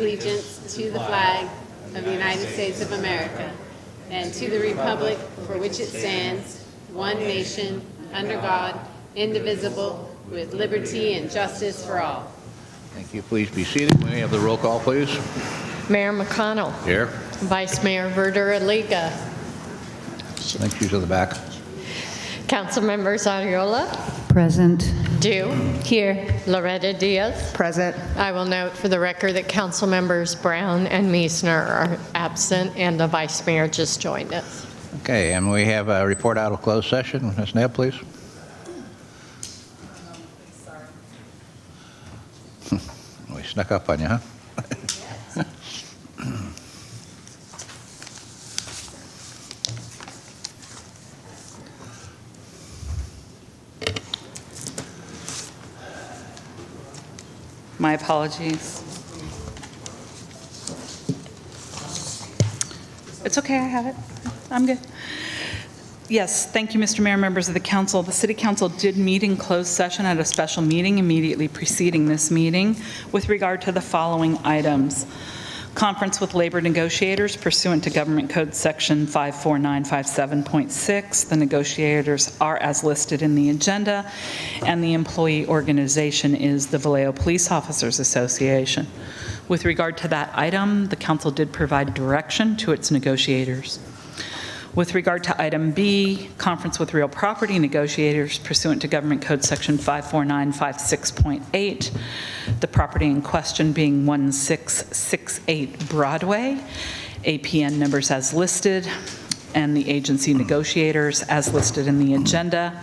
allegiance to the flag of the United States of America and to the republic for which it stands, one nation, under God, indivisible, with liberty and justice for all. Thank you. Please be seated. May we have the roll call, please? Mayor McConnell. Here. Vice Mayor Verder-Aliga. Thank you to the back. Council members Ariola. Present. Dew. Here. Loretta Diaz. Present. I will note for the record that Council members Brown and Meisner are absent and the Vice Mayor just joined us. Okay, and we have a report out of closed session. Ms. Neb, please. We snuck up on you, huh? My apologies. It's okay, I have it. I'm good. Yes, thank you, Mr. Mayor, members of the council. The City Council did meet in closed session at a special meeting immediately preceding this meeting with regard to the following items. Conference with labor negotiators pursuant to Government Code Section 54957.6. The negotiators are as listed in the agenda, and the employee organization is the Vallejo Police Officers Association. With regard to that item, the council did provide direction to its negotiators. With regard to item B, conference with real property negotiators pursuant to Government Code Section 54956.8, the property in question being 1668 Broadway, APN numbers as listed, and the agency negotiators as listed in the agenda.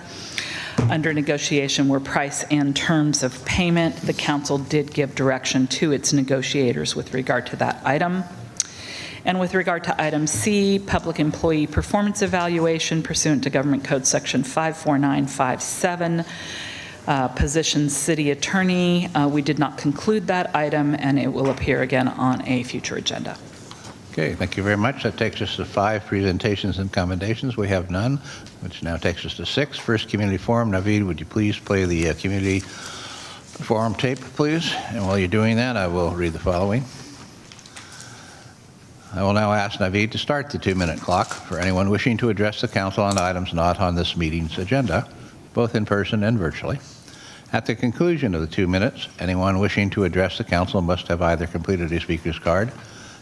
Under negotiation were price and terms of payment. The council did give direction to its negotiators with regard to that item. And with regard to item C, public employee performance evaluation pursuant to Government Code Section 54957, position city attorney, we did not conclude that item, and it will appear again on a future agenda. Okay, thank you very much. That takes us to 5 presentations and commendations. We have none, which now takes us to 6. First, community forum. Naveed, would you please play the community forum tape, please? And while you're doing that, I will read the following. I will now ask Naveed to start the 2-minute clock for anyone wishing to address the council on items not on this meeting's agenda, both in person and virtually. At the conclusion of the 2 minutes, anyone wishing to address the council must have either completed a speaker's card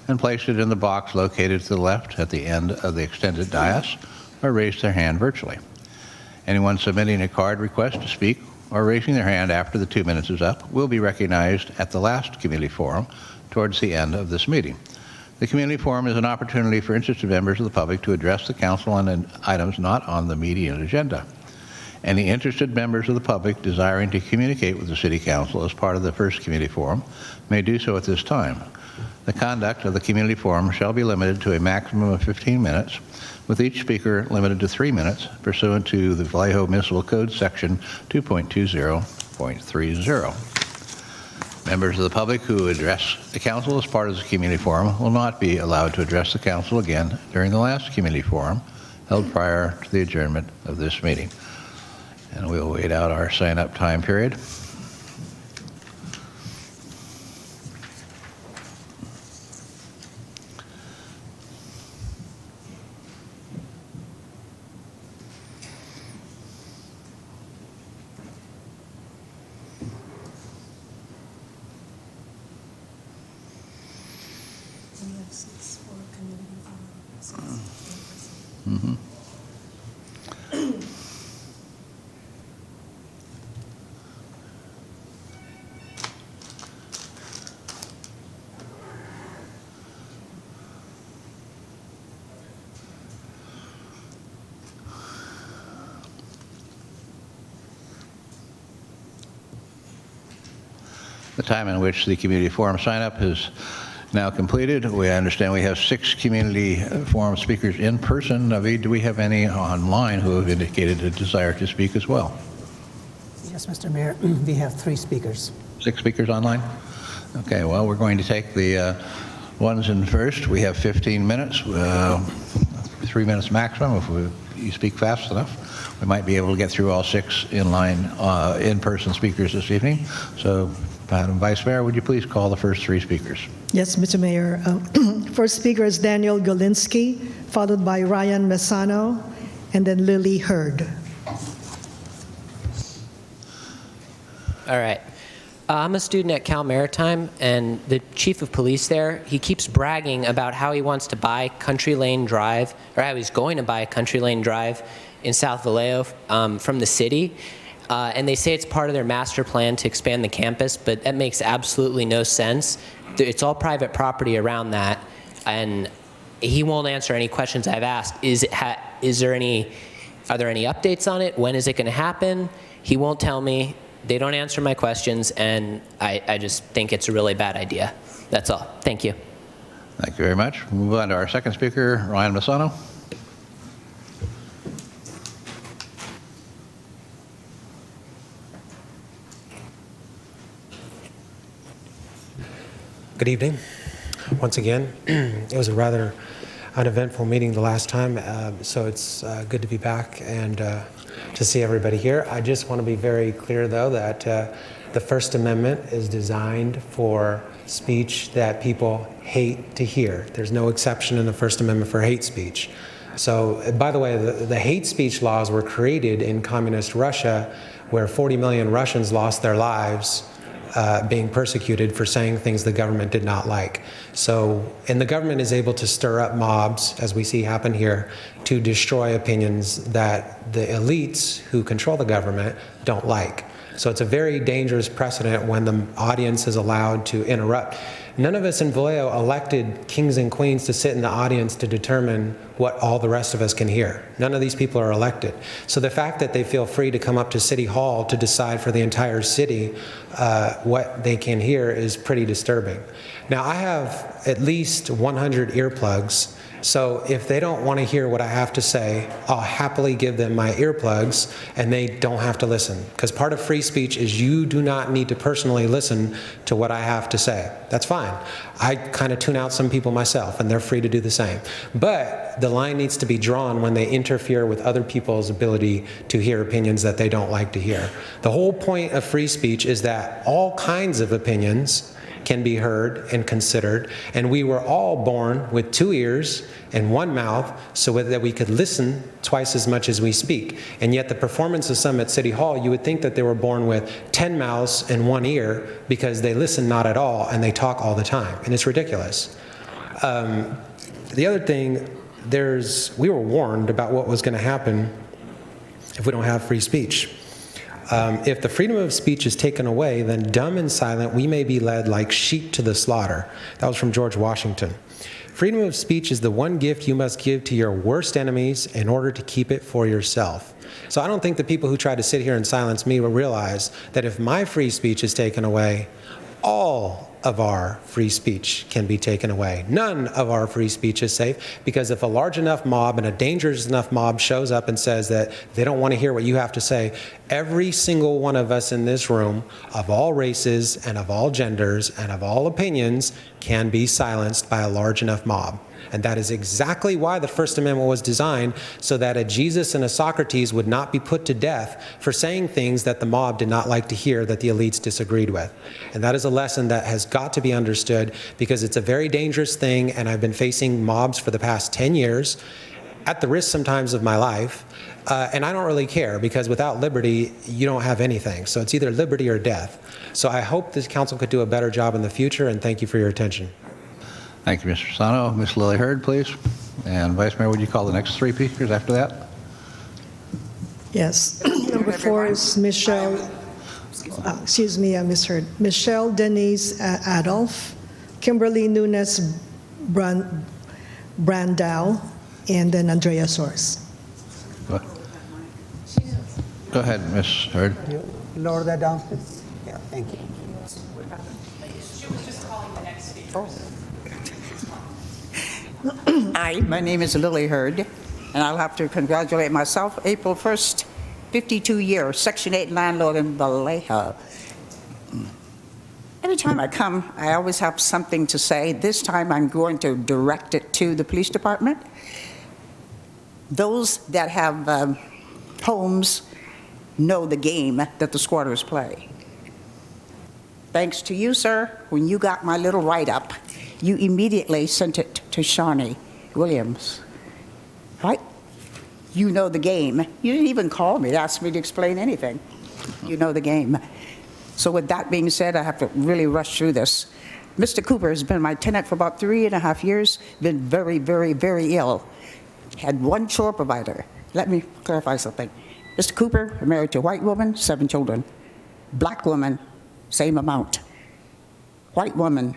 and placed it in the box located to the left at the end of the extended dais, or raised their hand virtually. Anyone submitting a card request to speak or raising their hand after the 2 minutes is up will be recognized at the last community forum towards the end of this meeting. The community forum is an opportunity for interested members of the public to address the council on items not on the meeting agenda. Any interested members of the public desiring to communicate with the City Council as part of the first community forum may do so at this time. The conduct of the community forum shall be limited to a maximum of 15 minutes, with each speaker limited to 3 minutes pursuant to the Vallejo Municipal Code Section 2.20.30. Members of the public who address the council as part of the community forum will not be allowed to address the council again during the last community forum held prior to the adjournment of this meeting. And we'll wait out our sign-up time period. Mm-hmm. The time in which the community forum sign-up is now completed. We understand we have 6 community forum speakers in person. Naveed, do we have any online who have indicated a desire to speak as well? Yes, Mr. Mayor, we have 3 speakers. 6 speakers online? Okay, well, we're going to take the ones in first. We have 15 minutes, 3 minutes maximum. If you speak fast enough, we might be able to get through all 6 in-person speakers this evening. So Madam Vice Mayor, would you please call the first three speakers? Yes, Mr. Mayor. First speaker is Daniel Galinsky, followed by Ryan Masano, and then Lily Hurd. All right. I'm a student at Cal Maritime, and the chief of police there, he keeps bragging about how he wants to buy Country Lane Drive, or how he's going to buy Country Lane Drive in South Vallejo from the city. And they say it's part of their master plan to expand the campus, but that makes absolutely no sense. It's all private property around that, and he won't answer any questions I've asked. Are there any updates on it? When is it going to happen? He won't tell me. They don't answer my questions, and I just think it's a really bad idea. That's all. Thank you. Thank you very much. We'll move on to our second speaker, Ryan Masano. Good evening. Once again, it was a rather uneventful meeting the last time, so it's good to be back and to see everybody here. I just want to be very clear, though, that the First Amendment is designed for speech that people hate to hear. There's no exception in the First Amendment for hate speech. So, by the way, the hate speech laws were created in communist Russia, where 40 million Russians lost their lives being persecuted for saying things the government did not like. So, and the government is able to stir up mobs, as we see happen here, to destroy opinions that the elites who control the government don't like. So it's a very dangerous precedent when the audience is allowed to interrupt. None of us in Vallejo elected kings and queens to sit in the audience to determine what all the rest of us can hear. None of these people are elected. So the fact that they feel free to come up to City Hall to decide for the entire city what they can hear is pretty disturbing. Now, I have at least 100 earplugs, so if they don't want to hear what I have to say, I'll happily give them my earplugs and they don't have to listen. Because part of free speech is you do not need to personally listen to what I have to say. That's fine. I kind of tune out some people myself, and they're free to do the same. But the line needs to be drawn when they interfere with other people's ability to hear opinions that they don't like to hear. The whole point of free speech is that all kinds of opinions can be heard and considered, and we were all born with 2 ears and 1 mouth so that we could listen twice as much as we speak. And yet the performance of some at City Hall, you would think that they were born with 10 mouths and 1 ear because they listen not at all and they talk all the time, and it's ridiculous. The other thing, we were warned about what was going to happen if we don't have free speech. If the freedom of speech is taken away, then dumb and silent, we may be led like sheep to the slaughter. That was from George Washington. Freedom of speech is the one gift you must give to your worst enemies in order to keep it for yourself. So I don't think the people who try to sit here and silence me will realize that if my free speech is taken away, all of our free speech can be taken away. None of our free speech is safe, because if a large enough mob and a dangerous enough mob shows up and says that they don't want to hear what you have to say, every single one of us in this room, of all races and of all genders and of all opinions, can be silenced by a large enough mob. And that is exactly why the First Amendment was designed, so that a Jesus and a Socrates would not be put to death for saying things that the mob did not like to hear, that the elites disagreed with. And that is a lesson that has got to be understood, because it's a very dangerous thing, and I've been facing mobs for the past 10 years, at the risk sometimes of my life, and I don't really care, because without liberty, you don't have anything. So it's either liberty or death. So I hope this council could do a better job in the future, and thank you for your attention. Thank you, Mr. Sano. Ms. Lily Hurd, please. And Vice Mayor, would you call the next three speakers after that? Yes. Number 4 is Mishel, Ms. Hurd. Mishel Deniz-Adolph, Kimberley Nunez Brandau, and then Andrea Sorce. Go ahead, Ms. Hurd. Lower that down, please. Yeah, thank you. She was just calling the next speaker. Hi, my name is Lily Hurd, and I'll have to congratulate myself. April 1st, 52 years, Section 8 landlord in Vallejo. Every time I come, I always have something to say. This time I'm going to direct it to the police department. Those that have homes know the game that the squatters play. Thanks to you, sir, when you got my little write-up, you immediately sent it to Shawnee Williams, right? You know the game. You didn't even call me to ask me to explain anything. You know the game. So with that being said, I have to really rush through this. Mr. Cooper has been my tenant for about 3.5 years, been very, very, very ill. Had one chore provider. Let me clarify something. Mr. Cooper, married to a white woman, 7 children. Black woman, same amount. White woman,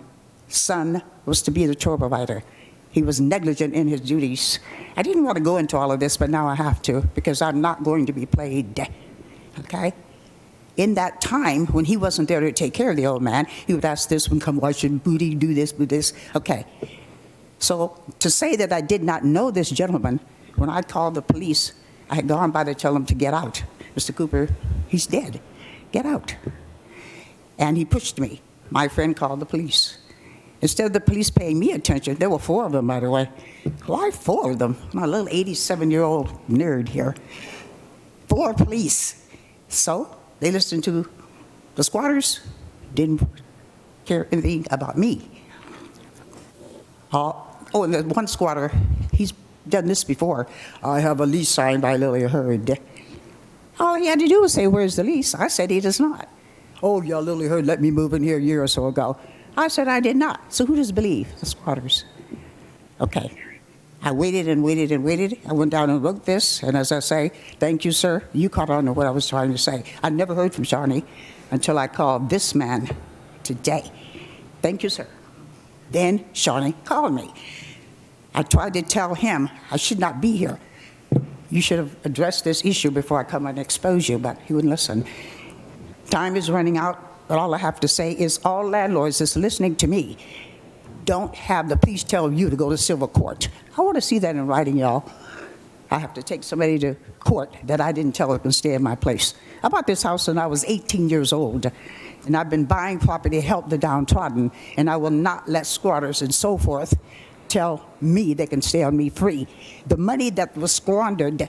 son was to be the chore provider. He was negligent in his duties. I didn't want to go into all of this, but now I have to, because I'm not going to be played, okay? In that time, when he wasn't there to take care of the old man, he would ask this one, come wash your booty, do this, okay. So to say that I did not know this gentleman, when I called the police, I had gone by to tell him to get out. Mr. Cooper, he's dead, get out. And he pushed me. My friend called the police. Instead of the police paying me attention, there were 4 of them, by the way. Why 4 of them? I'm a little 87-year-old nerd here. 4 police. So they listened to the squatters, didn't care anything about me. And the one squatter, he's done this before. I have a lease signed by Lily Hurd. All he had to do was say, where's the lease? I said, he does not. Oh, yeah, Lily Hurd let me move in here a year or so ago. I said, I did not. So who does believe? The squatters. Okay. I waited and waited and waited. I went down and wrote this, and as I say, thank you, sir. You caught on to what I was trying to say. I never heard from Shawnee until I called this man today. Thank you, sir. Then Shawnee called me. I tried to tell him I should not be here. You should have addressed this issue before I come and expose you, but he wouldn't listen. Time is running out. But all I have to say is all landlords that's listening to me don't have the police tell you to go to civil court. I want to see that in writing, y'all. I have to take somebody to court that I didn't tell her to stay in my place. I bought this house when I was 18 years old, and I've been buying property to help the downtrodden, and I will not let squatters and so forth tell me they can stay on me free. The money that was squandered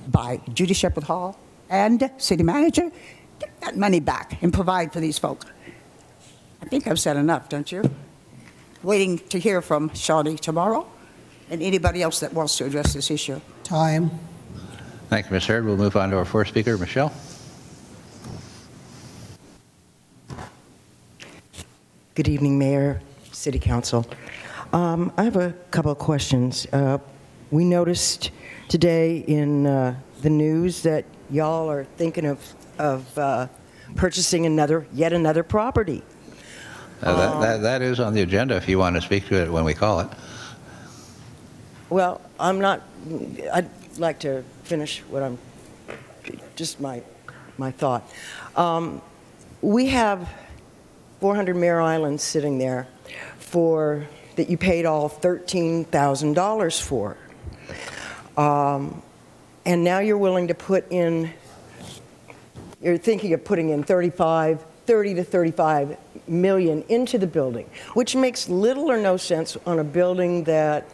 by Judy Shepherd Hall and city manager, get that money back and provide for these folk. I think I've said enough, don't you? Waiting to hear from Shawnee tomorrow and anybody else that wants to address this issue. Time. Thank you, Ms. Hurd. We'll move on to our 4th speaker, Mishel. Good evening, Mayor, City Council. I have a couple of questions. We noticed today in the news that y'all are thinking of purchasing yet another property. That is on the agenda if you want to speak to it when we call it. Well, I'd like to finish just my thought. We have 400 Mare Island sitting there that you paid all $13,000 for. And now you're willing to you're thinking of putting in 30 to 35 million into the building, which makes little or no sense on a building that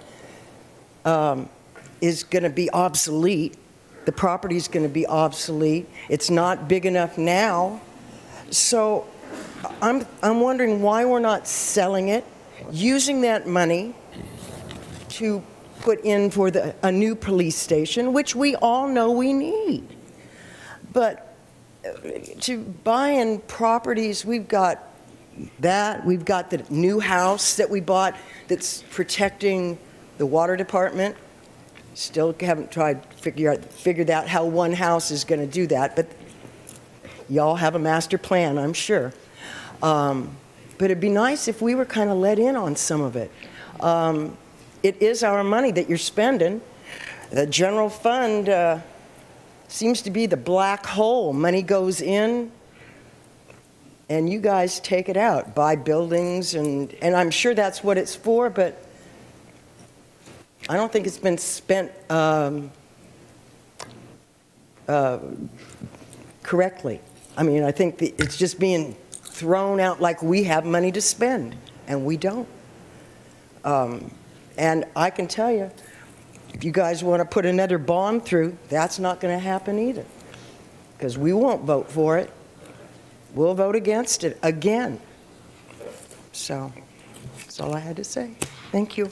is going to be obsolete. The property is going to be obsolete. It's not big enough now. So I'm wondering why we're not selling it, using that money to put in for a new police station, which we all know we need. But to buy in properties, we've got the new house that we bought that's protecting the water department. Still haven't figured out how one house is going to do that, but y'all have a master plan, I'm sure. But it'd be nice if we were kind of let in on some of it. It is our money that you're spending. The general fund seems to be the black hole. Money goes in, and you guys take it out, buy buildings, and I'm sure that's what it's for, but I don't think it's been spent correctly. I mean, I think it's just being thrown out like we have money to spend, and we don't. And I can tell you, if you guys want to put another bond through, that's not going to happen either, because we won't vote for it. we'll vote against it again. So that's all I had to say. Thank you.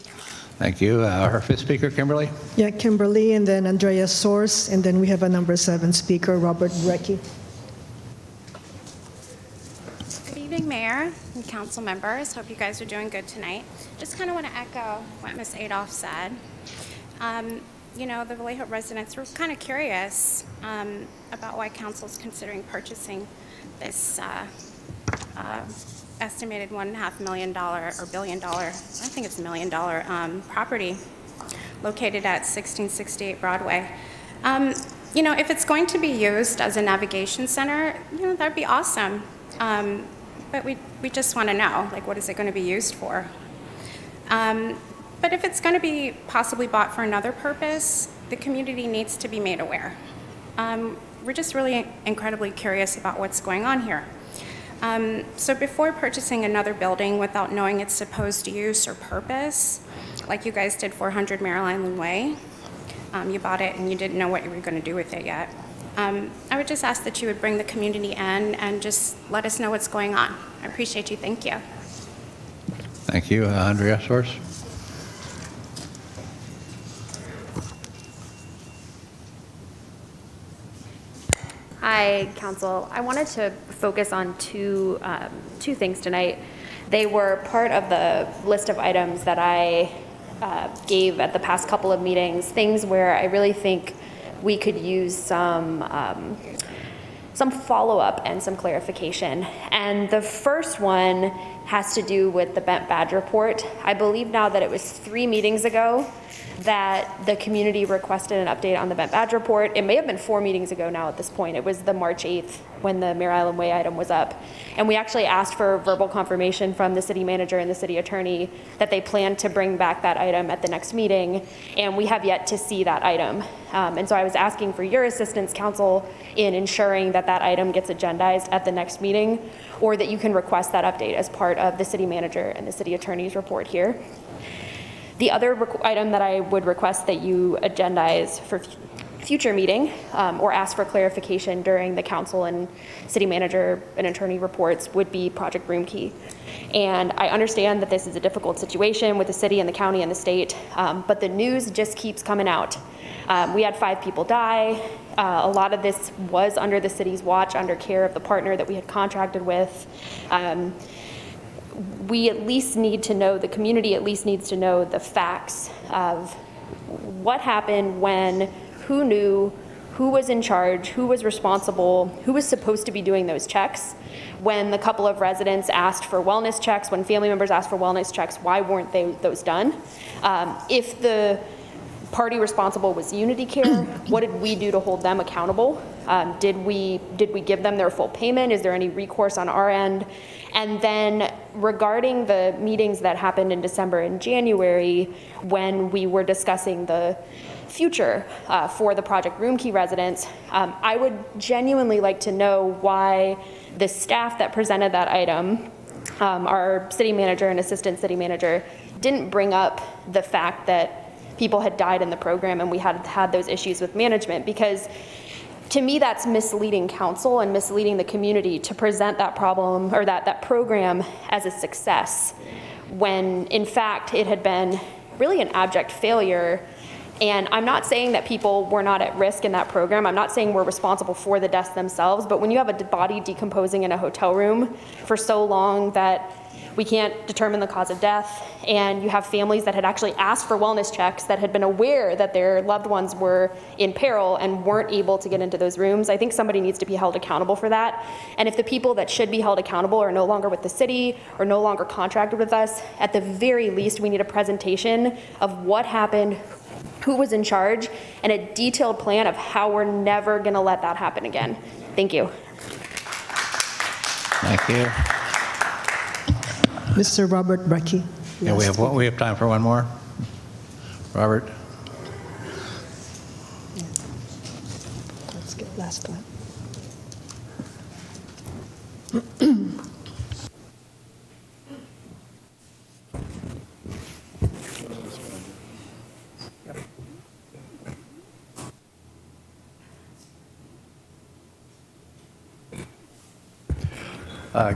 Thank you. Our fifth speaker, Kimberley. Yeah, Kimberley, and then Andrea Sorce, and then we have a number 7 speaker, Robert Brekke. Good evening, Mayor and council members. Hope you guys are doing good tonight. Just kind of want to echo what Ms. Adolph said. You know, the Vallejo residents were kind of curious about why council is considering purchasing this estimated $1.5 million or $1 billion, I think it's $1 million property located at 1668 Broadway. You know, if it's going to be used as a navigation center, you know, that'd be awesome. But we just want to know, like, what is it going to be used for? But if it's going to be possibly bought for another purpose, the community needs to be made aware. We're just really incredibly curious about what's going on here. So before purchasing another building without knowing its supposed use or purpose, like you guys did 400 Mare Island Way, you bought it and you didn't know what you were going to do with it yet. I would just ask that you would bring the community in and just let us know what's going on. I appreciate you. Thank you. Thank you. Andrea, Sorce. Hi, Council. I wanted to focus on two things tonight. They were part of the list of items that I gave at the past couple of meetings, things where I really think we could use some follow-up and some clarification. And the first one has to do with the Bent Badge report. I believe now that it was 3 meetings ago that the community requested an update on the Bent Badge report. It may have been 4 meetings ago now at this point. It was the March 8th when the Mare Island Way item was up. And we actually asked for verbal confirmation from the city manager and the city attorney that they plan to bring back that item at the next meeting, and we have yet to see that item. And so I was asking for your assistance, Council, in ensuring that that item gets agendized at the next meeting, or that you can request that update as part of the city manager and the city attorney's report here. The other item that I would request that you agendize for future meeting or ask for clarification during the council and city manager and attorney reports would be Project Broomkey. And I understand that this is a difficult situation with the city and the county and the state, but the news just keeps coming out. We had 5 people die. A lot of this was under the city's watch, under care of the partner that we had contracted with. We at least need to know, the community at least needs to know the facts of what happened, when, who knew, who was in charge, who was responsible, who was supposed to be doing those checks. When the couple of residents asked for wellness checks, when family members asked for wellness checks, why weren't those done? If the party responsible was Unity Care, what did we do to hold them accountable? Did we give them their full payment? Is there any recourse on our end? And then regarding the meetings that happened in December and January, when we were discussing the future for the Project Broomkey residents, I would genuinely like to know why the staff that presented that item, our city manager and assistant city manager, didn't bring up the fact that people had died in the program and we had those issues with management, because to me that's misleading council and misleading the community to present that problem or that program as a success when in fact it had been really an abject failure. And I'm not saying that people were not at risk in that program. I'm not saying we're responsible for the deaths themselves, but when you have a body decomposing in a hotel room for so long that we can't determine the cause of death, and you have families that had actually asked for wellness checks, that had been aware that their loved ones were in peril and weren't able to get into those rooms, I think somebody needs to be held accountable for that. And if the people that should be held accountable are no longer with the city or no longer contracted with us, at the very least we need a presentation of what happened, who was in charge, and a detailed plan of how we're never going to let that happen again. Thank you. Thank you. Mr. Robert Brekke. Yeah, we have time for one more. Robert. Let's get last one.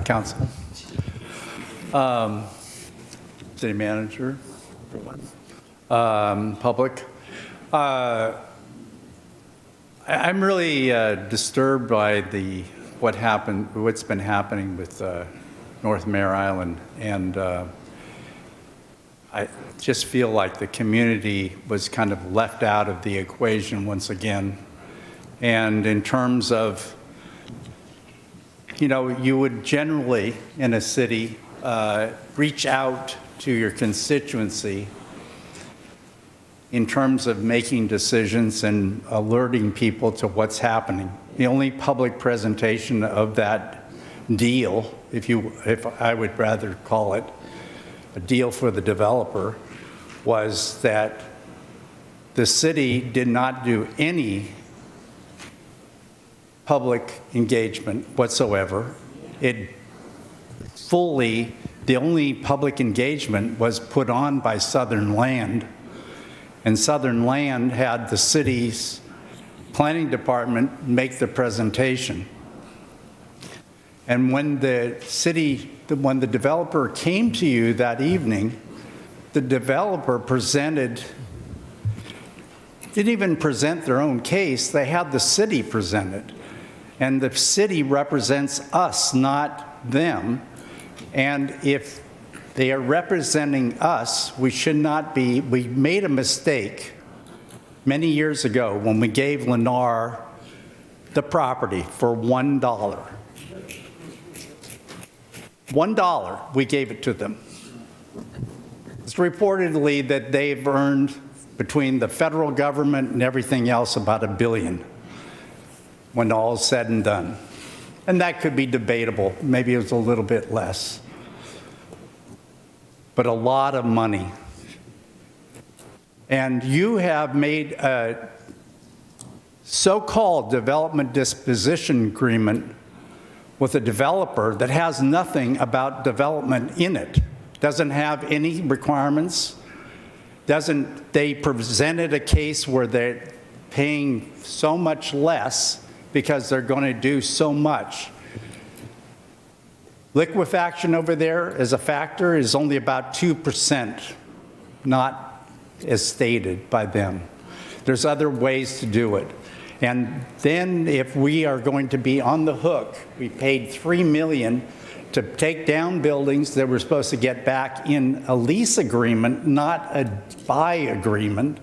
Council, City Manager, everyone, public. I'm really disturbed by what's been happening with North Mare Island, and I just feel like the community was kind of left out of the equation once again. And in terms of, you would generally in a city reach out to your constituency in terms of making decisions and alerting people to what's happening. The only public presentation of that deal, if I would rather call it a deal for the developer, was that the city did not do any public engagement whatsoever. The only public engagement was put on by Southern Land, and Southern Land had the city's planning department make the presentation. And when the developer came to you that evening, the developer didn't even present their own case, they had the city present it. And the city represents us, not them. And if they are representing us, we made a mistake many years ago when we gave Lennar the property for $1. $1, we gave it to them. It's reportedly that they've earned, between the federal government and everything else, about $1 billion when all is said and done. And that could be debatable. Maybe it was a little bit less. But a lot of money. And you have made a so-called development disposition agreement with a developer that has nothing about development in it, doesn't have any requirements, they presented a case where they're paying so much less because they're going to do so much. Liquefaction over there as a factor is only about 2%, not as stated by them. There's other ways to do it. And then if we are going to be on the hook, we paid $3 million to take down buildings that we're supposed to get back in a lease agreement, not a buy agreement.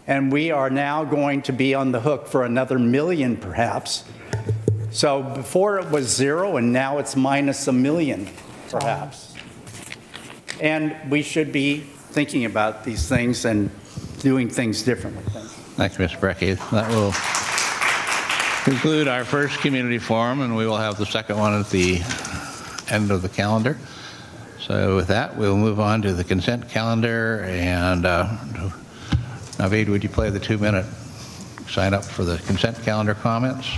And we are now going to be on the hook for another $1 million perhaps. So before it was zero, and now it's minus $1 million, perhaps. And we should be thinking about these things and doing things differently. Thanks, Mr. Brekke. That will conclude our first community forum, and we will have the second one at the end of the calendar. So with that, we'll move on to the consent calendar. And Naveed, would you play the 2-minute sign up for the consent calendar comments?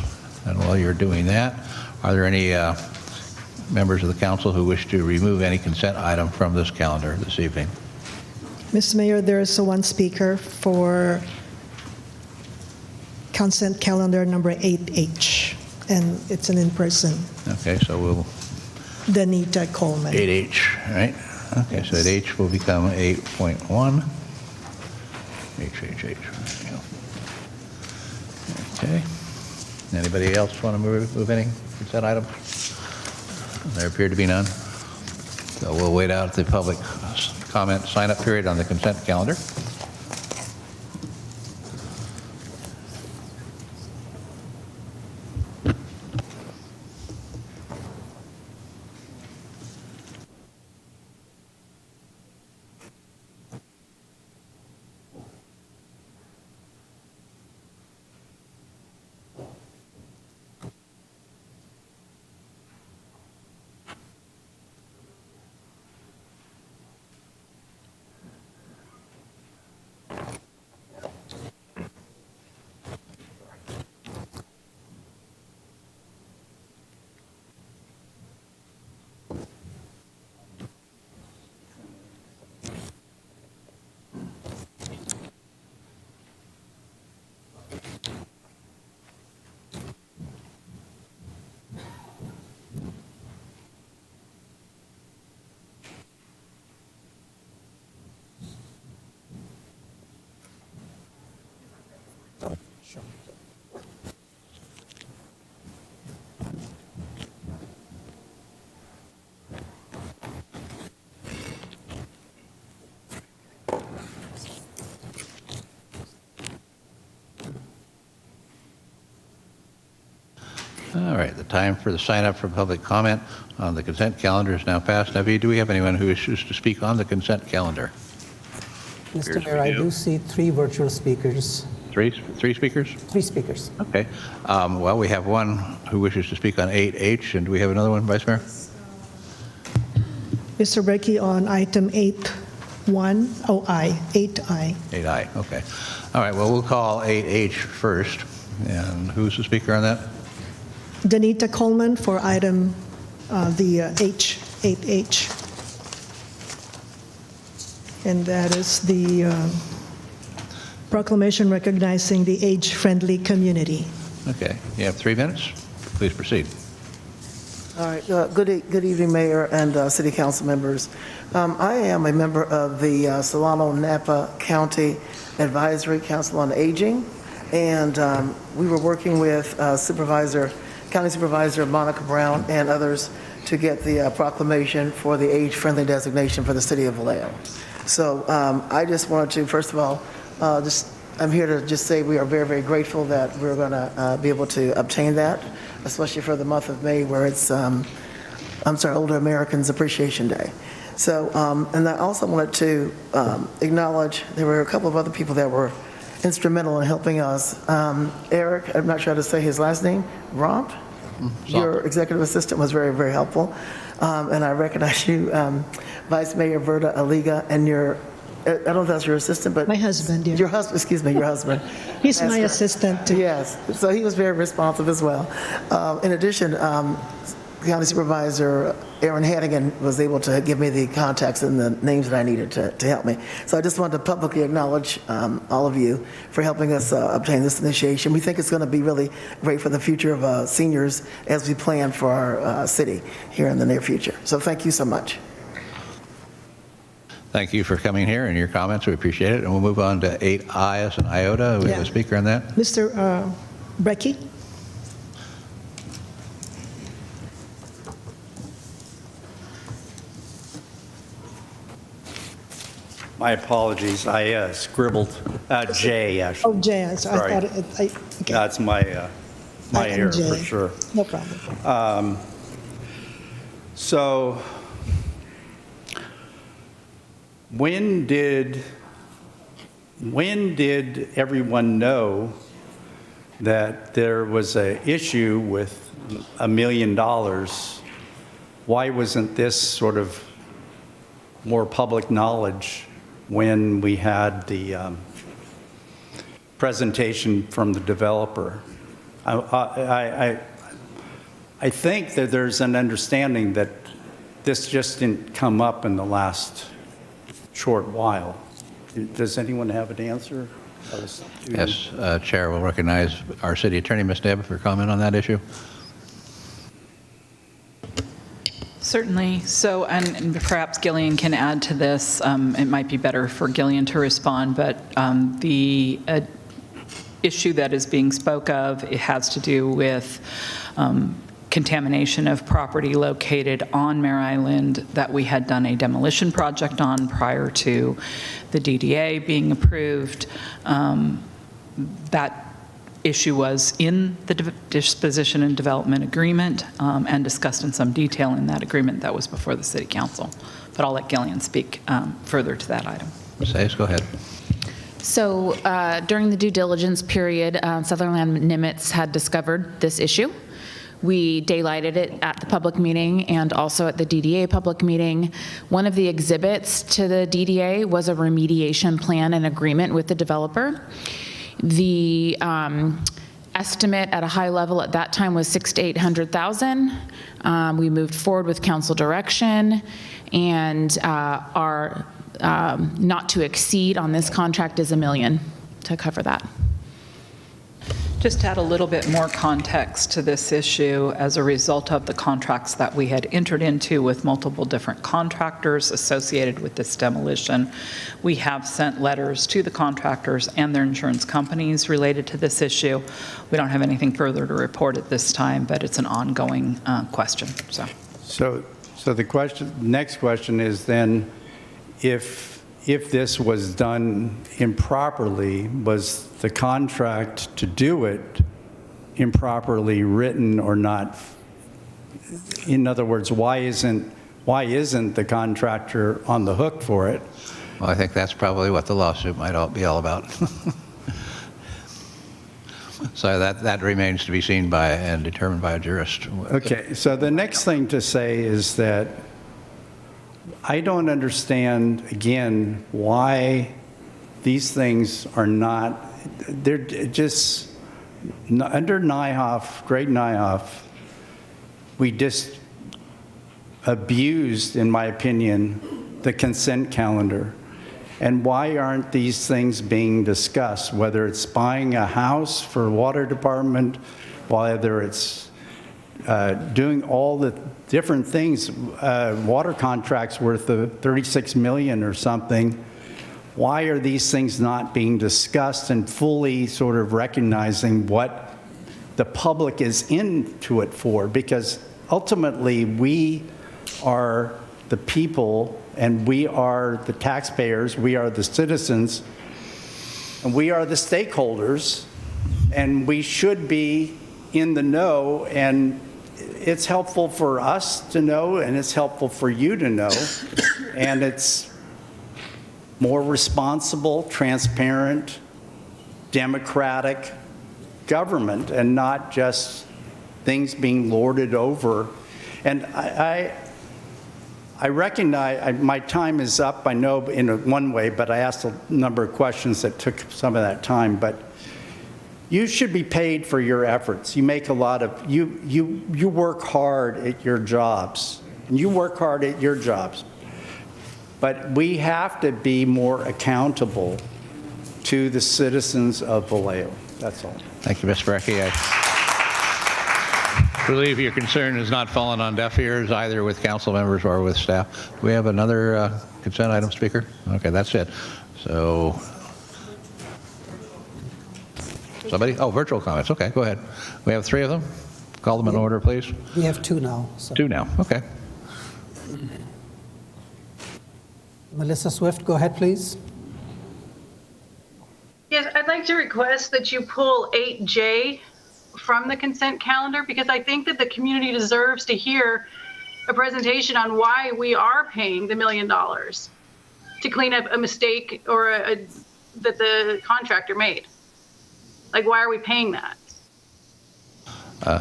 And while you're doing that, are there any members of the council who wish to remove any consent item from this calendar this evening? Mr. Mayor, there is one speaker for consent calendar number 8H, and it's an in-person. Okay, so we'll... Danita Coleman. 8H, right? Okay, so 8H will become 8.1. H. Okay. Anybody else want to move any consent items? There appear to be none. So we'll wait out the public comment sign-up period on the consent calendar. All right, the time for the sign up for public comment on the consent calendar is now past. Naveed, do we have anyone who wishes to speak on the consent calendar? Mr. Mayor, I do see 3 virtual speakers. Three speakers? 3 speakers. Okay. Well, we have one who wishes to speak on 8H, and do we have another one, Vice Mayor? Mr. Brekke on item 8.1, 8I. 8I, okay. All right, well, we'll call 8H first. And who's the speaker on that? Danita Coleman for item the H, 8H. And that is the proclamation recognizing the age-friendly community. Okay, you have 3 minutes. Please proceed. All right. Good evening, Mayor and City Council members. I am a member of the Solano-Napa County Advisory Council on Aging, and we were working with County Supervisor Monica Brown and others to get the proclamation for the age-friendly designation for the city of Vallejo. So I just wanted to, first of all, I'm here to just say we are very, very grateful that we're going to be able to obtain that, especially for the month of May, where it's, Older Americans Appreciation Day. So, and I also wanted to acknowledge there were a couple of other people that were instrumental in helping us. Eric, I'm not sure how to say his last name, Romp, your executive assistant, was very, very helpful. And I recognize you, Vice Mayor Verda Aliga, and your, I don't know if that's your assistant, but... My husband, yeah. Your husband, excuse me, your husband. He's my assistant, too. Yes, so he was very responsive as well. In addition, County Supervisor Aaron Hannigan was able to give me the contacts and the names that I needed to help me. So I just wanted to publicly acknowledge all of you for helping us obtain this initiation. We think it's going to be really great for the future of seniors as we plan for our city here in the near future. So thank you so much. Thank you for coming here and your comments. We appreciate it. And we'll move on to 8I as an iota. We have a speaker on that. Mr. Brekke. My apologies. I scribbled J, actually. Oh, J. Sorry. I thought okay. That's my error for sure. No problem. So when did everyone know that there was an issue with $1 million? Why wasn't this sort of more public knowledge when we had the presentation from the developer? I think that there's an understanding that this just didn't come up in the last short while. Does anyone have an answer? Yes, Chair will recognize our City Attorney, Ms. Deb, for comment on that issue. Certainly. So, and perhaps Gillian can add to this. It might be better for Gillian to respond, but the issue that is being spoke of, it has to do with contamination of property located on Mare Island that we had done a demolition project on prior to the DDA being approved. That issue was in the disposition and development agreement and discussed in some detail in that agreement that was before the City Council. But I'll let Gillian speak further to that item. Ms. Hayes, go ahead. So during the due diligence period, Sutherland Nimitz had discovered this issue. We daylighted it at the public meeting and also at the DDA public meeting. One of the exhibits to the DDA was a remediation plan and agreement with the developer. The estimate at a high level at that time was $600,000 to $800,000. We moved forward with council direction, and our not to exceed on this contract is $1 million to cover that. Just to add a little bit more context to this issue, as a result of the contracts that we had entered into with multiple different contractors associated with this demolition, we have sent letters to the contractors and their insurance companies related to this issue. We don't have anything further to report at this time, but it's an ongoing question. So the next question is then, if this was done improperly, was the contract to do it improperly written or not? In other words, why isn't the contractor on the hook for it? Well, I think that's probably what the lawsuit might be all about. So that remains to be seen by and determined by a jurist. Okay, so the next thing to say is that I don't understand, again, why these things are not, they're just, under Nyhoff, grade Nyhoff, we just abused, in my opinion, the consent calendar. And why aren't these things being discussed, whether it's buying a house for water department, whether it's doing all the different things, water contracts worth of $36 million or something. Why are these things not being discussed and fully sort of recognizing what the public is into it for? Because ultimately we are the people and we are the taxpayers, we are the citizens, and we are the stakeholders, and we should be in the know, and it's helpful for us to know, and it's helpful for you to know, and it's more responsible, transparent, democratic government, and not just things being lorded over. And I recognize my time is up, I know, in one way, but I asked a number of questions that took some of that time. But you should be paid for your efforts. You make a lot of, you work hard at your jobs, and you work hard at your jobs. But we have to be more accountable to the citizens of Vallejo. That's all. Thank you, Mr. Brekke. I believe your concern has not fallen on deaf ears, either with council members or with staff. Do we have another consent item speaker? Okay, that's it. So, somebody? Oh, virtual comments. Okay, go ahead. We have 3 of them. Call them in order, please. We have 2 now. So. 2 now. Okay. Melissa Swift, go ahead, please. Yes, I'd like to request that you pull 8J from the consent calendar, because I think that the community deserves to hear a presentation on why we are paying the $1 million to clean up a mistake or that the contractor made. Like, why are we paying that?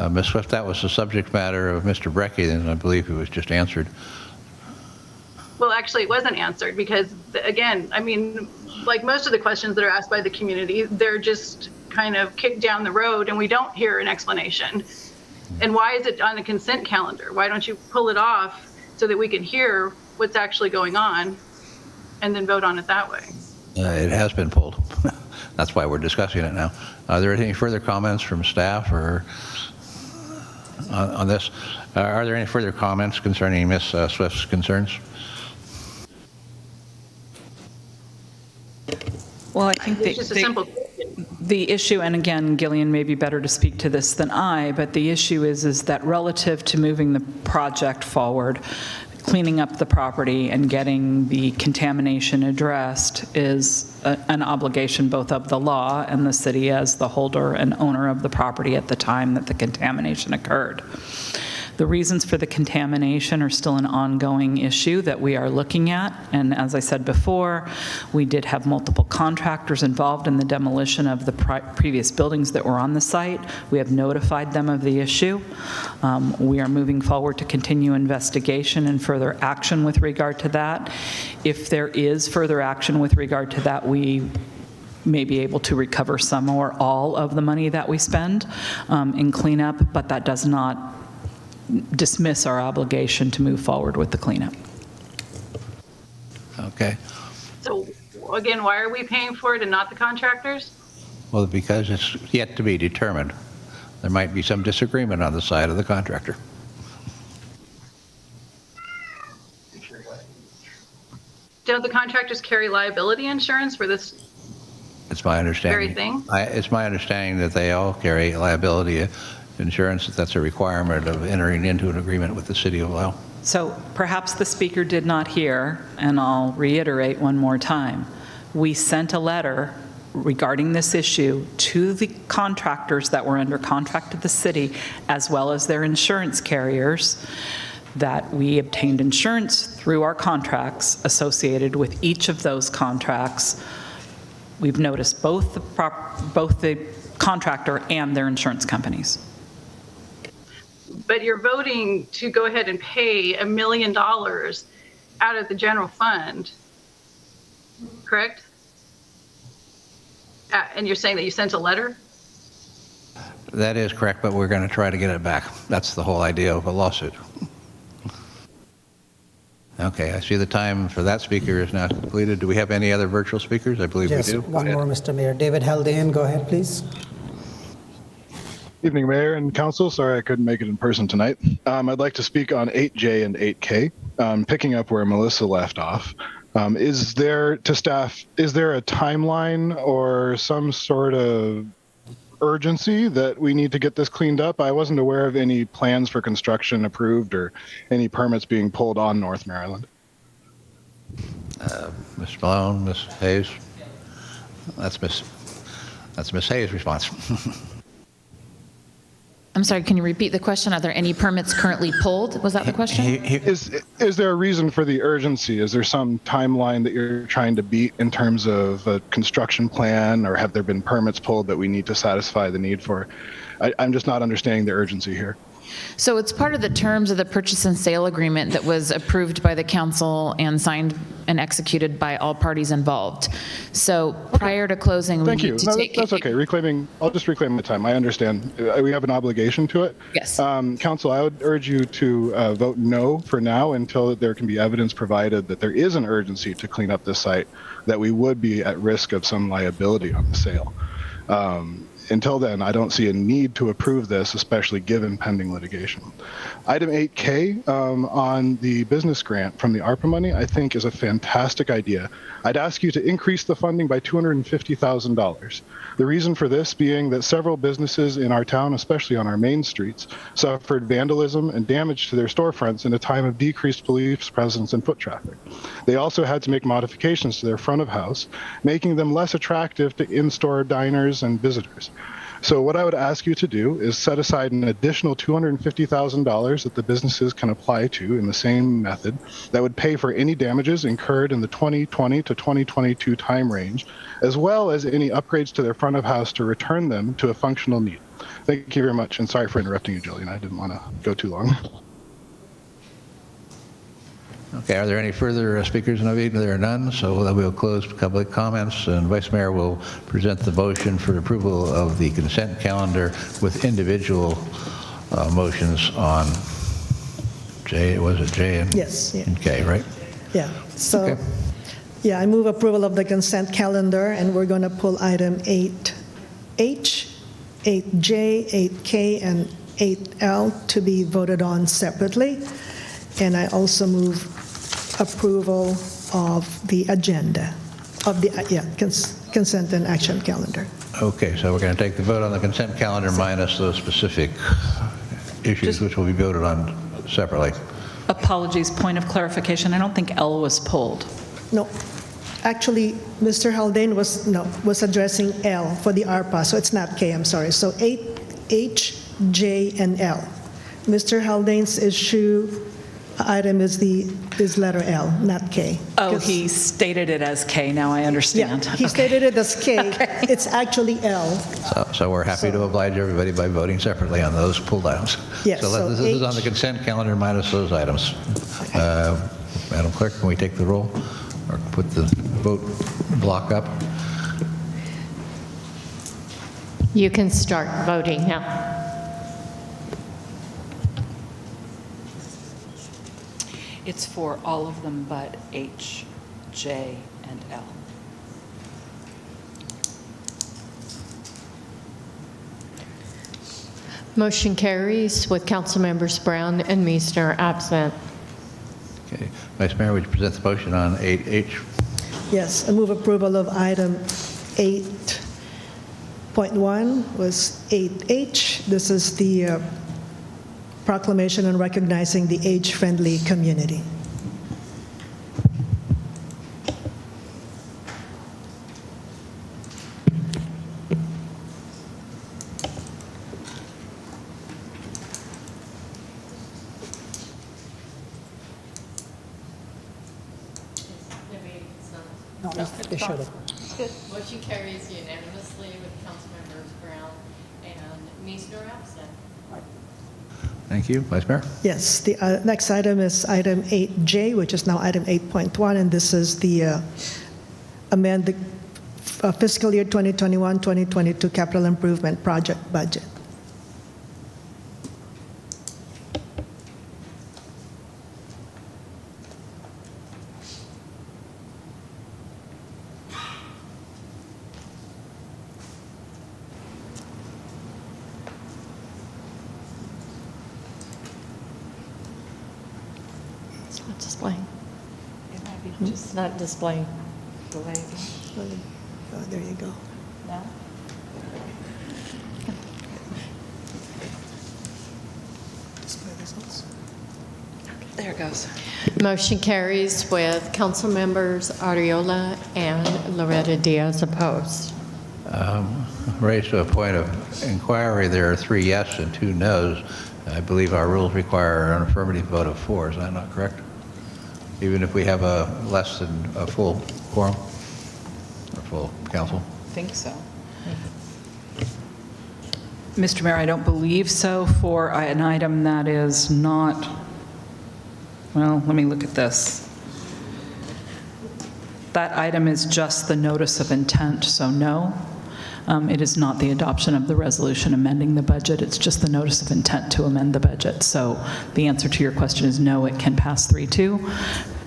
Ms. Swift, that was the subject matter of Mr. Brekke, and I believe it was just answered. Well, actually, it wasn't answered because, again, I mean, like most of the questions that are asked by the community, they're just kind of kicked down the road and we don't hear an explanation. And why is it on a consent calendar? Why don't you pull it off so that we can hear what's actually going on and then vote on it that way? It has been pulled. That's why we're discussing it now. Are there any further comments from staff or on this? Are there any further comments concerning Ms. Swift's concerns? Well, I think it's just a simple the issue, and again, Gillian may be better to speak to this than I, but the issue is that relative to moving the project forward, cleaning up the property and getting the contamination addressed is an obligation both of the law and the city as the holder and owner of the property at the time that the contamination occurred. The reasons for the contamination are still an ongoing issue that we are looking at. And as I said before, we did have multiple contractors involved in the demolition of the previous buildings that were on the site. We have notified them of the issue. We are moving forward to continue investigation and further action with regard to that. If there is further action with regard to that, we may be able to recover some or all of the money that we spend in cleanup, but that does not dismiss our obligation to move forward with the cleanup. Okay. So again, why are we paying for it and not the contractors? Well, because it's yet to be determined. There might be some disagreement on the side of the contractor. Don't the contractors carry liability insurance for this It's my understanding. very thing? It's my understanding that they all carry liability insurance, that that's a requirement of entering into an agreement with the city of Vallejo. So perhaps the speaker did not hear, and I'll reiterate one more time. We sent a letter regarding this issue to the contractors that were under contract to the city, as well as their insurance carriers, that we obtained insurance through our contracts associated with each of those contracts. We've noticed both the contractor and their insurance companies. But you're voting to go ahead and pay $1 million out of the general fund, correct? And you're saying that you sent a letter? That is correct, but we're going to try to get it back. That's the whole idea of a lawsuit. Okay, I see the time for that speaker is now completed. Do we have any other virtual speakers? I believe Yes, we do. one more, Mr. Mayor. David Haldane, go ahead, please. Evening, Mayor and Council. Sorry I couldn't make it in person tonight. I'd like to speak on 8J and 8K, picking up where Melissa left off. Is there, to staff, is there a timeline or some sort of urgency that we need to get this cleaned up? I wasn't aware of any plans for construction approved or any permits being pulled on North Maryland. Ms. Malone, Ms. Hayes? That's Ms. Hayes' response. I'm sorry, can you repeat the question? Are there any permits currently pulled? Was that the question? Is there a reason for the urgency? Is there some timeline that you're trying to beat in terms of a construction plan, or have there been permits pulled that we need to satisfy the need for? I'm just not understanding the urgency here. So it's part of the terms of the purchase and sale agreement that was approved by the council and signed and executed by all parties involved. So prior to closing, we need to take... That's okay. I'll just reclaim my time. I understand. We have an obligation to it. Yes. Council, I would urge you to vote no for now until there can be evidence provided that there is an urgency to clean up this site, that we would be at risk of some liability on the sale. Until then, I don't see a need to approve this, especially given pending litigation. Item 8K on the business grant from the ARPA money, I think is a fantastic idea. I'd ask you to increase the funding by $250,000. The reason for this being that several businesses in our town, especially on our main streets, suffered vandalism and damage to their storefronts in a time of decreased police presence and foot traffic. They also had to make modifications to their front of house, making them less attractive to in-store diners and visitors. So what I would ask you to do is set aside an additional $250,000 that the businesses can apply to in the same method that would pay for any damages incurred in the 2020 to 2022 time range, as well as any upgrades to their front of house to return them to a functional need. Thank you very much, and sorry for interrupting you, Jillian. I didn't want to go too long. Okay, are there any further speakers? No, there are none, so we'll close public comments, and Vice Mayor will present the motion for approval of the consent calendar with individual motions on J, was it J and Yes, yeah. K, right? Yeah, so, Okay. yeah, I move approval of the consent calendar, and we're going to pull item 8H, 8J, 8K, and 8L to be voted on separately. And I also move approval of the agenda, of the consent and action calendar. Okay, so we're going to take the vote on the consent calendar minus those specific issues which will be voted on separately. Apologies, point of clarification. I don't think L was pulled. No, actually, Mr. Haldane was addressing L for the ARPA, so it's not K, I'm sorry. So 8H, J, and L. Mr. Haldane's issue item is letter L, not K. Oh, he stated it as K. Now I understand. Yeah, he stated it as K. Okay. It's actually L. So we're happy to oblige everybody by voting separately on those pulled items. Yes. So this is on the consent calendar minus those items. Okay. Madam Clerk, can we take the roll or put the vote block up? You can start voting now. It's for all of them but H, J, and L. Motion carries with council members Brown and Meisner absent. Okay. Vice Mayor, would you present the motion on 8H? Yes, I move approval of item 8.1 was 8H. This is the proclamation on recognizing the age-friendly community. They showed up. Good. Motion carries unanimously with Councilmembers Brown and Meisner absent. Thank you. Vice Mayor? Yes, the next item is item 8J, which is now item 8.1, and this is the amend the fiscal year 2021-2022 capital improvement project budget. Displaying. Just not displaying. Oh, there you go. No? There it goes. Motion carries with council members Ariola and Loretta Diaz opposed. Raised to a point of inquiry, there are 3 yes and 2 no's. I believe our rules require an affirmative vote of 4. Is that not correct? Even if we have a less than a full quorum or full council? I think so. Mr. Mayor, I don't believe so for an item that is not, well, let me look at this. That item is just the notice of intent, so no. It is not the adoption of the resolution amending the budget. It's just the notice of intent to amend the budget. So the answer to your question is no, it can pass 3-2.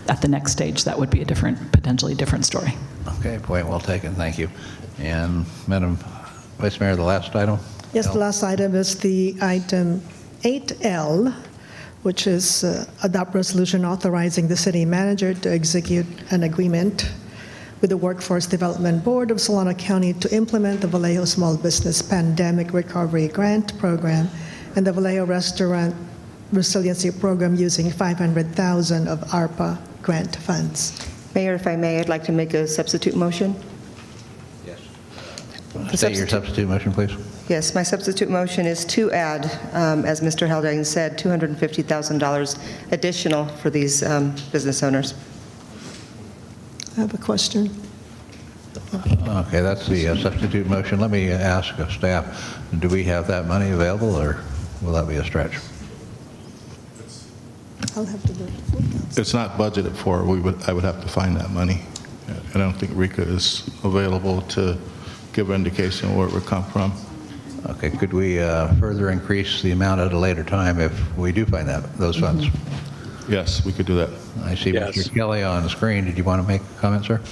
At the next stage, that would be a different, potentially different story. Okay, point well taken. Thank you. And Madam Vice Mayor, the last item? Yes, the last item is the item 8L, which is adopt resolution authorizing the city manager to execute an agreement with the Workforce Development Board of Solano County to implement the Vallejo Small Business Pandemic Recovery Grant Program and the Vallejo Restaurant Resiliency Program using $500,000 of ARPA grant funds. Mayor, if I may, I'd like to make a substitute motion. Yes. State your substitute motion, please. Yes, my substitute motion is to add, as Mr. Haldane said, $250,000 additional for these business owners. I have a question. Okay, that's the substitute motion. Let me ask staff, do we have that money available, or will that be a stretch? I'll have to do it. It's not budgeted for. I would have to find that money. I don't think RICA is available to give an indication where it would come from. Okay, could we further increase the amount at a later time if we do find those funds? Yes, we could do that. I see Mr. Kelley on the screen. Did you want to make a comment, sir?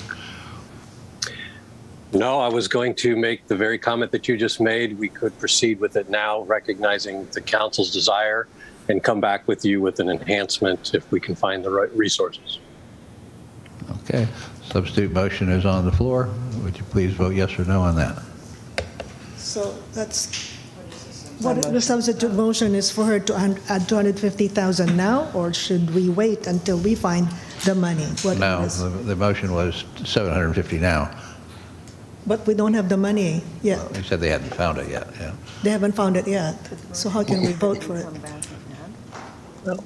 No, I was going to make the very comment that you just made. We could proceed with it now, recognizing the council's desire, and come back with you with an enhancement if we can find the right resources. Okay, substitute motion is on the floor. Would you please vote yes or no on that? So that's, what the substitute motion is for her to add $250,000 now, or should we wait until we find the money? No, the motion was $750 now. But we don't have the money yet. Well, they said they hadn't found it yet, yeah. They haven't found it yet. So how can we vote for it? Well,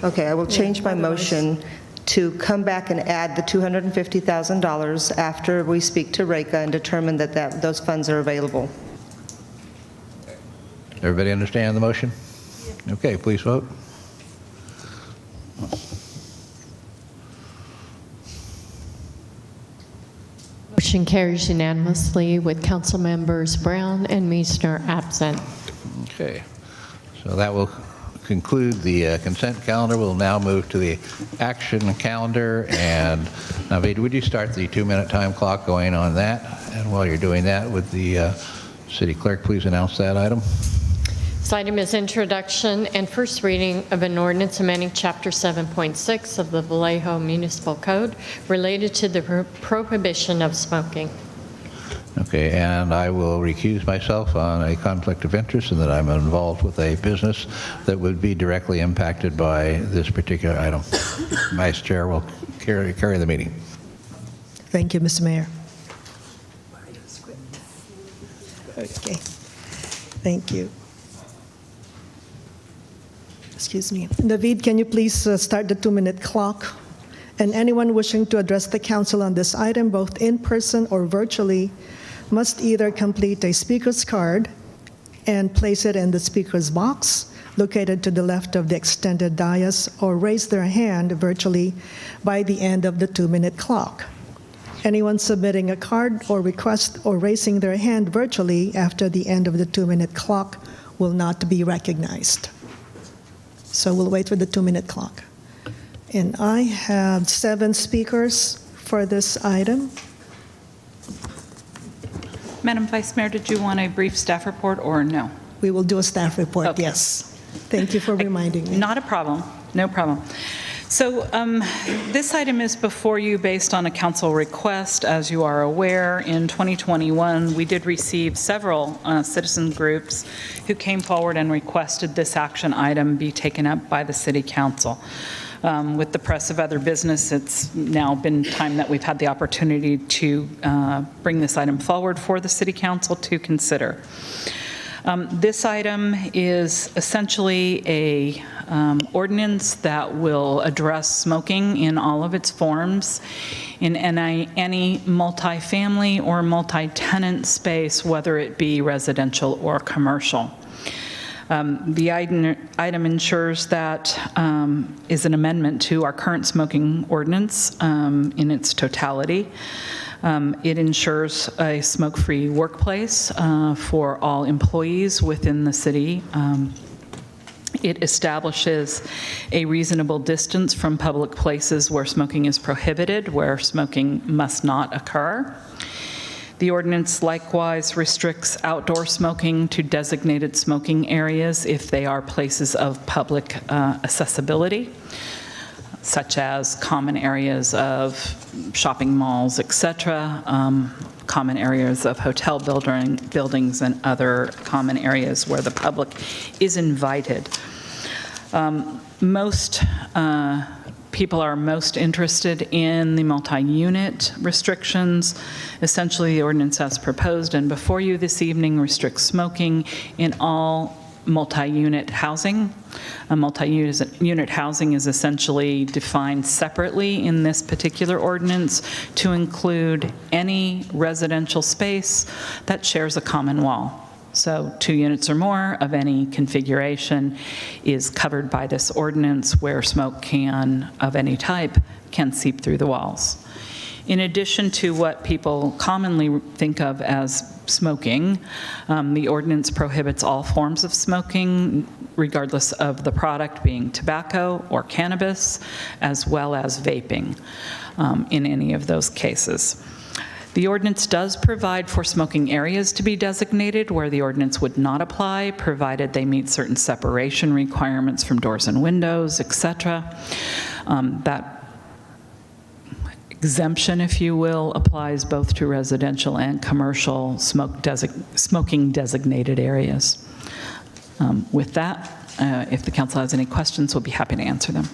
Okay, I will change my motion to come back and add the $250,000 after we speak to RICA and determine that those funds are available. Everybody understand the motion? Okay, please vote. Motion carries unanimously with council members Brown and Meisner absent. Okay, so that will conclude the consent calendar. We'll now move to the action calendar. And Naveed, would you start the 2-minute time clock going on that? And while you're doing that, would the city clerk please announce that item? This item is introduction and first reading of an ordinance amending Chapter 7.6 of the Vallejo Municipal Code related to the prohibition of smoking. Okay, and I will recuse myself on a conflict of interest in that I'm involved with a business that would be directly impacted by this particular item. Vice Chair will carry the meeting. Thank you, Mr. Mayor. Okay, thank you. Excuse me. David, can you please start the 2-minute clock? And anyone wishing to address the council on this item, both in person or virtually, must either complete a speaker's card and place it in the speaker's box located to the left of the extended dais, or raise their hand virtually by the end of the 2-minute clock. Anyone submitting a card or request or raising their hand virtually after the end of the 2-minute clock will not be recognized. So we'll wait for the 2-minute clock. And I have 7 speakers for this item. Madam Vice Mayor, did you want a brief staff report or no? We will do a staff report, Okay. yes. Thank you for reminding me. Not a problem, no problem. So this item is before you based on a council request. As you are aware, in 2021, we did receive several citizen groups who came forward and requested this action item be taken up by the City Council. With the press of other business, it's now been time that we've had the opportunity to bring this item forward for the City Council to consider. This item is essentially a ordinance that will address smoking in all of its forms in any multifamily or multi-tenant space, whether it be residential or commercial. The item ensures that is an amendment to our current smoking ordinance in its totality. It ensures a smoke-free workplace for all employees within the city. It establishes a reasonable distance from public places where smoking is prohibited, where smoking must not occur. The ordinance likewise restricts outdoor smoking to designated smoking areas if they are places of public accessibility, such as common areas of shopping malls, etc., common areas of hotel buildings, and other common areas where the public is invited. Most people are most interested in the multi-unit restrictions. Essentially, the ordinance as proposed and before you this evening restricts smoking in all multi-unit housing. A multi-unit housing is essentially defined separately in this particular ordinance to include any residential space that shares a common wall. So 2 units or more of any configuration is covered by this ordinance where smoke of any type can seep through the walls. In addition to what people commonly think of as smoking, the ordinance prohibits all forms of smoking, regardless of the product being tobacco or cannabis, as well as vaping in any of those cases. The ordinance does provide for smoking areas to be designated where the ordinance would not apply, provided they meet certain separation requirements from doors and windows, etc. That exemption, if you will, applies both to residential and commercial smoking designated areas. With that, if the council has any questions, we'll be happy to answer them.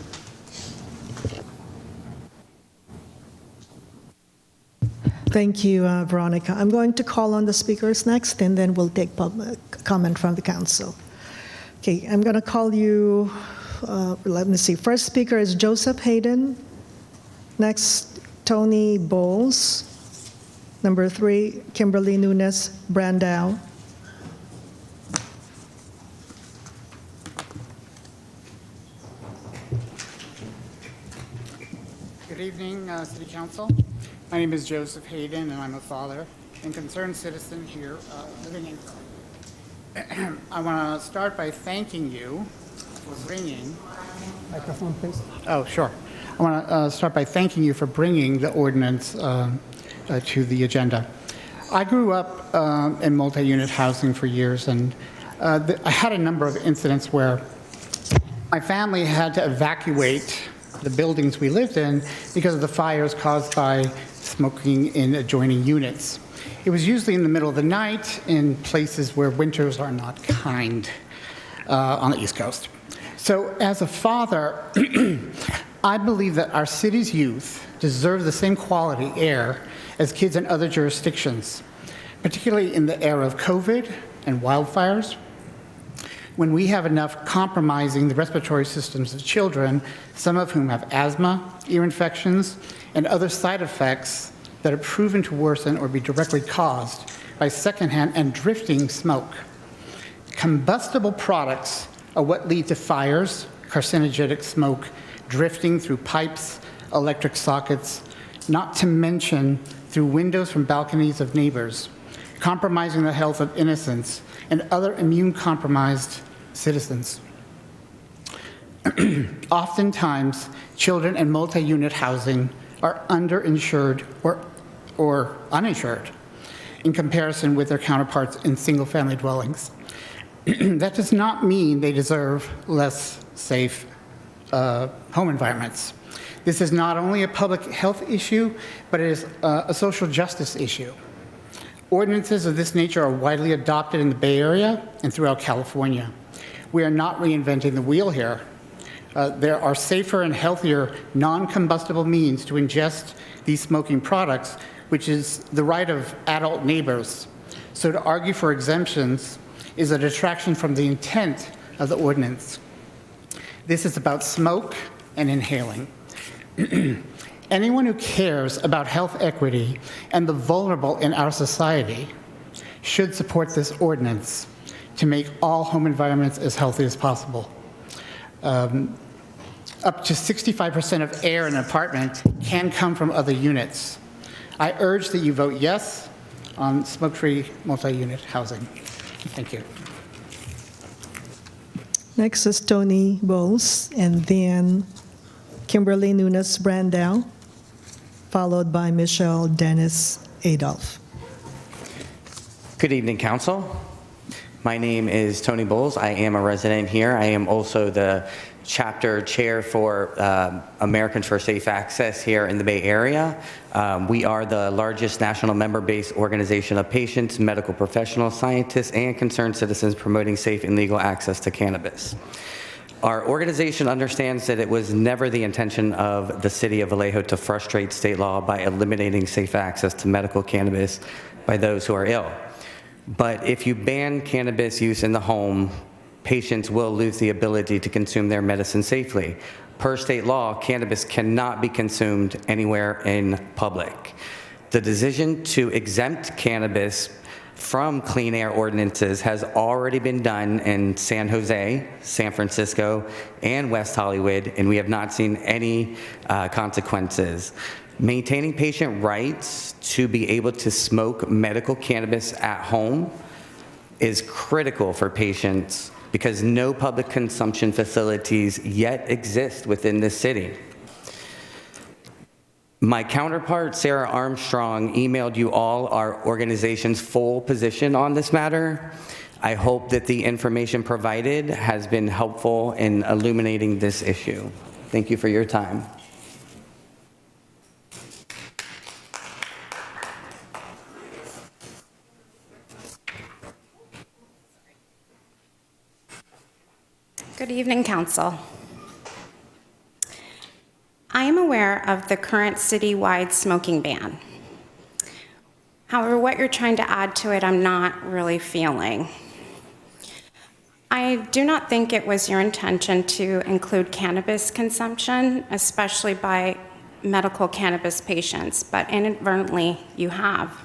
Thank you, Veronica. I'm going to call on the speakers next, and then we'll take public comment from the council. Okay, I'm going to call you, let me see. First speaker is Joseph Hayden. Next, Tony Bowles. Number 3, Kimberley Nunez Brandau. Good evening, City Council. My name is Joseph Hayden, and I'm a father and concerned citizen here living in Kelley. I want to start by thanking you for bringing. Microphone, please. Oh, sure. I want to start by thanking you for bringing the ordinance to the agenda. I grew up in multi-unit housing for years, and I had a number of incidents where my family had to evacuate the buildings we lived in because of the fires caused by smoking in adjoining units. It was usually in the middle of the night in places where winters are not kind on the East Coast. So as a father, I believe that our city's youth deserve the same quality air as kids in other jurisdictions, particularly in the era of COVID and wildfires, when we have enough compromising the respiratory systems of children, some of whom have asthma, ear infections, and other side effects that are proven to worsen or be directly caused by secondhand and drifting smoke. Combustible products are what lead to fires, carcinogenic smoke, drifting through pipes, electric sockets, not to mention through windows from balconies of neighbors, compromising the health of innocents and other immune-compromised citizens. Oftentimes, children in multi-unit housing are underinsured or uninsured in comparison with their counterparts in single-family dwellings. That does not mean they deserve less safe home environments. This is not only a public health issue, but it is a social justice issue. Ordinances of this nature are widely adopted in the Bay Area and throughout California. We are not reinventing the wheel here. There are safer and healthier non-combustible means to ingest these smoking products, which is the right of adult neighbors. So to argue for exemptions is a detraction from the intent of the ordinance. This is about smoke and inhaling. Anyone who cares about health equity and the vulnerable in our society should support this ordinance to make all home environments as healthy as possible. Up to 65% of air in an apartment can come from other units. I urge that you vote yes on smoke-free multi-unit housing. Thank you. Next is Tony Bowles, and then Kimberley Nunez Brandau, followed by Mishel Deniz-Adolph. Good evening, Council. My name is Tony Bowles. I am a resident here. I am also the chapter chair for Americans for Safe Access here in the Bay Area. We are the largest national member-based organization of patients, medical professionals, scientists, and concerned citizens promoting safe and legal access to cannabis. Our organization understands that it was never the intention of the city of Vallejo to frustrate state law by eliminating safe access to medical cannabis by those who are ill. But if you ban cannabis use in the home, patients will lose the ability to consume their medicine safely. Per state law, cannabis cannot be consumed anywhere in public. The decision to exempt cannabis from clean air ordinances has already been done in San Jose, San Francisco, and West Hollywood, and we have not seen any consequences. Maintaining patient rights to be able to smoke medical cannabis at home is critical for patients because no public consumption facilities yet exist within this city. My counterpart, Sarah Armstrong, emailed you all our organization's full position on this matter. I hope that the information provided has been helpful in illuminating this issue. Thank you for your time. Good evening, Council. I am aware of the current citywide smoking ban. However, what you're trying to add to it, I'm not really feeling. I do not think it was your intention to include cannabis consumption, especially by medical cannabis patients, but inadvertently you have.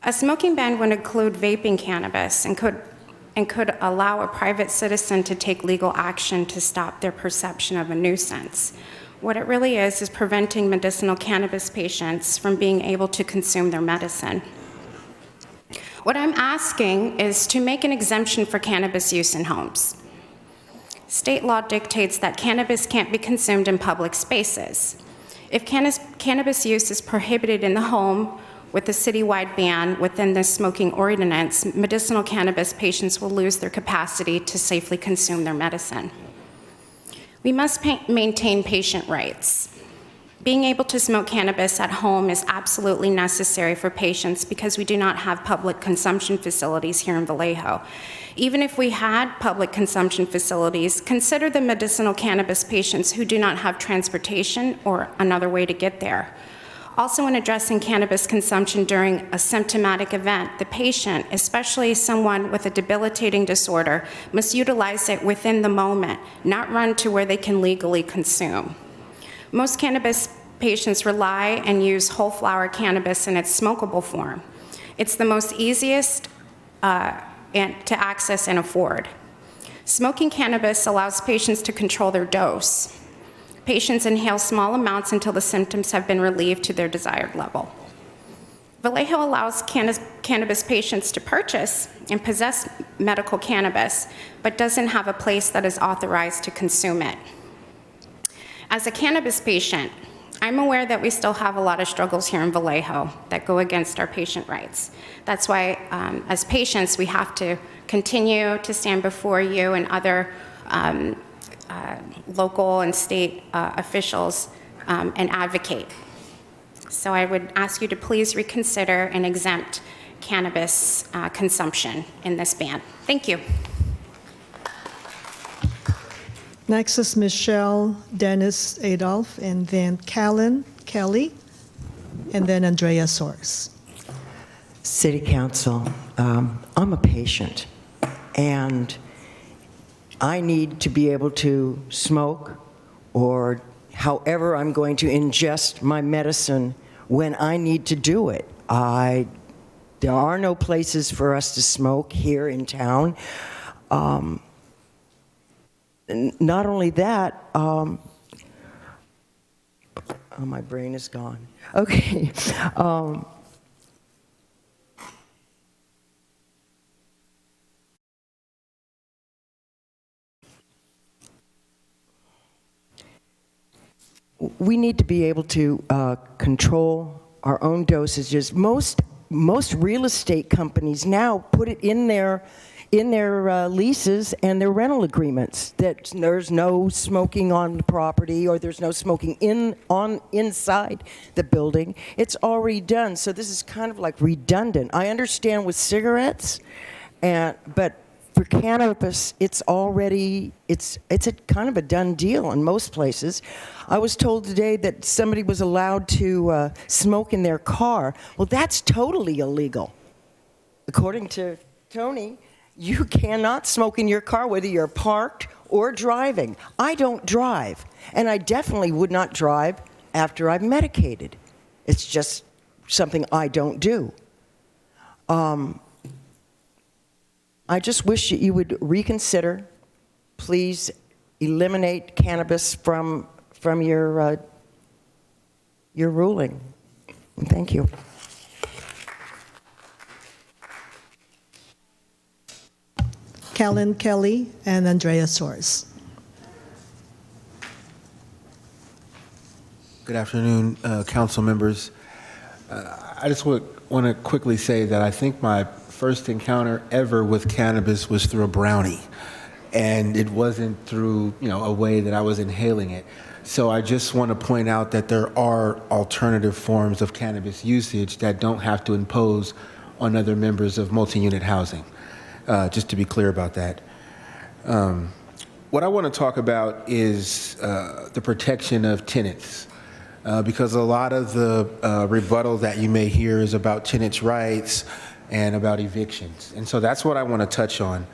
A smoking ban would include vaping cannabis and could allow a private citizen to take legal action to stop their perception of a nuisance. What it really is preventing medicinal cannabis patients from being able to consume their medicine. What I'm asking is to make an exemption for cannabis use in homes. State law dictates that cannabis can't be consumed in public spaces. If cannabis use is prohibited in the home with a citywide ban within the smoking ordinance, medicinal cannabis patients will lose their capacity to safely consume their medicine. We must maintain patient rights. Being able to smoke cannabis at home is absolutely necessary for patients because we do not have public consumption facilities here in Vallejo. Even if we had public consumption facilities, consider the medicinal cannabis patients who do not have transportation or another way to get there. Also, in addressing cannabis consumption during a symptomatic event, the patient, especially someone with a debilitating disorder, must utilize it within the moment, not run to where they can legally consume. Most cannabis patients rely and use whole flower cannabis in its smokable form. It's the most easiest to access and afford. Smoking cannabis allows patients to control their dose. Patients inhale small amounts until the symptoms have been relieved to their desired level. Vallejo allows cannabis patients to purchase and possess medical cannabis, but doesn't have a place that is authorized to consume it. As a cannabis patient, I'm aware that we still have a lot of struggles here in Vallejo that go against our patient rights. That's why, as patients, we have to continue to stand before you and other local and state officials and advocate. So I would ask you to please reconsider and exempt cannabis consumption in this ban. Thank you. Next is Mishel, Deniz-Adolph, and then Kelley, and then Andrea Sorce. City Council, I'm a patient, and I need to be able to smoke or however I'm going to ingest my medicine when I need to do it. There are no places for us to smoke here in town. Not only that, oh, my brain is gone. Okay. We need to be able to control our own dosages. Most real estate companies now put it in their leases and their rental agreements that there's no smoking on the property or there's no smoking inside the building. It's already done, so this is kind of like redundant. I understand with cigarettes, but for cannabis, it's a kind of a done deal in most places. I was told today that somebody was allowed to smoke in their car. Well, that's totally illegal. According to Tony, you cannot smoke in your car whether you're parked or driving. I don't drive, and I definitely would not drive after I'm medicated. It's just something I don't do. I just wish that you would reconsider. Please eliminate cannabis from your ruling. Thank you. Kelley, and Andrea Sorce. Good afternoon, council members. I just want to quickly say that I think my first encounter ever with cannabis was through a brownie, and it wasn't through a way that I was inhaling it. So I just want to point out that there are alternative forms of cannabis usage that don't have to impose on other members of multi-unit housing. Just to be clear about that. What I want to talk about is the protection of tenants, because a lot of the rebuttal that you may hear is about tenants' rights and about evictions. And so that's what I want to touch on.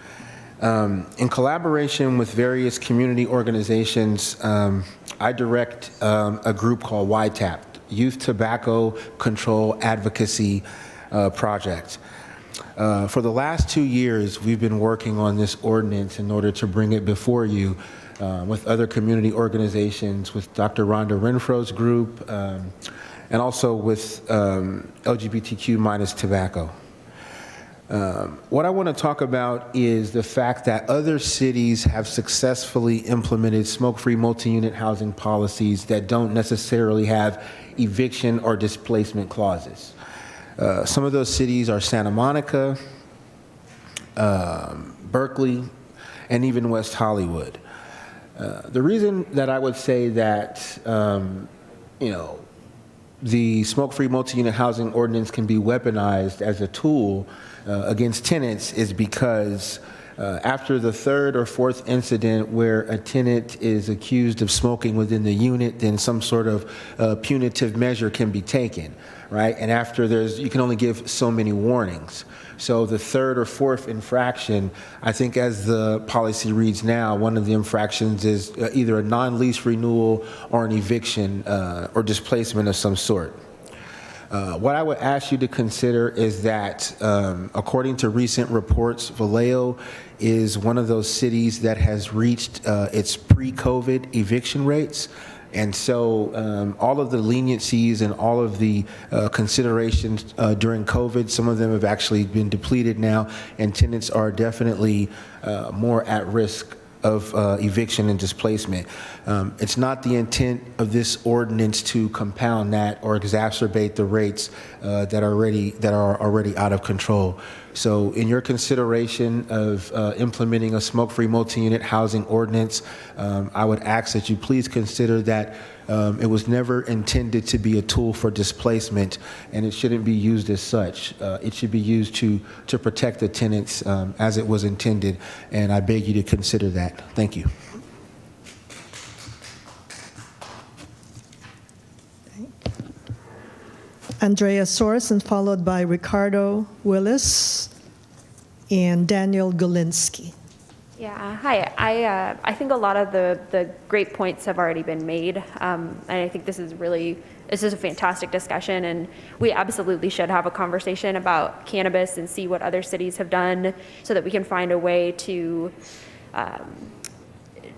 In collaboration with various community organizations, I direct a group called YTAP, Youth Tobacco Control Advocacy Project. For the last 2 years, we've been working on this ordinance in order to bring it before you with other community organizations, with Dr. Rhonda Renfro's group, and also with LGBTQ minus tobacco. What I want to talk about is the fact that other cities have successfully implemented smoke-free multi-unit housing policies that don't necessarily have eviction or displacement clauses. Some of those cities are Santa Monica, Berkeley, and even West Hollywood. The reason that I would say that, the smoke-free multi-unit housing ordinance can be weaponized as a tool against tenants is because after the third or fourth incident where a tenant is accused of smoking within the unit, then some sort of punitive measure can be taken, right? And after you can only give so many warnings. So the third or fourth infraction, I think as the policy reads now, one of the infractions is either a non-lease renewal or an eviction or displacement of some sort. What I would ask you to consider is that, according to recent reports, Vallejo is one of those cities that has reached its pre-COVID eviction rates. And so all of the leniencies and all of the considerations during COVID, some of them have actually been depleted now, and tenants are definitely more at risk of eviction and displacement. It's not the intent of this ordinance to compound that or exacerbate the rates that are already out of control. So in your consideration of implementing a smoke-free multi-unit housing ordinance, I would ask that you please consider that it was never intended to be a tool for displacement, and it shouldn't be used as such. It should be used to protect the tenants as it was intended, and I beg you to consider that. Thank you. Andrea Sorce, and followed by Ricardo, Willis, and Daniel Galinsky. Yeah, hi. I think a lot of the great points have already been made, and I think this is a fantastic discussion, and we absolutely should have a conversation about cannabis and see what other cities have done so that we can find a way to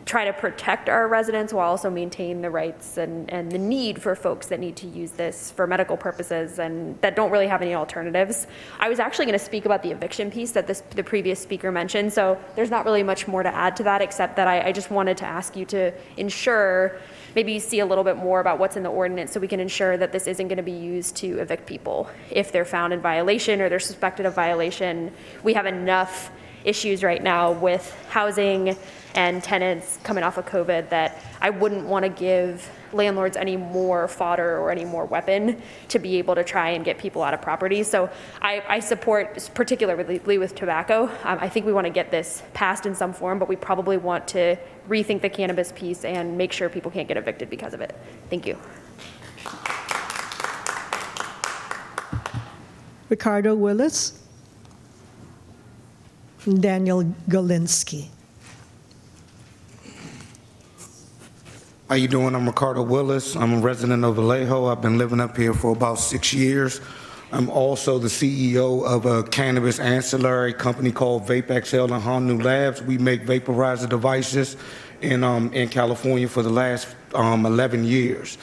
try to protect our residents while also maintain the rights and the need for folks that need to use this for medical purposes and that don't really have any alternatives. I was actually going to speak about the eviction piece that the previous speaker mentioned, so there's not really much more to add to that except that I just wanted to ask you to ensure, maybe see a little bit more about what's in the ordinance so we can ensure that this isn't going to be used to evict people. If they're found in violation or they're suspected of violation, we have enough issues right now with housing and tenants coming off of COVID that I wouldn't want to give landlords any more fodder or any more weapon to be able to try and get people out of property. So I support, particularly with tobacco, I think we want to get this passed in some form, but we probably want to rethink the cannabis piece and make sure people can't get evicted because of it. Thank you. Ricardo, Willis, and Daniel Galinsky. How you doing? I'm Ricardo Willis. I'm a resident of Vallejo. I've been living up here for about 6 years. I'm also the CEO of a cannabis ancillary company called Vape XL and Honu Labs. We make vaporizer devices in California for the last 11 years.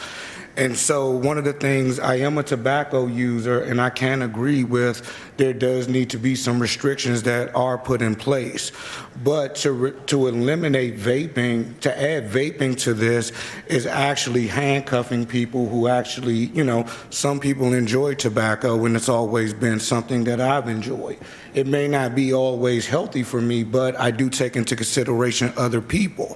And so one of the things, I am a tobacco user, and I can agree with there does need to be some restrictions that are put in place. But to eliminate vaping, to add vaping to this is actually handcuffing people who actually, some people enjoy tobacco, and it's always been something that I've enjoyed. It may not be always healthy for me, but I do take into consideration other people.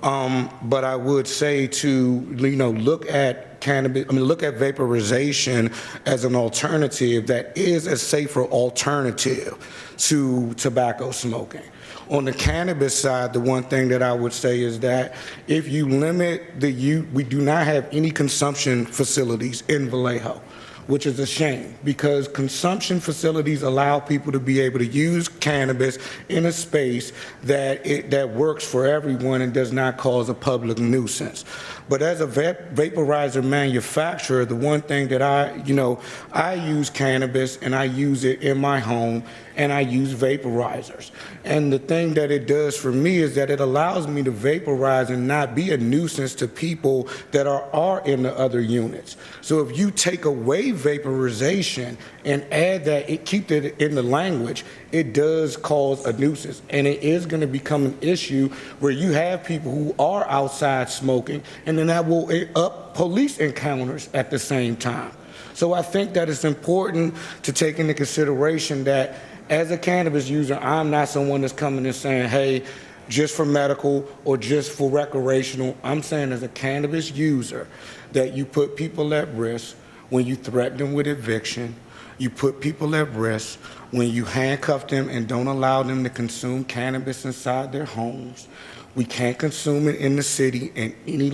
But I would say to, look at cannabis, look at vaporization as an alternative that is a safer alternative to tobacco smoking. On the cannabis side, the one thing that I would say is that if you limit we do not have any consumption facilities in Vallejo, which is a shame because consumption facilities allow people to be able to use cannabis in a space that works for everyone and does not cause a public nuisance. But as a vaporizer manufacturer, the one thing that I use cannabis and I use it in my home and I use vaporizers. And the thing that it does for me is that it allows me to vaporize and not be a nuisance to people that are in the other units. So if you take away vaporization and add that, keep it in the language, it does cause a nuisance. And it is going to become an issue where you have people who are outside smoking, and then that will up police encounters at the same time. So I think that it's important to take into consideration that as a cannabis user, I'm not someone that's coming and saying, hey, just for medical or just for recreational. I'm saying as a cannabis user that you put people at risk when you threaten them with eviction. You put people at risk when you handcuff them and don't allow them to consume cannabis inside their homes. We can't consume it in the city in any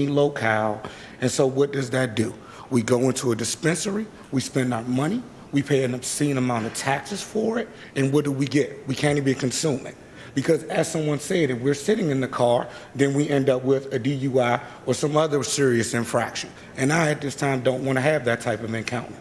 locale. And so what does that do? We go into a dispensary, we spend our money, we pay an obscene amount of taxes for it, and what do we get? We can't even consume it. Because as someone said, if we're sitting in the car, then we end up with a DUI or some other serious infraction. And I at this time don't want to have that type of encounter.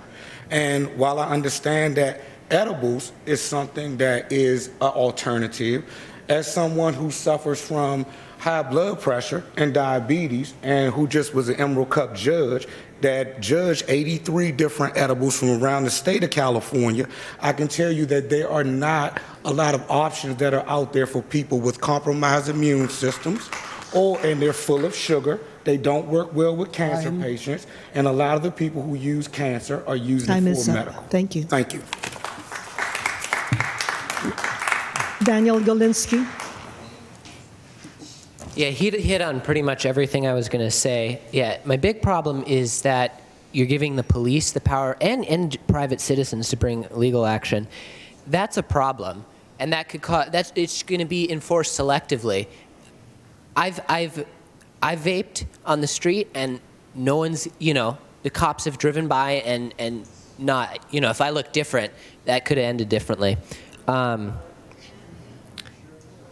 And while I understand that edibles is something that is an alternative, as someone who suffers from high blood pressure and diabetes and who just was an Emerald Cup judge that judged 83 different edibles from around the state of California, I can tell you that there are not a lot of options that are out there for people with compromised immune systems, and they're full of sugar. They don't work well with cancer patients, and a lot of the people who use cancer are using it for medical. Thank you. Thank you. Daniel Galinsky. Yeah, he hit on pretty much everything I was going to say. Yeah, my big problem is that you're giving the police the power and private citizens to bring legal action. That's a problem, and that could cause it's going to be enforced selectively. I've vaped on the street, and no one's, the cops have driven by and not, if I look different, that could have ended differently.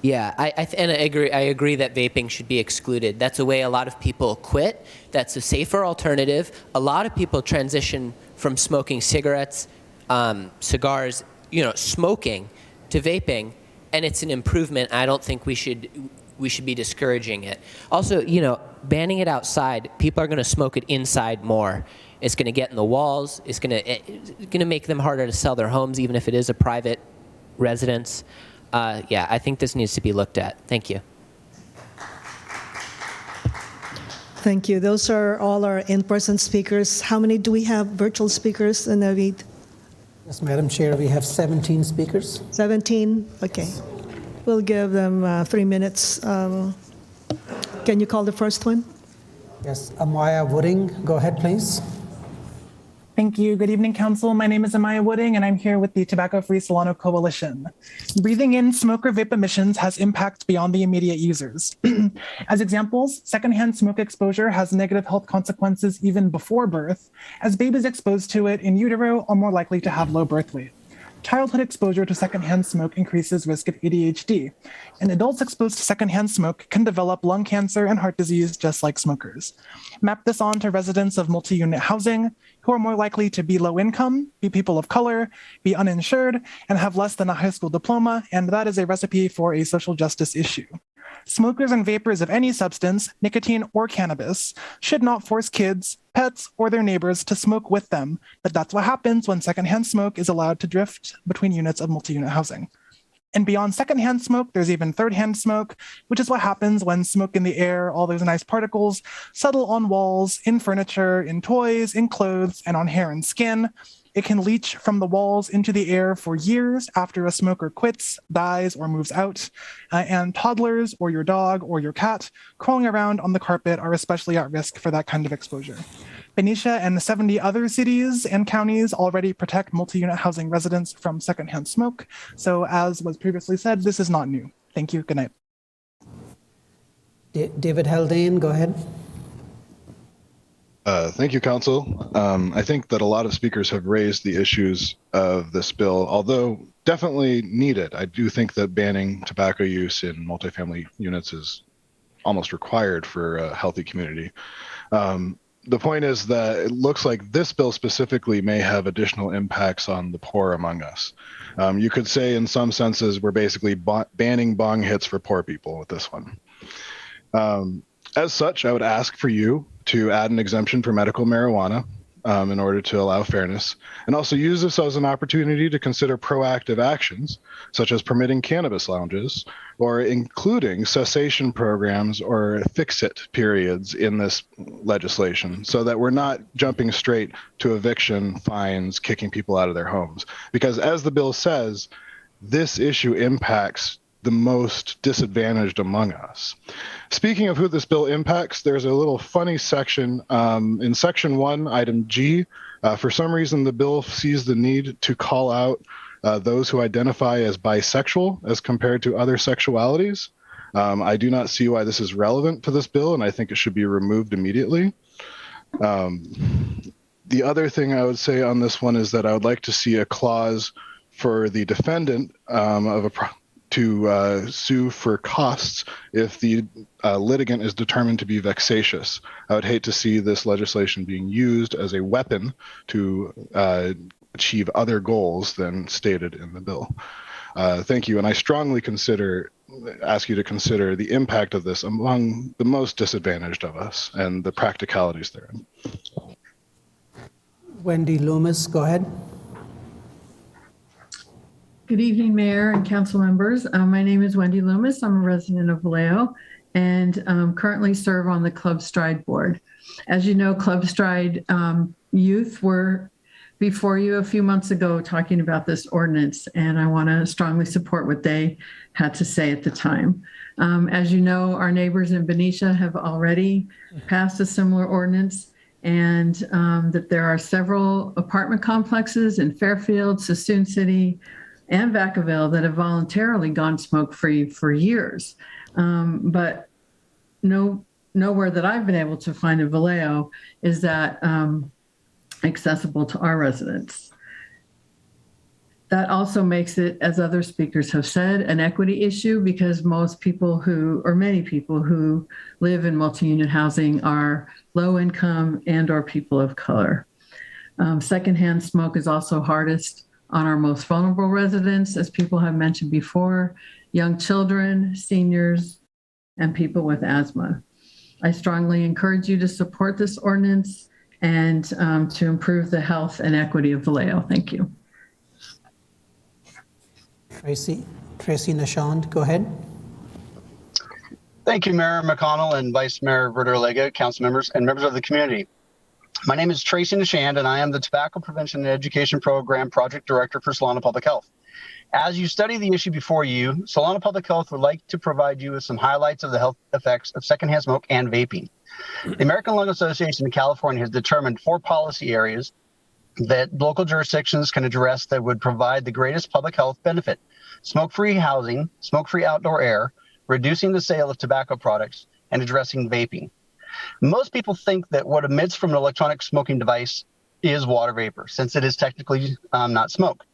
Yeah, I agree that vaping should be excluded. That's a way a lot of people quit. That's a safer alternative. A lot of people transition from smoking cigarettes, cigars, smoking to vaping, and it's an improvement. I don't think we should be discouraging it. Also, banning it outside, people are going to smoke it inside more. It's going to get in the walls. It's going to make them harder to sell their homes, even if it is a private residence. Yeah, I think this needs to be looked at. Thank you. Thank you. Those are all our in-person speakers. How many do we have virtual speakers, Navid? Yes, Madam Chair, we have 17 speakers. 17? Okay. We'll give them 3 minutes. Can you call the first one? Yes, Amaya Wooding. Go ahead, please. Thank you. Good evening, Council. My name is Amaya Wooding, and I'm here with the Tobacco Free Solano Coalition. Breathing in smoke or vape emissions has impacts beyond the immediate users. As examples, secondhand smoke exposure has negative health consequences even before birth, as babies exposed to it in utero are more likely to have low birth weight. Childhood exposure to secondhand smoke increases risk of ADHD, and adults exposed to secondhand smoke can develop lung cancer and heart disease just like smokers. Map this on to residents of multi-unit housing who are more likely to be low income, be people of color, be uninsured, and have less than a high school diploma, and that is a recipe for a social justice issue. Smokers and vapors of any substance, nicotine or cannabis, should not force kids, pets, or their neighbors to smoke with them, but that's what happens when secondhand smoke is allowed to drift between units of multi-unit housing. And beyond secondhand smoke, there's even thirdhand smoke, which is what happens when smoke in the air, all those nice particles, settle on walls, in furniture, in toys, in clothes, and on hair and skin. It can leach from the walls into the air for years after a smoker quits, dies, or moves out. And toddlers or your dog or your cat crawling around on the carpet are especially at risk for that kind of exposure. Benicia and 70 other cities and counties already protect multi-unit housing residents from secondhand smoke. So as was previously said, this is not new. Thank you. Good night. David Haldane, go ahead. Thank you, Council. I think that a lot of speakers have raised the issues of this bill, although definitely needed. I do think that banning tobacco use in multifamily units is almost required for a healthy community. the point is that it looks like this bill specifically may have additional impacts on the poor among us. You could say in some senses we're basically banning bong hits for poor people with this one. As such, I would ask for you to add an exemption for medical marijuana in order to allow fairness, and also use this as an opportunity to consider proactive actions, such as permitting cannabis lounges or including cessation programs or fix-it periods in this legislation so that we're not jumping straight to eviction, fines, kicking people out of their homes. Because as the bill says, this issue impacts the most disadvantaged among us. Speaking of who this bill impacts, there's a little funny section in section 1, item G. For some reason, the bill sees the need to call out those who identify as bisexual as compared to other sexualities. I do not see why this is relevant to this bill, and I think it should be removed immediately. The other thing I would say on this one is that I would like to see a clause for the defendant to sue for costs if the litigant is determined to be vexatious. I would hate to see this legislation being used as a weapon to achieve other goals than stated in the bill. Thank you, and I strongly ask you to consider the impact of this among the most disadvantaged of us and the practicalities therein. Wendy Lumez, go ahead. Good evening, Mayor and council members. My name is Wendy Lumez. I'm a resident of Vallejo and currently serve on the Club Stride board. As you know, Club Stride youth were before you a few months ago talking about this ordinance, and I want to strongly support what they had to say at the time. As you know, our neighbors in Benicia have already passed a similar ordinance, and that there are several apartment complexes in Fairfield, Sassoon City, and Vacaville that have voluntarily gone smoke-free for years. But nowhere that I've been able to find in Vallejo is that accessible to our residents. That also makes it, as other speakers have said, an equity issue because many people who live in multi-unit housing are low income and or people of color. Secondhand smoke is also hardest on our most vulnerable residents, as people have mentioned before, young children, seniors, and people with asthma. I strongly encourage you to support this ordinance and to improve the health and equity of Vallejo. Thank you. Tracy Nashand, go ahead. Thank you, Mayor McConnell and Vice Mayor Verder-Lega, council members, and members of the community. My name is Tracy Nashand, and I am the Tobacco Prevention and Education Program Project Director for Solano Public Health. As you study the issue before you, Solano Public Health would like to provide you with some highlights of the health effects of secondhand smoke and vaping. The American Lung Association in California has determined 4 policy areas that local jurisdictions can address that would provide the greatest public health benefit: smoke-free housing, smoke-free outdoor air, reducing the sale of tobacco products, and addressing vaping. Most people think that what emits from an electronic smoking device is water vapor, since it is technically not smoke.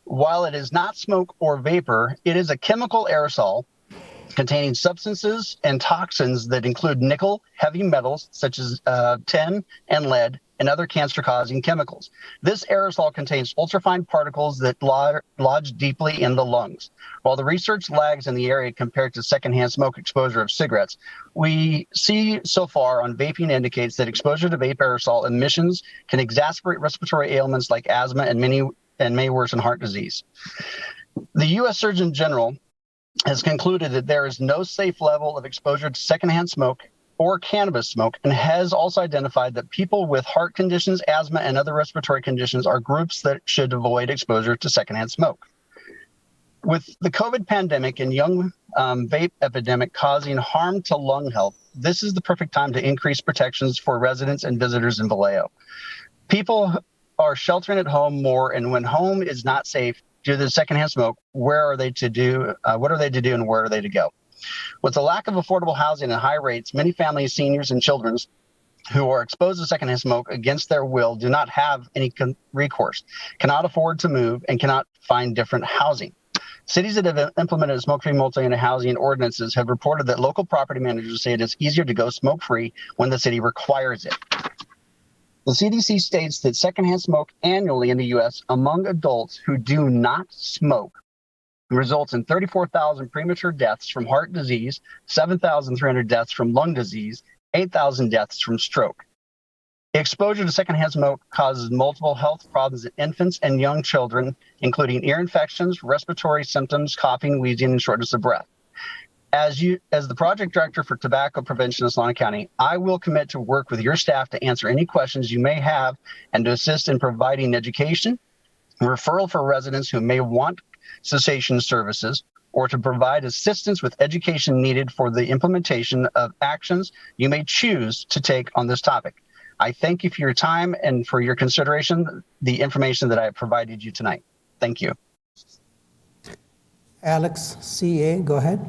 While it is not smoke or vapor, it is a chemical aerosol containing substances and toxins that include nickel, heavy metals such as tin and lead, and other cancer-causing chemicals. This aerosol contains ultrafine particles that lodge deeply in the lungs. While the research lags in the area compared to secondhand smoke exposure of cigarettes, we see so far on vaping indicates that exposure to vape aerosol emissions can exacerbate respiratory ailments like asthma and may worsen heart disease. The U.S. Surgeon General has concluded that there is no safe level of exposure to secondhand smoke or cannabis smoke, and has also identified that people with heart conditions, asthma, and other respiratory conditions are groups that should avoid exposure to secondhand smoke. With the COVID pandemic and young vape epidemic causing harm to lung health, this is the perfect time to increase protections for residents and visitors in Vallejo. People are sheltering at home more, and when home is not safe due to the secondhand smoke, what are they to do and where are they to go? With the lack of affordable housing and high rates, many families, seniors, and children who are exposed to secondhand smoke against their will do not have any recourse, cannot afford to move, and cannot find different housing. Cities that have implemented smoke-free multi-unit housing ordinances have reported that local property managers say it is easier to go smoke-free when the city requires it. The CDC states that secondhand smoke annually in the U.S. among adults who do not smoke results in 34,000 premature deaths from heart disease, 7,300 deaths from lung disease, 8,000 deaths from stroke. Exposure to secondhand smoke causes multiple health problems in infants and young children, including ear infections, respiratory symptoms, coughing, wheezing, and shortness of breath. As the project director for tobacco prevention in Solano County, I will commit to work with your staff to answer any questions you may have and to assist in providing education, referral for residents who may want cessation services, or to provide assistance with education needed for the implementation of actions you may choose to take on this topic. I thank you for your time and for your consideration, the information that I have provided you tonight. Thank you. Alex, CA, go ahead.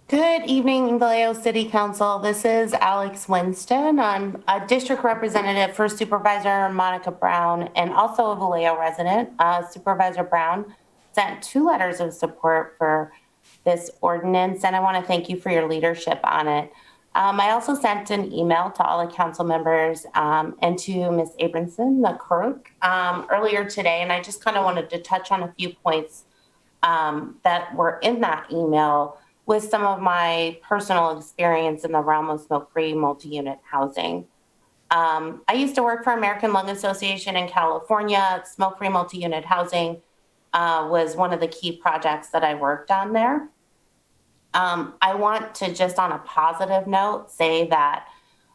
Good evening, Vallejo City Council. This is Alex Winston. I'm a district representative for Supervisor Monica Brown and also a Vallejo resident. Supervisor Brown sent 2 letters of support for this ordinance, and I want to thank you for your leadership on it. I also sent an email to all the council members and to Ms. Abramson, the clerk, earlier today, and I just kind of wanted to touch on a few points that were in that email with some of my personal experience in the realm of smoke-free multi-unit housing. I used to work for American Lung Association in California. Smoke-free multi-unit housing was one of the key projects that I worked on there. I want to just on a positive note say that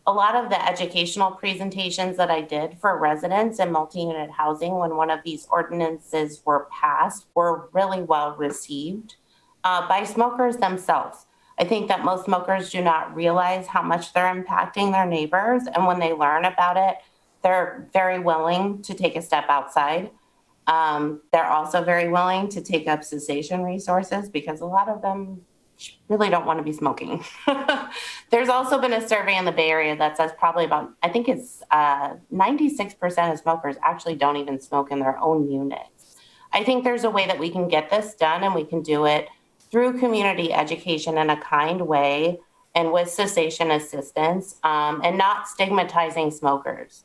a lot of the educational presentations that I did for residents in multi-unit housing when one of these ordinances were passed were really well received by smokers themselves. I think that most smokers do not realize how much they're impacting their neighbors, and when they learn about it, they're very willing to take a step outside. They're also very willing to take up cessation resources because a lot of them really don't want to be smoking. There's also been a survey in the Bay Area that says probably about, I think it's 96% of smokers actually don't even smoke in their own units. I think there's a way that we can get this done, and we can do it through community education in a kind way and with cessation assistance and not stigmatizing smokers.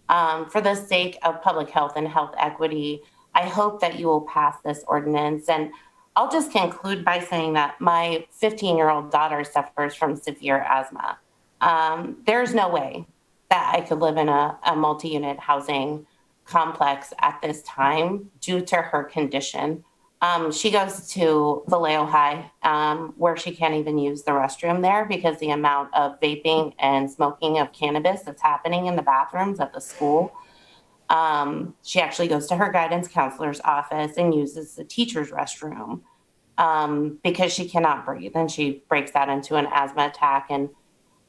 For the sake of public health and health equity, I hope that you will pass this ordinance. And I'll just conclude by saying that my 15-year-old daughter suffers from severe asthma. There's no way that I could live in a multi-unit housing complex at this time due to her condition. She goes to Vallejo High, where she can't even use the restroom there because the amount of vaping and smoking of cannabis that's happening in the bathrooms at the school. She actually goes to her guidance counselor's office and uses the teacher's restroom because she cannot breathe, and she breaks out into an asthma attack. And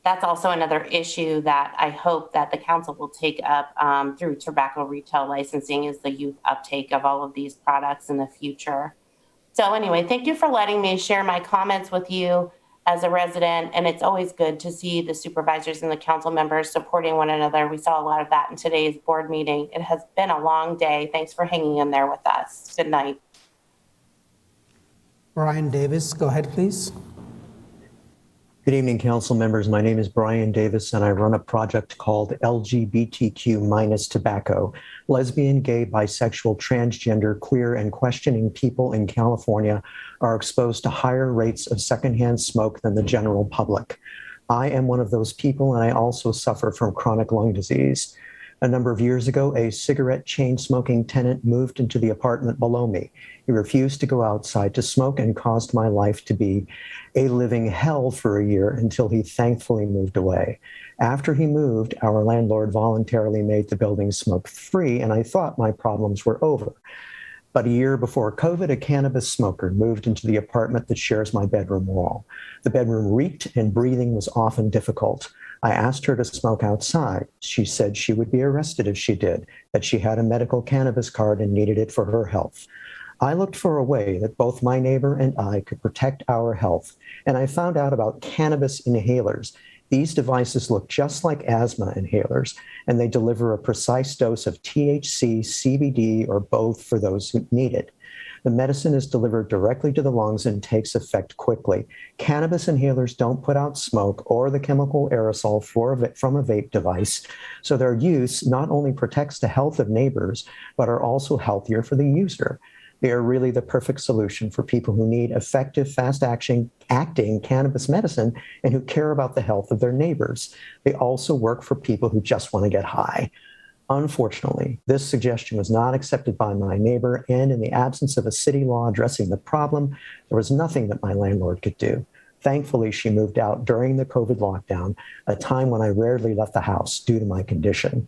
that's also another issue that I hope that the council will take up through tobacco retail licensing, is the youth uptake of all of these products in the future. So anyway, thank you for letting me share my comments with you as a resident, and it's always good to see the supervisors and the council members supporting one another. We saw a lot of that in today's board meeting. It has been a long day. Thanks for hanging in there with us. Good night. Brian Davis, go ahead, please. Good evening, council members. My name is Brian Davis, and I run a project called LGBTQ- Tobacco. Lesbian, gay, bisexual, transgender, queer, and questioning people in California are exposed to higher rates of secondhand smoke than the general public. I am one of those people, and I also suffer from chronic lung disease. A number of years ago, a cigarette chain smoking tenant moved into the apartment below me. He refused to go outside to smoke and caused my life to be a living hell for a year until he thankfully moved away. After he moved, our landlord voluntarily made the building smoke-free, and I thought my problems were over. But a year before COVID, a cannabis smoker moved into the apartment that shares my bedroom wall. The bedroom reeked and breathing was often difficult. I asked her to smoke outside. She said she would be arrested if she did, that she had a medical cannabis card and needed it for her health. I looked for a way that both my neighbor and I could protect our health, and I found out about cannabis inhalers. These devices look just like asthma inhalers, and they deliver a precise dose of THC, CBD, or both for those who need it. The medicine is delivered directly to the lungs and takes effect quickly. Cannabis inhalers don't put out smoke or the chemical aerosol from a vape device, so their use not only protects the health of neighbors, but are also healthier for the user. They are really the perfect solution for people who need effective, fast-acting cannabis medicine and who care about the health of their neighbors. They also work for people who just want to get high. Unfortunately, this suggestion was not accepted by my neighbor, and in the absence of a city law addressing the problem, there was nothing that my landlord could do. Thankfully, she moved out during the COVID lockdown, a time when I rarely left the house due to my condition.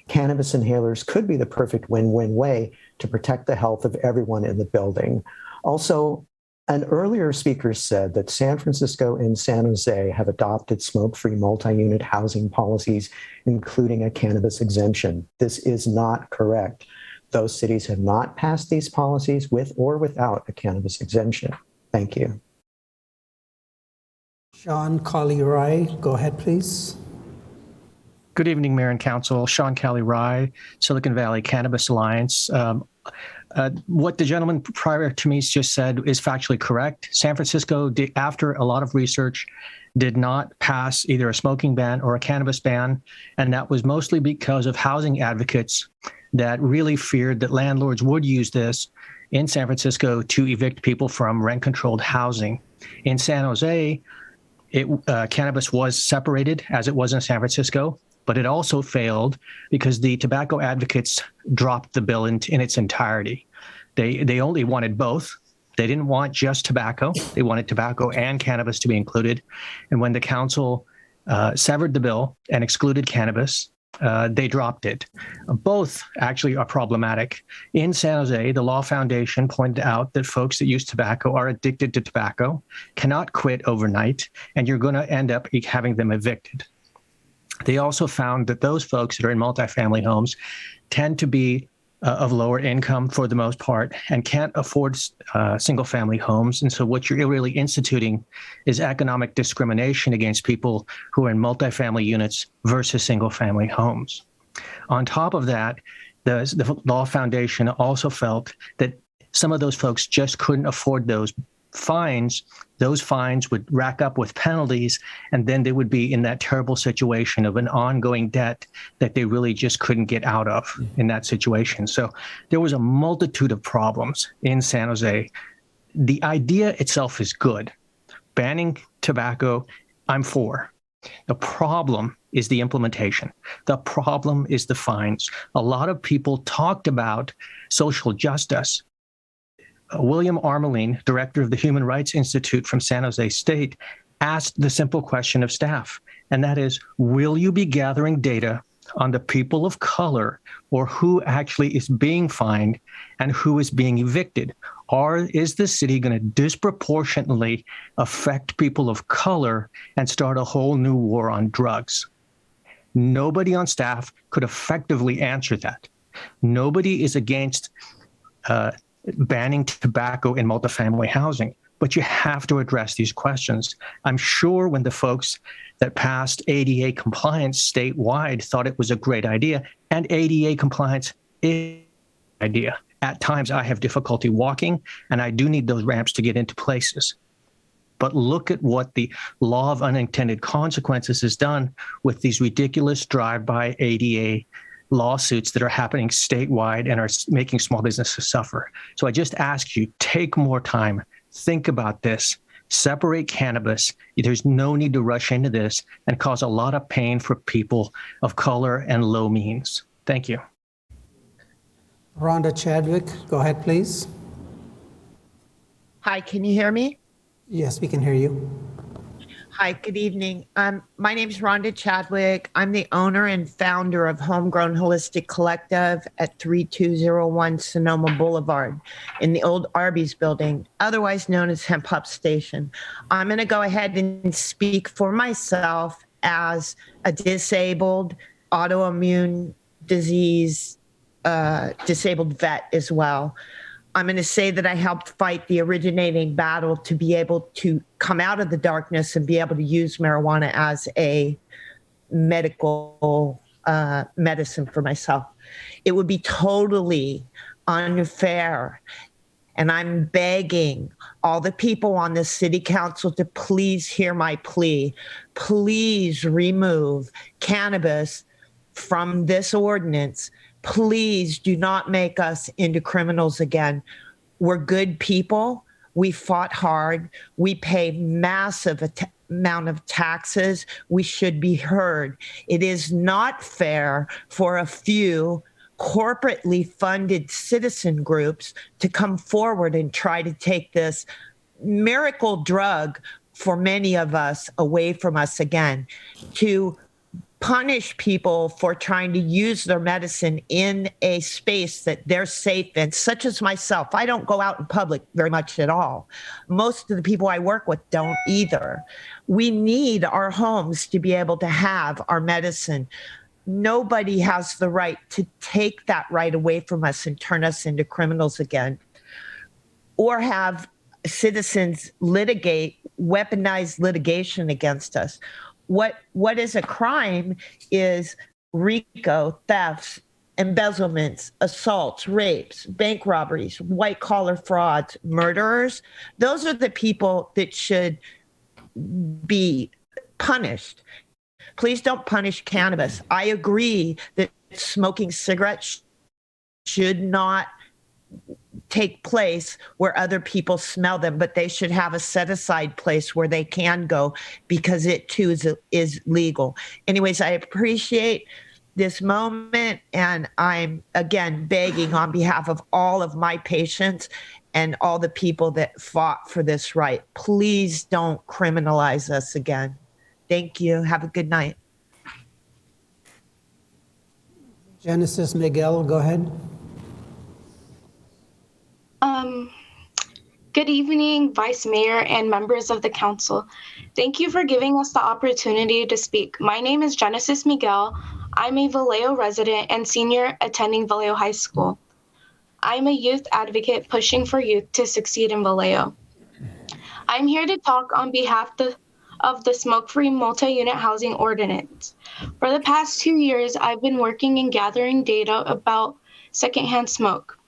Cannabis inhalers could be the perfect win-win way to protect the health of everyone in the building. Also, an earlier speaker said that San Francisco and San Jose have adopted smoke-free multi-unit housing policies, including a cannabis exemption. This is not correct. Those cities have not passed these policies with or without a cannabis exemption. Thank you. Sean Colley-Rye, go ahead, please. Good evening, Mayor and Council. Sean Kelley-Rye, Silicon Valley Cannabis Alliance. What the gentleman prior to me just said is factually correct. San Francisco, after a lot of research, did not pass either a smoking ban or a cannabis ban, and that was mostly because of housing advocates that really feared that landlords would use this in San Francisco to evict people from rent-controlled housing. In San Jose, cannabis was separated as it was in San Francisco, but it also failed because the tobacco advocates dropped the bill in its entirety. They only wanted both. They didn't want just tobacco. They wanted tobacco and cannabis to be included. And when the council severed the bill and excluded cannabis, they dropped it. Both actually are problematic. In San Jose, the Law Foundation pointed out that folks that use tobacco are addicted to tobacco, cannot quit overnight, and you're going to end up having them evicted. They also found that those folks that are in multifamily homes tend to be of lower income for the most part and can't afford single-family homes. And so what you're really instituting is economic discrimination against people who are in multifamily units versus single-family homes. On top of that, the Law Foundation also felt that some of those folks just couldn't afford those fines. Those fines would rack up with penalties, and then they would be in that terrible situation of an ongoing debt that they really just couldn't get out of in that situation. So there was a multitude of problems in San Jose. The idea itself is good. Banning tobacco, I'm for. The problem is the implementation. The problem is the fines. A lot of people talked about social justice. William Armeline, director of the Human Rights Institute from San Jose State, asked the simple question of staff, and that is, will you be gathering data on the people of color or who actually is being fined and who is being evicted? Or is the city going to disproportionately affect people of color and start a whole new war on drugs? Nobody on staff could effectively answer that. Nobody is against banning tobacco in multifamily housing, but you have to address these questions. I'm sure when the folks that passed ADA compliance statewide thought it was a great idea, and ADA compliance is an idea. At times I have difficulty walking, and I do need those ramps to get into places. But look at what the law of unintended consequences has done with these ridiculous drive-by ADA lawsuits that are happening statewide and are making small businesses suffer. So I just ask you, take more time, think about this, separate cannabis. There's no need to rush into this and cause a lot of pain for people of color and low means. Thank you. Rhonda Chadwick, go ahead, please. Hi, can you hear me? Yes, we can hear you. Hi, good evening. My name is Rhonda Chadwick. I'm the owner and founder of Homegrown Holistic Collective at 3201 Sonoma Boulevard in the old Arby's building, otherwise known as Hemp Hub Station. I'm going to go ahead and speak for myself as a disabled, autoimmune disease, disabled vet as well. I'm going to say that I helped fight the originating battle to be able to come out of the darkness and be able to use marijuana as a medical medicine for myself. It would be totally unfair And I'm begging all the people on the city council to please hear my plea. Please remove cannabis from this ordinance. Please do not make us into criminals again. We're good people. We fought hard. We pay massive amount of taxes. We should be heard. It is not fair for a few corporately funded citizen groups to come forward and try to take this miracle drug for many of us away from us again, to punish people for trying to use their medicine in a space that they're safe in, such as myself. I don't go out in public very much at all. Most of the people I work with don't either. We need our homes to be able to have our medicine. Nobody has the right to take that right away from us and turn us into criminals again, or have citizens litigate, weaponized litigation against us. What is a crime is RICO, thefts, embezzlements, assaults, rapes, bank robberies, white-collar frauds, murderers. Those are the people that should be punished. Please don't punish cannabis. I agree that smoking cigarettes should not take place where other people smell them, but they should have a set-aside place where they can go, because it too is legal. Anyways, I appreciate this moment, and I'm again begging on behalf of all of my patients and all the people that fought for this right. Please don't criminalize us again. Thank you. Have a good night. Genesis Miguel, go ahead. Good evening, Vice Mayor and members of the council. Thank you for giving us the opportunity to speak. My name is Genesis Miguel. I'm a Vallejo resident and senior attending Vallejo High School. I'm a youth advocate pushing for youth to succeed in Vallejo. I'm here to talk on behalf of the smoke-free multi-unit housing ordinance. For the past 2 years, I've been working and gathering data about secondhand smoke.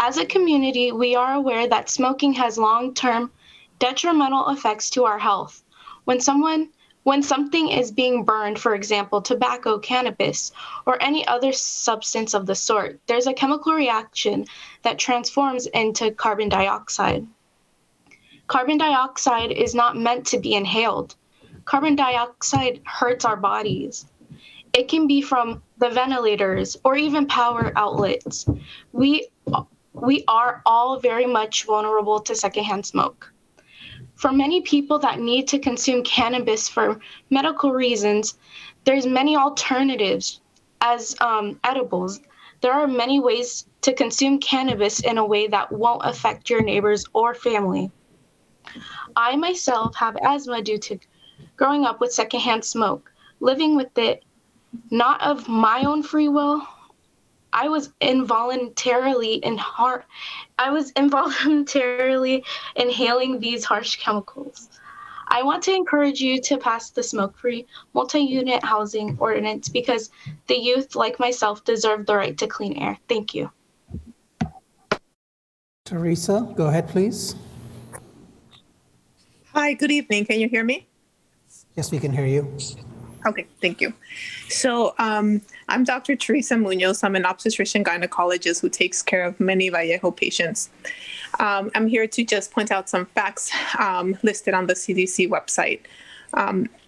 As a community, we are aware that smoking has long-term detrimental effects to our health. When something is being burned, for example, tobacco, cannabis, or any other substance of the sort, there's a chemical reaction that transforms into carbon dioxide. Carbon dioxide is not meant to be inhaled. Carbon dioxide hurts our bodies. It can be from the ventilators or even power outlets. We are all very much vulnerable to secondhand smoke. For many people that need to consume cannabis for medical reasons, there's many alternatives as edibles. There are many ways to consume cannabis in a way that won't affect your neighbors or family. I myself have asthma due to growing up with secondhand smoke, living with it, not of my own free will. I was involuntarily inhaling these harsh chemicals. I want to encourage you to pass the smoke-free multi-unit housing ordinance because the youth like myself deserve the right to clean air. Thank you. Teresa, go ahead, please. Hi, good evening. Can you hear me? Yes, we can hear you. Okay, thank you. So I'm Dr. Teresa Munoz. I'm an obstetrician gynecologist who takes care of many Vallejo patients. I'm here to just point out some facts listed on the CDC website.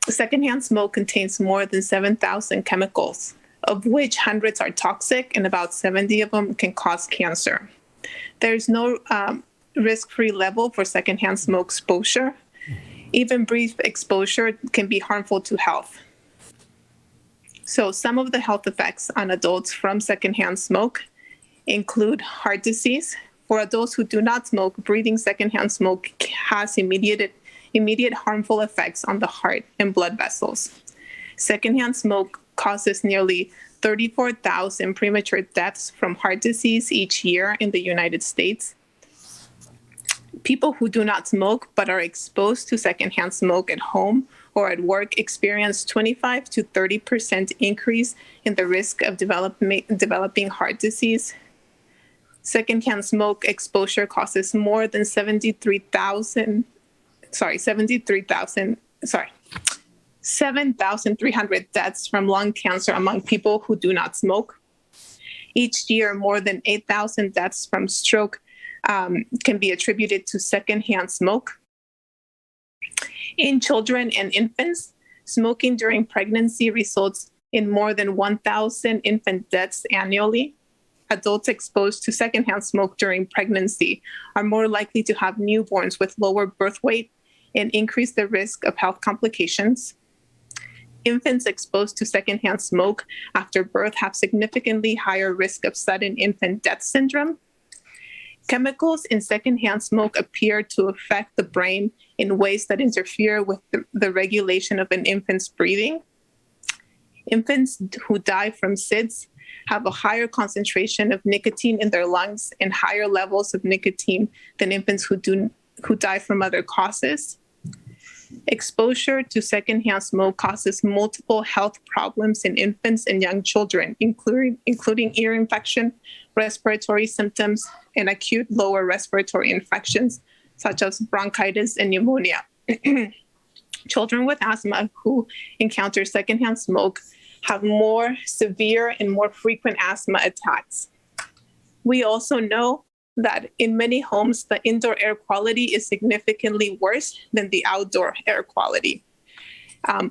Secondhand smoke contains more than 7,000 chemicals, of which hundreds are toxic and about 70 of them can cause cancer. There's no risk-free level for secondhand smoke exposure. Even brief exposure can be harmful to health. So some of the health effects on adults from secondhand smoke include heart disease. For adults who do not smoke, breathing secondhand smoke has immediate harmful effects on the heart and blood vessels. Secondhand smoke causes nearly 34,000 premature deaths from heart disease each year in the United States. People who do not smoke but are exposed to secondhand smoke at home or at work experience 25 to 30% increase in the risk of developing heart disease. Secondhand smoke exposure causes more than 7,300 deaths from lung cancer among people who do not smoke. Each year, more than 8,000 deaths from stroke can be attributed to secondhand smoke. In children and infants, smoking during pregnancy results in more than 1,000 infant deaths annually. Adults exposed to secondhand smoke during pregnancy are more likely to have newborns with lower birth weight and increase the risk of health complications. Infants exposed to secondhand smoke after birth have significantly higher risk of sudden infant death syndrome. Chemicals in secondhand smoke appear to affect the brain in ways that interfere with the regulation of an infant's breathing. Infants who die from SIDS have a higher concentration of nicotine in their lungs and higher levels of nicotine than infants who die from other causes. Exposure to secondhand smoke causes multiple health problems in infants and young children, including ear infection, respiratory symptoms, and acute lower respiratory infections, such as bronchitis and pneumonia. Children with asthma who encounter secondhand smoke have more severe and more frequent asthma attacks. We also know that in many homes, the indoor air quality is significantly worse than the outdoor air quality.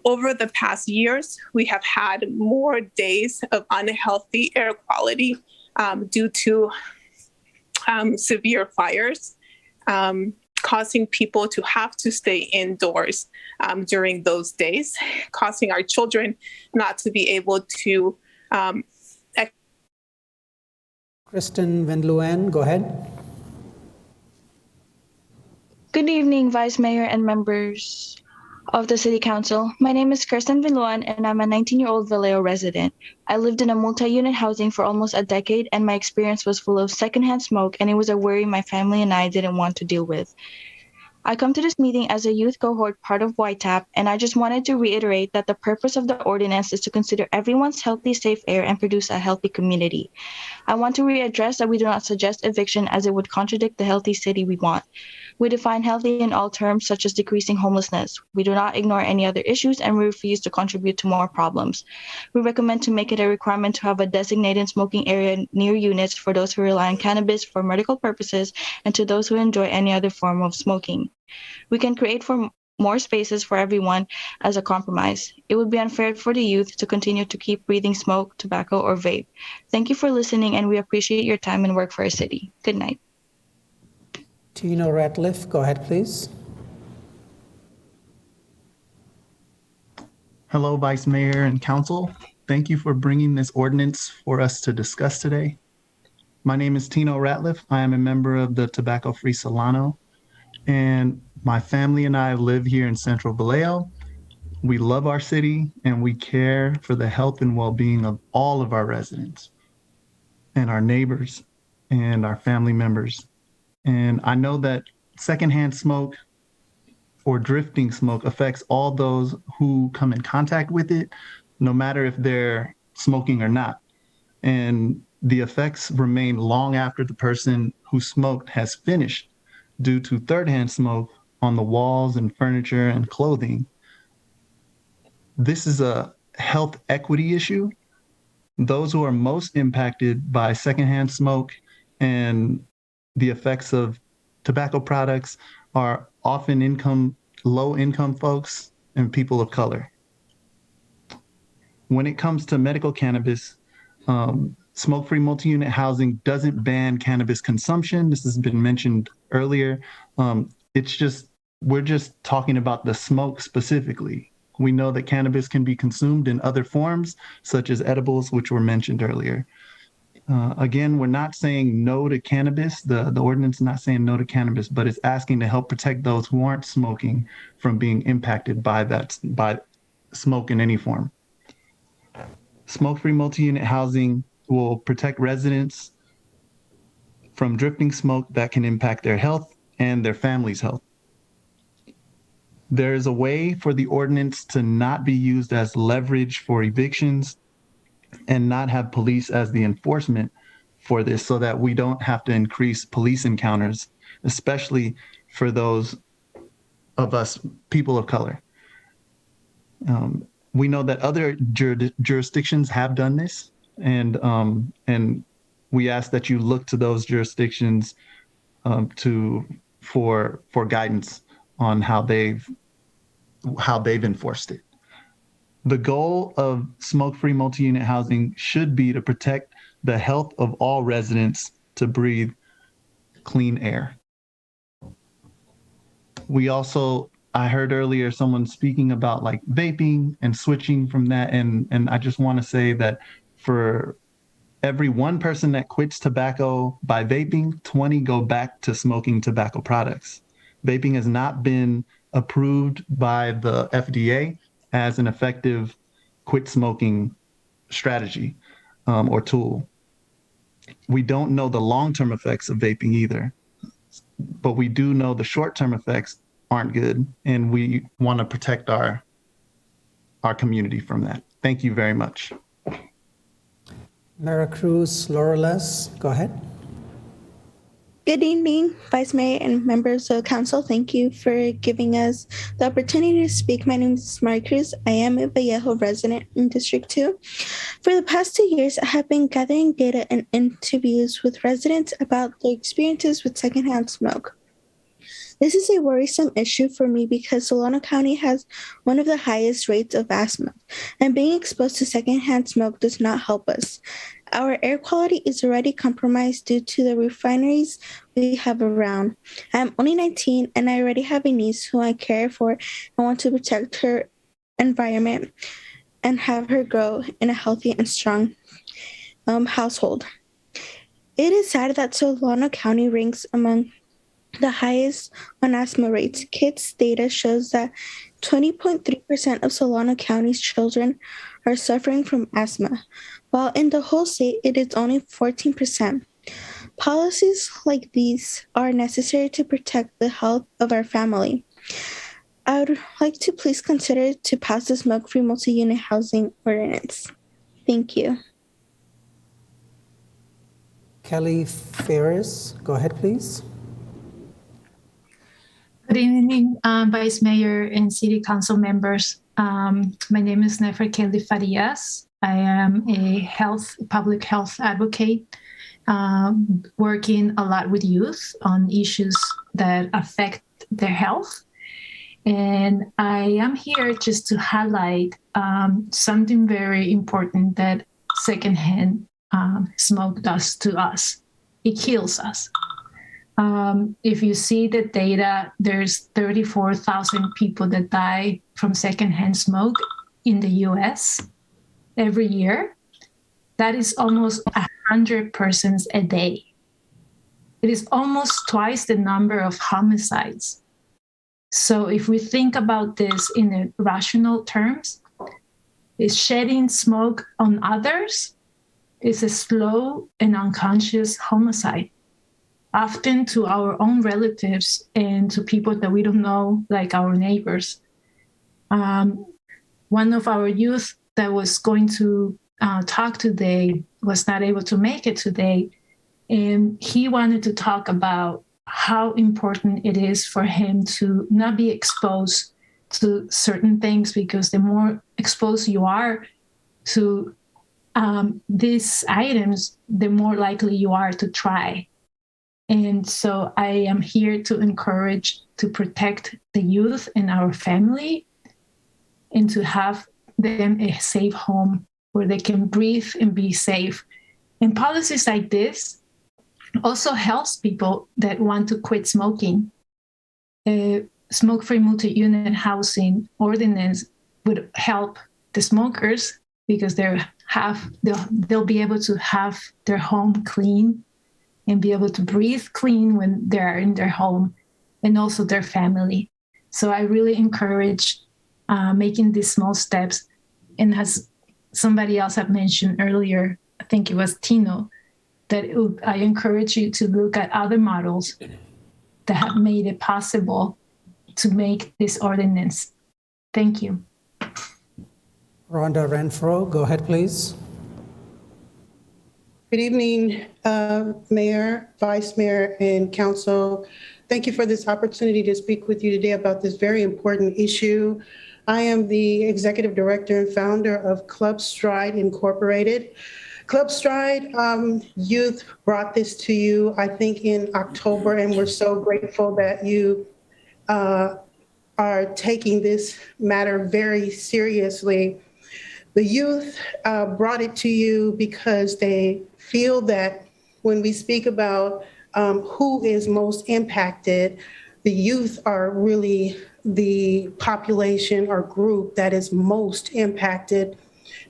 Over the past years, we have had more days of unhealthy air quality due to severe fires, causing people to have to stay indoors during those days, causing our children not to be able to. Kristen Van Leeuwen, go ahead. Good evening, Vice Mayor and members of the City Council. My name is Kristen Van Leeuwen, and I'm a 19-year-old Vallejo resident. I lived in a multi-unit housing for almost a decade, and my experience was full of secondhand smoke, and it was a worry my family and I didn't want to deal with. I come to this meeting as a youth cohort part of YTAP, and I just wanted to reiterate that the purpose of the ordinance is to consider everyone's healthy, safe air and produce a healthy community. I want to readdress that we do not suggest eviction as it would contradict the healthy city we want. We define healthy in all terms, such as decreasing homelessness. We do not ignore any other issues, and we refuse to contribute to more problems. We recommend to make it a requirement to have a designated smoking area near units for those who rely on cannabis for medical purposes and to those who enjoy any other form of smoking. We can create more spaces for everyone as a compromise. It would be unfair for the youth to continue to keep breathing smoke, tobacco, or vape. Thank you for listening, and we appreciate your time and work for our city. Good night. Tino Ratliff, go ahead, please. Hello, Vice Mayor and Council. Thank you for bringing this ordinance for us to discuss today. My name is Tino Ratliff. I am a member of the Tobacco Free Solano, and my family and I live here in Central Vallejo. We love our city, and we care for the health and well-being of all of our residents and our neighbors and our family members. And I know that secondhand smoke or drifting smoke affects all those who come in contact with it, no matter if they're smoking or not. And the effects remain long after the person who smoked has finished due to third-hand smoke on the walls and furniture and clothing. This is a health equity issue. Those who are most impacted by secondhand smoke and the effects of tobacco products are often low-income folks and people of color. When it comes to medical cannabis, smoke-free multi-unit housing doesn't ban cannabis consumption. This has been mentioned earlier. We're just talking about the smoke specifically. We know that cannabis can be consumed in other forms, such as edibles, which were mentioned earlier. Again, we're not saying no to cannabis. The ordinance is not saying no to cannabis, but it's asking to help protect those who aren't smoking from being impacted by smoke in any form. Smoke-free multi-unit housing will protect residents from drifting smoke that can impact their health and their family's health. There is a way for the ordinance to not be used as leverage for evictions and not have police as the enforcement for this so that we don't have to increase police encounters, especially for those of us people of color. We know that other jurisdictions have done this, and we ask that you look to those jurisdictions for guidance on how they've enforced it. The goal of smoke-free multi-unit housing should be to protect the health of all residents to breathe clean air. I heard earlier someone speaking about like vaping and switching from that. And I just want to say that for every one person that quits tobacco by vaping, 20 go back to smoking tobacco products. Vaping has not been approved by the FDA as an effective quit smoking strategy or tool. We don't know the long-term effects of vaping either, but we do know the short-term effects aren't good, and we want to protect our community from that. Thank you very much. Mara Cruz Laureles, go ahead. Good evening, Vice Mayor and members of Council. Thank you for giving us the opportunity to speak. My name is Mara Cruz. I am a Vallejo resident in District 2. For the past 2 years, I have been gathering data and interviews with residents about their experiences with secondhand smoke. This is a worrisome issue for me because Solano County has one of the highest rates of asthma, and being exposed to secondhand smoke does not help us. Our air quality is already compromised due to the refineries we have around. I'm only 19, and I already have a niece who I care for and want to protect her environment and have her grow in a healthy and strong household. It is sad that Solano County ranks among the highest on asthma rates. KIDS data shows that 20.3% of Solano County's children are suffering from asthma, while in the whole state it is only 14%. Policies like these are necessary to protect the health of our family. I would like to please consider to pass the smoke-free multi-unit housing ordinance. Thank you. Kelley Ferris, go ahead, please. Good evening, Vice Mayor and City Council members. My name is Nefer Kelley Farias. I am a public health advocate, working a lot with youth on issues that affect their health. And I am here just to highlight something very important that secondhand smoke does to us. It kills us. If you see the data, there's 34,000 people that die from secondhand smoke in the US every year. That is almost 100 persons a day. It is almost twice the number of homicides. So if we think about this in a rational terms, is shedding smoke on others is a slow and unconscious homicide, often to our own relatives and to people that we don't know, like our neighbors. One of our youth that was going to talk today was not able to make it today. And he wanted to talk about how important it is for him to not be exposed to certain things, because the more exposed you are to these items, the more likely you are to try. And so I am here to encourage, to protect the youth and our family, and to have them a safe home where they can breathe and be safe. And policies like this also helps people that want to quit smoking. Smoke-free multi-unit housing ordinance would help the smokers because they'll be able to have their home clean and be able to breathe clean when they're in their home, and also their family. So I really encourage making these small steps. And as somebody else had mentioned earlier, I think it was Tino, that I encourage you to look at other models that have made it possible to make this ordinance. Thank you. Rhonda Renfro, go ahead, please. Good evening, Mayor, Vice Mayor, and Council. Thank you for this opportunity to speak with you today about this very important issue. I am the Executive Director and founder of Club Stride Incorporated. Club Stride Youth brought this to you, I think, in October, and we're so grateful that you are taking this matter very seriously. The youth brought it to you because they feel that when we speak about who is most impacted, the youth are really the population or group that is most impacted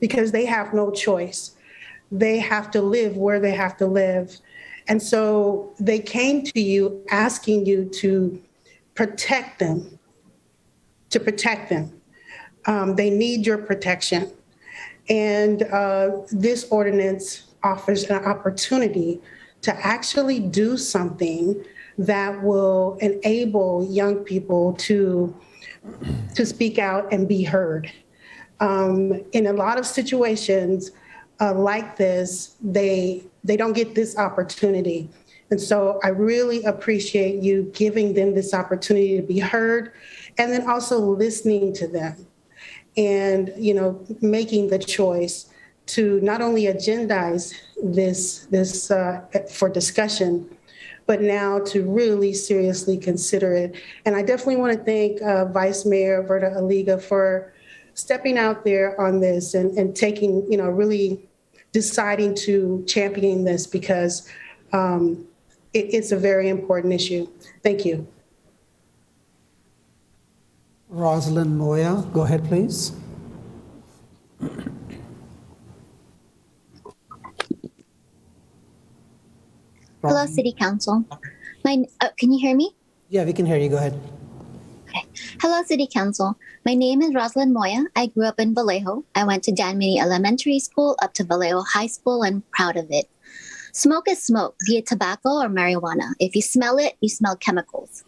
because they have no choice. They have to live where they have to live. And so they came to you asking you to protect them, They need your protection. And this ordinance offers an opportunity to actually do something that will enable young people to speak out and be heard. In a lot of situations like this, they don't get this opportunity. And so I really appreciate you giving them this opportunity to be heard and then also listening to them and, making the choice to not only agendize this for discussion, but now to really seriously consider it. And I definitely want to thank Vice Mayor Verda Aliga for stepping out there on this and taking, really deciding to champion this because it's a very important issue. Thank you. Rosalind Moya, go ahead, please. Hello, City Council. Can you hear me? Yeah, we can hear you. Go ahead. Okay. Hello, City Council. My name is Rosalind Moya. I grew up in Vallejo. I went to Dan Mini Elementary School up to Vallejo High School and proud of it. Smoke is smoke, be it tobacco or marijuana. If you smell it, you smell chemicals.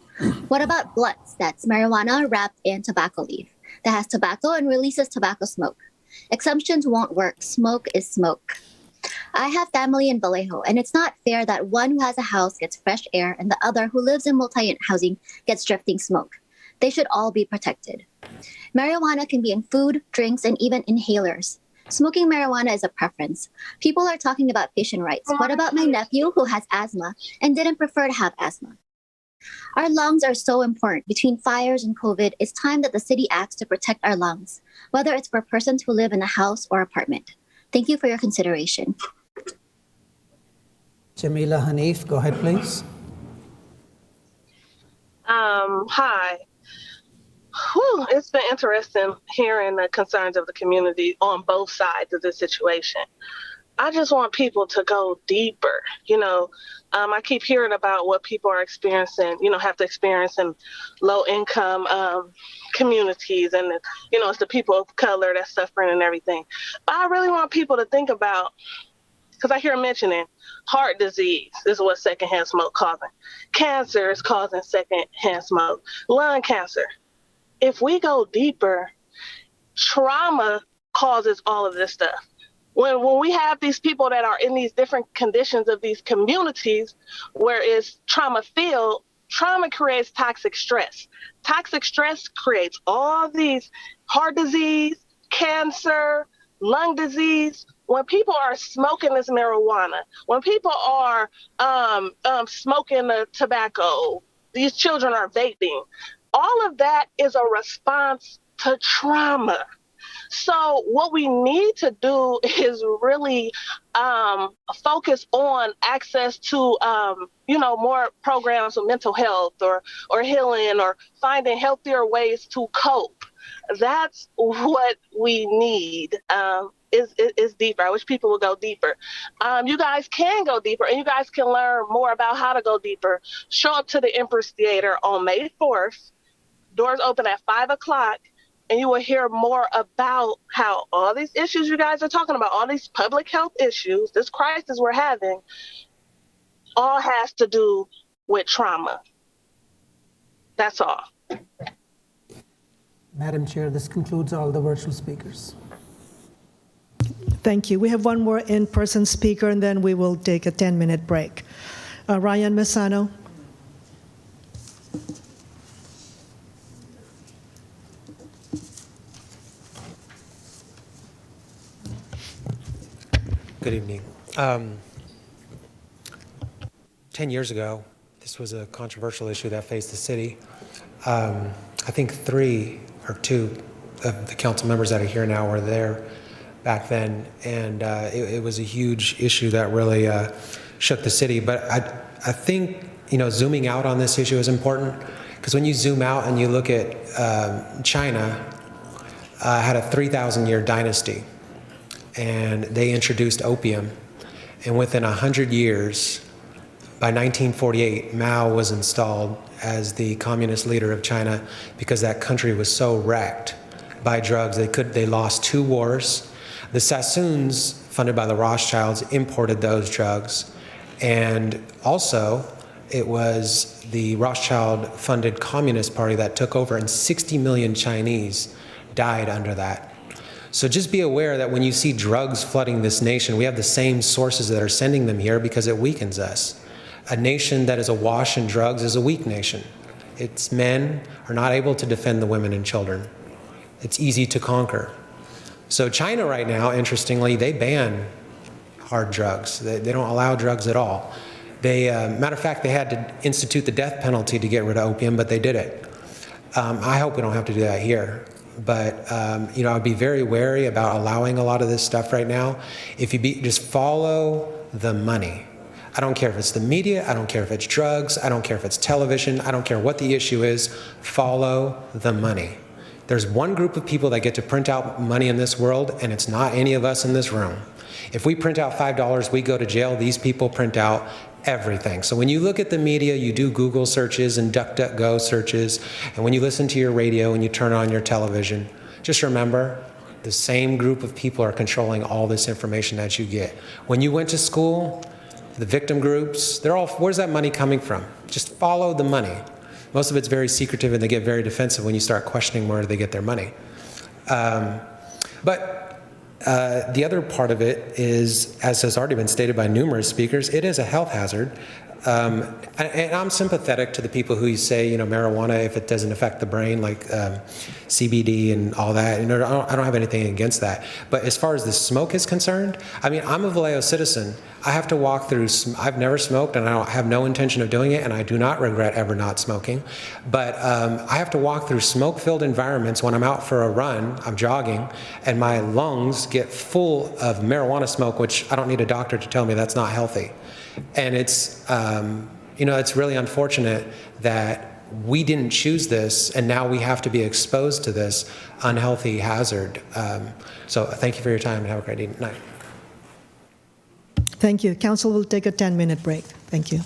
What about blunts? That's marijuana wrapped in tobacco leaf that has tobacco and releases tobacco smoke. Exemptions won't work. Smoke is smoke. I have family in Vallejo, and it's not fair that one who has a house gets fresh air and the other who lives in multi-unit housing gets drifting smoke. They should all be protected. Marijuana can be in food, drinks, and even inhalers. Smoking marijuana is a preference. People are talking about patient rights. What about my nephew who has asthma and didn't prefer to have asthma? Our lungs are so important. Between fires and COVID, it's time that the city acts to protect our lungs, whether it's for persons who live in a house or apartment. Thank you for your consideration. Jamila Hanif, go ahead, please. Hi. It's been interesting hearing the concerns of the community on both sides of this situation. I just want people to go deeper. I keep hearing about what people are experiencing, have to experience in low-income communities, and it's the people of color that's suffering and everything. But I really want people to think about, because I hear mentioning heart disease is what secondhand smoke causing. Cancer is causing secondhand smoke. Lung cancer. If we go deeper, trauma causes all of this stuff. When we have these people that are in these different conditions of these communities where it's trauma-filled, trauma creates toxic stress. Toxic stress creates all these heart disease, cancer, lung disease. When people are smoking this marijuana, when people are smoking the tobacco, these children are vaping, all of that is a response to trauma. So what we need to do is really focus on access to, more programs of mental health or healing or finding healthier ways to cope. That's what we need. Is deeper. I wish people would go deeper. You guys can go deeper, and you guys can learn more about how to go deeper. Show up to the Empress Theater on May 4th. Doors open at 5:00. And you will hear more about how all these issues you guys are talking about, all these public health issues, this crisis we're having, all has to do with trauma. That's all. Madam Chair, this concludes all the virtual speakers. Thank you. We have one more in-person speaker, and then we will take a 10-minute break. Ryan Masano. Good evening. 10 years ago, this was a controversial issue that faced the city. I think 3 or 2 of the council members that are here now were there back then, and it was a huge issue that really shook the city. But I think, zooming out on this issue is important, because when you zoom out and you look at China, had a 3,000-year dynasty, and they introduced opium, and within 100 years, by 1948, Mao was installed as the communist leader of China because that country was so wrecked by drugs. They lost 2 wars. The Sassoons, funded by the Rothschilds, imported those drugs. And also, it was the Rothschild-funded Communist Party that took over, and 60 million Chinese died under that. So just be aware that when you see drugs flooding this nation, we have the same sources that are sending them here because it weakens us. A nation that is awash in drugs is a weak nation. Its men are not able to defend the women and children. It's easy to conquer. So China right now, interestingly, they ban hard drugs. They don't allow drugs at all. Matter of fact, they had to institute the death penalty to get rid of opium, but they did it. I hope we don't have to do that here. But I'd be very wary about allowing a lot of this stuff right now. If you just follow the money. I don't care if it's the media, I don't care if it's drugs, I don't care if it's television, I don't care what the issue is, follow the money. There's one group of people that get to print out money in this world, and it's not any of us in this room. If we print out $5, we go to jail. These people print out everything. So when you look at the media, you do Google searches and DuckDuckGo searches, and when you listen to your radio and you turn on your television, just remember, the same group of people are controlling all this information that you get. When you went to school, the victim groups, where's that money coming from? Just follow the money. Most of it's very secretive, and they get very defensive when you start questioning where they get their money. But the other part of it is, as has already been stated by numerous speakers, it is a health hazard. And I'm sympathetic to the people who say, marijuana, if it doesn't affect the brain, like CBD and all that, I don't have anything against that. But as far as the smoke is concerned, I'm a Vallejo citizen. I have to walk through, I've never smoked, and I have no intention of doing it, and I do not regret ever not smoking. But I have to walk through smoke-filled environments when I'm out for a run, I'm jogging, and my lungs get full of marijuana smoke, which I don't need a doctor to tell me that's not healthy. And it's, it's really unfortunate that we didn't choose this, and now we have to be exposed to this unhealthy hazard. So thank you for your time, and have a great night. Thank you. Council will take a 10-minute break. Thank you.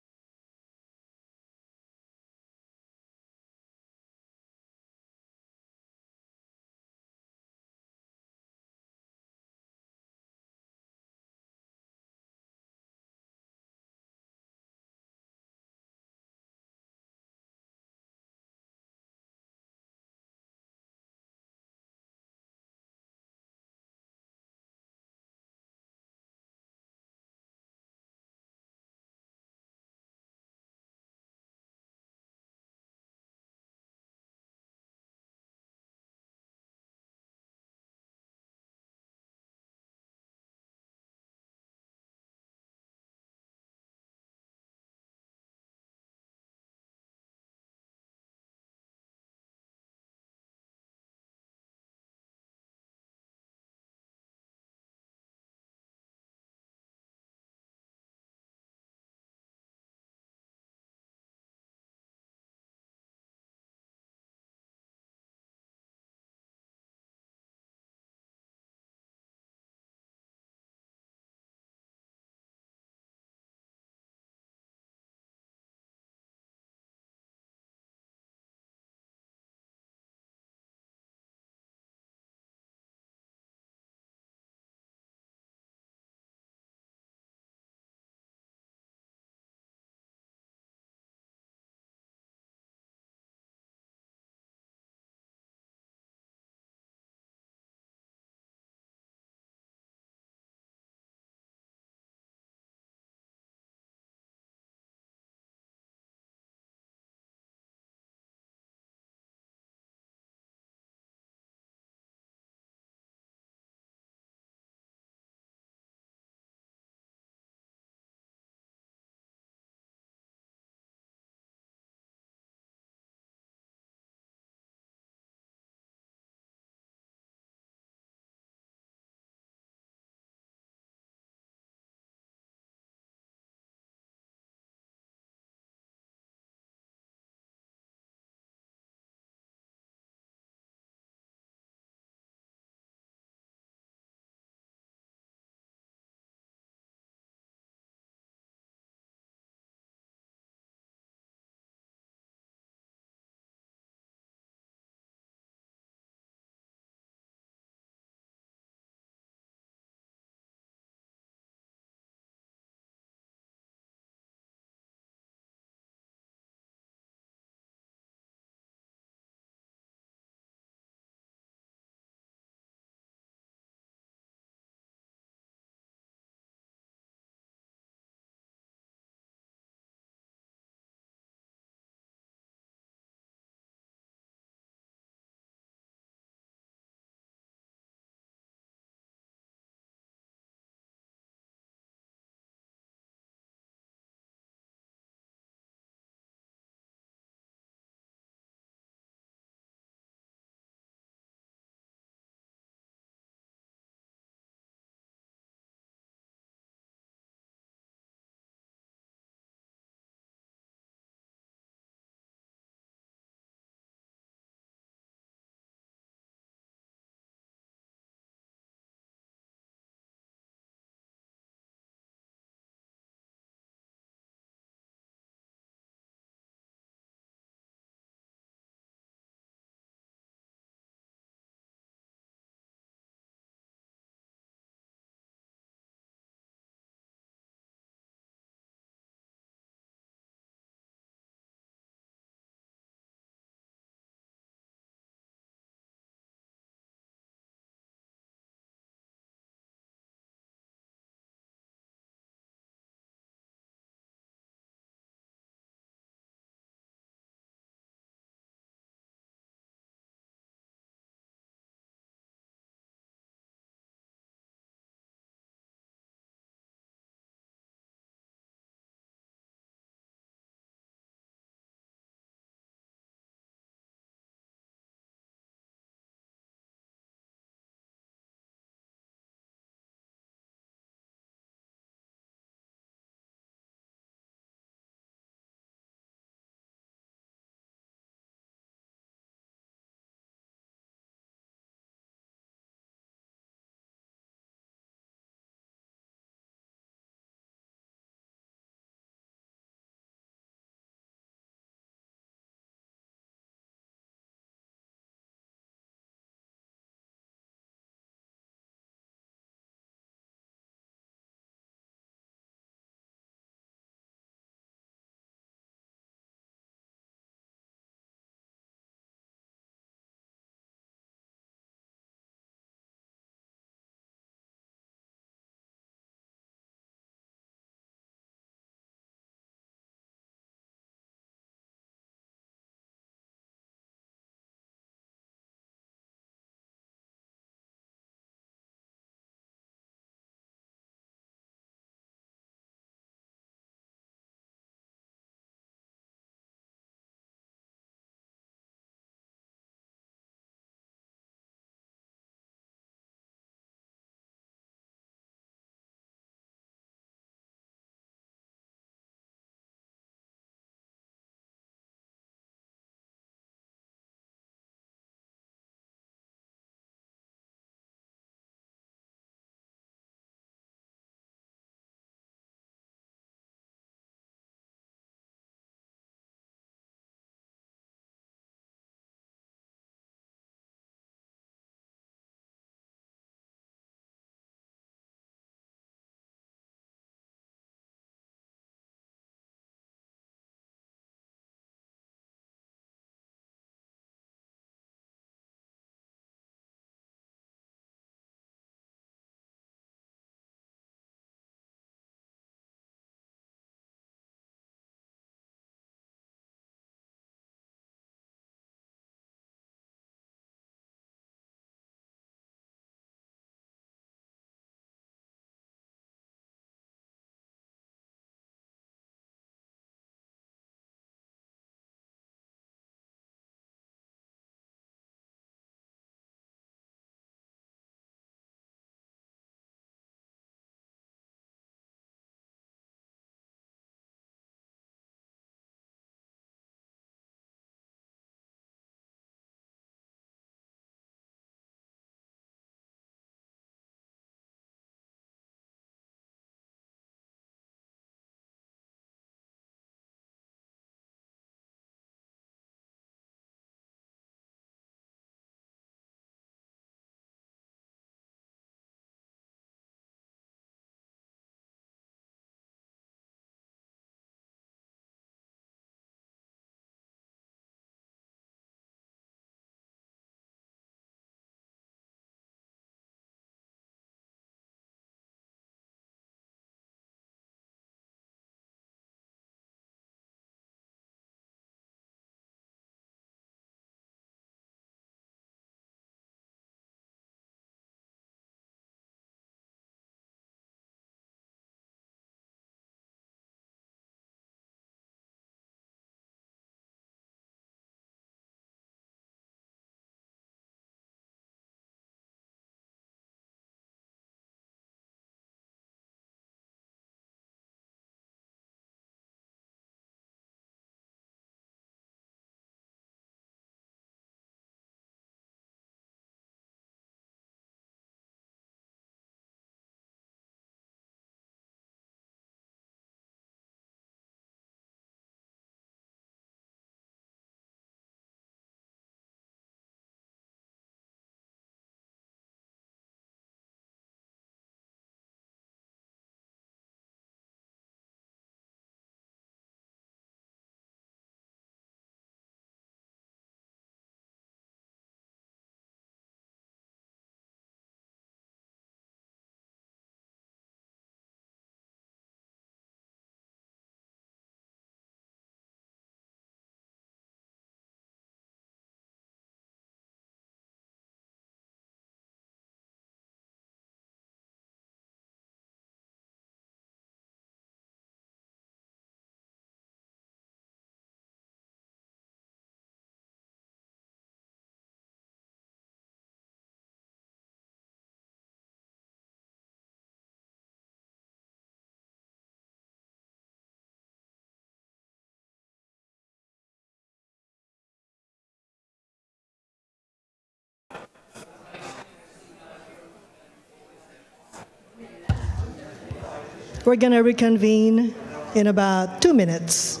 We're going to reconvene in about 2 minutes.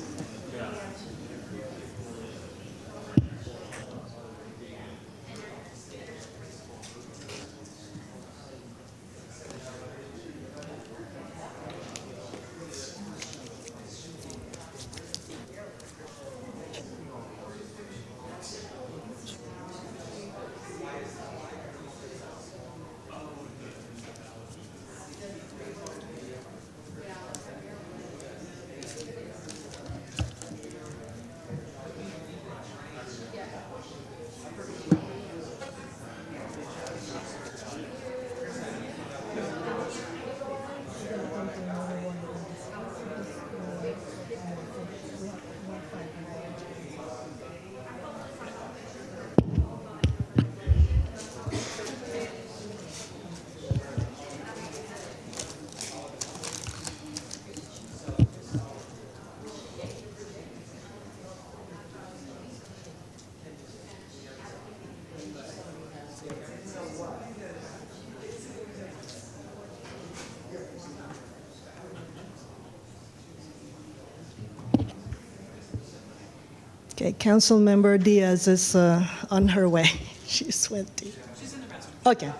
Okay, Councilmember Diaz is on her way. She's in the restroom. Okay,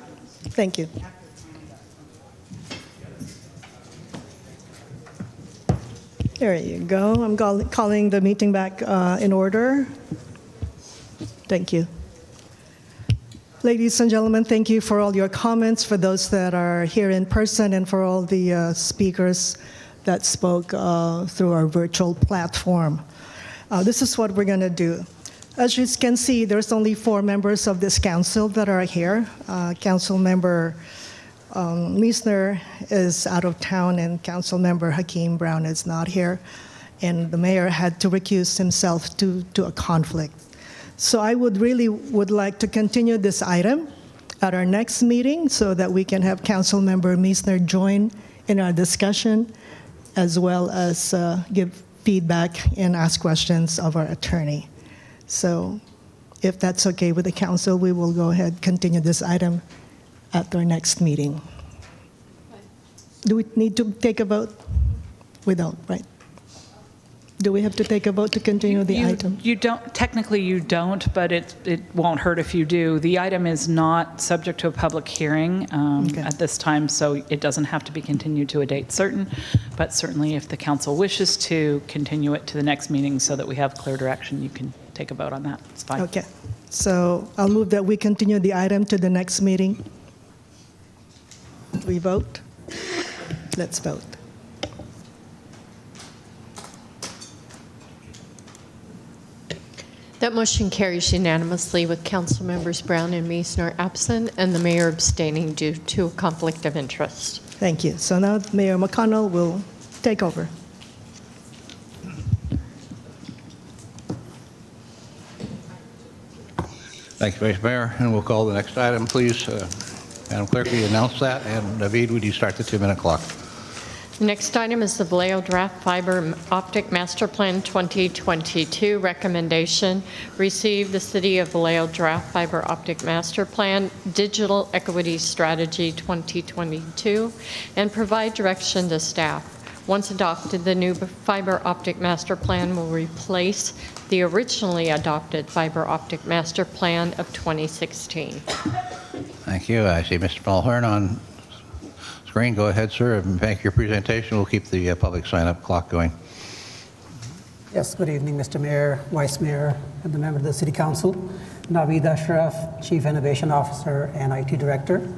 thank you. There you go. I'm calling the meeting back in order. Thank you. Ladies and gentlemen, thank you for all your comments, for those that are here in person, and for all the speakers that spoke through our virtual platform. This is what we're going to do. As you can see, there's only 4 members of this council that are here. Councilmember Meisner is out of town, and Councilmember Hakeem Brown is not here. And the mayor had to recuse himself due to a conflict. So I would like to continue this item at our next meeting so that we can have Councilmember Meisner join in our discussion, as well as give feedback and ask questions of our attorney. So if that's okay with the council, we will go ahead and continue this item at our next meeting. Do we need to take a vote? We don't, right? Do we have to take a vote to continue the item? You don't, technically you don't, but it won't hurt if you do. The item is not subject to a public hearing at this time, so it doesn't have to be continued to a date certain, but certainly if the council wishes to continue it to the next meeting so that we have clear direction, you can take a vote on that. It's fine. Okay, so I'll move that we continue the item to the next meeting. We vote? Let's vote. That motion carries unanimously with Council Members Brown and Meisner absent and the mayor abstaining due to a conflict of interest. Thank you. So now Mayor McConnell will take over. Thank you, Vice Mayor. And we'll call the next item, please. Madam Clerk, will you announce that? And David, would you start the 2-minute clock? The next item is the Vallejo Draft Fiber Optic Master Plan 2022 recommendation. Receive the City of Vallejo Draft Fiber Optic Master Plan Digital Equity Strategy 2022 and provide direction to staff. Once adopted, the new Fiber Optic Master Plan will replace the originally adopted Fiber Optic Master Plan of 2016. Thank you. I see Mr. Mulhern on screen. Go ahead, sir, and make your presentation. We'll keep the public sign-up clock going. Yes, good evening, Mr. Mayor, Vice Mayor, and the member of the City Council. Naveed Ashraf, Chief Innovation Officer and IT Director.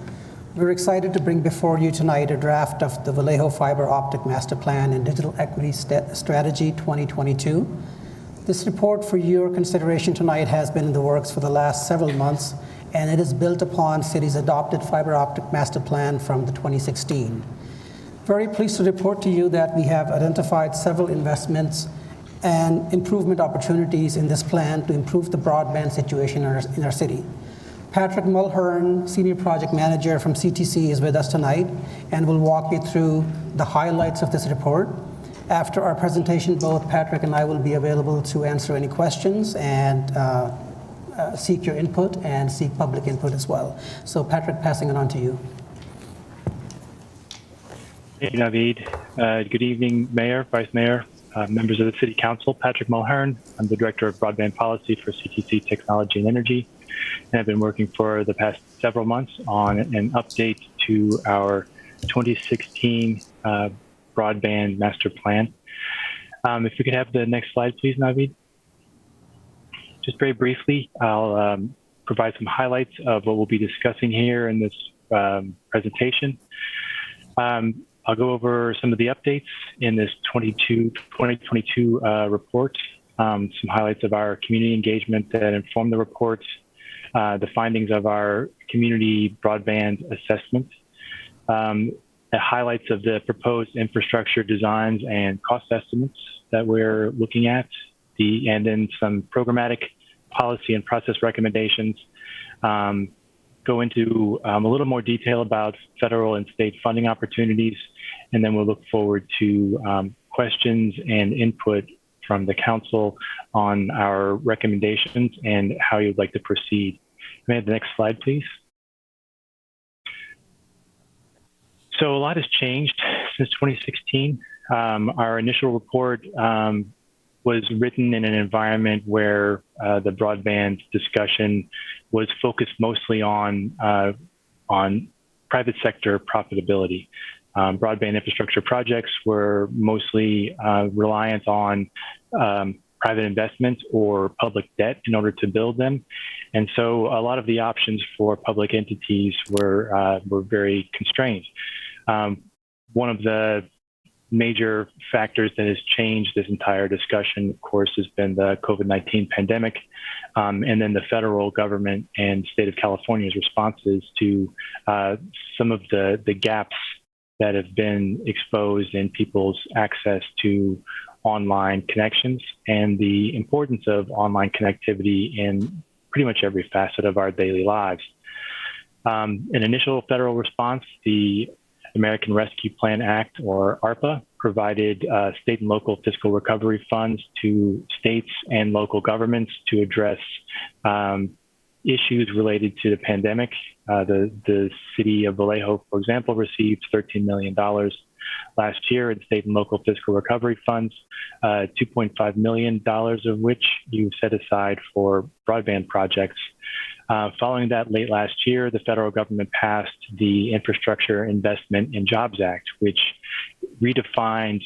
We're excited to bring before you tonight a draft of the Vallejo Fiber Optic Master Plan and Digital Equity Strategy 2022. This report for your consideration tonight has been in the works for the last several months, and it is built upon city's adopted fiber optic master plan from the 2016. Very pleased to report to you that we have identified several investments and improvement opportunities in this plan to improve the broadband situation in our city. Patrick Mulhern, Senior Project Manager from CTC, is with us tonight and will walk you through the highlights of this report. After our presentation, both Patrick and I will be available to answer any questions and seek your input and seek public input as well. So Patrick, passing it on to you. Hey, Navid. Good evening, Mayor, Vice Mayor, members of the City Council. Patrick Mulhern. I'm the Director of Broadband Policy for CTC Technology and Energy. And I've been working for the past several months on an update to our 2016 Broadband Master Plan. If we could have the next slide, please, Navid. Just very briefly, I'll provide some highlights of what we'll be discussing here in this presentation. I'll go over some of the updates in this 2022 report, some highlights of our community engagement that inform the report, the findings of our community broadband assessment, the highlights of the proposed infrastructure designs and cost estimates that we're looking at, and then some programmatic policy and process recommendations. Go into a little more detail about federal and state funding opportunities, and then we'll look forward to questions and input from the council on our recommendations and how you'd like to proceed. May I have the next slide, please? So a lot has changed since 2016. Our initial report was written in an environment where the broadband discussion was focused mostly on private sector profitability. Broadband infrastructure projects were mostly reliant on private investments or public debt in order to build them. And so a lot of the options for public entities were very constrained. One of the major factors that has changed this entire discussion, of course, has been the COVID-19 pandemic, and then the federal government and state of California's responses to some of the gaps that have been exposed in people's access to online connections and the importance of online connectivity in pretty much every facet of our daily lives. An initial federal response, the American Rescue Plan Act, or ARPA, provided state and local fiscal recovery funds to states and local governments to address issues related to the pandemic. The city of Vallejo, for example, received $13 million last year in state and local fiscal recovery funds, $2.5 million of which you set aside for broadband projects. Following that, late last year, the federal government passed the Infrastructure Investment and Jobs Act, which redefined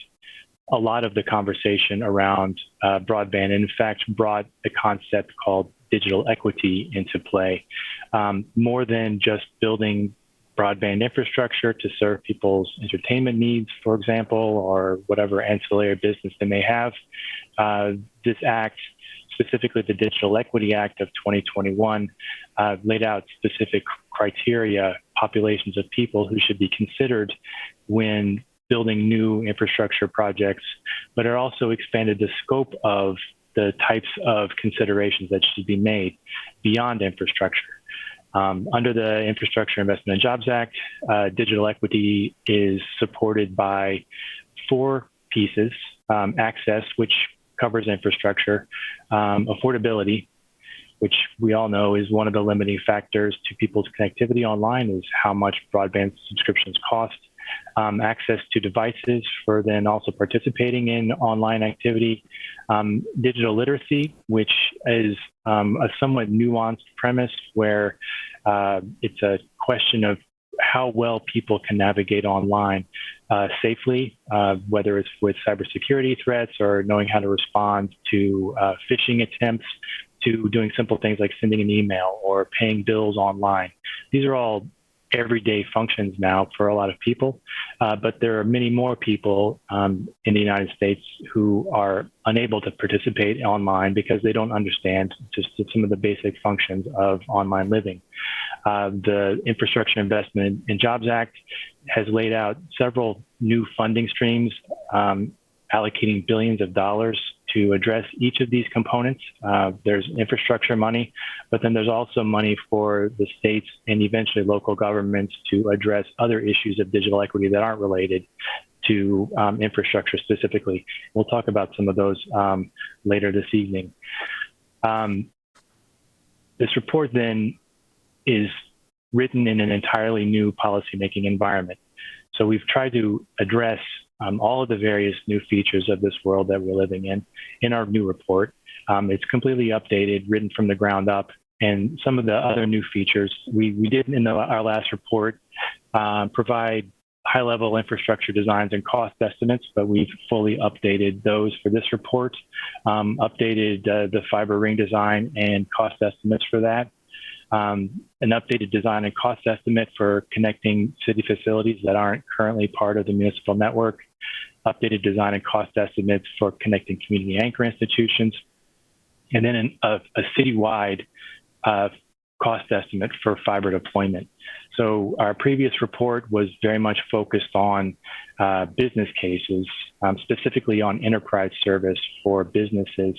a lot of the conversation around broadband, and in fact brought a concept called digital equity into play. More than just building broadband infrastructure to serve people's entertainment needs, for example, or whatever ancillary business they may have. This act, specifically the Digital Equity Act of 2021, laid out specific criteria, populations of people who should be considered when building new infrastructure projects, but it also expanded the scope of the types of considerations that should be made beyond infrastructure. Under the Infrastructure Investment and Jobs Act, digital equity is supported by 4 pieces: access, which covers infrastructure; affordability, which we all know is one of the limiting factors to people's connectivity online, is how much broadband subscriptions cost; access to devices for then also participating in online activity; digital literacy, which is a somewhat nuanced premise where it's a question of how well people can navigate online safely, whether it's with cybersecurity threats or knowing how to respond to phishing attempts, to doing simple things like sending an email or paying bills online. These are all everyday functions now for a lot of people, but there are many more people in the United States who are unable to participate online because they don't understand just some of the basic functions of online living. The Infrastructure Investment and Jobs Act has laid out several new funding streams, allocating billions of dollars to address each of these components. There's infrastructure money, but then there's also money for the states and eventually local governments to address other issues of digital equity that aren't related to infrastructure specifically. We'll talk about some of those later this evening. This report then is written in an entirely new policymaking environment. So we've tried to address all of the various new features of this world that we're living in our new report. It's completely updated, written from the ground up. And some of the other new features we did in our last report provide high-level infrastructure designs and cost estimates, but we've fully updated those for this report, updated the fiber ring design and cost estimates for that, an updated design and cost estimate for connecting city facilities that aren't currently part of the municipal network, updated design and cost estimates for connecting community anchor institutions, and then a citywide cost estimate for fiber deployment. So our previous report was very much focused on business cases, specifically on enterprise service for businesses.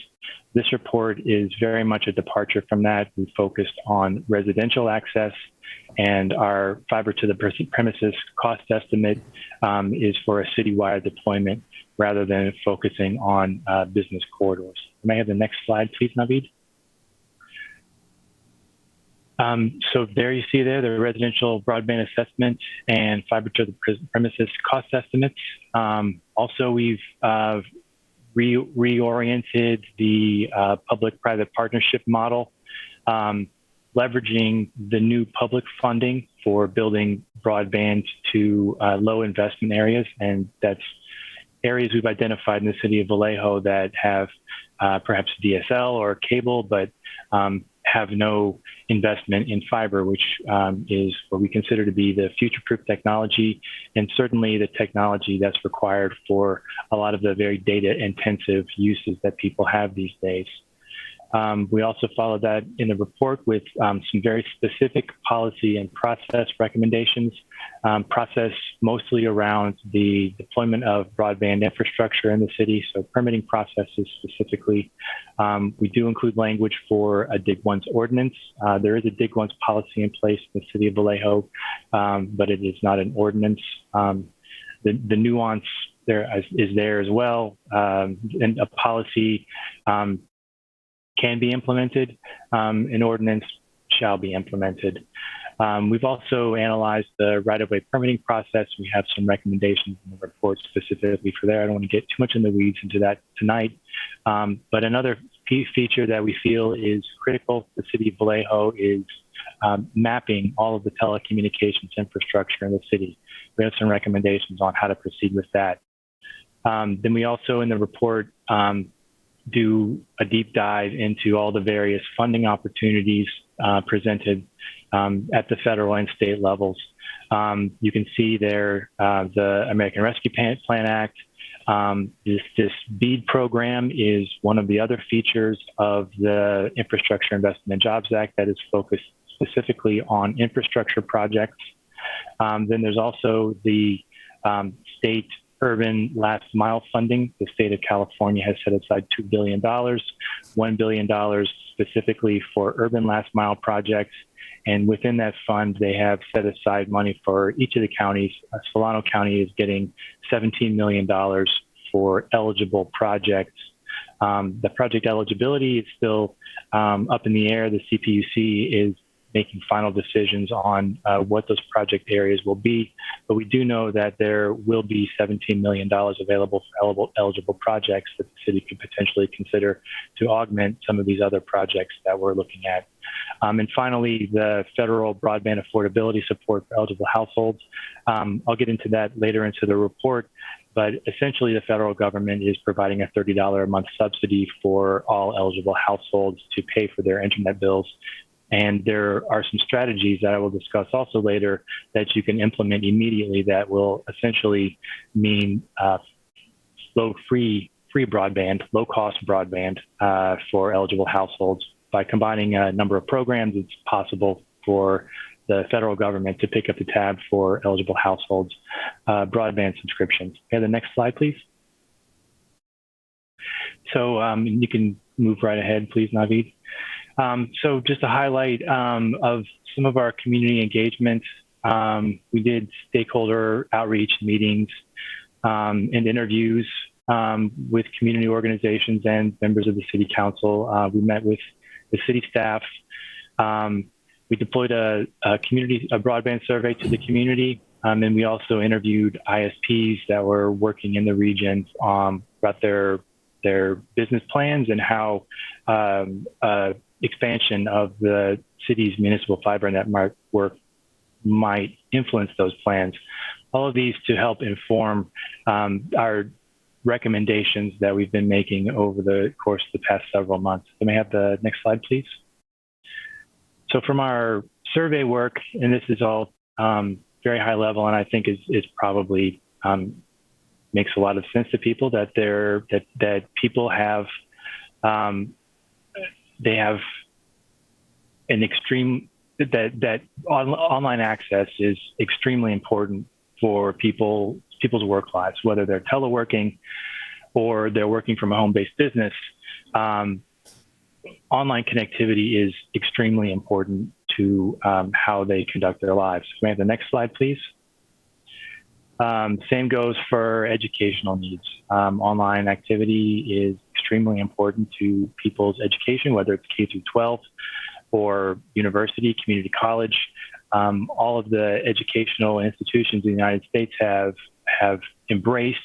This report is very much a departure from that. We focused on residential access, and our fiber to the premises cost estimate is for a citywide deployment rather than focusing on business corridors. May I have the next slide, please, Naveed? So there you see there the residential broadband assessment and fiber to the premises cost estimates. Also, we've reoriented the public-private partnership model, leveraging the new public funding for building broadband to low investment areas. And that's areas we've identified in the city of Vallejo that have perhaps DSL or cable, but have no investment in fiber, which is what we consider to be the future-proof technology, and certainly the technology that's required for a lot of the very data-intensive uses that people have these days. We also followed that in the report with some very specific policy and process recommendations, process mostly around the deployment of broadband infrastructure in the city, so permitting processes specifically. We do include language for a Dig Once ordinance. There is a Dig Once policy in place in the city of Vallejo, but it is not an ordinance. The nuance there is there as well, and a policy can be implemented, an ordinance shall be implemented. We've also analyzed the right-of-way permitting process. We have some recommendations in the report specifically for there. I don't want to get too much in the weeds into that tonight. But another key feature that we feel is critical to the city of Vallejo is mapping all of the telecommunications infrastructure in the city. We have some recommendations on how to proceed with that. Then we also in the report do a deep dive into all the various funding opportunities presented at the federal and state levels. You can see there the American Rescue Plan Act. This BEAD program is one of the other features of the Infrastructure Investment and Jobs Act that is focused specifically on infrastructure projects. Then there's also the state urban last mile funding. The state of California has set aside $2 billion, $1 billion specifically for urban last mile projects. And within that fund, they have set aside money for each of the counties. Solano County is getting $17 million for eligible projects. The project eligibility is still up in the air. The CPUC is making final decisions on what those project areas will be. But we do know that there will be $17 million available for eligible projects that the city could potentially consider to augment some of these other projects that we're looking at. And finally, the federal broadband affordability support for eligible households. I'll get into that later into the report, but essentially the federal government is providing a $30 a month subsidy for all eligible households to pay for their internet bills. And there are some strategies that I will discuss also later that you can implement immediately that will essentially mean free broadband, low-cost broadband for eligible households. By combining a number of programs, it's possible for the federal government to pick up the tab for eligible households broadband subscriptions. Okay, the next slide, please. So you can move right ahead, please, Naveed. So just a highlight of some of our community engagement. We did stakeholder outreach meetings and interviews with community organizations and members of the city council. We met with the city staff. We deployed a broadband survey to the community. And we also interviewed ISPs that were working in the region about their business plans and how expansion of the city's municipal fiber network might influence those plans. All of these to help inform our recommendations that we've been making over the course of the past several months. Can I have the next slide, please? So from our survey work, and this is all very high level, and I think is probably makes a lot of sense to people that people have they have an extreme that online access is extremely important for people's work lives, whether they're teleworking or they're working from a home-based business. Online connectivity is extremely important to how they conduct their lives. Can we have the next slide, please? Same goes for educational needs. Online activity is extremely important to people's education, whether it's K through 12 or university, community college. All of the educational institutions in the United States have embraced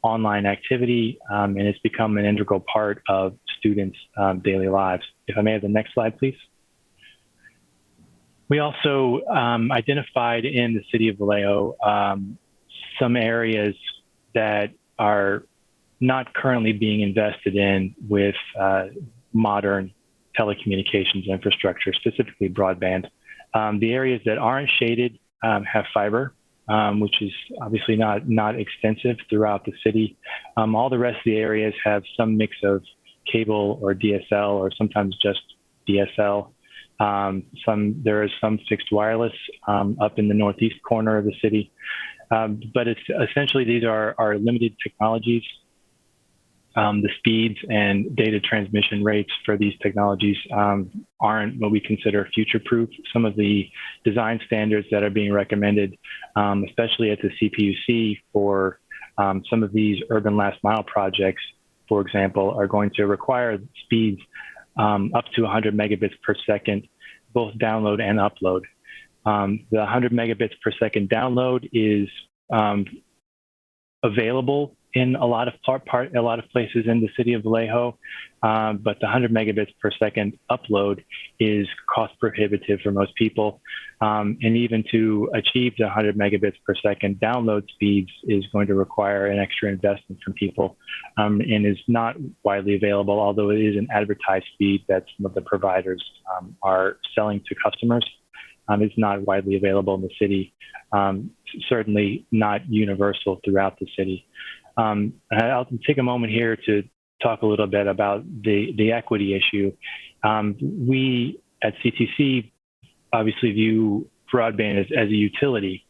online activity, and it's become an integral part of students' daily lives. If I may have the next slide, please. We also identified in the city of Vallejo some areas that are not currently being invested in with modern telecommunications infrastructure, specifically broadband. The areas that aren't shaded have fiber, which is obviously not extensive throughout the city. All the rest of the areas have some mix of cable or DSL, or sometimes just DSL. There is some fixed wireless up in the northeast corner of the city. But it's essentially, these are limited technologies. The speeds and data transmission rates for these technologies aren't what we consider future-proof. Some of the design standards that are being recommended, especially at the CPUC for some of these urban last mile projects, for example, are going to require speeds up to 100 megabits per second, both download and upload. The 100 megabits per second download is available in a lot of places in the city of Vallejo, but the 100 megabits per second upload is cost prohibitive for most people. And even to achieve the 100 megabits per second download speeds is going to require an extra investment from people, and is not widely available, although it is an advertised speed that some of the providers are selling to customers. It's not widely available in the city, certainly not universal throughout the city. I'll take a moment here to talk a little bit about the equity issue. We at CTC obviously view broadband as a utility,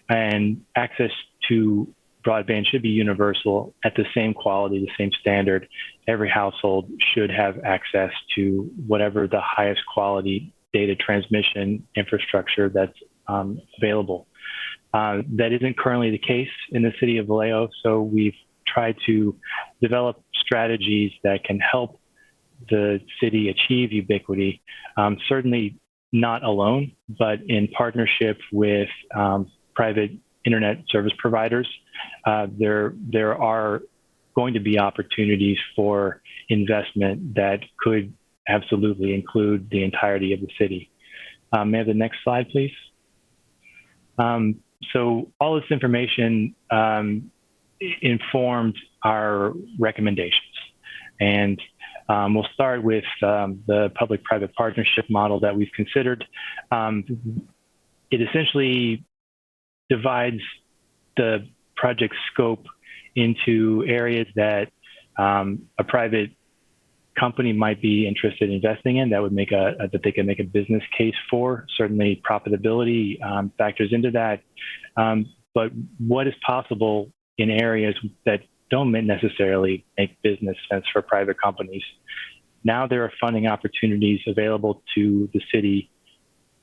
and access to broadband should be universal at the same quality, the same standard. Every household should have access to whatever the highest quality data transmission infrastructure that's available. That isn't currently the case in the city of Vallejo, so we've tried to develop strategies that can help the city achieve ubiquity, certainly not alone, but in partnership with private internet service providers. There are going to be opportunities for investment that could absolutely include the entirety of the city. May I have the next slide, please? So all this information informed our recommendations. And we'll start with the public-private partnership model that we've considered. It essentially divides the project scope into areas that a private company might be interested in investing in that would make that they can make a business case for. Certainly profitability factors into that. But what is possible in areas that don't necessarily make business sense for private companies? Now there are funding opportunities available to the city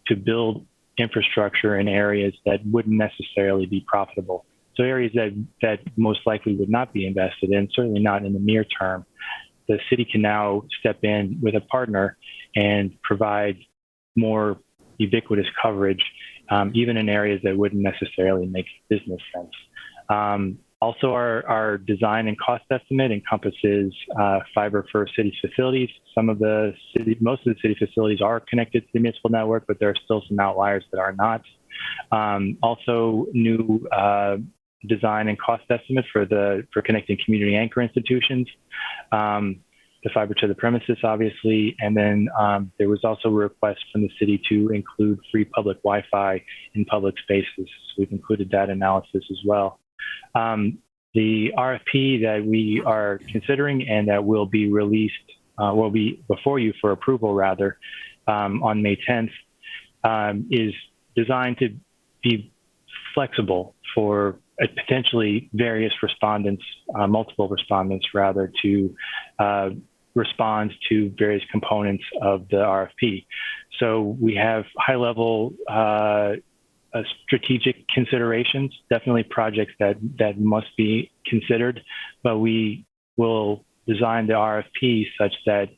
to build infrastructure in areas that wouldn't necessarily be profitable. So areas that most likely would not be invested in, certainly not in the near term. The city can now step in with a partner and provide more ubiquitous coverage even in areas that wouldn't necessarily make business sense. Also, our design and cost estimate encompasses fiber for city facilities. Most of the city facilities are connected to the municipal network, but there are still some outliers that are not. Also, new design and cost estimate for connecting community anchor institutions, the fiber to the premises, obviously, and then there was also a request from the city to include free public Wi-Fi in public spaces. So we've included that analysis as well. The RFP that we are considering and that will be released, will be before you for approval rather, on May 10th, is designed to be flexible for potentially various respondents, multiple respondents rather, to respond to various components of the RFP. So we have high-level strategic considerations, definitely projects that must be considered, but we will design the RFP such that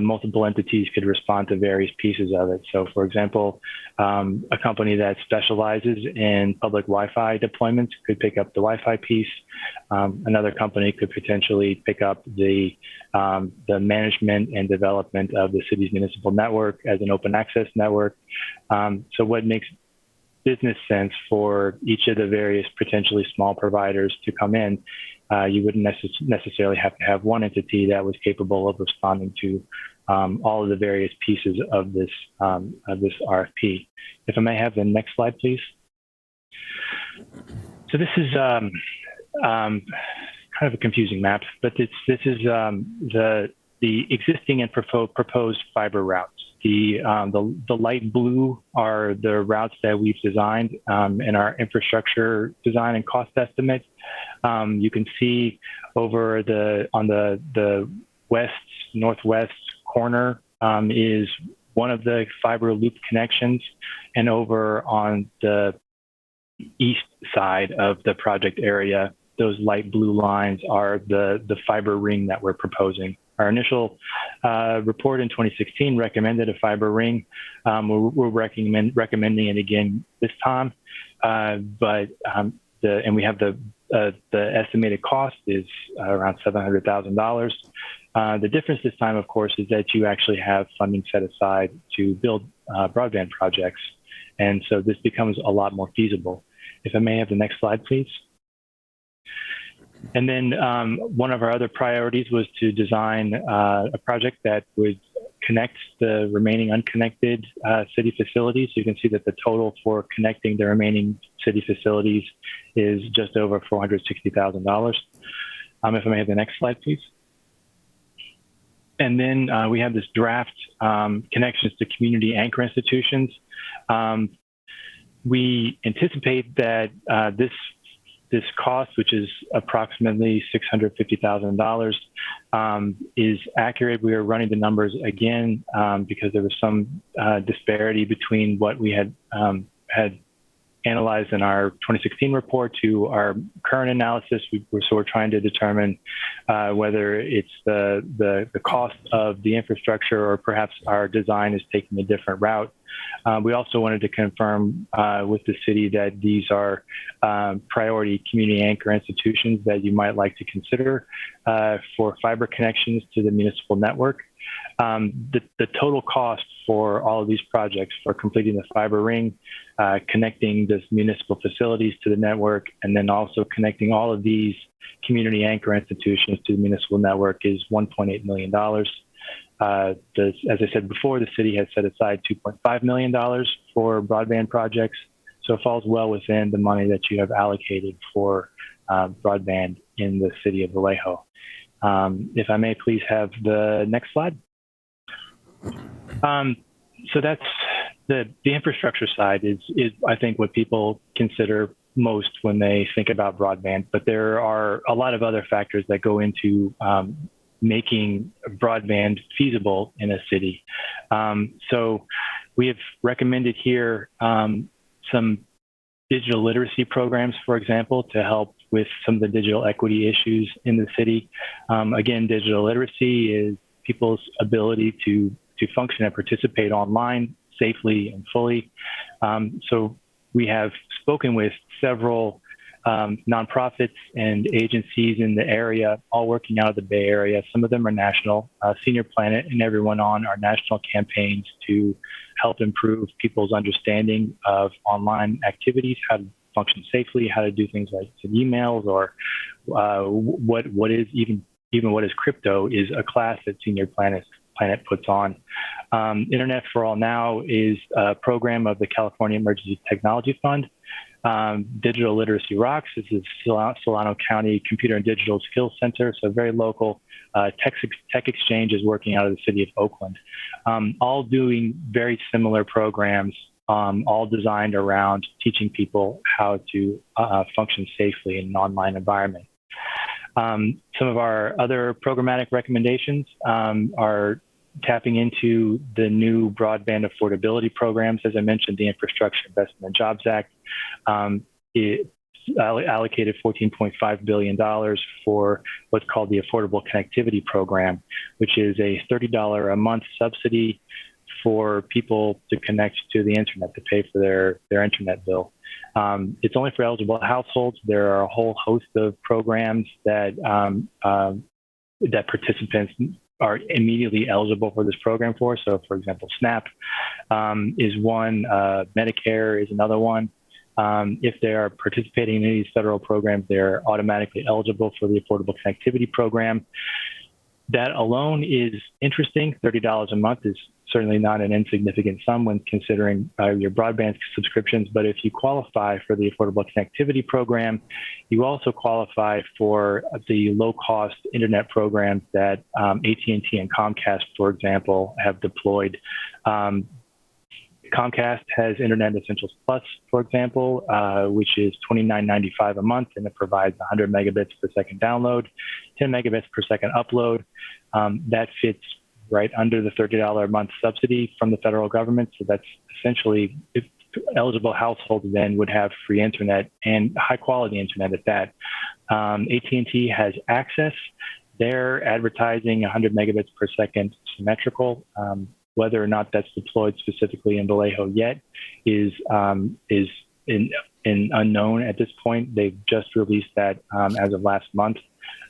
multiple entities could respond to various pieces of it. So for example, a company that specializes in public Wi-Fi deployments could pick up the Wi-Fi piece. Another company could potentially pick up the management and development of the city's municipal network as an open access network. So what makes business sense for each of the various potentially small providers to come in, you wouldn't necessarily have to have one entity that was capable of responding to all of the various pieces of this RFP. If I may have the next slide, please. So this is kind of a confusing map, but this is the existing and proposed fiber routes. The light blue are the routes that we've designed in our infrastructure design and cost estimate. You can see over on the northwest corner is one of the fiber loop connections, and over on the east side of the project area, those light blue lines are the fiber ring that we're proposing. Our initial report in 2016 recommended a fiber ring. We're recommending it again this time, and we have the estimated cost is around $700,000. The difference this time, of course, is that you actually have funding set aside to build broadband projects, and so this becomes a lot more feasible. If I may have the next slide, please. And then one of our other priorities was to design a project that would connect the remaining unconnected city facilities. So you can see that the total for connecting the remaining city facilities is just over $460,000. If I may have the next slide, please. And then we have this draft connections to community anchor institutions. We anticipate that this cost, which is approximately $650,000, is accurate. We are running the numbers again because there was some disparity between what we had analyzed in our 2016 report to our current analysis. We're trying to determine whether it's the cost of the infrastructure or perhaps our design is taking a different route. We also wanted to confirm with the city that these are priority community anchor institutions that you might like to consider for fiber connections to the municipal network. The total cost for all of these projects for completing the fiber ring, connecting the municipal facilities to the network, and then also connecting all of these community anchor institutions to the municipal network is $1.8 million. As I said before, the city has set aside $2.5 million for broadband projects, so it falls well within the money that you have allocated for broadband in the city of Vallejo. If I may please have the next slide. So that's the infrastructure side is I think what people consider most when they think about broadband, but there are a lot of other factors that go into making broadband feasible in a city. So we have recommended here some digital literacy programs, for example, to help with some of the digital equity issues in the city. Again, digital literacy is people's ability to function and participate online safely and fully. So we have spoken with several nonprofits and agencies in the area, all working out of the Bay Area. Some of them are national. Senior Planet and Everyone On are national campaigns to help improve people's understanding of online activities, how to function safely, how to do things like emails, or what is even what is crypto is a class that Senior Planet puts on. Internet for All Now is a program of the California Emergency Technology Fund. Digital Literacy Rocks. This is Solano County Computer and Digital Skills Center, so very local. Tech Exchange is working out of the city of Oakland. All doing very similar programs, all designed around teaching people how to function safely in an online environment. Some of our other programmatic recommendations are tapping into the new broadband affordability programs. As I mentioned, the Infrastructure Investment and Jobs Act it allocated $14.5 billion for what's called the Affordable Connectivity Program, which is a $30 a month subsidy for people to connect to the internet, to pay for their internet bill. It's only for eligible households. There are a whole host of programs that that participants are immediately eligible for this program for. So, for example, SNAP is one, Medicare is another one. If they are participating in any of these federal programs, they're automatically eligible for the Affordable Connectivity Program. That alone is interesting. $30 a month is certainly not an insignificant sum when considering your broadband subscriptions. But if you qualify for the Affordable Connectivity Program, you also qualify for the low-cost internet programs that AT&T and Comcast, for example, have deployed. Comcast has Internet Essentials Plus, for example, which is $29.95 a month, and it provides 100 megabits per second download, 10 megabits per second upload. That fits right under the $30 a month subsidy from the federal government. So that's essentially, if eligible households then would have free internet and high quality internet at that. AT&T has Access. They're advertising 100 megabits per second symmetrical. Whether or not that's deployed specifically in Vallejo yet is unknown at this point. They've just released that as of last month.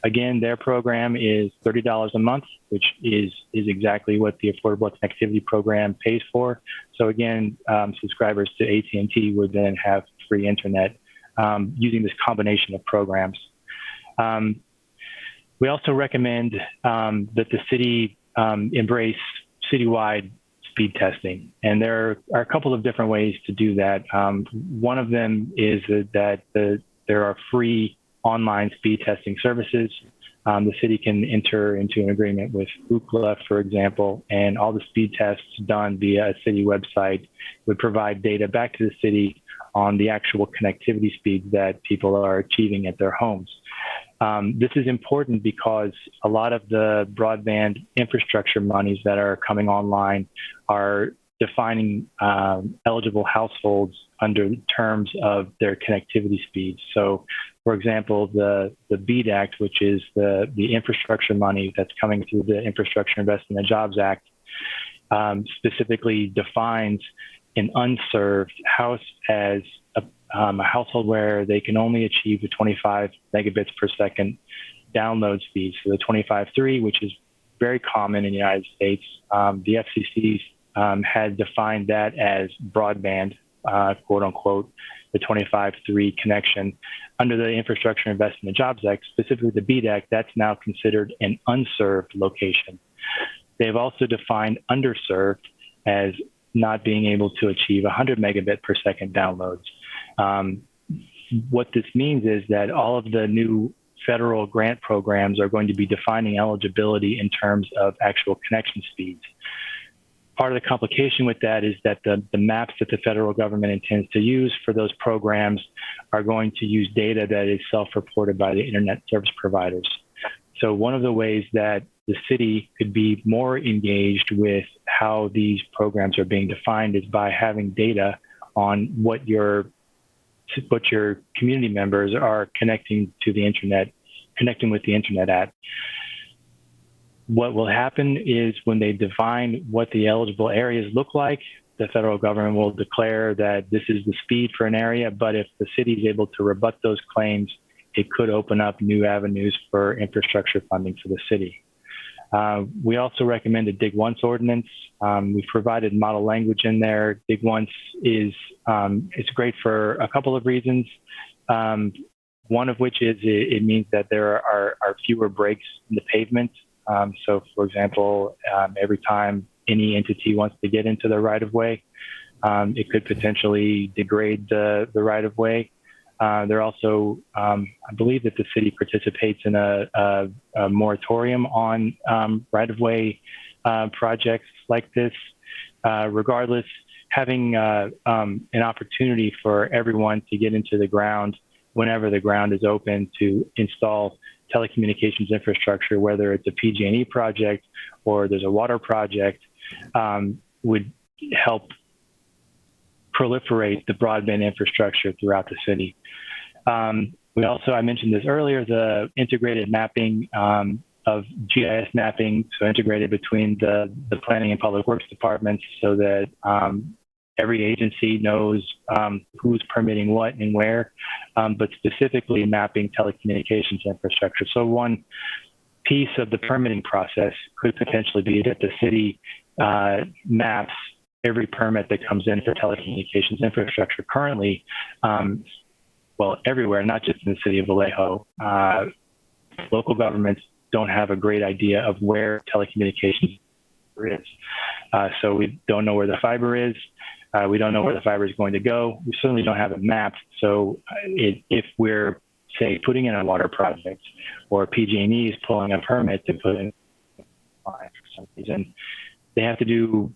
Again, their program is $30 a month, which is exactly what the Affordable Connectivity Program pays for. So again, subscribers to AT&T would then have free internet using this combination of programs. We also recommend that the city embrace citywide speed testing. And there are a couple of different ways to do that. One of them is that there are free online speed testing services. The city can enter into an agreement with Ookla, for example, and all the speed tests done via a city website would provide data back to the city on the actual connectivity speeds that people are achieving at their homes. This is important because a lot of the broadband infrastructure monies that are coming online are defining eligible households under terms of their connectivity speeds. So, for example, the BEAD Act, which is the infrastructure money that's coming through the Infrastructure Investment and Jobs Act, specifically defines an unserved house as a household where they can only achieve the 25 megabits per second download speed. So the 25.3, which is very common in the United States, the FCC had defined that as broadband, quote unquote, the 25.3 connection. Under the Infrastructure Investment and Jobs Act, specifically the BEAD Act, that's now considered an unserved location. They've also defined underserved as not being able to achieve 100 megabit per second downloads. What this means is that all of the new federal grant programs are going to be defining eligibility in terms of actual connection speeds. Part of the complication with that is that the maps that the federal government intends to use for those programs are going to use data that is self-reported by the internet service providers. So one of the ways that the city could be more engaged with how these programs are being defined is by having data on what your community members are connecting with the internet at. What will happen is when they define what the eligible areas look like, the federal government will declare that this is the speed for an area, but if the city is able to rebut those claims, it could open up new avenues for infrastructure funding for the city. We also recommend a Dig Once ordinance. We've provided model language in there. Dig Once is it's great for a couple of reasons. One of which is it means that there are fewer breaks in the pavement. So, for example, every time any entity wants to get into the right-of-way, it could potentially degrade the right-of-way. There also, I believe that the city participates in a moratorium on right-of-way projects like this. Regardless, having an opportunity for everyone to get into the ground whenever the ground is open to install telecommunications infrastructure, whether it's a PG&E project or there's a water project, would help proliferate the broadband infrastructure throughout the city. We also, I mentioned this earlier, the integrated mapping of GIS mapping, so integrated between the planning and public works departments so that every agency knows who's permitting what and where, but specifically mapping telecommunications infrastructure. So one piece of the permitting process could potentially be that the city maps every permit that comes in for telecommunications infrastructure. Currently, well, everywhere, not just in the city of Vallejo, local governments don't have a great idea of where telecommunications is. So we don't know where the fiber is. We don't know where the fiber is going to go. We certainly don't have it mapped. So if we're, say, putting in a water project or PG&E is pulling a permit to put in for some reason, they have to do,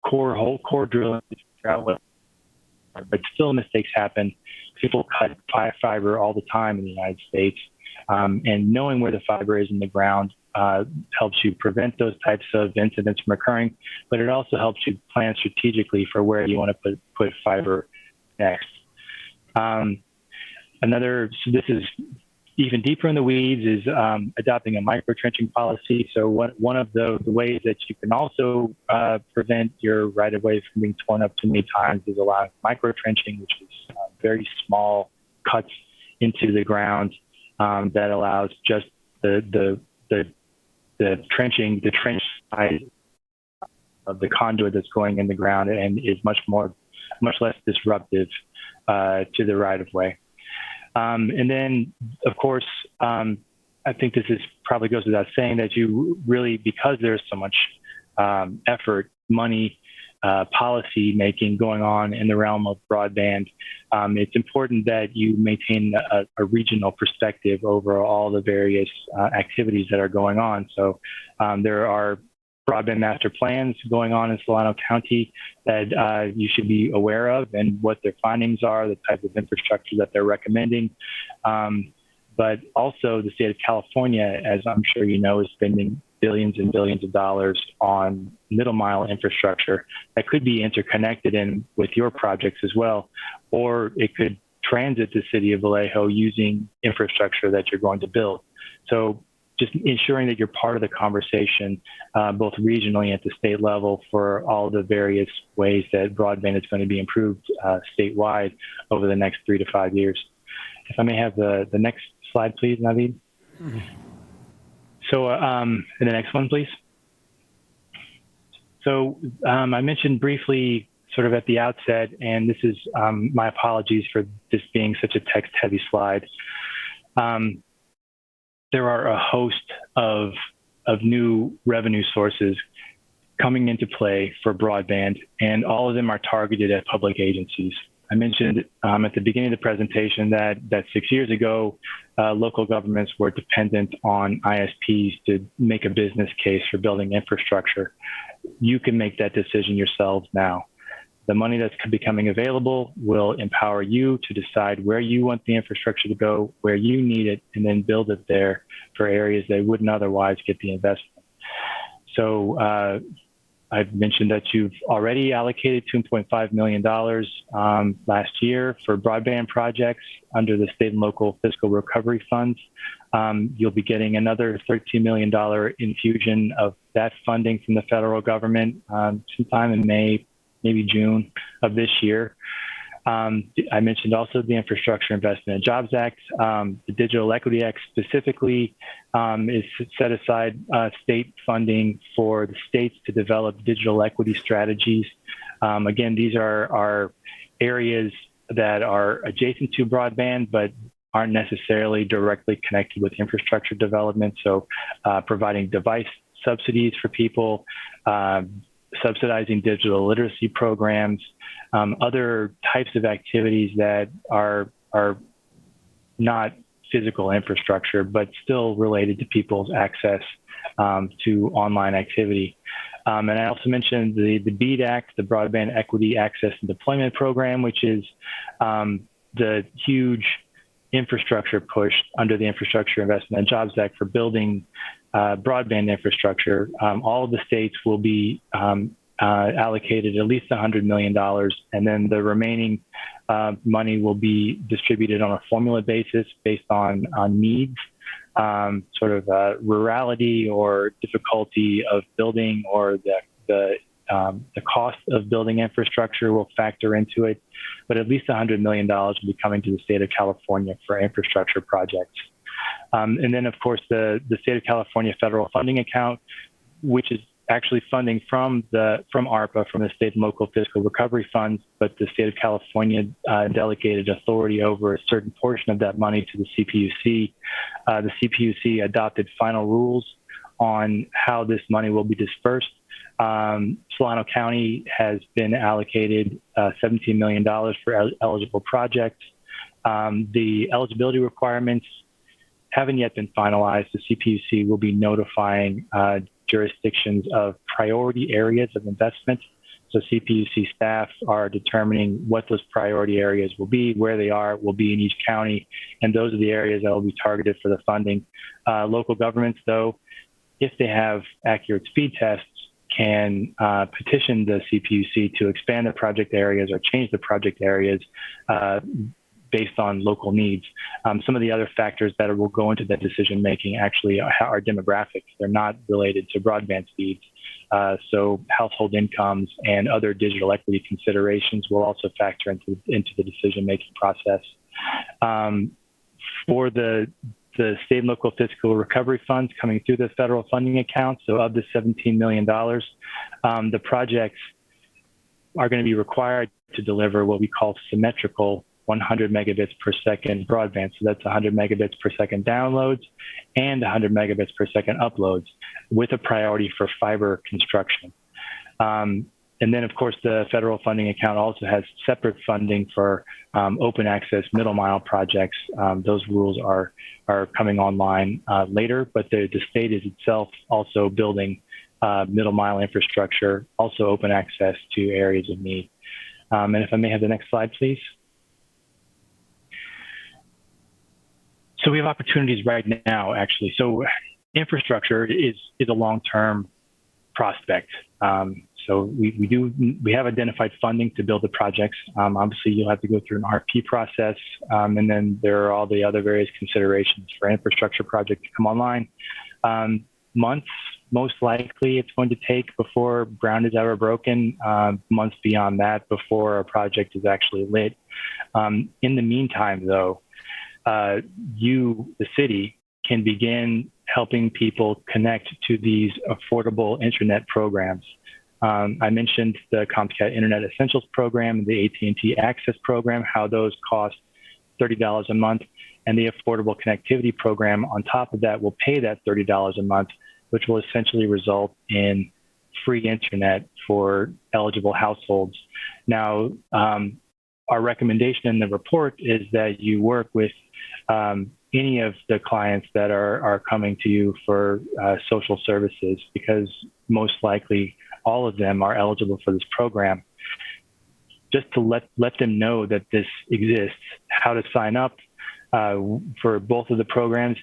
core drilling to figure out what, but still mistakes happen. People cut fiber all the time in the United States. And knowing where the fiber is in the ground helps you prevent those types of incidents from occurring, but it also helps you plan strategically for where you want to put fiber next. So this is even deeper in the weeds, is adopting a micro-trenching policy. So one of the ways that you can also prevent your right-of-way from being torn up too many times is allowing micro-trenching, which is very small cuts into the ground that allows just the trench size of the conduit that's going in the ground and is much less disruptive to the right-of-way. And then, of course, I think this probably goes without saying that you really, because there's so much effort, money, policy making going on in the realm of broadband, it's important that you maintain a regional perspective over all the various activities that are going on. So there are broadband master plans going on in Solano County that you should be aware of and what their findings are, the type of infrastructure that they're recommending. But also the state of California, as I'm sure you know, is spending billions and billions of dollars on middle mile infrastructure that could be interconnected in with your projects as well, or it could transit the city of Vallejo using infrastructure that you're going to build. So just ensuring that you're part of the conversation, both regionally and at the state level, for all the various ways that broadband is going to be improved statewide over the next 3 to 5 years. If I may have the next slide, please, Navid. Mm-hmm. So the next one, please. So I mentioned briefly sort of at the outset, and this is my apologies for this being such a text-heavy slide. There are a host of new revenue sources coming into play for broadband, and all of them are targeted at public agencies. I mentioned at the beginning of the presentation that 6 years ago, local governments were dependent on ISPs to make a business case for building infrastructure. You can make that decision yourselves now. The money that's becoming available will empower you to decide where you want the infrastructure to go, where you need it, and then build it there for areas that wouldn't otherwise get the investment. So I've mentioned that you've already allocated $2.5 million last year for broadband projects under the state and local fiscal recovery funds. You'll be getting another $13 million infusion of that funding from the federal government sometime in May, maybe June of this year. I mentioned also the Infrastructure Investment and Jobs Act. The Digital Equity Act specifically is set aside state funding for the states to develop digital equity strategies. Again, these are areas that are adjacent to broadband, but aren't necessarily directly connected with infrastructure development. So providing device subsidies for people, subsidizing digital literacy programs, other types of activities that are not physical infrastructure, but still related to people's access to online activity. And I also mentioned the BEAD Act, the Broadband Equity Access and Deployment Program, which is the huge infrastructure push under the Infrastructure Investment and Jobs Act for building broadband infrastructure. All of the states will be allocated at least $100 million, and then the remaining money will be distributed on a formula basis based on needs, sort of rurality or difficulty of building, or the cost of building infrastructure will factor into it. But at least $100 million will be coming to the state of California for infrastructure projects. And then, of course, the state of California federal funding account, which is actually funding from ARPA, from the state and local fiscal recovery funds, but the state of California delegated authority over a certain portion of that money to the CPUC. The CPUC adopted final rules on how this money will be dispersed. Solano County has been allocated $17 million for eligible projects. The eligibility requirements haven't yet been finalized. The CPUC will be notifying jurisdictions of priority areas of investment. So CPUC staff are determining what those priority areas will be, where they will be in each county, and those are the areas that will be targeted for the funding. Local governments, though, if they have accurate speed tests, can petition the CPUC to expand the project areas or change the project areas based on local needs. Some of the other factors that will go into that decision making actually are demographics. They're not related to broadband speeds. So household incomes and other digital equity considerations will also factor into the decision making process. For the state and local fiscal recovery funds coming through the federal funding account, so of the $17 million, the projects are going to be required to deliver what we call symmetrical 100 megabits per second broadband. So that's 100 megabits per second downloads and 100 megabits per second uploads, with a priority for fiber construction. And then, of course, the federal funding account also has separate funding for open access middle mile projects. Those rules are coming online later, but the state is itself also building middle mile infrastructure, also open access to areas of need. And if I may have the next slide, please. So we have opportunities right now, actually. So infrastructure is a long-term prospect. So we have identified funding to build the projects. Obviously, you'll have to go through an RFP process, and then there are all the other various considerations for infrastructure project to come online. Months, most likely, it's going to take before ground is ever broken. Months beyond that before a project is actually lit. In the meantime, though, the city, can begin helping people connect to these affordable internet programs. I mentioned the Comcast Internet Essentials program and the AT&T Access program, how those cost $30 a month, and the Affordable Connectivity program on top of that will pay that $30 a month, which will essentially result in free internet for eligible households. Now, our recommendation in the report is that you work with any of the clients that are coming to you for social services, because most likely all of them are eligible for this program. Just to let them know that this exists, how to sign up for both of the programs.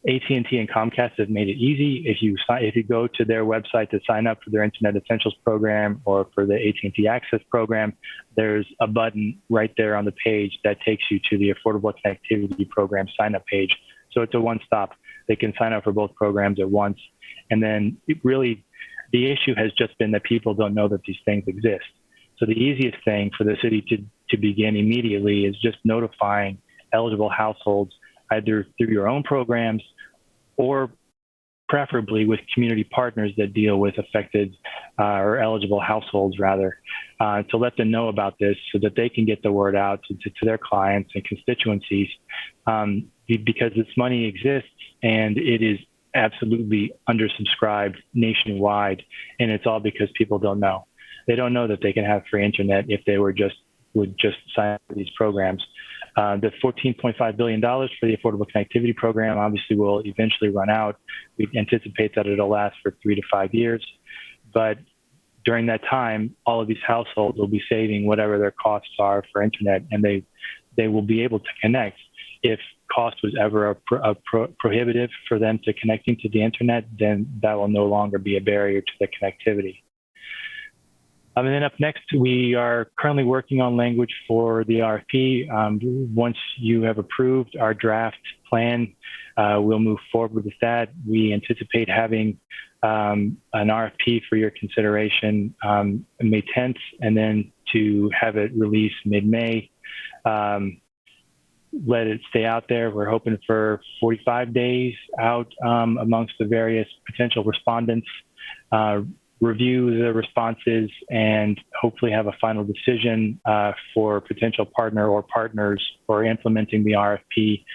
AT&T and Comcast have made it easy. If you go to their website to sign up for their Internet Essentials program or for the AT&T Access program, there's a button right there on the page that takes you to the Affordable Connectivity program sign-up page. So it's a one-stop. They can sign up for both programs at once. And then the issue has just been that people don't know that these things exist. So the easiest thing for the city to begin immediately is just notifying eligible households either through your own programs or preferably with community partners that deal with affected or eligible households, rather, to let them know about this so that they can get the word out to their clients and constituencies, because this money exists and it is absolutely undersubscribed nationwide, and it's all because people don't know. They don't know that they can have free internet if they would just sign up for these programs. The $14.5 billion for the Affordable Connectivity Program obviously will eventually run out. We anticipate that it'll last for 3 to 5 years. But during that time, all of these households will be saving whatever their costs are for internet, and they will be able to connect. If cost was ever prohibitive for them to connecting to the internet, then that will no longer be a barrier to the connectivity. And then up next, we are currently working on language for the RFP. Once you have approved our draft plan, we'll move forward with that. We anticipate having an RFP for your consideration May 10th, and then to have it released mid-May. Let it stay out there. We're hoping for 45 days out amongst the various potential respondents. Review the responses and hopefully have a final decision for potential partner or partners for implementing the RFP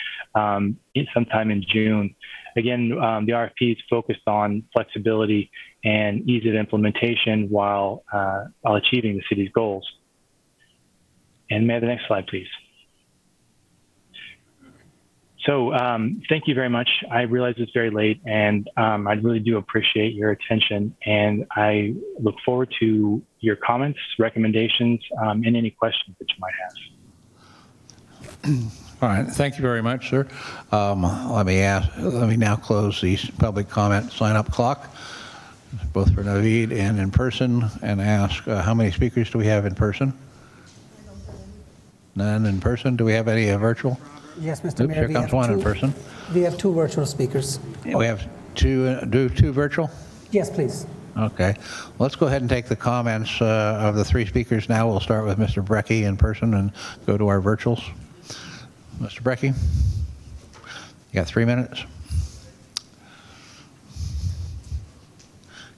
sometime in June. Again, the RFP is focused on flexibility and ease of implementation while achieving the city's goals. And may I have the next slide, please? So thank you very much. I realize it's very late, and I really do appreciate your attention, and I look forward to your comments, recommendations, and any questions that you might have. All right, thank you very much, sir. Let me now close the public comment sign-up clock, both for Naveed and in person, and ask how many speakers do we have in person? None in person. Do we have any virtual? Yes, Mr. Mayor. Here comes one in person. We have 2 virtual speakers. We have two virtual? Yes, please. Okay. Well, let's go ahead and take the comments of the 3 speakers now. We'll start with Mr. Brekke in person and go to our virtuals. Mr. Brekke, you got 3 minutes.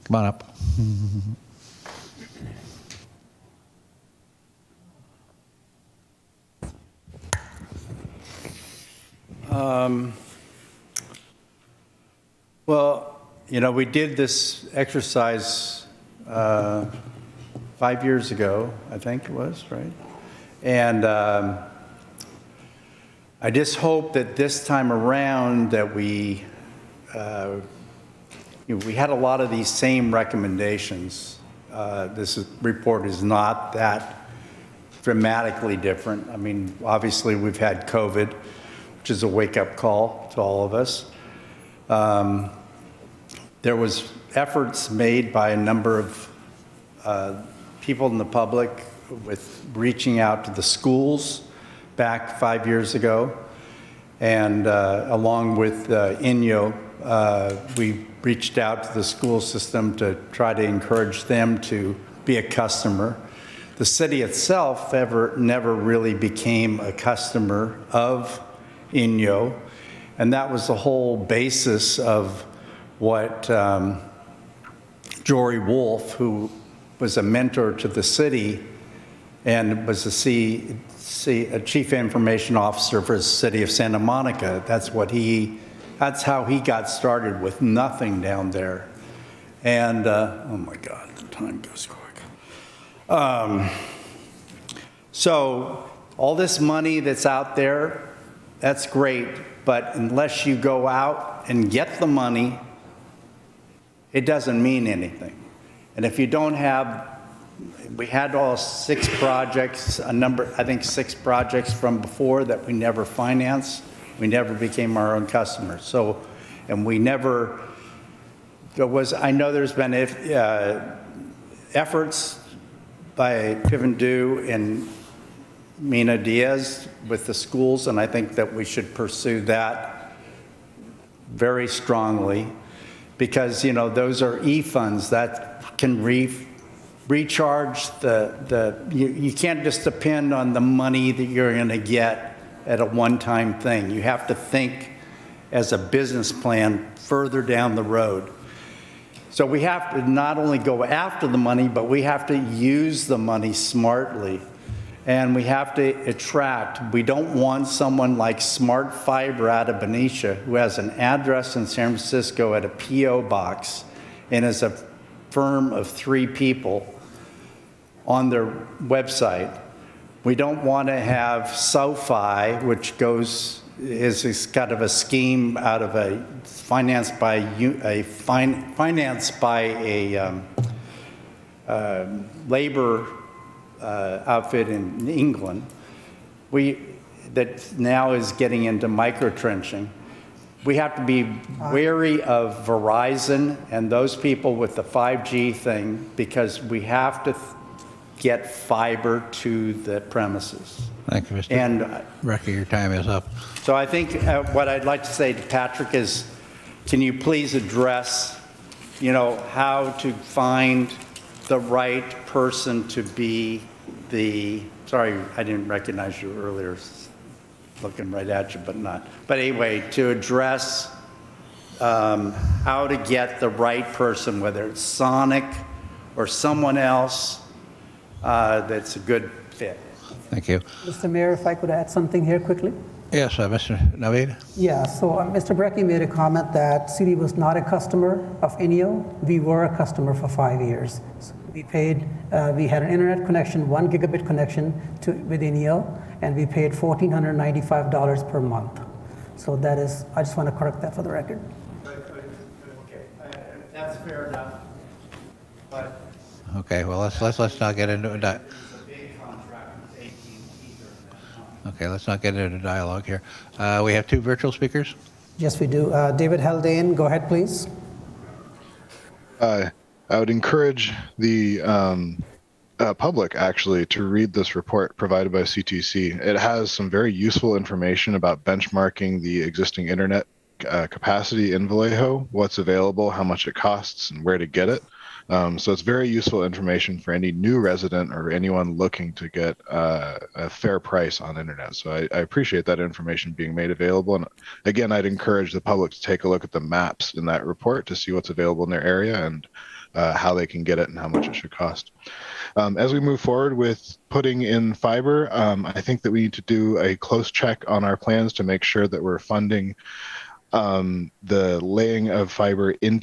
Come on up. Well, you know, we did this exercise 5 years ago, I think it was, right? And I just hope that this time around that we had a lot of these same recommendations. This report is not that dramatically different. I mean, obviously we've had COVID, which is a wake-up call to all of us. There was efforts made by a number of people in the public with reaching out to the schools back 5 years ago. And along with INYO, we reached out to the school system to try to encourage them to be a customer. The city itself never really became a customer of INYO, and that was the whole basis of what Jory Wolf, who was a mentor to the city and was a chief information officer for the city of Santa Monica. That's how he got started, with nothing down there. And oh my God, the time goes quick. So all this money that's out there, that's great, but unless you go out and get the money, it doesn't mean anything. And if you don't have, we had all 6 projects, I think 6 projects from before that we never financed. We never became our own customers. So, and we never, I know there's been efforts by Piven Du and Mina Diaz with the schools, and I think that we should pursue that very strongly, because, you know, those are E-funds that can recharge you can't just depend on the money that you're going to get at a one-time thing. You have to think as a business plan further down the road. So we have to not only go after the money, but we have to use the money smartly. And we have to attract. We don't want someone like Smart Fiber out of Benicia, who has an address in San Francisco at a P.O. box and is a firm of 3 people on their website. We don't want to have SoFi, which is kind of a scheme out of a financed by a labor outfit in England. That now is getting into microtrenching. We have to be wary of Verizon and those people with the 5G thing, because we have to get fiber to the premises. Thank you, Mr. Brekke, your time is up. So I think what I'd like to say to Patrick is, can you please address, how to find the right person to be sorry, I didn't recognize you earlier, looking right at you, but not. But anyway, to address how to get the right person, whether it's Sonic or someone else that's a good fit. Thank you. Mr. Mayor, if I could add something here quickly. Yes, Mr. Naveed. Yeah, so Mr. Brekke made a comment that city was not a customer of INEO. We were a customer for 5 years. So we paid, we had an internet connection, 1 gigabit connection with INEO, and we paid $1,495 per month. So that is, I just want to correct that for the record. Okay, that's fair enough. But okay, well, let's not get into it. Okay, let's not get into dialogue here. We have 2 virtual speakers. Yes, we do. David Haldane, go ahead, please. I would encourage the public, actually, to read this report provided by CTC. It has some very useful information about benchmarking the existing internet capacity in Vallejo, what's available, how much it costs, and where to get it. So it's very useful information for any new resident or anyone looking to get a fair price on internet. So I appreciate that information being made available. And again, I'd encourage the public to take a look at the maps in that report to see what's available in their area and how they can get it and how much it should cost. As we move forward with putting in fiber, I think that we need to do a close check on our plans to make sure that we're funding the laying of fiber in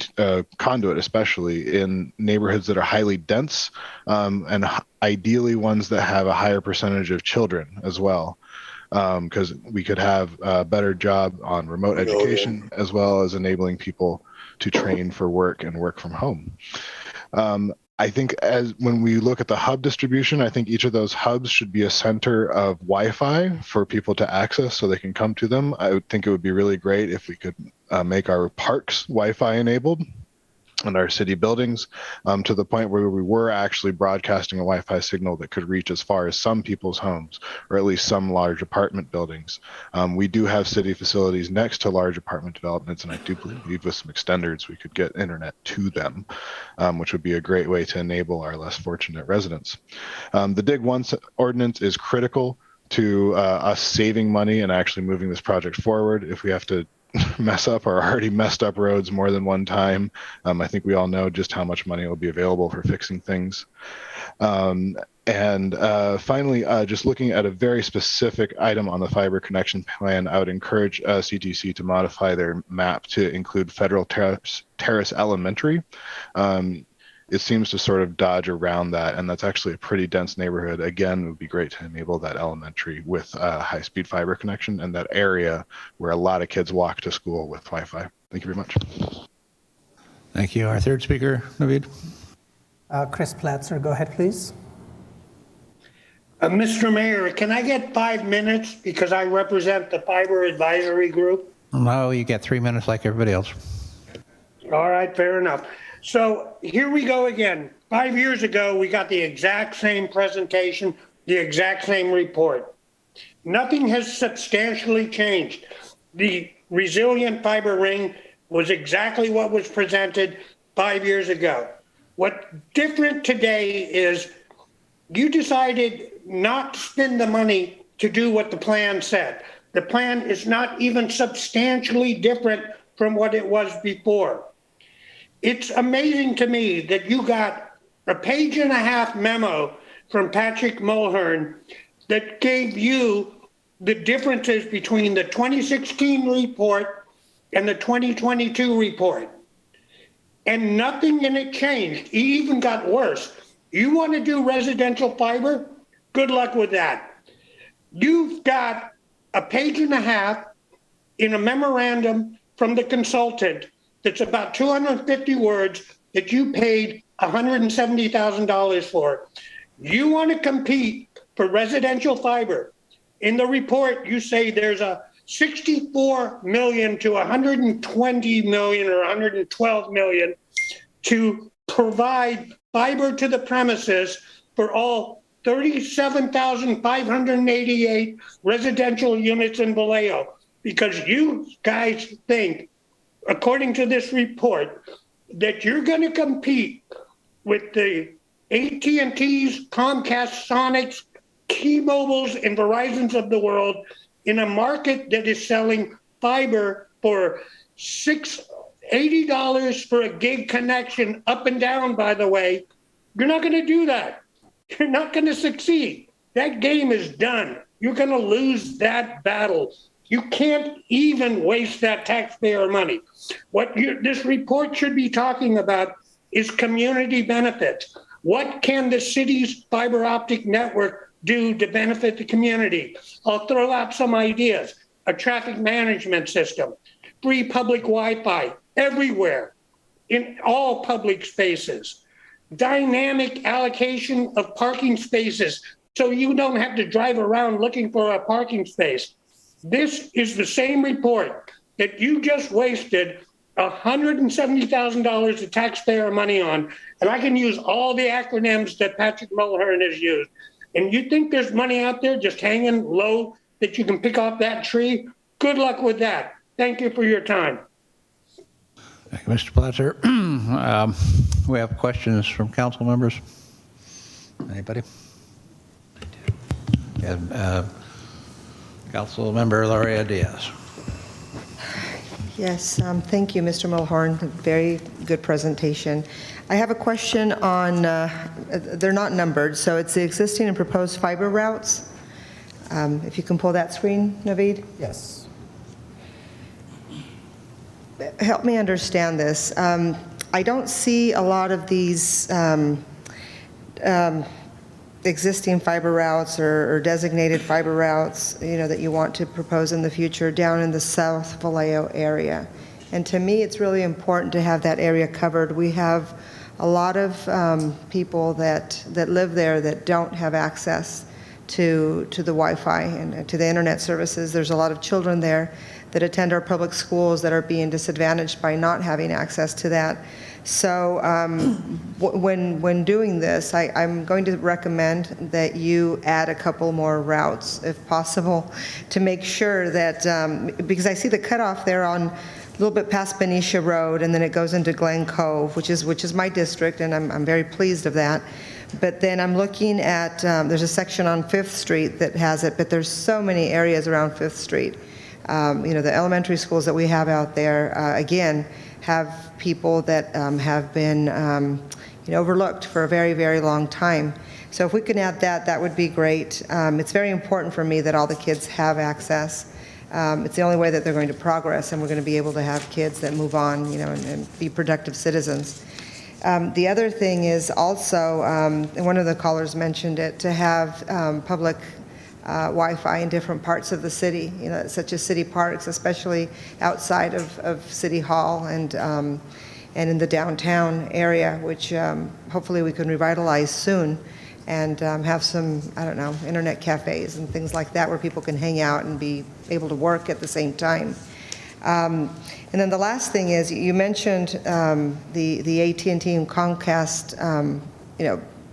conduit, especially in neighborhoods that are highly dense, and ideally ones that have a higher percentage of children as well, because we could have a better job on remote education as well as enabling people to train for work and work from home. I think when we look at the hub distribution, I think each of those hubs should be a center of Wi-Fi for people to access so they can come to them. I would think it would be really great if we could make our parks Wi-Fi enabled and our city buildings to the point where we were actually broadcasting a Wi-Fi signal that could reach as far as some people's homes, or at least some large apartment buildings. We do have city facilities next to large apartment developments, and I do believe with some extenders we could get internet to them, which would be a great way to enable our less fortunate residents. The Dig Once ordinance is critical to us saving money and actually moving this project forward. If we have to mess up our already messed up roads more than one time, I think we all know just how much money will be available for fixing things. And finally, just looking at a very specific item on the fiber connection plan, I would encourage CTC to modify their map to include Federal Terrace Elementary. It seems to sort of dodge around that, and that's actually a pretty dense neighborhood. Again, it would be great to enable that elementary with a high-speed fiber connection and that area where a lot of kids walk to school with Wi-Fi. Thank you very much. Thank you. Our 3rd speaker, Naveed. Chris Platzer, go ahead, please. Mr. Mayor, can I get 5 minutes because I represent the Fiber Advisory Group? No, you get 3 minutes like everybody else. All right, fair enough. So here we go again. 5 years ago, we got the exact same presentation, the exact same report. Nothing has substantially changed. The resilient fiber ring was exactly what was presented 5 years ago. What's different today is you decided not to spend the money to do what the plan said. The plan is not even substantially different from what it was before. It's amazing to me that you got a 1.5-page memo from Patrick Mulhern that gave you the differences between the 2016 report and the 2022 report. And nothing in it changed. It even got worse. You want to do residential fiber? Good luck with that. You've got a 1.5 pages in a memorandum from the consultant that's about 250 words that you paid $170,000 for. You want to compete for residential fiber. In the report, you say there's a 64 million to 120 million or 112 million to provide fiber to the premises for all 37,588 residential units in Vallejo, because you guys think, according to this report, that you're going to compete with the AT&Ts, Comcast, Sonics, T-Mobiles, and Verizons of the world in a market that is selling fiber for $80 for a gig connection, up and down, by the way. You're not going to do that. You're not going to succeed. That game is done. You're going to lose that battle. You can't even waste that taxpayer money. What this report should be talking about is community benefits. What can the city's fiber optic network do to benefit the community? I'll throw out some ideas. A traffic management system, free public Wi-Fi everywhere, in all public spaces, dynamic allocation of parking spaces so you don't have to drive around looking for a parking space. This is the same report that you just wasted $170,000 of taxpayer money on, and I can use all the acronyms that Patrick Mulhern has used. And you think there's money out there just hanging low that you can pick off that tree? Good luck with that. Thank you for your time. Thank you, Mr. Platzer. We have questions from council members. Anybody? Council member Laria Diaz. Yes, thank you, Mr. Mulhern. Very good presentation. I have a question on, they're not numbered, so it's the existing and proposed fiber routes. If you can pull that screen, Naveed. Yes. Help me understand this. I don't see a lot of these existing fiber routes or designated fiber routes, that you want to propose in the future down in the South Vallejo area. And to me, it's really important to have that area covered. We have a lot of people that live there that don't have access to the Wi-Fi and to the internet services. There's a lot of children there that attend our public schools that are being disadvantaged by not having access to that. So when doing this, I'm going to recommend that you add a couple more routes, if possible, to make sure that, because I see the cutoff there on a little bit past Benicia Road, and then it goes into Glen Cove, which is my district, and I'm very pleased of that. But then I'm looking at, there's a section on 5th Street that has it, but there's so many areas around 5th Street. The elementary schools that we have out there, again, have people that have been overlooked for a very, very long time. So if we can add that, that would be great. It's very important for me that all the kids have access. It's the only way that they're going to progress, and we're going to be able to have kids that move on, and be productive citizens. The other thing is also, and one of the callers mentioned it, to have public Wi-Fi in different parts of the city, such as city parks, especially outside of City Hall and in the downtown area, which hopefully we can revitalize soon, and have some, internet cafes and things like that where people can hang out and be able to work at the same time. And then the last thing is, you mentioned the AT&T and Comcast,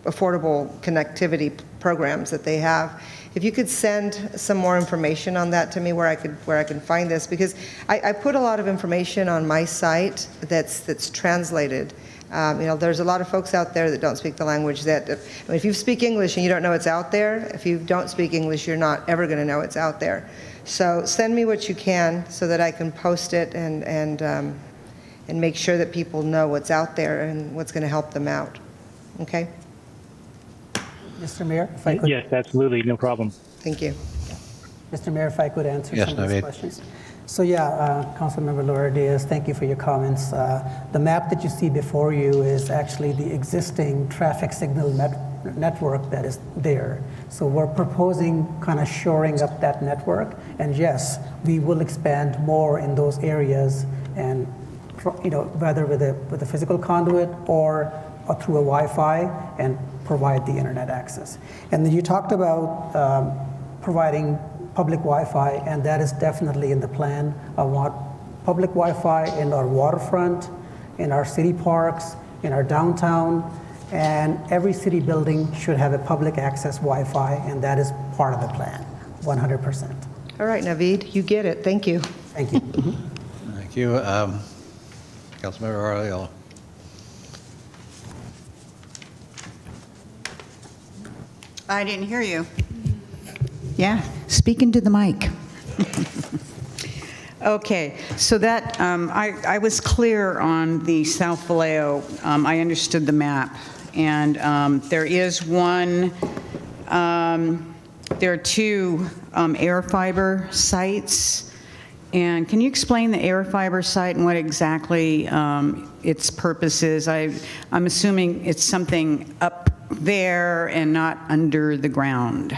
affordable connectivity programs that they have. If you could send some more information on that to me, where I can find this, because I put a lot of information on my site that's translated. There's a lot of folks out there that don't speak the language that, if you speak English and you don't know it's out there, if you don't speak English, you're not ever going to know it's out there. So send me what you can so that I can post it and make sure that people know what's out there and what's going to help them out. Okay? Mr. Mayor, if I could. Yes, absolutely, no problem. Thank you. Mr. Mayor, if I could answer Yes, some of these David. questions. So Councilmember Laura Diaz, thank you for your comments. The map that you see before you is actually the existing traffic signal network that is there. So we're proposing kind of shoring up that network, and yes, we will expand more in those areas, and whether with a physical conduit or through a Wi-Fi, and provide the internet access. And then you talked about providing public Wi-Fi, and that is definitely in the plan. I want public Wi-Fi in our waterfront, in our city parks, in our downtown, and every city building should have a public access Wi-Fi, and that is part of the plan, 100%. All right, Naveed, you get it. Thank you. Thank you. Thank you. Councilmember Arroyo. I didn't hear you. Yeah, speak into the mic. Okay, so that, I was clear on the South Vallejo. I understood the map. And there is one, there are two air fiber sites. And can you explain the air fiber site and what exactly its purpose is? I'm assuming it's something up there and not under the ground.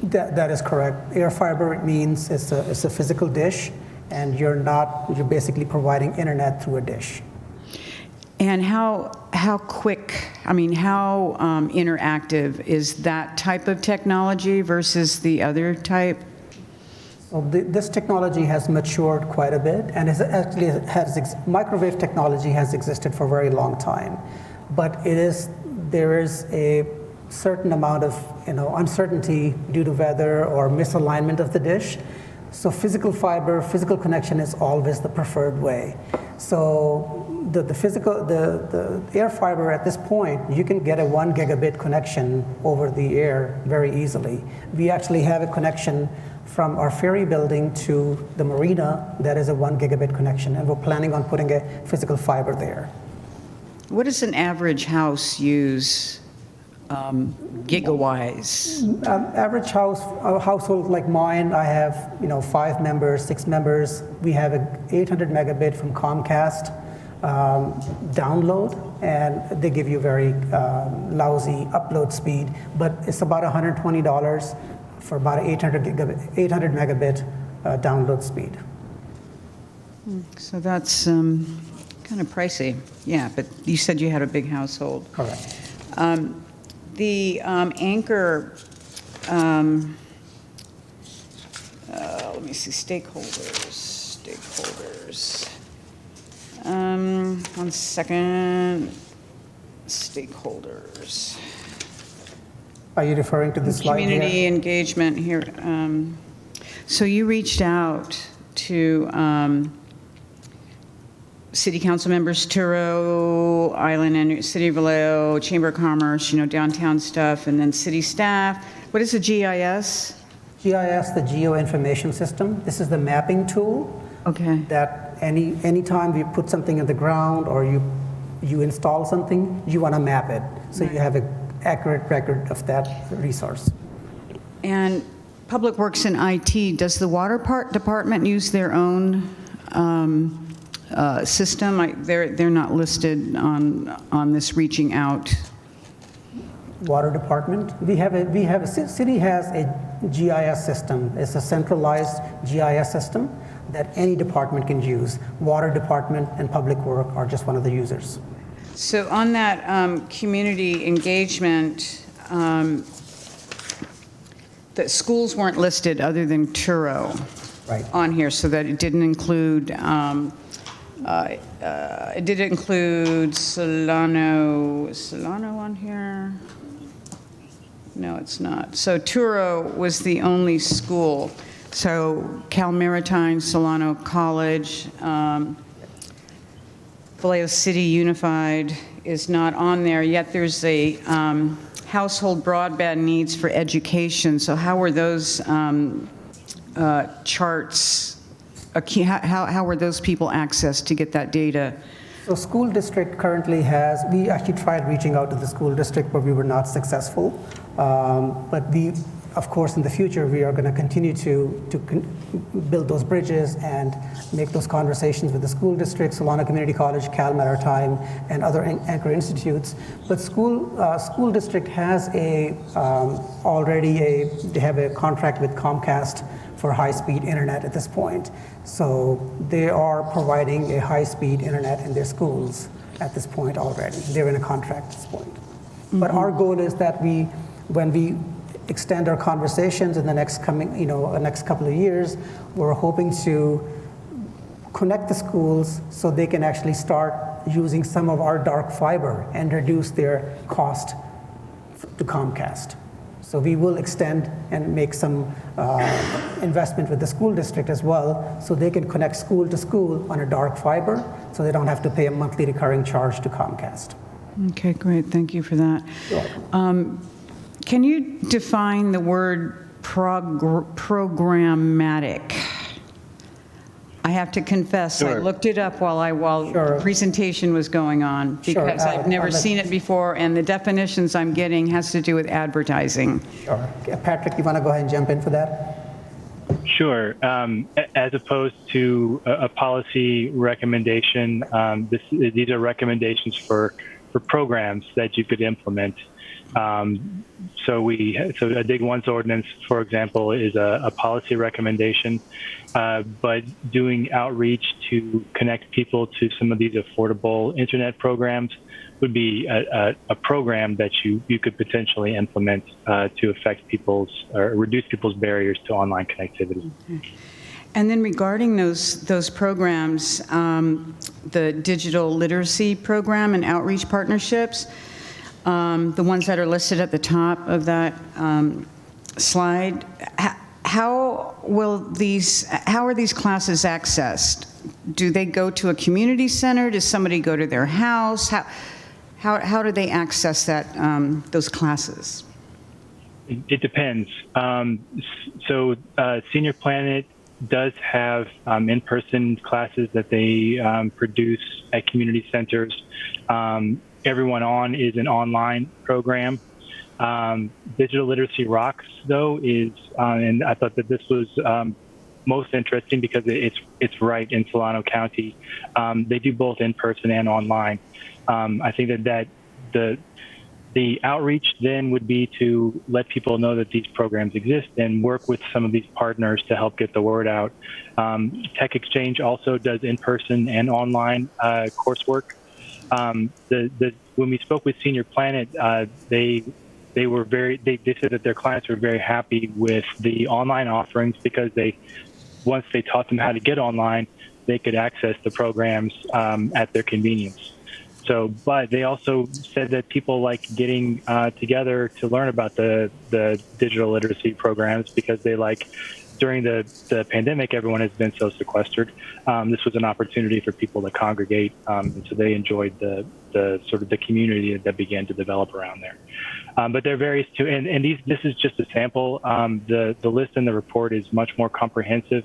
That is correct. Air fiber means it's a physical dish, and you're basically providing internet through a dish. And how quick, how interactive is that type of technology versus the other type? So this technology has matured quite a bit, and microwave technology has existed for a very long time. But there is a certain amount of uncertainty due to weather or misalignment of the dish. So physical connection is always the preferred way. So the air fiber at this point, you can get a 1 gigabit connection over the air very easily. We actually have a connection from our ferry building to the marina that is a 1 gigabit connection, and we're planning on putting a physical fiber there. What does an average house use gigawise? Average household like mine, I have 5 members, 6 members. We have an 800 megabit from Comcast download, and they give you very lousy upload speed, but it's about $120 for about 800 megabit download speed. So that's kind of pricey. Yeah, but you said you had a big household. Correct. The anchor, let me see, stakeholders. 1 second. Stakeholders. Are you referring to the slide here? Community engagement here. So you reached out to City Council members, Turo, Island and City of Vallejo, Chamber of Commerce, downtown stuff, and then city staff. What is the GIS? GIS, the Geo Information System. This is the mapping tool. Okay. That anytime you put something in the ground or you install something, you want to map it. So you have an accurate record of that resource. And Public Works and IT, does the water department use their own system? They're not listed on this reaching out. Water department, city has a GIS system. It's a centralized GIS system that any department can use. Water department and public work are just one of the users. So on that community engagement, the schools weren't listed other than Turo on here, so that it didn't include Solano. Is Solano on here? No, it's not. So Turo was the only school. So Cal Maritime, Solano College, Vallejo City Unified is not on there, yet there's a household broadband needs for education. So how were those charts, how were those people accessed to get that data? So school district currently has, we actually tried reaching out to the school district, but we were not successful. Of course, in the future, we are going to continue to build those bridges and make those conversations with the school district, Solana Community College, Cal Maritime, and other anchor institutes. But school district has they have a contract with Comcast for high-speed internet at this point. So they are providing a high-speed internet in their schools at this point already. They're in a contract at this point. Mm-hmm. But our goal is that when we extend our conversations in the next couple of years, we're hoping to connect the schools so they can actually start using some of our dark fiber and reduce their cost to Comcast. So we will extend and make some investment with the school district as well, so they can connect school to school on a dark fiber, so they don't have to pay a monthly recurring charge to Comcast. Okay, great. Thank you for that. Can you define the word programmatic? I have to confess, I looked it up while the presentation was going on, because I've never seen it before, and the definitions I'm getting has to do with advertising. Sure. Patrick, you want to go ahead and jump in for that? Sure. As opposed to a policy recommendation, these are recommendations for programs that you could implement. So a Dig Once ordinance, for example, is a policy recommendation, but doing outreach to connect people to some of these affordable internet programs would be a program that you could potentially implement to affect or reduce people's barriers to online connectivity. Okay. And then regarding those programs, the digital literacy program and outreach partnerships, the ones that are listed at the top of that slide, how are these classes accessed? Do they go to a community center? Does somebody go to their house? How do they access those classes? It depends. So Senior Planet does have in-person classes that they produce at community centers. Everyone On is an online program. Digital Literacy Rocks, though, is, and I thought that this was most interesting because it's right in Solano County. They do both in-person and online. I think that the outreach then would be to let people know that these programs exist and work with some of these partners to help get the word out. Tech Exchange also does in-person and online coursework. When we spoke with Senior Planet, they said that their clients were very happy with the online offerings because once they taught them how to get online, they could access the programs at their convenience. But they also said that people like getting together to learn about the digital literacy programs because during the pandemic, everyone has been so sequestered. This was an opportunity for people to congregate, and so they enjoyed the sort of the community that began to develop around there. But there are various too, and this is just a sample. The list in the report is much more comprehensive,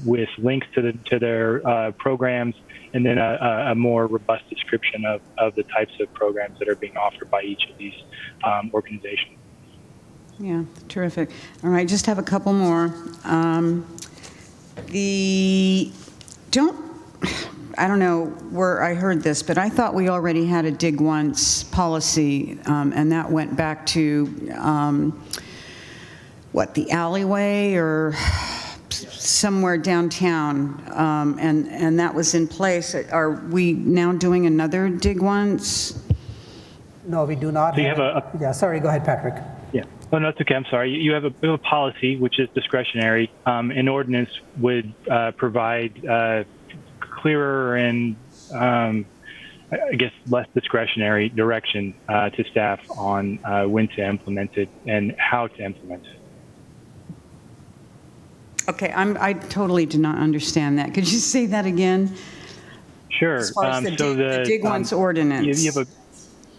with links to their programs, and then a more robust description of the types of programs that are being offered by each of these organizations. Yeah, terrific. All right, just have a couple more. I don't know where I heard this, but I thought we already had a Dig Once policy, and that went back to, the alleyway or somewhere downtown, and that was in place. Are we now doing another Dig Once? No, we do not. So you have yeah, sorry, go ahead, Patrick. Yeah. Oh, no, it's okay. I'm sorry. You have a policy, which is discretionary. An ordinance would provide clearer and, I guess, less discretionary direction to staff on when to implement it and how to implement it. Okay, I totally did not understand that. Could you say that again? Sure. As far as the So dig once ordinance. You have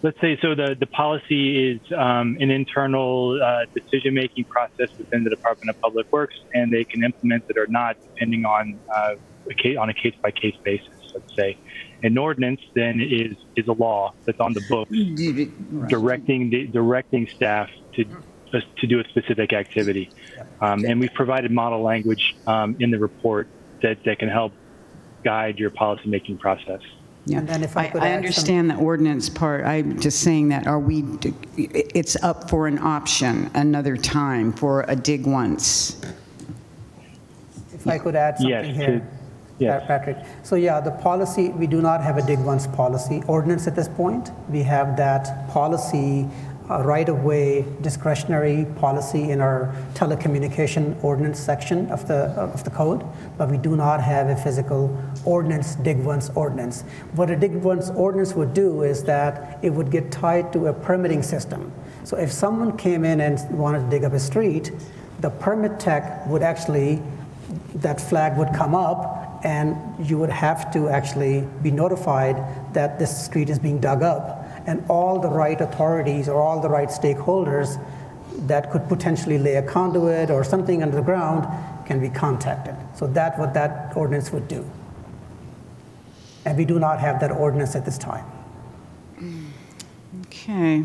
let's say, so the policy is an internal decision-making process within the Department of Public Works, and they can implement it or not depending on a case-by-case basis, let's say. An ordinance then is a law that's on the books, directing staff to do a specific activity. And we've provided model language in the report that can help guide your policymaking process. Yeah, And then if I could I add understand the ordinance part. I'm just saying that it's up for an option another time for a dig once. If I could add something here, yes. Patrick. So yeah, the policy, we do not have a dig once policy ordinance at this point. We have that policy right-of-way discretionary policy in our telecommunication ordinance section of the code, but we do not have a physical ordinance, dig once ordinance. What a dig once ordinance would do is that it would get tied to a permitting system. So if someone came in and wanted to dig up a street, the permit tech would actually, that flag would come up, and you would have to actually be notified that this street is being dug up. And all the right authorities or all the right stakeholders that could potentially lay a conduit or something under the ground can be contacted. So that's what that ordinance would do. And we do not have that ordinance at this time. Okay,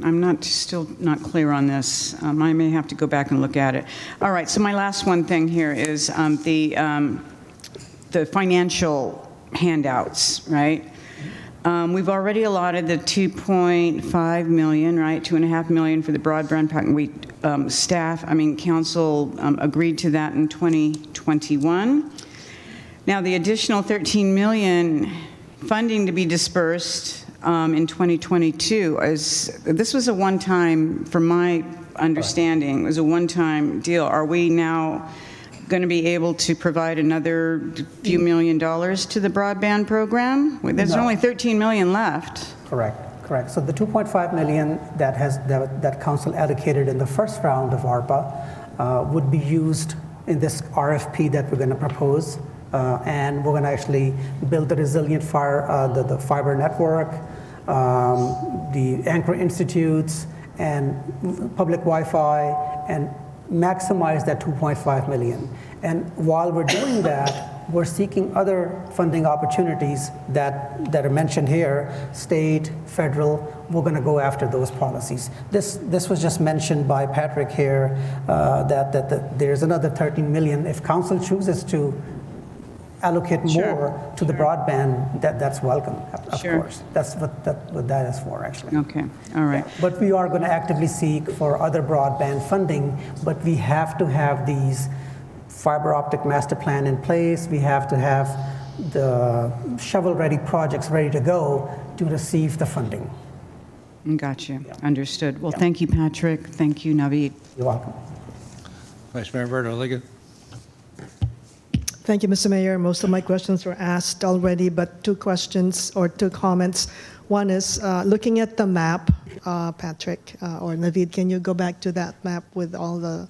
I'm still not clear on this. I may have to go back and look at it. All right, so my last one thing here is the financial handouts, right? We've already allotted the 2.5 million, right? 2.5 million for the broadband pack. Council agreed to that in 2021. Now the additional 13 million funding to be dispersed in 2022 this was a one-time, from my understanding, it was a one-time deal. Are we now going to be able to provide another few $1 million to the broadband program? There's only 13 million left. Correct. So the 2.5 million that council allocated in the first round of ARPA would be used in this RFP that we're going to propose, and we're going to actually build the resilient the fiber network, the anchor institutes, and public Wi-Fi, and maximize that 2.5 million. And while we're doing that, we're seeking other funding opportunities that are mentioned here, state, federal. We're going to go after those policies. This was just mentioned by Patrick here, that there's another 13 million. If council chooses to allocate more to the broadband, that's welcome, of course. That's what that is for, actually. Okay, all right. But we are going to actively seek for other broadband funding, but we have to have these fiber optic master plan in place. We have to have the shovel-ready projects ready to go to receive the funding. Gotcha. Understood. Well, thank you, Patrick. Thank you, Naveed. You're welcome. Vice Mayor Verda-Liga. Thank you, Mr. Mayor. Most of my questions were asked already, but two comments. One is looking at the map, Patrick or Naveed, can you go back to that map with all the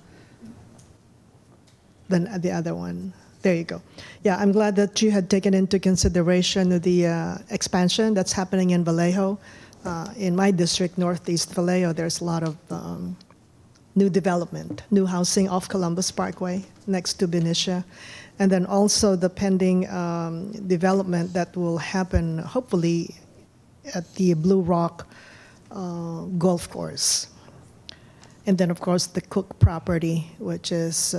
other one? There you go. Yeah, I'm glad that you had taken into consideration the expansion that's happening in Vallejo. In my district, Northeast Vallejo, there's a lot of new development, new housing off Columbus Parkway next to Benicia. And then also the pending development that will happen, hopefully, at the Blue Rock Golf Course. And then, of course, the Cook property, which is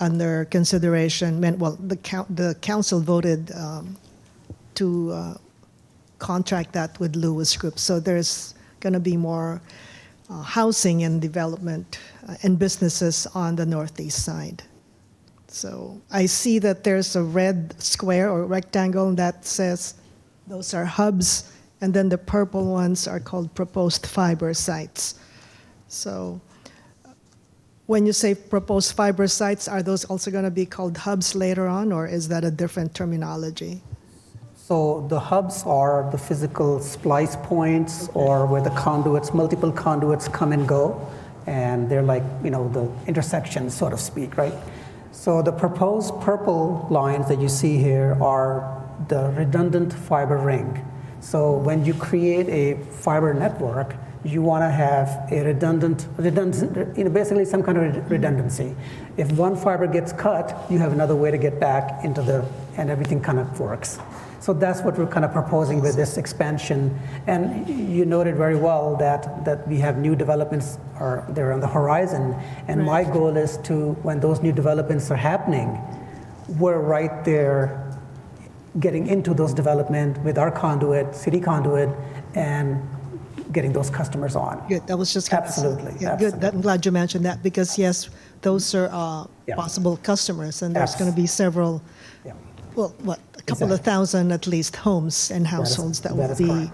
under consideration. Well, the council voted to contract that with Lewis Group. So there's going to be more housing and development and businesses on the northeast side. So I see that there's a red square or rectangle that says those are hubs, and then the purple ones are called proposed fiber sites. So when you say proposed fiber sites, are those also going to be called hubs later on, or is that a different terminology? So the hubs are the physical splice points, or where the conduits, multiple conduits come and go, and they're like, the intersections, so to speak, right? So the proposed purple lines that you see here are the redundant fiber ring. So when you create a fiber network, you want to have a redundant, basically some kind of redundancy. If one fiber gets cut, you have another way to get back into and everything kind of works. So that's what we're kind of proposing with this expansion. And you noted very well that we have new developments they're on the horizon. And my goal is to, when those new developments are happening, we're right there getting into those development with our conduit, city conduit, and getting those customers on. Good. That was just absolutely. Yeah, absolutely. good. I'm glad you mentioned that because yes, those are possible customers, and there's going to be several. Yeah. Well, a couple of thousand at least homes and households that will be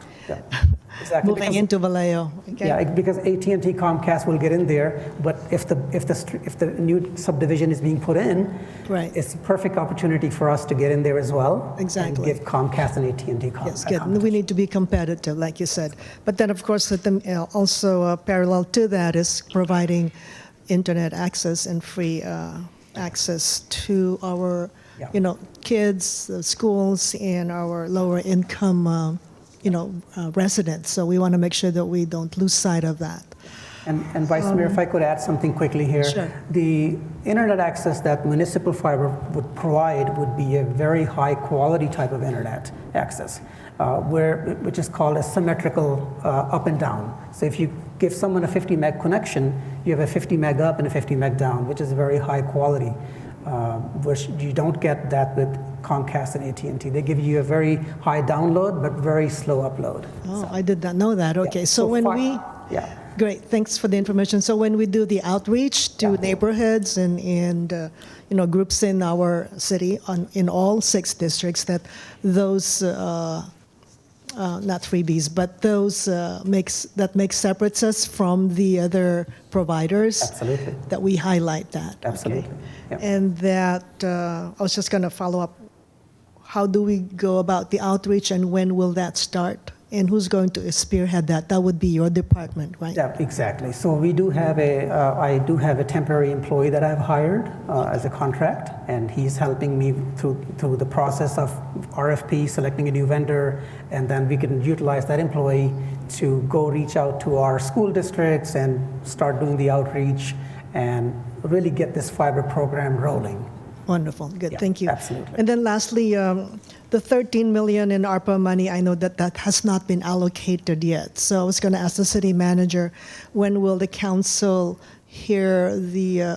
exactly. moving into Vallejo. Okay? Yeah, because AT&T Comcast will get in there, but if the new subdivision is being put in, it's a perfect opportunity for us to get in there as well. Exactly. And give Comcast and AT&T Comcast. Yes, good. We need to be competitive, like you said. But then, of course, also parallel to that is providing internet access and free access to our, kids, schools, and our lower income, residents. So we want to make sure that we don't lose sight of that. And Vice Mayor, if I could add something quickly here. Sure. The internet access that municipal fiber would provide would be a very high quality type of internet access, which is called a symmetrical up and down. So if you give someone a 50 meg connection, you have a 50 meg up and a 50 meg down, which is very high quality, which you don't get that with Comcast and AT&T. They give you a very high download, but very slow upload. Oh, I did not know that. Okay, so when we... Yeah. Great, thanks for the information. So when we do the outreach to neighborhoods and groups in our city in all 6 districts, that those not freebies, but those make separates us from the other providers. Absolutely. That we highlight that. Absolutely. Okay? Yep. And that I was just going to follow up. How do we go about the outreach, and when will that start? And who's going to spearhead that? That would be your department, right? Yeah, exactly. So we do have I do have a temporary employee that I've hired as a contract, and he's helping me through the process of RFP, selecting a new vendor, and then we can utilize that employee to go reach out to our school districts and start doing the outreach and really get this fiber program rolling. Wonderful. Good. Yeah, thank you. absolutely. And then lastly, the 13 million in ARPA money, I know that has not been allocated yet. So I was going to ask the city manager, when will the council hear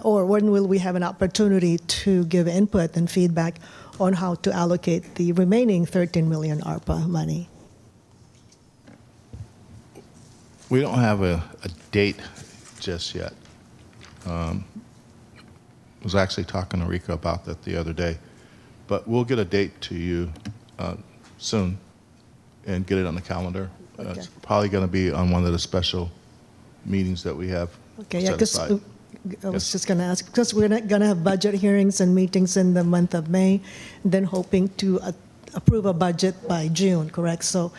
or when will we have an opportunity to give input and feedback on how to allocate the remaining 13 million ARPA money? We don't have a date just yet. Was actually talking to Rika about that the other day, but we'll get a date to you soon and get it on the calendar. Okay. It's probably going to be on one of the special meetings that we have. Okay, yeah, set because aside. I was just going to ask, because we're going to have budget hearings and meetings in the month of May, then hoping to approve a budget by June, correct? So,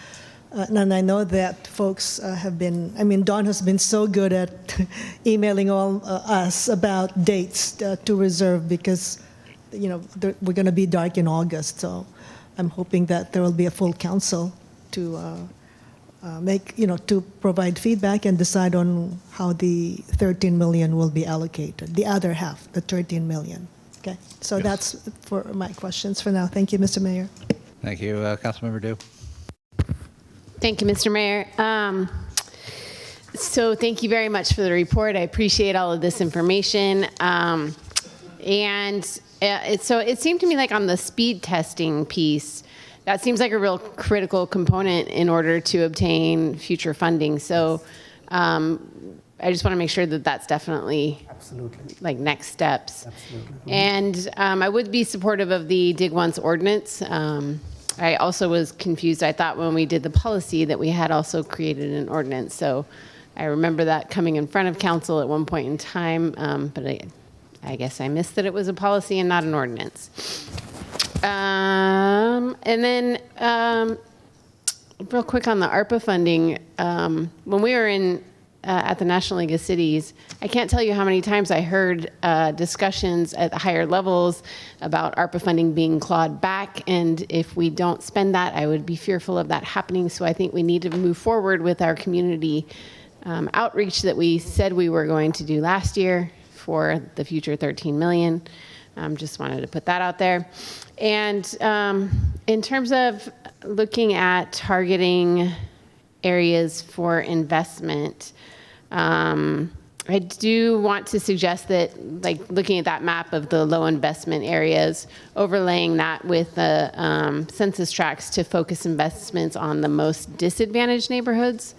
and I know that folks Dawn has been so good at emailing all us about dates to reserve because, we're going to be dark in August. So I'm hoping that there will be a full council to to provide feedback and decide on how the 13 million will be allocated, the other half, the 13 million. Okay, so that's for my questions for now. Thank you, Mr. Mayor. Thank you, Councilmember Dew. Thank you, Mr. Mayor. So thank you very much for the report. I appreciate all of this information. So it seemed to me like on the speed testing piece, that seems like a real critical component in order to obtain future funding. So I just want to make sure that that's definitely like next steps. Absolutely. And I would be supportive of the Dig Once ordinance. I also was confused. I thought when we did the policy that we had also created an ordinance. So I remember that coming in front of council at one point in time, but I guess I missed that it was a policy and not an ordinance. And then real quick on the ARPA funding, when we were in at the National League of Cities, I can't tell you how many times I heard discussions at the higher levels about ARPA funding being clawed back, and if we don't spend that, I would be fearful of that happening. So I think we need to move forward with our community outreach that we said we were going to do last year for the future 13 million. Just wanted to put that out there. And in terms of looking at targeting areas for investment, I do want to suggest that, like, looking at that map of the low investment areas, overlaying that with the census tracts to focus investments on the most disadvantaged neighborhoods.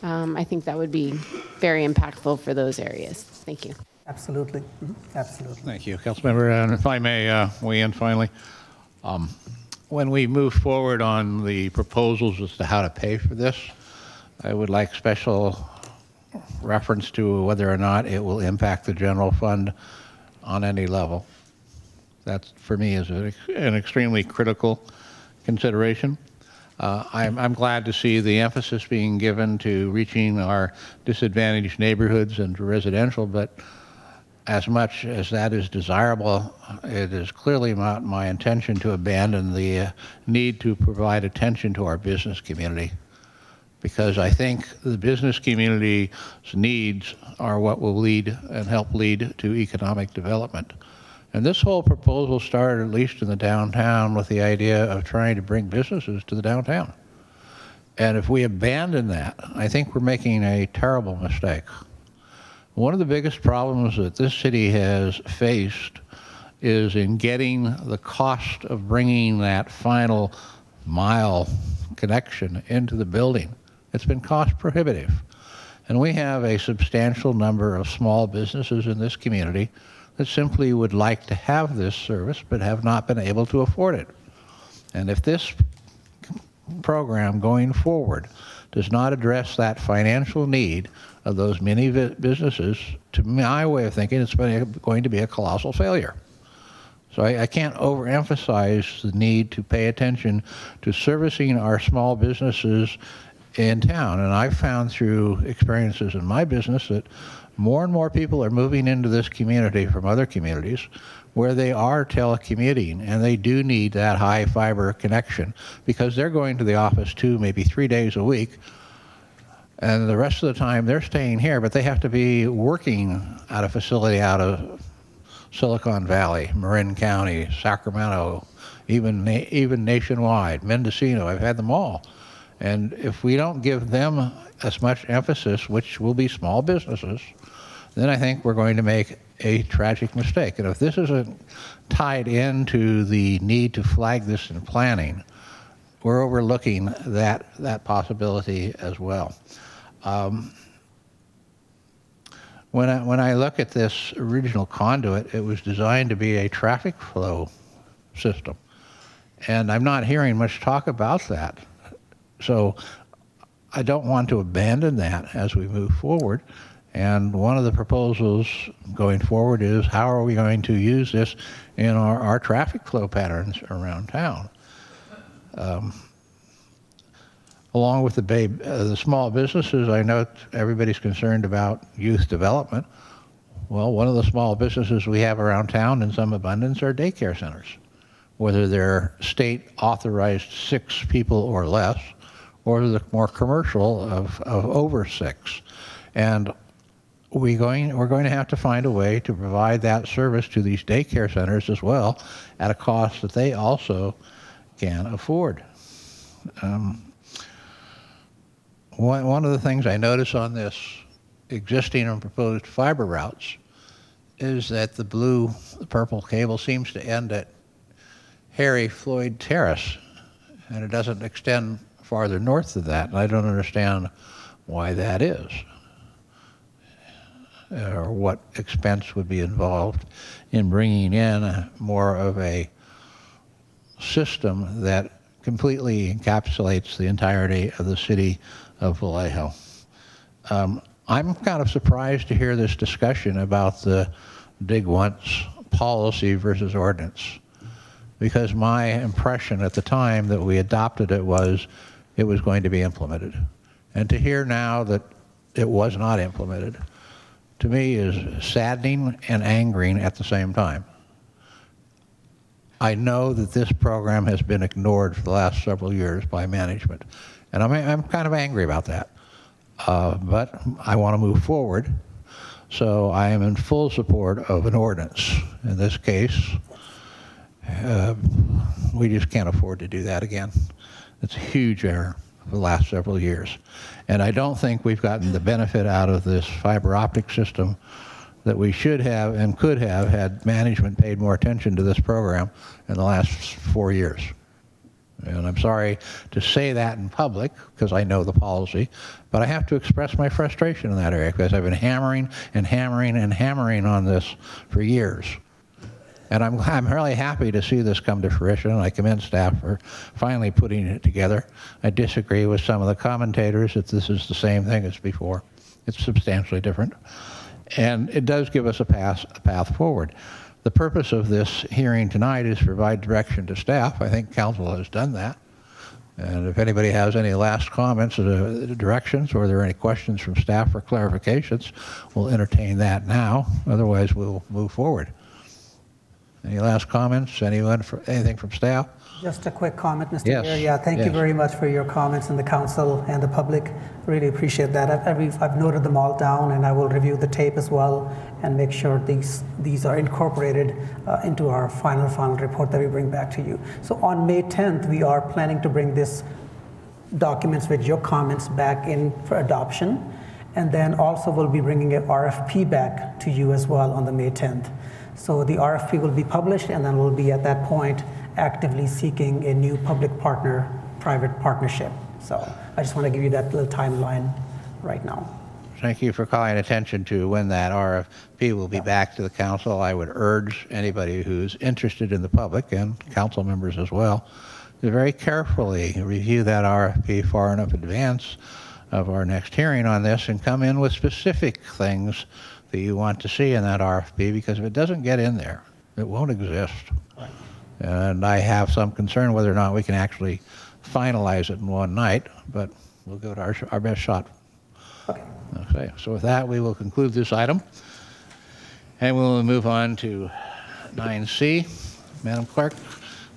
I think that would be very impactful for those areas. Thank you. Absolutely. Absolutely. Thank you, Councilmember. And if I may weigh in finally, when we move forward on the proposals as to how to pay for this, I would like special reference to whether or not it will impact the general fund on any level. That, for me, is an extremely critical consideration. I'm glad to see the emphasis being given to reaching our disadvantaged neighborhoods and to residential, but as much as that is desirable, it is clearly not my intention to abandon the need to provide attention to our business community, because I think the business community's needs are what will lead and help lead to economic development. And this whole proposal started, at least in the downtown, with the idea of trying to bring businesses to the downtown. And if we abandon that, I think we're making a terrible mistake. One of the biggest problems that this city has faced is in getting the cost of bringing that final mile connection into the building. It's been cost prohibitive. And we have a substantial number of small businesses in this community that simply would like to have this service but have not been able to afford it. And if this program going forward does not address that financial need of those many businesses, to my way of thinking, it's going to be a colossal failure. So I can't overemphasize the need to pay attention to servicing our small businesses in town. And I've found through experiences in my business that more and more people are moving into this community from other communities where they are telecommuting, and they do need that high fiber connection because they're going to the office 2, maybe 3 days a week, and the rest of the time they're staying here, but they have to be working at a facility out of Silicon Valley, Marin County, Sacramento, even nationwide, Mendocino. I've had them all. And if we don't give them as much emphasis, which will be small businesses, then I think we're going to make a tragic mistake. And if this isn't tied into the need to flag this in planning, we're overlooking that possibility as well. When I look at this original conduit, it was designed to be a traffic flow system. And I'm not hearing much talk about that. So I don't want to abandon that as we move forward. And one of the proposals going forward is how are we going to use this in our traffic flow patterns around town? Along with the small businesses, I know everybody's concerned about youth development. Well, one of the small businesses we have around town in some abundance are daycare centers, whether they're state authorized 6 people or less, or the more commercial of over 6. And we're going to have to find a way to provide that service to these daycare centers as well at a cost that they also can afford. One of the things I notice on this existing and proposed fiber routes is that the purple cable seems to end at Harry Floyd Terrace, and it doesn't extend farther north of that, and I don't understand why that is, or what expense would be involved in bringing in more of a system that completely encapsulates the entirety of the city of Vallejo. I'm kind of surprised to hear this discussion about the dig once policy versus ordinance, because my impression at the time that we adopted it was going to be implemented. And to hear now that it was not implemented, to me is saddening and angering at the same time. I know that this program has been ignored for the last several years by management, and I'm kind of angry about that. But I want to move forward, so I am in full support of an ordinance. In this case, we just can't afford to do that again. It's a huge error for the last several years. And I don't think we've gotten the benefit out of this fiber optic system that we should have and could have had management paid more attention to this program in the last 4 years. And I'm sorry to say that in public because I know the policy, but I have to express my frustration in that area because I've been hammering and hammering and hammering on this for years. And I'm really happy to see this come to fruition, and I commend staff for finally putting it together. I disagree with some of the commentators that this is the same thing as before. It's substantially different. And it does give us a path forward. The purpose of this hearing tonight is to provide direction to staff. I think council has done that. And if anybody has any last comments or directions, or there are any questions from staff or clarifications, we'll entertain that now. Otherwise, we'll move forward. Any last comments? Anything from staff? Just a quick comment, Mr. Yes. Mayor. Yeah, thank you very much for your comments, and the council and the public. Really appreciate that. I've noted them all down, and I will review the tape as well and make sure these are incorporated into our final report that we bring back to you. So on May 10th, we are planning to bring this documents with your comments back in for adoption, and then also we'll be bringing an RFP back to you as well on the May 10th. So the RFP will be published, and then we'll be at that point actively seeking a new public-private partnership. So I just want to give you that little timeline right now. Thank you for calling attention to when that RFP will be back to the council. I would urge anybody who's interested in the public, and council members as well, to very carefully review that RFP far enough in advance of our next hearing on this and come in with specific things that you want to see in that RFP, because if it doesn't get in there, it won't exist. Right. And I have some concern whether or not we can actually finalize it in one night, but we'll give it our best shot. Okay, so with that, we will conclude this item, and we'll move on to 9C. Madam Clerk,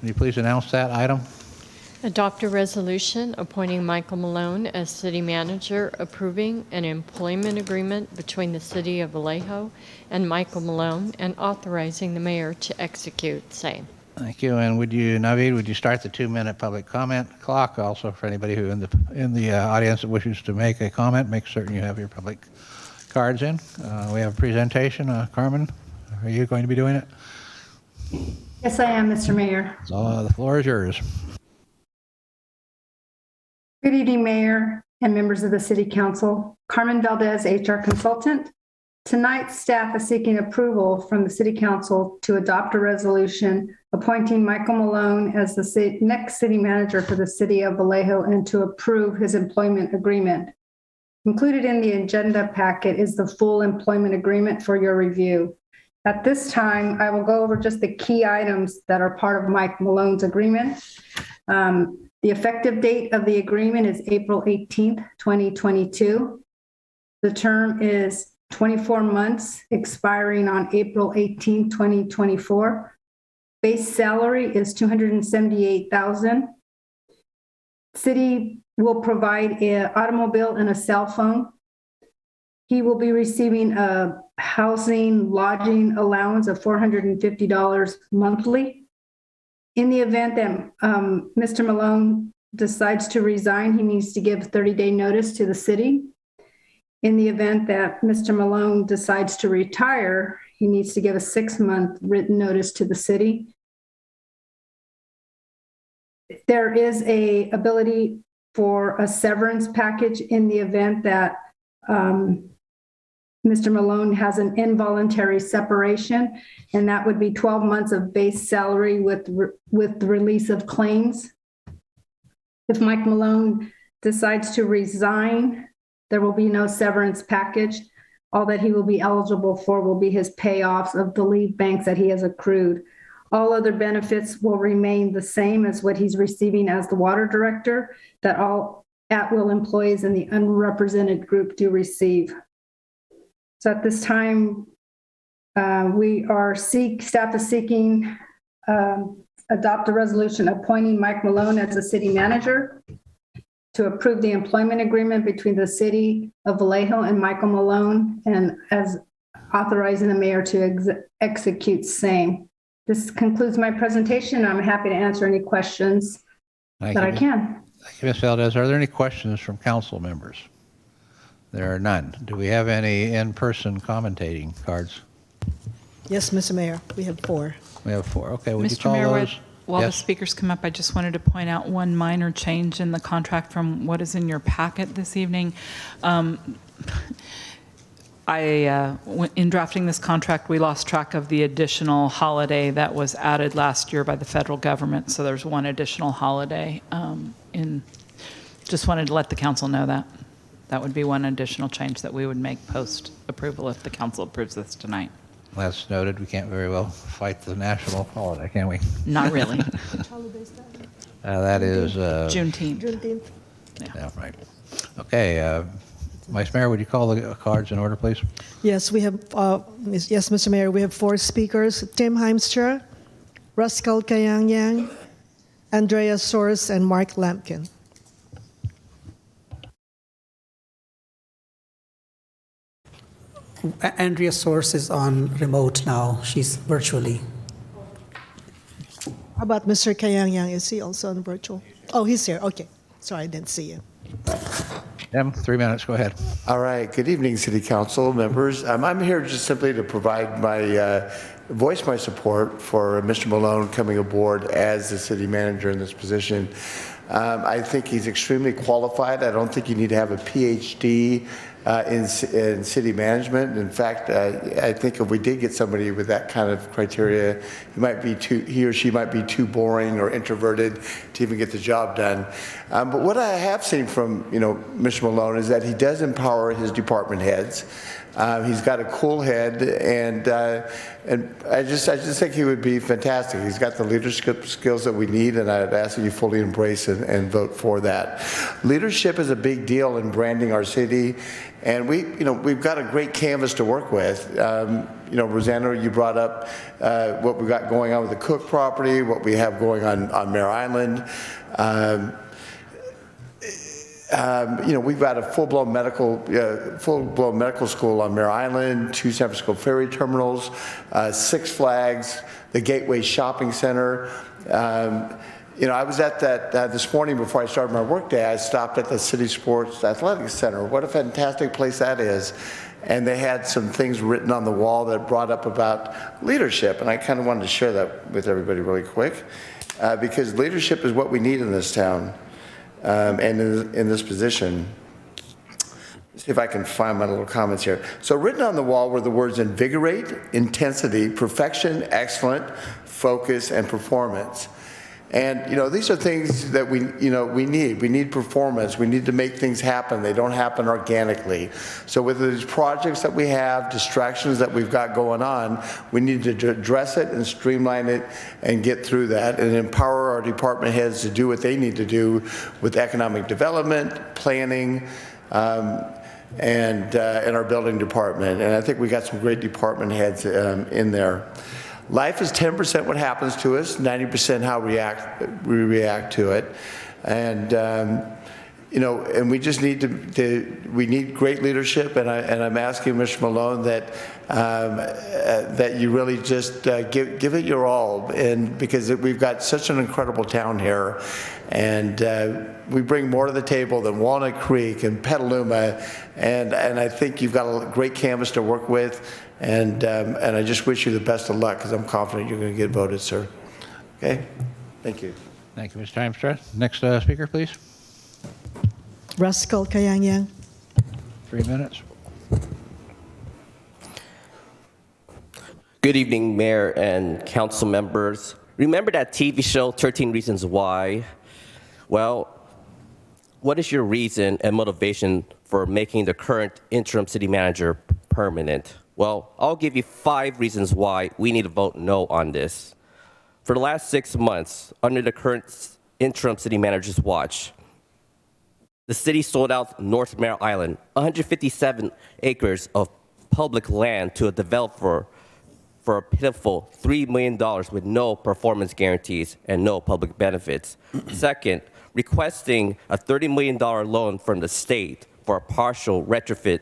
will you please announce that item? Adopt a resolution appointing Michael Malone as city manager, approving an employment agreement between the city of Vallejo and Michael Malone, and authorizing the mayor to execute same. Thank you. And Naveed, would you start the 2-minute public comment clock? Also, for anybody who in the audience that wishes to make a comment, make certain you have your public cards in. We have a presentation. Carmen, are you going to be doing it? Yes, I am, Mr. Mayor. So, the floor is yours. Good evening, Mayor and members of the City Council. Carmen Valdez, HR consultant. Tonight, staff is seeking approval from the City Council to adopt a resolution appointing Michael Malone as the next city manager for the city of Vallejo and to approve his employment agreement. Included in the agenda packet is the full employment agreement for your review. At this time, I will go over just the key items that are part of Mike Malone's agreement. The effective date of the agreement is April 18th, 2022. The term is 24 months, expiring on April 18th, 2024. Base salary is $278,000. City will provide an automobile and a cell phone. He will be receiving a housing, lodging allowance of $450 monthly. In the event that Mr. Malone decides to resign, he needs to give 30-day notice to the city. In the event that Mr. Malone decides to retire, he needs to give a 6-month written notice to the city. There is an ability for a severance package in the event that Mr. Malone has an involuntary separation, and that would be 12 months of base salary with the release of claims. If Mike Malone decides to resign, there will be no severance package. All that he will be eligible for will be his payoffs of the leave banks that he has accrued. All other benefits will remain the same as what he's receiving as the water director, that all at-will employees and the unrepresented group do receive. So at this time, staff is seeking adopt a resolution appointing Mike Malone as the city manager, to approve the employment agreement between the city of Vallejo and Michael Malone, and as authorizing the mayor to execute same. This concludes my presentation. I'm happy to answer any questions that I can. Thank you, Ms. Valdez. Are there any questions from council members? There are none. Do we have any in-person commentating cards? Yes, Mr. Mayor, we have 4. We have 4. Okay, would you Mr. call Mayor, those? while Yes. the speakers come up, I just wanted to point out one minor change in the contract from what is in your packet this evening. In drafting this contract, we lost track of the additional holiday that was added last year by the federal government. So there's one additional holiday. Just wanted to let the council know that. That would be one additional change that we would make post-approval if the council approves this tonight. That's noted. We can't very well fight the national holiday, can we? Not really. That is... Juneteenth. Juneteenth. Yeah, right. Okay, Vice Mayor, would you call the cards in order, please? Yes, we have. Yes, Mr. Mayor, we have 4 speakers: Tim Heimstra, Rascal Kayangyang, Andrea Sorce, and Mark Lampkin. Andrea Sorce is on remote now. She's virtually. How about Mr. Kayangyang? Is he also on virtual? Oh, he's here. Okay. Sorry, I didn't see you. Tim, 3 minutes. Go ahead. All right. Good evening, City Council members. I'm here just simply to provide voice my support for Mr. Malone coming aboard as the city manager in this position. I think he's extremely qualified. I don't think you need to have a PhD in city management. In fact, I think if we did get somebody with that kind of criteria, he or she might be too boring or introverted to even get the job done. But what I have seen from Mr. Malone is that he does empower his department heads. He's got a cool head, and I just think he would be fantastic. He's got the leadership skills that we need, and I'd ask that you fully embrace and vote for that. Leadership is a big deal in branding our city, and we've got a great canvas to work with. Rosanna, you brought up what we've got going on with the Cook property, what we have going on Mare Island. We've got a full-blown medical school on Mare Island, 2 San Francisco ferry terminals, 6 Flags, the Gateway Shopping Center. I was at that this morning before I started my workday. I stopped at the City Sports Athletic Center. What a fantastic place that is. And they had some things written on the wall that brought up about leadership. And I kind of wanted to share that with everybody really quick, because leadership is what we need in this town. And in this position. Let's see if I can find my little comments here. So written on the wall were the words invigorate, intensity, perfection, excellent, focus, and performance. And these are things that we need. We need performance. We need to make things happen. They don't happen organically. So with these projects that we have, distractions that we've got going on, we need to address it and streamline it and get through that and empower our department heads to do what they need to do with economic development, planning, and our building department. And I think we got some great department heads in there. Life is 10% what happens to us, 90% how we react to it, and and we just need we need great leadership. And I'm asking Mr. Malone that you really just give it your all, and because we've got such an incredible town here, and we bring more to the table than Walnut Creek and Petaluma, and I think you've got a great canvas to work with. And I just wish you the best of luck, because I'm confident you're going to get voted, sir. Okay? Thank you. Thank you, Mr. Heimstra. Next speaker, please. Rascal Kayangyang. 3 minutes. Good evening, Mayor and council members. Remember that TV show, 13 Reasons Why? Well, what is your reason and motivation for making the current interim city manager permanent? Well, I'll give you 5 reasons why we need to vote no on this. For the last 6 months, under the current interim city manager's watch, The city sold out North Mare Island, 157 acres of public land to a developer for a pitiful $3 million with no performance guarantees and no public benefits. Second, requesting a $30 million loan from the state for a partial retrofit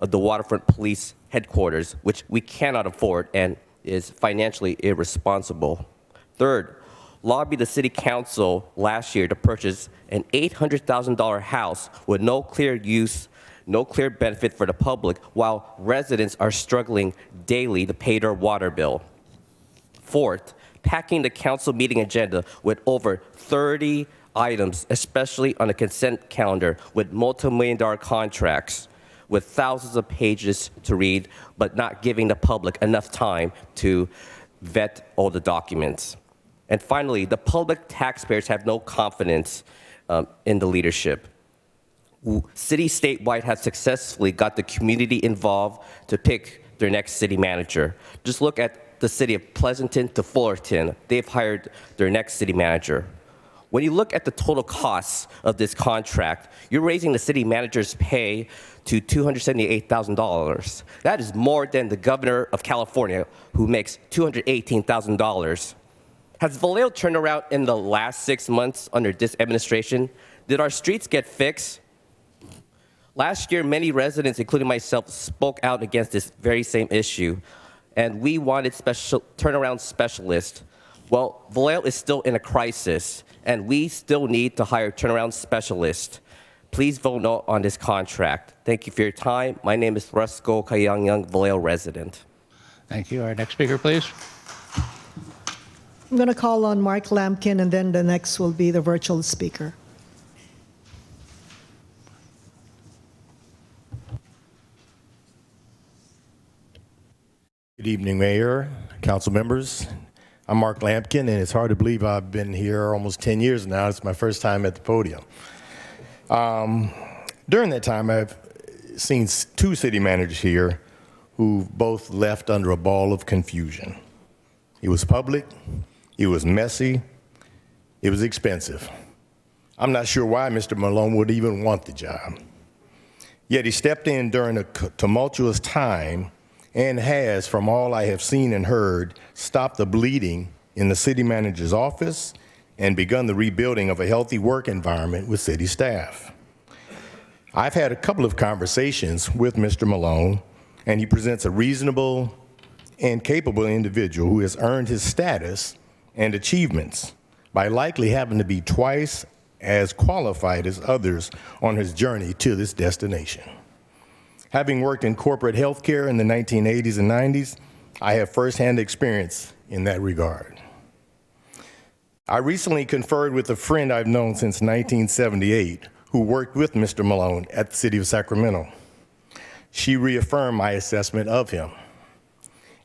of the Waterfront Police Headquarters, which we cannot afford and is financially irresponsible. Third, lobbied the city council last year to purchase an $800,000 house with no clear use, no clear benefit for the public, while residents are struggling daily to pay their water bill. Fourth, packing the council meeting agenda with over 30 items, especially on the consent calendar, with multi-million-dollar contracts with thousands of pages to read, but not giving the public enough time to vet all the documents. And finally, the public taxpayers have no confidence in the leadership. City statewide has successfully got the community involved to pick their next city manager. Just look at the city of Pleasanton to Fullerton. They've hired their next city manager. When you look at the total costs of this contract, you're raising the city manager's pay to $278,000. That is more than the governor of California, who makes $218,000. Has Vallejo turned around in the last 6 months under this administration? Did our streets get fixed? Last year, many residents, including myself, spoke out against this very same issue, and we wanted special turnaround specialists. Well, Vallejo is still in a crisis, and we still need to hire turnaround specialists. Please vote no on this contract. Thank you for your time. My name is Rusco Kayangyang, Vallejo resident. Thank you. Our next speaker, please. I'm going to call on Mark Lampkin, and then the next will be the virtual speaker. Good evening, Mayor, council members. I'm Mark Lampkin, and it's hard to believe I've been here almost 10 years now. It's my first time at the podium. During that time, I've seen two city managers here who both left under a ball of confusion. It was public, it was messy, it was expensive. I'm not sure why Mr. Malone would even want the job. Yet he stepped in during a tumultuous time and has, from all I have seen and heard, stopped the bleeding in the city manager's office and begun the rebuilding of a healthy work environment with city staff. I've had a couple of conversations with Mr. Malone, and he presents a reasonable and capable individual who has earned his status and achievements by likely having to be twice as qualified as others on his journey to this destination. Having worked in corporate healthcare in the 1980s and 90s, I have firsthand experience in that regard. I recently conferred with a friend I've known since 1978 who worked with Mr. Malone at the City of Sacramento. She reaffirmed my assessment of him,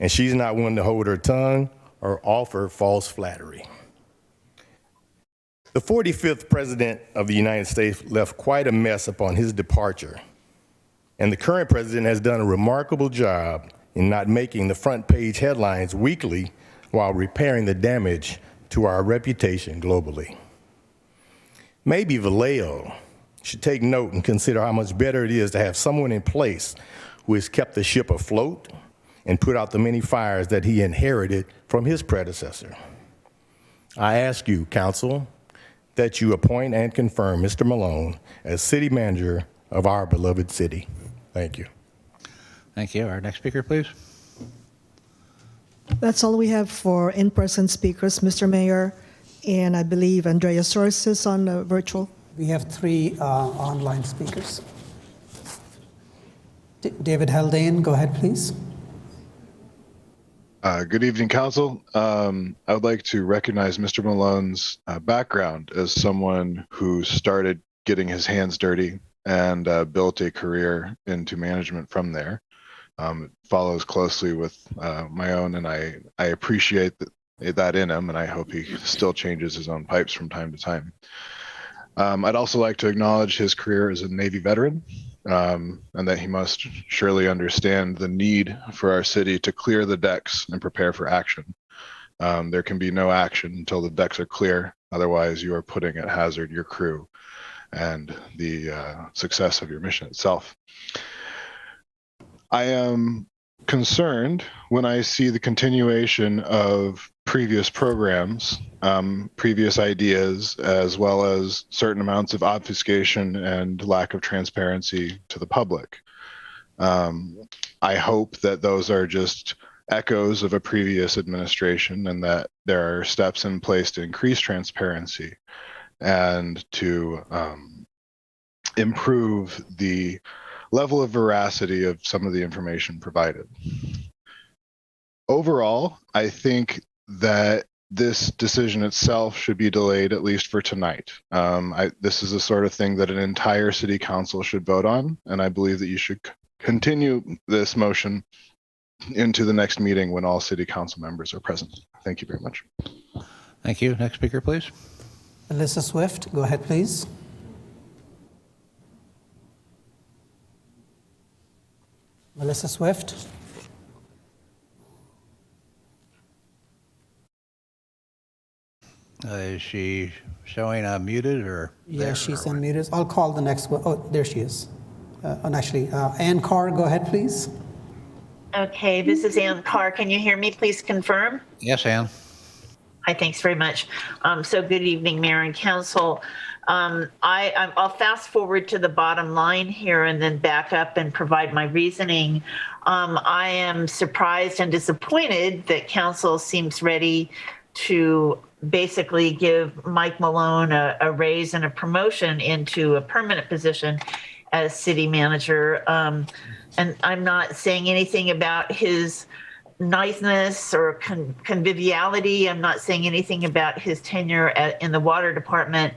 and she's not one to hold her tongue or offer false flattery. The 45th President of the United States left quite a mess upon his departure, and the current president has done a remarkable job in not making the front page headlines weekly while repairing the damage to our reputation globally. Maybe Vallejo should take note and consider how much better it is to have someone in place who has kept the ship afloat and put out the many fires that he inherited from his predecessor. I ask you, council, that you appoint and confirm Mr. Malone as city manager of our beloved city. Thank you. Thank you. Our next speaker, please. That's all we have for in-person speakers, Mr. Mayor, and I believe Andrea Sorce is on the virtual. We have three online speakers. David Haldane, go ahead, please. Good evening, Council. I would like to recognize Mr. Malone's background as someone who started getting his hands dirty and built a career into management from there. It follows closely with my own, and I appreciate that in him, and I hope he still changes his own pipes from time to time. I'd also like to acknowledge his career as a Navy veteran, and that he must surely understand the need for our city to clear the decks and prepare for action. There can be no action until the decks are clear. Otherwise, you are putting at hazard your crew. and the success of your mission itself. I am concerned when I see the continuation of previous programs, previous ideas, as well as certain amounts of obfuscation and lack of transparency to the public. I hope that those are just echoes of a previous administration and that there are steps in place to increase transparency and to improve the level of veracity of some of the information provided. Overall, I think that this decision itself should be delayed at least for tonight. This is the sort of thing that an entire city council should vote on, and I believe that you should continue this motion into the next meeting when all city council members are present. Thank you very much. Thank you. Next speaker, please. Alyssa Swift, go ahead, please. Melissa Swift. Is she showing muted or? Yeah, she's unmuted. I'll call the next one. Oh, there she is. And actually, Anne Carr, go ahead, please. Okay, this is Anne Carr. Can you hear me? Please confirm. Yes, Anne. Hi, thanks very much. So good evening, Mayor and Council. I'll fast forward to the bottom line here and then back up and provide my reasoning. I am surprised and disappointed that Council seems ready to basically give Mike Malone a raise and a promotion into a permanent position as city manager. And I'm not saying anything about his niceness or conviviality. I'm not saying anything about his tenure in the water department,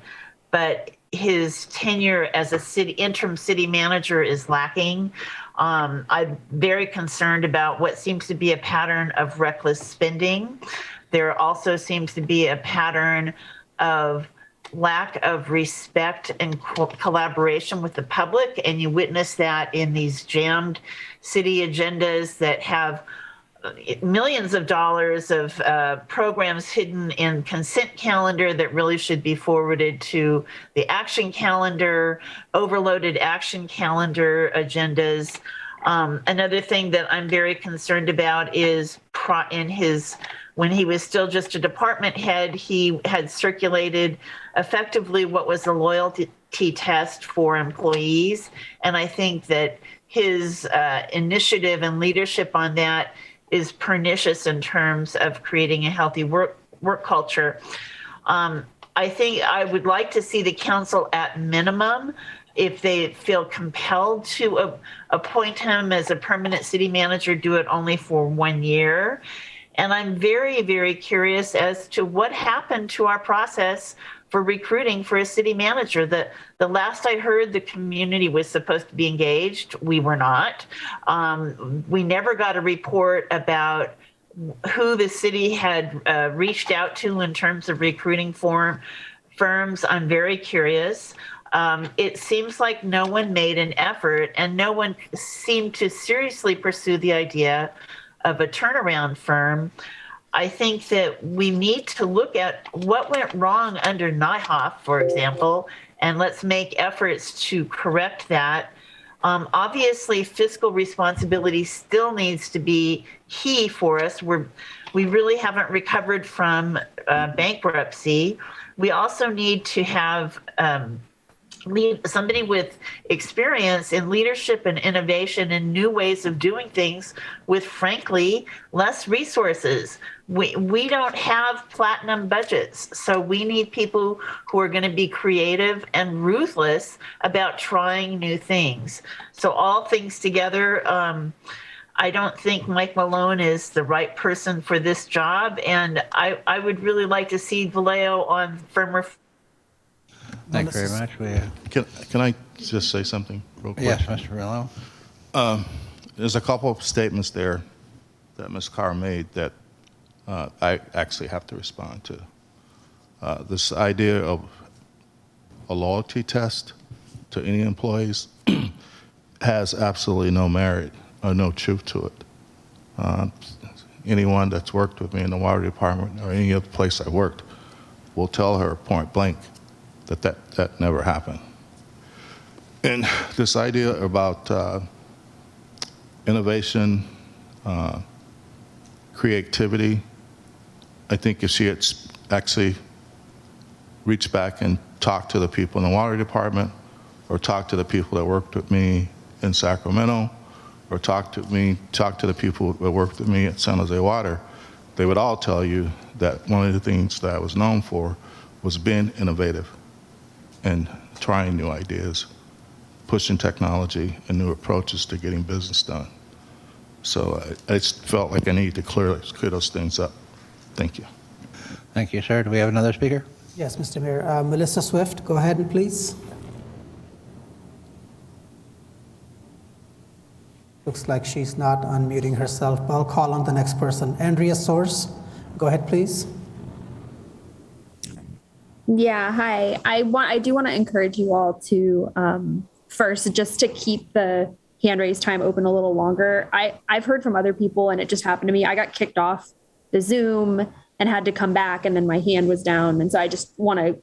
but his tenure as a interim city manager is lacking. I'm very concerned about what seems to be a pattern of reckless spending. There also seems to be a pattern of lack of respect and collaboration with the public, and you witness that in these jammed city agendas that have millions of dollars of programs hidden in consent calendar that really should be forwarded to the action calendar, overloaded action calendar agendas. Another thing that I'm very concerned about is when he was still just a department head, he had circulated effectively what was a loyalty test for employees. And I think that his initiative and leadership on that is pernicious in terms of creating a healthy work culture. I think I would like to see the council at minimum, if they feel compelled to appoint him as a permanent city manager, do it only for 1 year. And I'm very, very curious as to what happened to our process for recruiting for a city manager. The last I heard, the community was supposed to be engaged. We were not. We never got a report about who the city had reached out to in terms of recruiting firms. I'm very curious. It seems like no one made an effort and no one seemed to seriously pursue the idea of a turnaround firm. I think that we need to look at what went wrong under Nyhoff, for example, and let's make efforts to correct that. Obviously, fiscal responsibility still needs to be key for us. We really haven't recovered from bankruptcy. We also need to have somebody with experience in leadership and innovation and new ways of doing things with, frankly, less resources. We don't have platinum budgets, so we need people who are going to be creative and ruthless about trying new things. So all things together, I don't think Mike Malone is the right person for this job, and I would really like to see Vallejo on firmer. Thank you very much. Can I just say something real quick? Yes, Mr. Malone. There's a couple of statements there that Ms. Carr made that I actually have to respond to. This idea of a loyalty test to any employees has absolutely no merit or no truth to it. Anyone that's worked with me in the water department or any other place I worked will tell her point blank that never happened. And this idea about innovation, creativity, I think if she had actually reached back and talked to the people in the water department, or talked to the people that worked with me in Sacramento, or talked to the people that worked with me at San Jose Water, they would all tell you that one of the things that I was known for was being innovative and trying new ideas, pushing technology and new approaches to getting business done. So I just felt like I needed to clear those things up. Thank you. Thank you, sir. Do we have another speaker? Yes, Mr. Mayor. Melissa Swift, go ahead, and please. Looks like she's not unmuting herself. I'll call on the next person. Andrea Sorce, go ahead, please. Yeah, hi. I do want to encourage you all to first just to keep the hand raise time open a little longer. I've heard from other people, and it just happened to me. I got kicked off the Zoom and had to come back, and then my hand was down. And so I just want to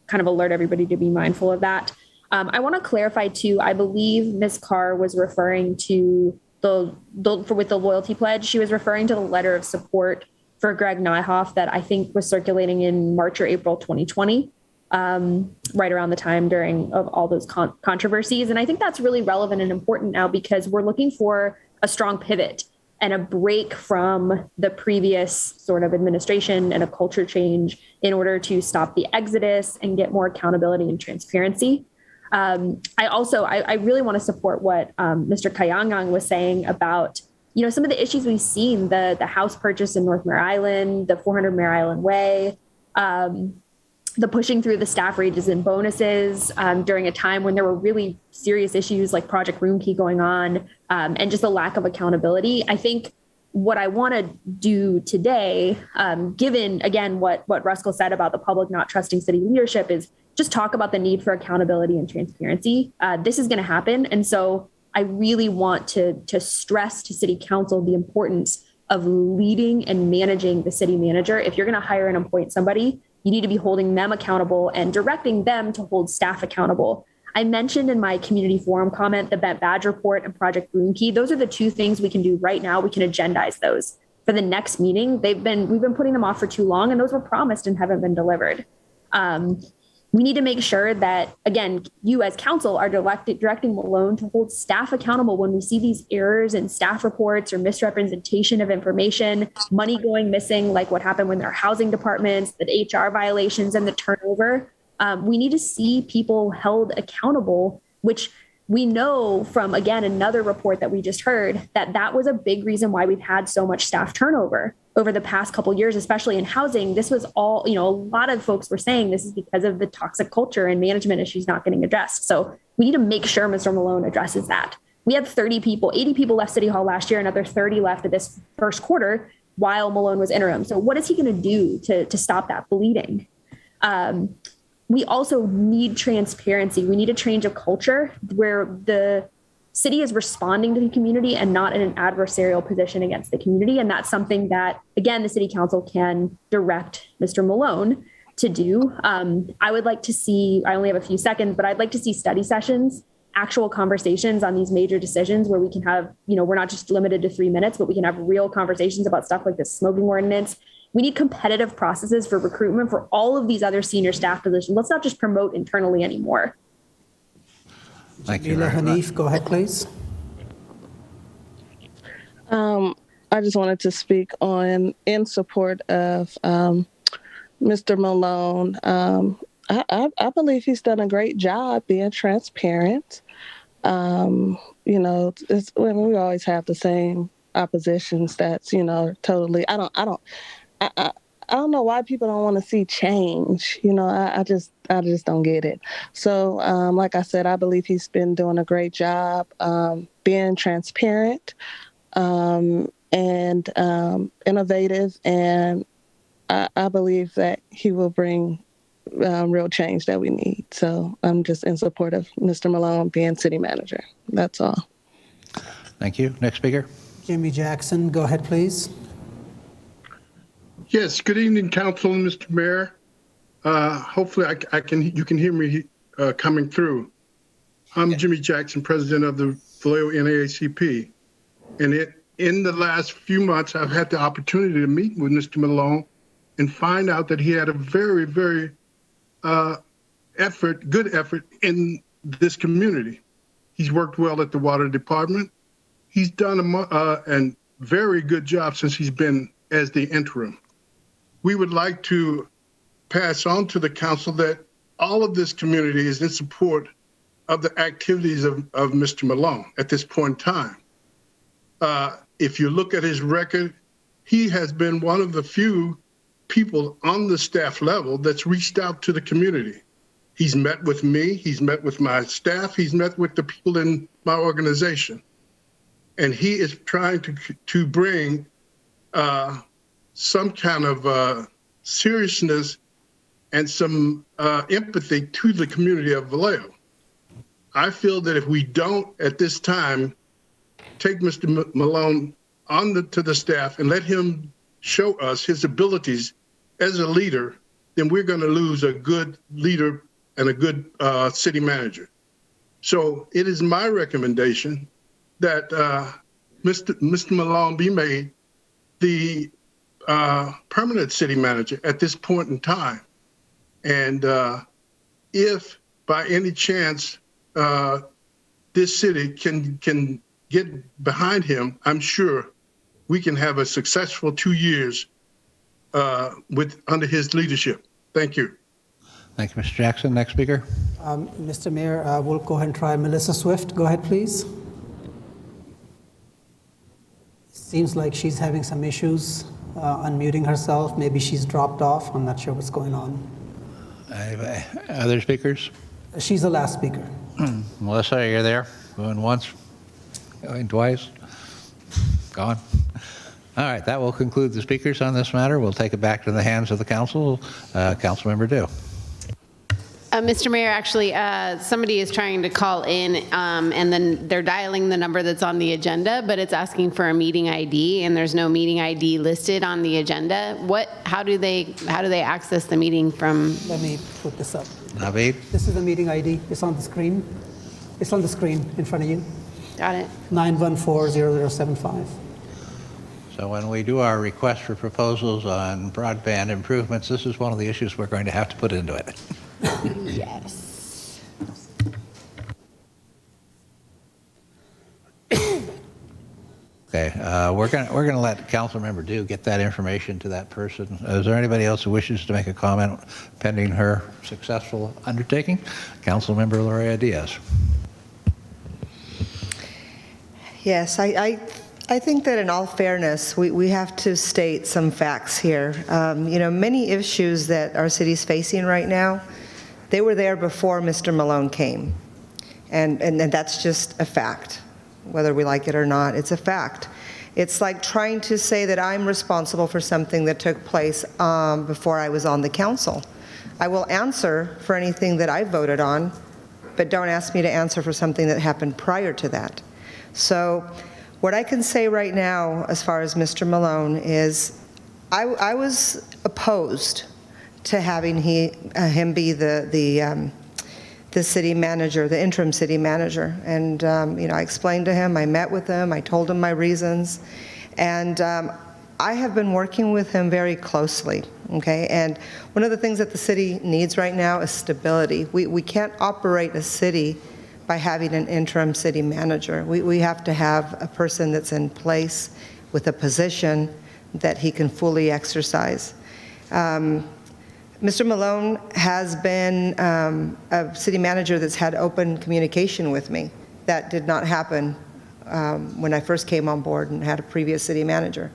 kind of alert everybody to be mindful of that. I want to clarify too, I believe Ms. Carr was referring to with the loyalty pledge, she was referring to the letter of support for Greg Nyhoff that I think was circulating in March or April 2020, right around the time of all those controversies. And I think that's really relevant and important now because we're looking for a strong pivot and a break from the previous sort of administration and a culture change in order to stop the exodus and get more accountability and transparency. I really want to support what Mr. Kayangang was saying about, some of the issues we've seen, the house purchase in North Mare Island, the 400 Mare Island Way, the pushing through the staff raises and bonuses during a time when there were really serious issues like Project Room Key going on, and just a lack of accountability. I think what I want to do today, given, again, what Ruskell said about the public not trusting city leadership, is just talk about the need for accountability and transparency. This is going to happen. And so I really want to stress to City Council the importance of leading and managing the city manager. If you're going to hire and appoint somebody, you need to be holding them accountable and directing them to hold staff accountable. I mentioned in my community forum comment the Bent Badge report and Project Room Key. Those are the two things we can do right now. We can agendize those for the next meeting. We've been putting them off for too long, and those were promised and haven't been delivered. We need to make sure that, again, you as council are directing Malone to hold staff accountable when we see these errors in staff reports or misrepresentation of information, money going missing, like what happened when there are housing departments, the HR violations and the turnover. We need to see people held accountable, which we know from, again, another report that we just heard, that was a big reason why we've had so much staff turnover over the past couple of years, especially in housing. This was all, a lot of folks were saying this is because of the toxic culture and management issues not getting addressed. So we need to make sure Mr. Malone addresses that. We had 80 people left City Hall last year, another 30 left at this first quarter while Malone was interim. So what is he going to do to stop that bleeding? We also need transparency. We need a change of culture where the city is responding to the community and not in an adversarial position against the community. And that's something that, again, the City Council can direct Mr. Malone to do. I would like to see, I only have a few seconds, but I'd like to see study sessions, actual conversations on these major decisions where we can have, we're not just limited to 3 minutes, but we can have real conversations about stuff like the smoking ordinance. We need competitive processes for recruitment for all of these other senior staff positions. Let's not just promote internally anymore. Thank you. Hanif, go ahead, please. I just wanted to speak in support of Mr. Malone. I believe he's done a great job being transparent. We always have the same oppositions that's, totally, I don't know why people don't want to see change. I just don't get it. So, like I said, I believe he's been doing a great job being transparent and innovative, and I believe that he will bring real change that we need. So I'm just in support of Mr. Malone being city manager. That's all. Thank you. Next speaker. Jimmy Jackson, go ahead, please. Yes, good evening, Council and Mr. Mayor. Hopefully you can hear me coming through. I'm Jimmy Jackson, president of the Vallejo NAACP. And in the last few months, I've had the opportunity to meet with Mr. Malone and find out that he had a very, very good effort in this community. He's worked well at the water department. He's done a very good job since he's been as the interim. We would like to pass on to the council that all of this community is in support of the activities of Mr. Malone at this point in time. If you look at his record, he has been one of the few people on the staff level that's reached out to the community. He's met with me, he's met with my staff, he's met with the people in my organization. And he is trying to bring some kind of seriousness and some empathy to the community of Vallejo. I feel that if we don't, at this time, take Mr. Malone to the staff and let him show us his abilities as a leader, then we're going to lose a good leader and a good city manager. So it is my recommendation that Mr. Malone be made the permanent city manager at this point in time. And if by any chance this city can get behind him, I'm sure we can have a successful 2 years under his leadership. Thank you. Thank you, Mr. Jackson. Next speaker. Mr. Mayor, we'll go ahead and try Melissa Swift. Go ahead, please. Seems like she's having some issues unmuting herself. Maybe she's dropped off. I'm not sure what's going on. Other speakers? She's the last speaker. Melissa, you're there? Going once? Going twice? Gone? All right, that will conclude the speakers on this matter. We'll take it back to the hands of the council. Councilmember Dew. Mr. Mayor, actually, somebody is trying to call in, and then they're dialing the number that's on the agenda, but it's asking for a meeting ID, and there's no meeting ID listed on the agenda. How do they access the meeting from? Let me put this up. Naveed? This is the meeting ID. It's on the screen. It's on the screen in front of you. Got it. 914-0075. So when we do our request for proposals on broadband improvements, this is one of the issues we're going to have to put into it. Yes. Okay, we're gonna let Councilmember Dew get that information to that person. Is there anybody else who wishes to make a comment pending her successful undertaking? Councilmember Lorea Diaz. Yes, I think that in all fairness, we have to state some facts here. Many issues that our city's facing right now, they were there before Mr. Malone came. And that's just a fact. Whether we like it or not, it's a fact. It's like trying to say that I'm responsible for something that took place before I was on the council. I will answer for anything that I voted on, but don't ask me to answer for something that happened prior to that. So what I can say right now as far as Mr. Malone is I was opposed to having him be the city manager, the interim city manager. And, I explained to him, I met with him, I told him my reasons. And I have been working with him very closely, okay? And one of the things that the city needs right now is stability. We can't operate a city by having an interim city manager. We have to have a person that's in place with a position that he can fully exercise. Mr. Malone has been a city manager that's had open communication with me. That did not happen when I first came on board and had a previous city manager.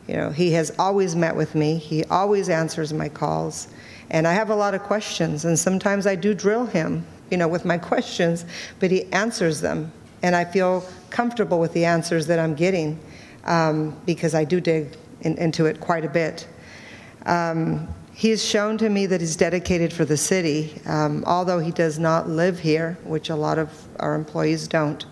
He has always met with me. He always answers my calls. And I have a lot of questions, and sometimes I do drill him, with my questions, but he answers them. And I feel comfortable with the answers that I'm getting because I do dig into it quite a bit. He's shown to me that he's dedicated for the city, although he does not live here, which a lot of our employees don't.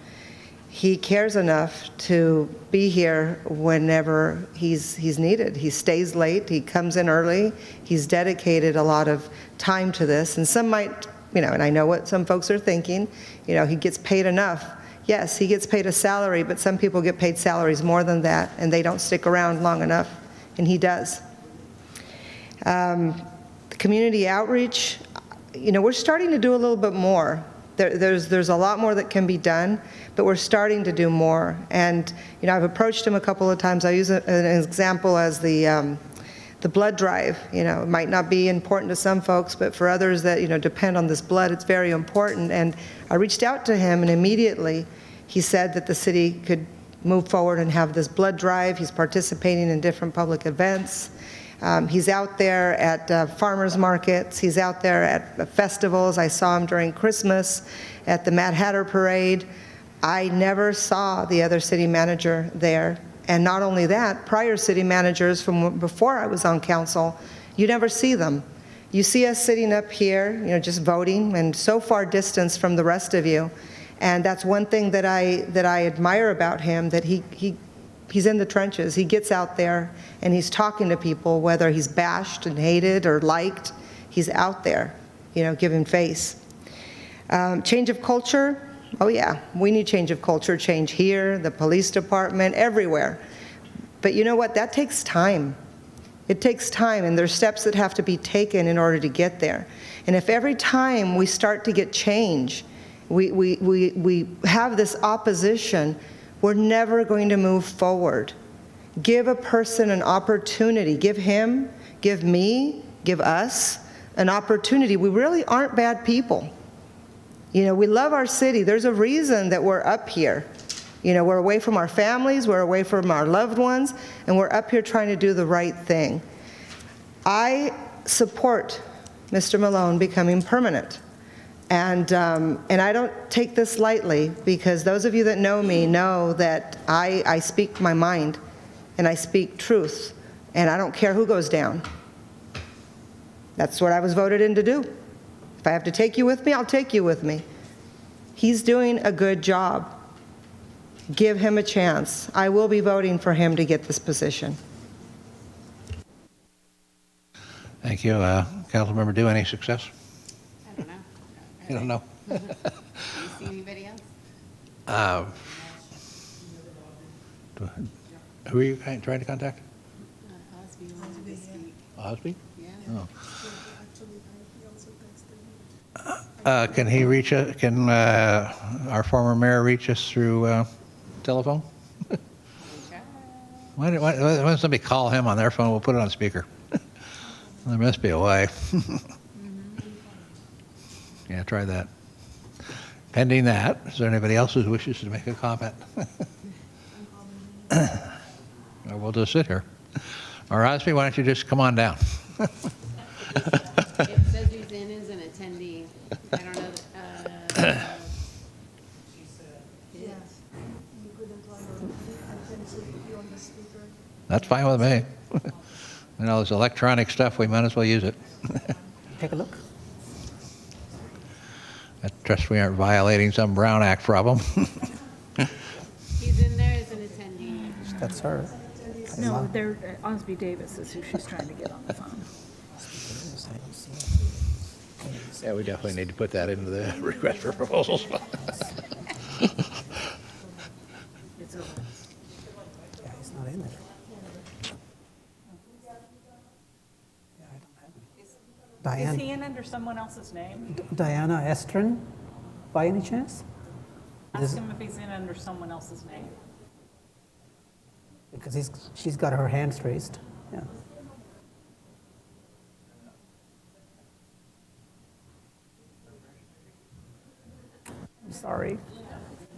He cares enough to be here whenever he's needed. He stays late, he comes in early, he's dedicated a lot of time to this, and some might and I know what some folks are thinking, he gets paid enough. Yes, he gets paid a salary, but some people get paid salaries more than that, and they don't stick around long enough, and he does. The community outreach, we're starting to do a little bit more. There's a lot more that can be done, but we're starting to do more. And I've approached him a couple of times. I use an example as the blood drive. It might not be important to some folks, but for others that depend on this blood, it's very important. And I reached out to him, and immediately he said that the city could move forward and have this blood drive. He's participating in different public events. He's out there at farmers markets. He's out there at festivals. I saw him during Christmas at the Mad Hatter Parade. I never saw the other city manager there. And not only that, prior city managers from before I was on council, you never see them. You see us sitting up here, just voting and so far distanced from the rest of you. And that's one thing that I admire about him, that he's in the trenches. He gets out there and he's talking to people, whether he's bashed and hated or liked. He's out there, giving face. Change of culture. Oh yeah, we need change of culture, change here, the police department, everywhere. But you know what? That takes time. It takes time, and there's steps that have to be taken in order to get there. And if every time we start to get change, we have this opposition, we're never going to move forward. Give a person an opportunity. Give him, give me, give us an opportunity. We really aren't bad people. We love our city. There's a reason that we're up here. We're away from our families, we're away from our loved ones, and we're up here trying to do the right thing. I support Mr. Malone becoming permanent. And I don't take this lightly, because those of you that know me know that I speak my mind and I speak truth, and I don't care who goes down. That's what I was voted in to do. If I have to take you with me, I'll take you with me. He's doing a good job. Give him a chance. I will be voting for him to get this position. Thank you. Councilmember Dew, any success? I don't know. You don't know? You see anybody else? Who are you trying to contact? Osby wanted to speak. Osby? Yeah. Oh. Can he reach us? Can our former mayor reach us through telephone? Why don't somebody call him on their phone? We'll put it on speaker. There must be a way. Yeah, try that. Pending that, is there anybody else who wishes to make a comment? Or we'll just sit here. Or Osby, why don't you just come on down? It says he's in as an attendee. I don't know. That's fine with me. This electronic stuff, we might as well use it. Take a look. I trust we aren't violating some Brown Act problem. He's in there as an attendee. That's her. No, Osby Davis is who she's trying to get on the phone. Yeah, we definitely need to put that into the request for proposals. It's over. Yeah, he's not in there. Is he in under someone else's name? Diana Estrin, by any chance? Ask him if he's in under someone else's name. Because she's got her hands raised. Yeah. I'm sorry.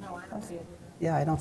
No, I don't see it. Yeah, I don't.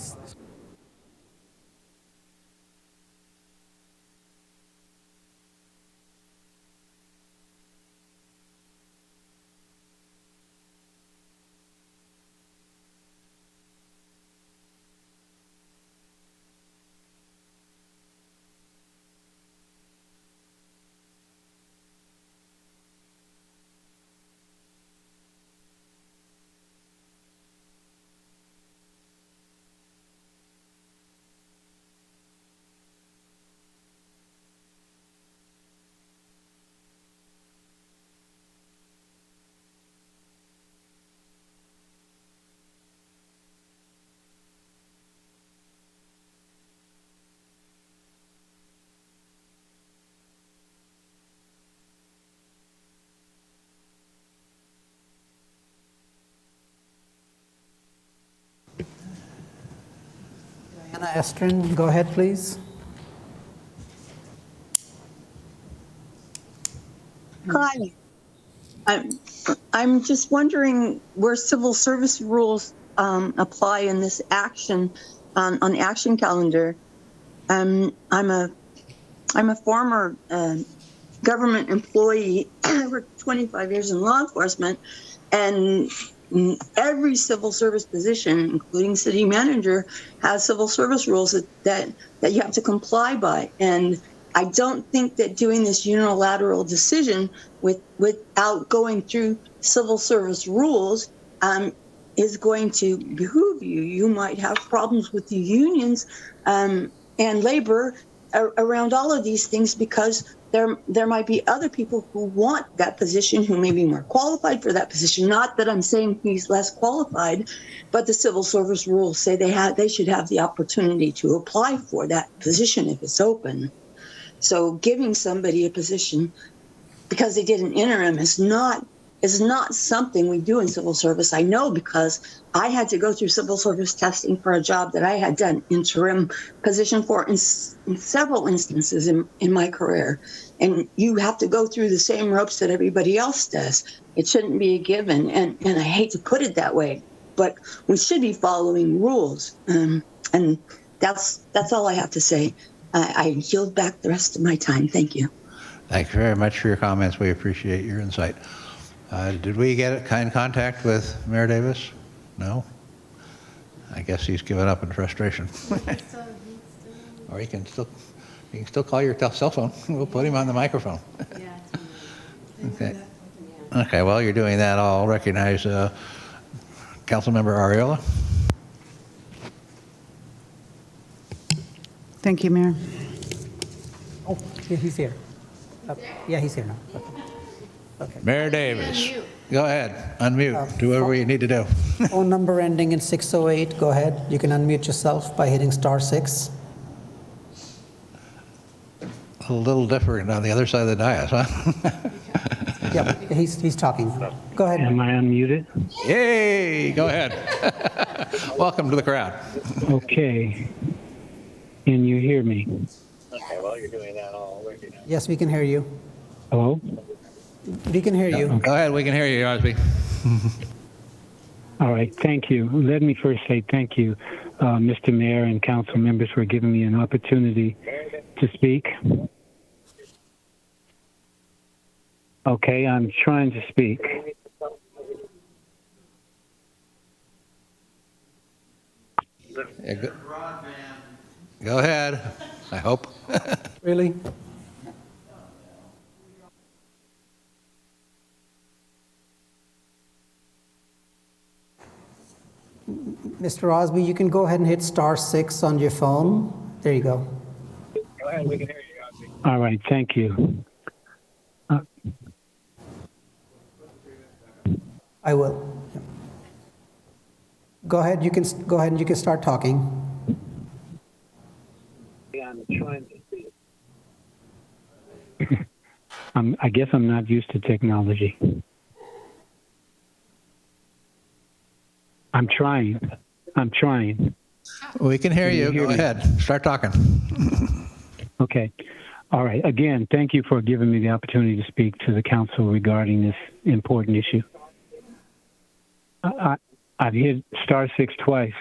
Anna Estrin, go ahead, please. Hi. I'm just wondering where civil service rules apply in this action on the action calendar. I'm a former government employee. I worked 25 years in law enforcement, and every civil service position, including city manager, has civil service rules that you have to comply by. And I don't think that doing this unilateral decision without going through civil service rules is going to behoove you. You might have problems with the unions and labor around all of these things, because there might be other people who want that position, who may be more qualified for that position. Not that I'm saying he's less qualified, but the civil service rules say they should have the opportunity to apply for that position if it's open. So giving somebody a position because they did an interim is not something we do in civil service. I know, because I had to go through civil service testing for a job that I had done interim position for in several instances in my career. And you have to go through the same ropes that everybody else does. It shouldn't be a given. And I hate to put it that way, but we should be following rules. And that's all I have to say. I yield back the rest of my time. Thank you. Thank you very much for your comments. We appreciate your insight. Did we get in contact with Mayor Davis? No? I guess he's given up in frustration. Or you can still call your cell phone. We'll put him on the microphone. Okay. Okay, while you're doing that, I'll recognize Councilmember Ariola. Thank you, Mayor. Oh, yeah, he's here. Yeah, he's here now. Okay. Mayor Davis, go ahead, unmute, do whatever you need to do. Phone number ending in 608, go ahead. You can unmute yourself by hitting *6. A little different on the other side of the dais, huh? Yeah, he's talking. Go ahead. Am I unmuted? Yay, go ahead. Welcome to the crowd. Okay. Can you hear me? Okay, well, you're doing that all recognize. Yes, we can hear you. Hello? We can hear you. Go ahead, we can hear you, Osby. All right, thank you. Let me first say thank you, Mr. Mayor and council members, for giving me an opportunity to speak. Okay, I'm trying to speak. Yeah, go ahead, I hope. Really? Mr. Osby, you can go ahead and hit *6 on your phone. There you go. Go ahead, we can hear you, Osby. All right, thank you. I will. Go ahead. You can go ahead and you can start talking. Yeah, I'm trying to speak. I guess I'm not used to technology. I'm trying. We can hear you. Go ahead. Start talking. Okay. All right. Again, thank you for giving me the opportunity to speak to the council regarding this important issue. I've hit *6 twice.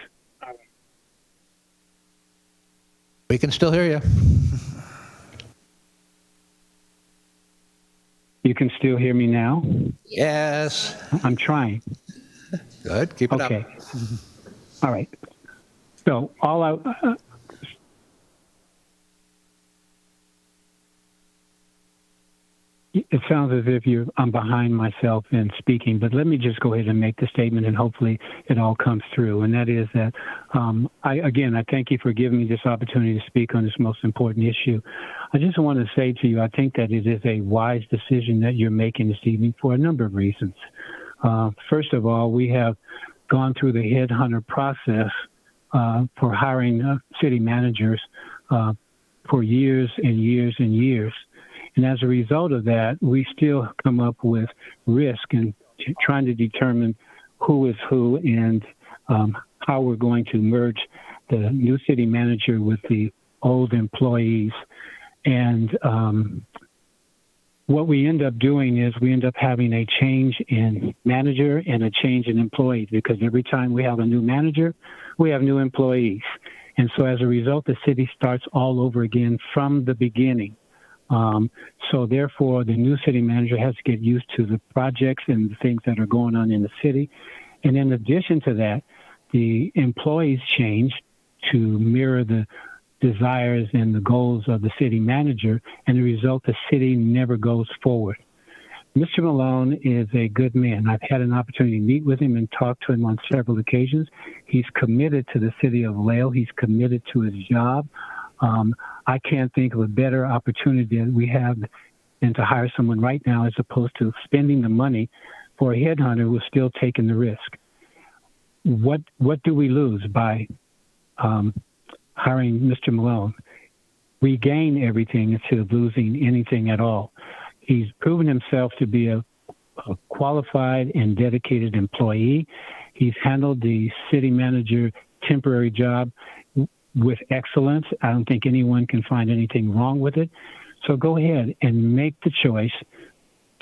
We can still hear you. You can still hear me now? Yes. I'm trying. Good. Keep it up. Okay. All right. So it sounds as if I'm behind myself in speaking, but let me just go ahead and make the statement, and hopefully it all comes through. And that is that, I thank you for giving me this opportunity to speak on this most important issue. I just want to say to you, I think that it is a wise decision that you're making this evening for a number of reasons. First of all, we have gone through the headhunter process for hiring city managers for years and years and years. And as a result of that, we still come up with risk in trying to determine who is who and how we're going to merge the new city manager with the old employees. And what we end up doing is we end up having a change in manager and a change in employees, because every time we have a new manager, we have new employees. And so as a result, the city starts all over again from the beginning. So therefore, the new city manager has to get used to the projects and the things that are going on in the city. And in addition to that, the employees change to mirror the desires and the goals of the city manager, and the result, the city never goes forward. Mr. Malone is a good man. I've had an opportunity to meet with him and talk to him on several occasions. He's committed to the city of Vallejo. He's committed to his job. I can't think of a better opportunity that we have than to hire someone right now, as opposed to spending the money for a headhunter who's still taking the risk. What do we lose by hiring Mr. Malone? We gain everything instead of losing anything at all. He's proven himself to be a qualified and dedicated employee. He's handled the city manager temporary job with excellence. I don't think anyone can find anything wrong with it. So go ahead and make the choice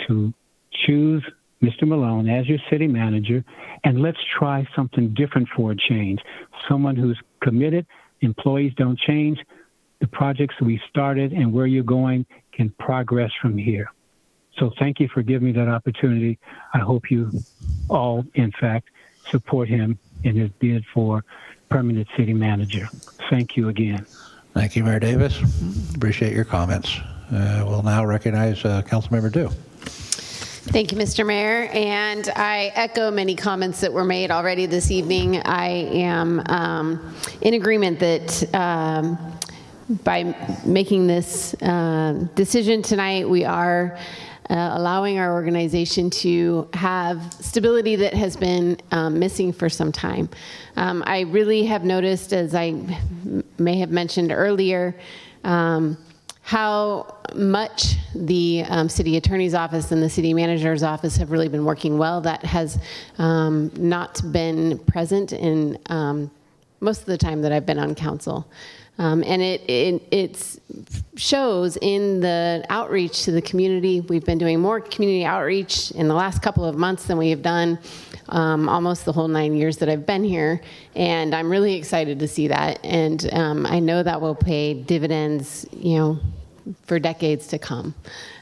to choose Mr. Malone as your city manager, and let's try something different for a change. Someone who's committed. Employees don't change. The projects we started and where you're going can progress from here. So thank you for giving me that opportunity. I hope you all, in fact, support him in his bid for permanent city manager. Thank you again. Thank you, Mayor Davis. Appreciate your comments. We'll now recognize Councilmember Dew. Thank you, Mr. Mayor. And I echo many comments that were made already this evening. I am in agreement that by making this decision tonight, we are allowing our organization to have stability that has been missing for some time. I really have noticed, as I may have mentioned earlier, how much the city attorney's office and the city manager's office have really been working well. That has not been present in most of the time that I've been on council. And it shows in the outreach to the community. We've been doing more community outreach in the last couple of months than we have done almost the whole 9 years that I've been here. And I'm really excited to see that. And I know that will pay dividends, for decades to come.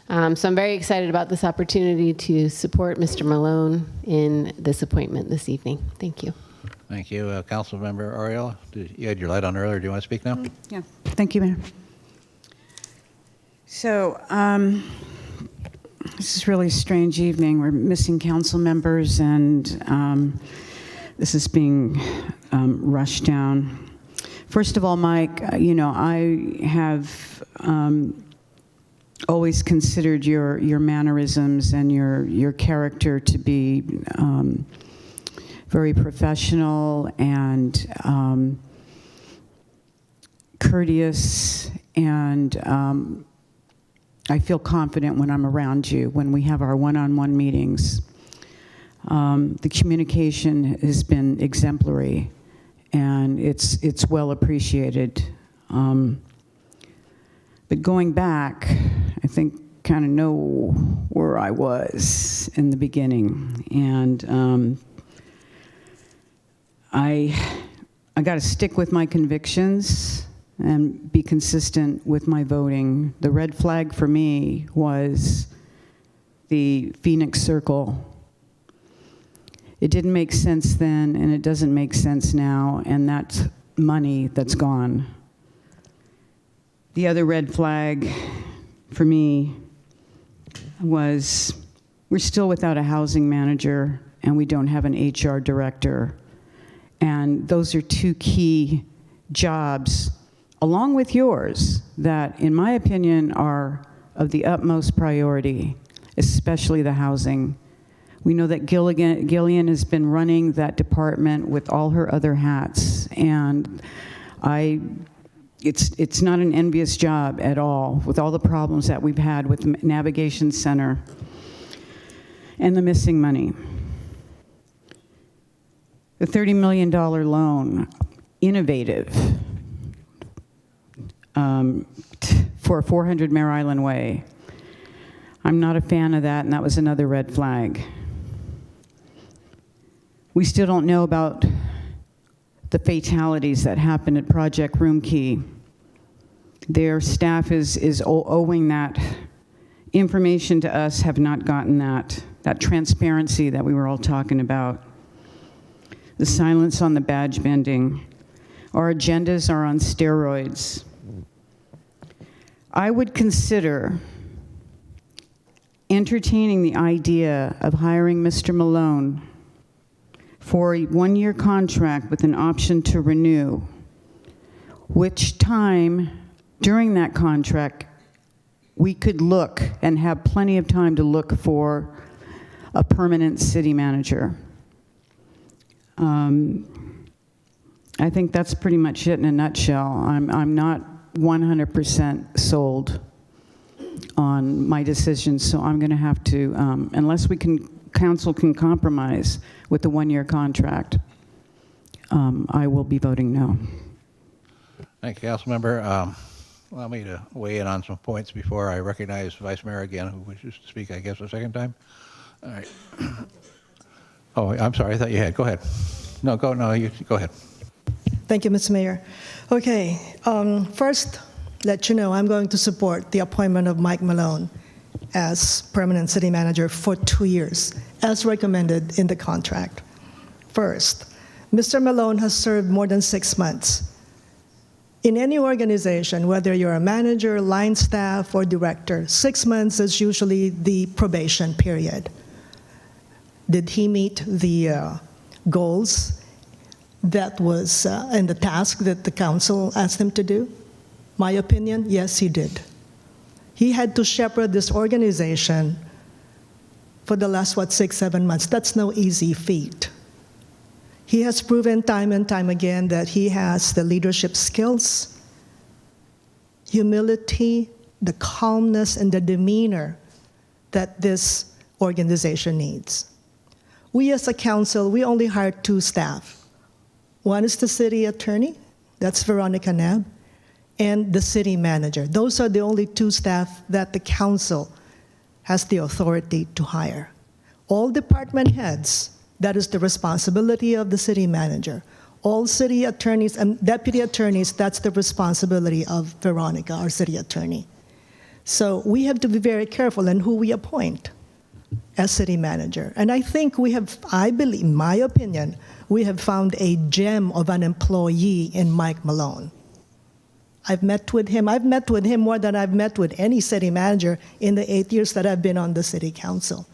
So I'm very excited about this opportunity to support Mr. Malone in this appointment this evening. Thank you. Thank you. Councilmember Ariella, you had your light on earlier. Do you want to speak now? Yeah. Thank you, Mayor. So this is really a strange evening. We're missing council members, and this is being rushed down. First of all, Mike, I have always considered your mannerisms and your character to be very professional and courteous, and I feel confident when I'm around you, when we have our one-on-one meetings. The communication has been exemplary, and it's well appreciated. But going back, I think kind of know where I was in the beginning, and I got to stick with my convictions and be consistent with my voting. The red flag for me was the Phoenix Circle. It didn't make sense then, and it doesn't make sense now, and that's money that's gone. The other red flag for me was we're still without a housing manager, and we don't have an HR director. And those are two key jobs, along with yours, that, in my opinion, are of the utmost priority, especially the housing. We know that Gillian has been running that department with all her other hats, and it's not an envious job at all, with all the problems that we've had with Navigation Center and the missing money. The $30 million loan, innovative for 400 Mare Island Way. I'm not a fan of that, and that was another red flag. We still don't know about the fatalities that happened at Project Room Key. Their staff is owing that information to us, have not gotten that transparency that we were all talking about. The silence on the badge bending. Our agendas are on steroids. I would consider entertaining the idea of hiring Mr. Malone for a one-year contract with an option to renew, which time during that contract we could look and have plenty of time to look for a permanent city manager. I think that's pretty much it in a nutshell. I'm not 100% sold on my decision, so I'm going to have to, unless council can compromise with the one-year contract, I will be voting no. Thank you, Councilmember. Allow me to weigh in on some points before I recognize Vice Mayor again, who wishes to speak, I guess, a second time. All right. Oh, I'm sorry. I thought you had. Go ahead. No, go ahead. Thank you, Mr. Mayor. Okay, first, let you know I'm going to support the appointment of Mike Malone as permanent city manager for 2 years, as recommended in the contract. First, Mr. Malone has served more than 6 months. In any organization, whether you're a manager, line staff, or director, 6 months is usually the probation period. Did he meet the goals that was in the task that the council asked him to do? My opinion, yes, he did. He had to shepherd this organization for the last, 6-7 months. That's no easy feat. He has proven time and time again that he has the leadership skills, humility, the calmness, and the demeanor that this organization needs. We as a council, we only hired 2 staff. One is the city attorney, that's Veronica Neb, and the city manager. Those are the only 2 staff that the council has the authority to hire. All department heads, that is the responsibility of the city manager. All city attorneys and deputy attorneys, that's the responsibility of Veronica, our city attorney. So we have to be very careful in who we appoint as city manager. And I think I believe, in my opinion, we have found a gem of an employee in Mike Malone. I've met with him more than I've met with any city manager in the 8 years that I've been on the city council.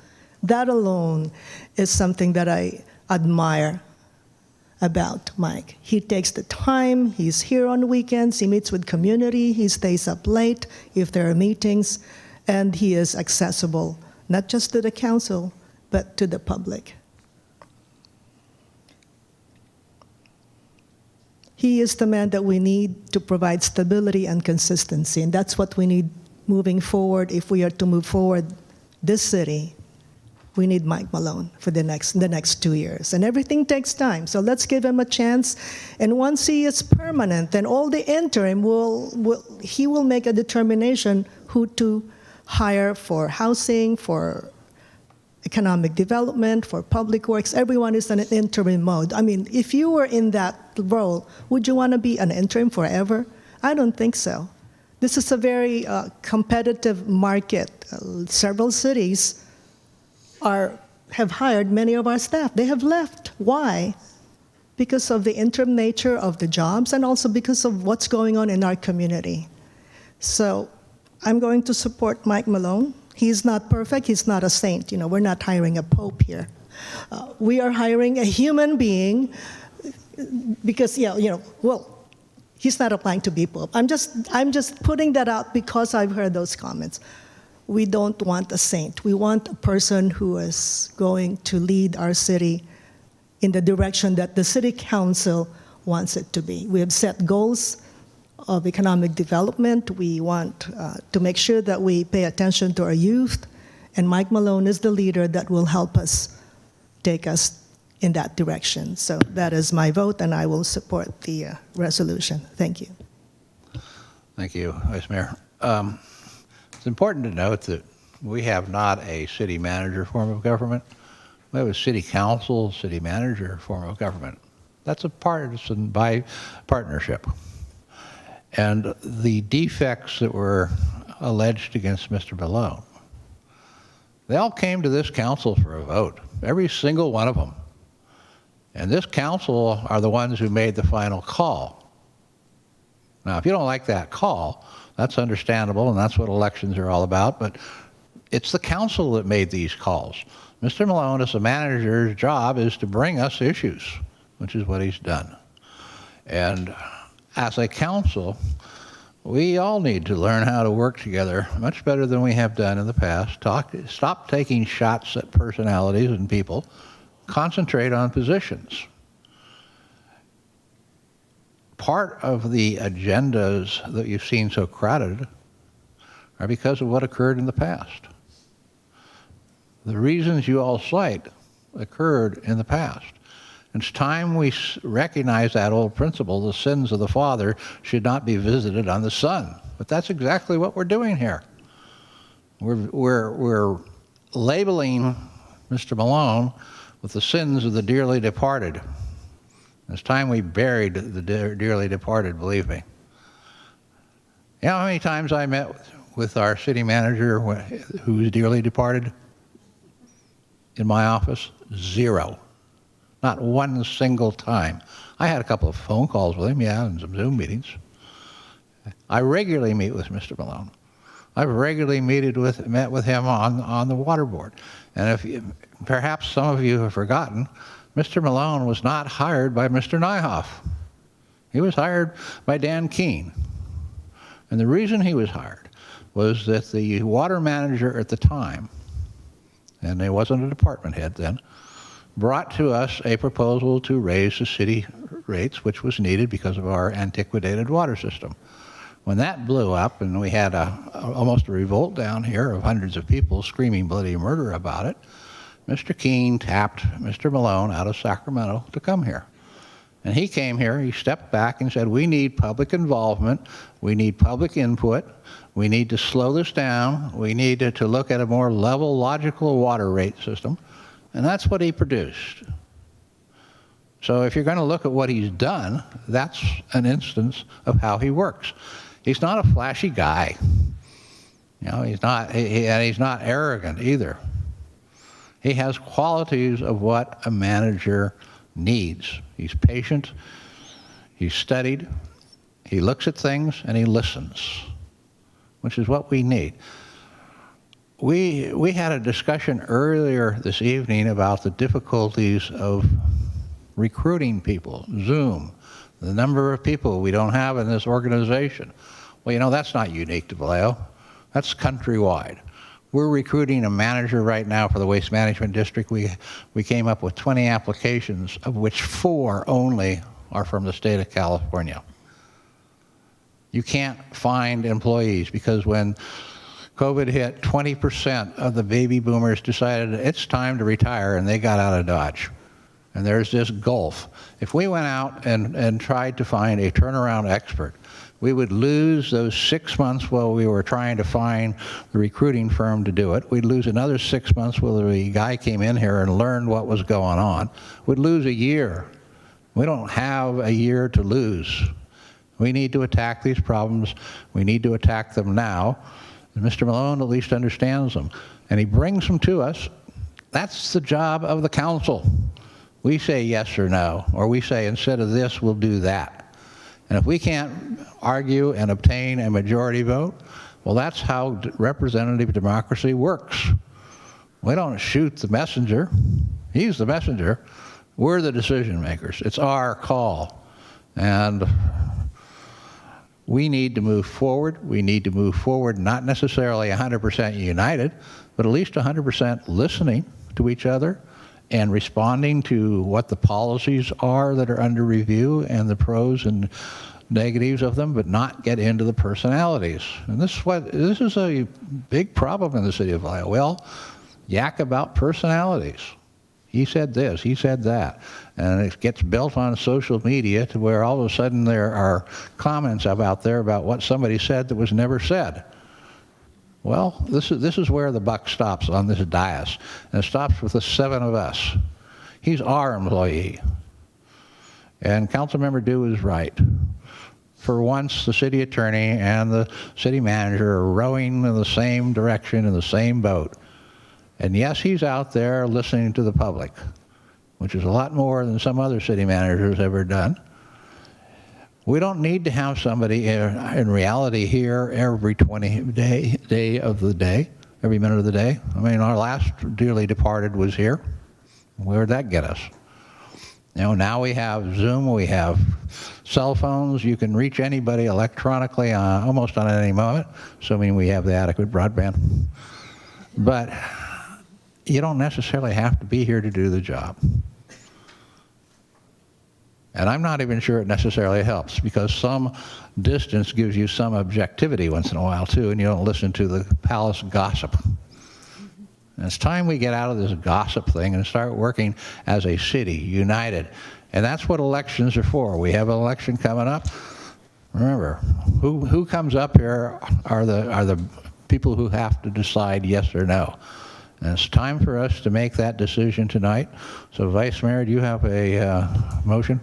That alone is something that I admire about Mike. He takes the time, he's here on weekends, he meets with community, he stays up late if there are meetings, and he is accessible, not just to the council, but to the public. He is the man that we need to provide stability and consistency, and that's what we need moving forward. If we are to move forward this city, we need Mike Malone for the next 2 years. And everything takes time, so let's give him a chance. And once he is permanent, then all the interim he will make a determination who to hire for housing, for economic development, for public works. Everyone is in an interim mode. I mean, if you were in that role, would you want to be an interim forever? I don't think so. This is a very competitive market. Several cities have hired many of our staff. They have left. Why? Because of the interim nature of the jobs and also because of what's going on in our community. So I'm going to support Mike Malone. He's not perfect. He's not a saint. We're not hiring a pope here. We are hiring a human being because, he's not applying to be pope. I'm just putting that out because I've heard those comments. We don't want a saint. We want a person who is going to lead our city in the direction that the city council wants it to be. We have set goals of economic development. We want to make sure that we pay attention to our youth, and Mike Malone is the leader that will help us take us in that direction. So that is my vote, and I will support the resolution. Thank you. Thank you, Vice Mayor. It's important to note that we have not a city manager form of government. We have a city council, city manager form of government. That's a partisan by partnership. And the defects that were alleged against Mr. Malone, they all came to this council for a vote, every single one of them. And this council are the ones who made the final call. Now, if you don't like that call, that's understandable, and that's what elections are all about, but it's the council that made these calls. Mr. Malone, as the manager's job, is to bring us issues, which is what he's done. And as a council, we all need to learn how to work together much better than we have done in the past. Stop taking shots at personalities and people. Concentrate on positions. Part of the agendas that you've seen so crowded are because of what occurred in the past. The reasons you all cite occurred in the past. It's time we recognize that old principle, the sins of the father should not be visited on the son. But that's exactly what we're doing here. We're labeling Mr. Malone with the sins of the dearly departed. It's time we buried the dearly departed, believe me. You know how many times I met with our city manager who's dearly departed in my office? 0. Not one single time. I had a couple of phone calls with him, yeah, and some Zoom meetings. I regularly meet with Mr. Malone. I've regularly met with him on the water board. And perhaps some of you have forgotten, Mr. Malone was not hired by Mr. Nyhoff. He was hired by Dan Keene. And the reason he was hired was that the water manager at the time, and he wasn't a department head then, brought to us a proposal to raise the city rates, which was needed because of our antiquated water system. When that blew up and we had almost a revolt down here of hundreds of people screaming bloody murder about it, Mr. Keene tapped Mr. Malone out of Sacramento to come here. And he came here, he stepped back and said, we need public involvement, we need public input, we need to slow this down, we need to look at a more level, logical water rate system. And that's what he produced. So if you're going to look at what he's done, that's an instance of how he works. He's not a flashy guy. You know, he's not, and he's not arrogant either. He has qualities of what a manager needs. He's patient, he's studied, he looks at things, and he listens, which is what we need. We had a discussion earlier this evening about the difficulties of recruiting people, Zoom, the number of people we don't have in this organization. Well, you know, that's not unique to Vallejo. That's countrywide. We're recruiting a manager right now for the Waste Management District. We came up with 20 applications, of which 4 only are from the state of California. You can't find employees because when COVID hit, 20% of the baby boomers decided it's time to retire, and they got out of Dodge. And there's this gulf. If we went out and tried to find a turnaround expert, we would lose those 6 months while we were trying to find the recruiting firm to do it. We'd lose another 6 months while the guy came in here and learned what was going on. We'd lose a year. We don't have a year to lose. We need to attack these problems. We need to attack them now. And Mr. Malone at least understands them. And he brings them to us. That's the job of the council. We say yes or no, or we say instead of this, we'll do that. And if we can't argue and obtain a majority vote, well, that's how representative democracy works. We don't shoot the messenger. He's the messenger. We're the decision makers. It's our call. And we need to move forward. We need to move forward not necessarily 100% united, but at least 100% listening to each other and responding to what the policies are that are under review and the pros and negatives of them, but not get into the personalities. And this is a big problem in the city of Vallejo. We all yak about personalities. He said this, he said that. And it gets built on social media to where all of a sudden there are comments out there about what somebody said that was never said. Well, this is where the buck stops on this dais. And it stops with the 7 of us. He's our employee. And Councilmember Dew is right. For once, the city attorney and the city manager are rowing in the same direction in the same boat. And yes, he's out there listening to the public, which is a lot more than some other city managers ever done. We don't need to have somebody in reality here every day of the day, every minute of the day. I mean, our last dearly departed was here. Where'd that get us? You know, now we have Zoom, we have cell phones. You can reach anybody electronically almost on any moment, assuming we have the adequate broadband. But you don't necessarily have to be here to do the job. And I'm not even sure it necessarily helps, because some distance gives you some objectivity once in a while too, and you don't listen to the palace gossip. And it's time we get out of this gossip thing and start working as a city, united. And that's what elections are for. We have an election coming up. Remember, who comes up here are the people who have to decide yes or no. And it's time for us to make that decision tonight. So, Vice Mayor, do you have a motion?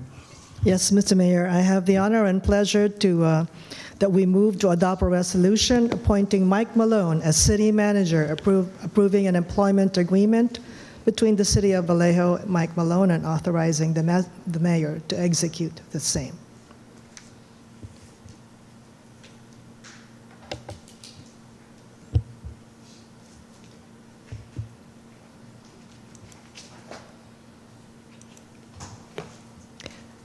Yes, Mr. Mayor, I have the honor and pleasure that we move to adopt a resolution appointing Mike Malone as city manager, approving an employment agreement between the city of Vallejo, Mike Malone, and authorizing the mayor to execute the same.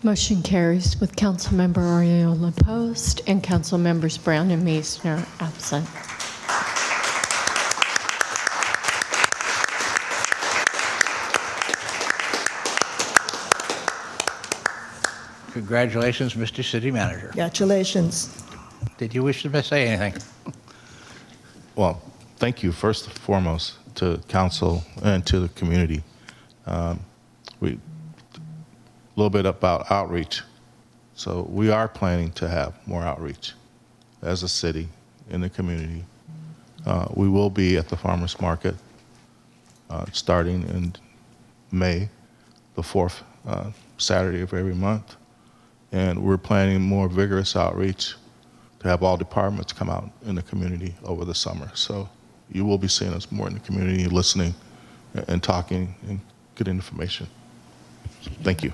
Motion carries with Councilmember Arreola opposed and Council Members Brown and Meisner absent. Congratulations, Mr. City Manager. Congratulations. Did you wish to say anything? Well, thank you first and foremost to council and to the community. A little bit about outreach. So we are planning to have more outreach as a city in the community. We will be at the farmers market starting in May, the 4th Saturday of every month. And we're planning more vigorous outreach to have all departments come out in the community over the summer. So you will be seeing us more in the community, listening and talking and getting information. Thank you.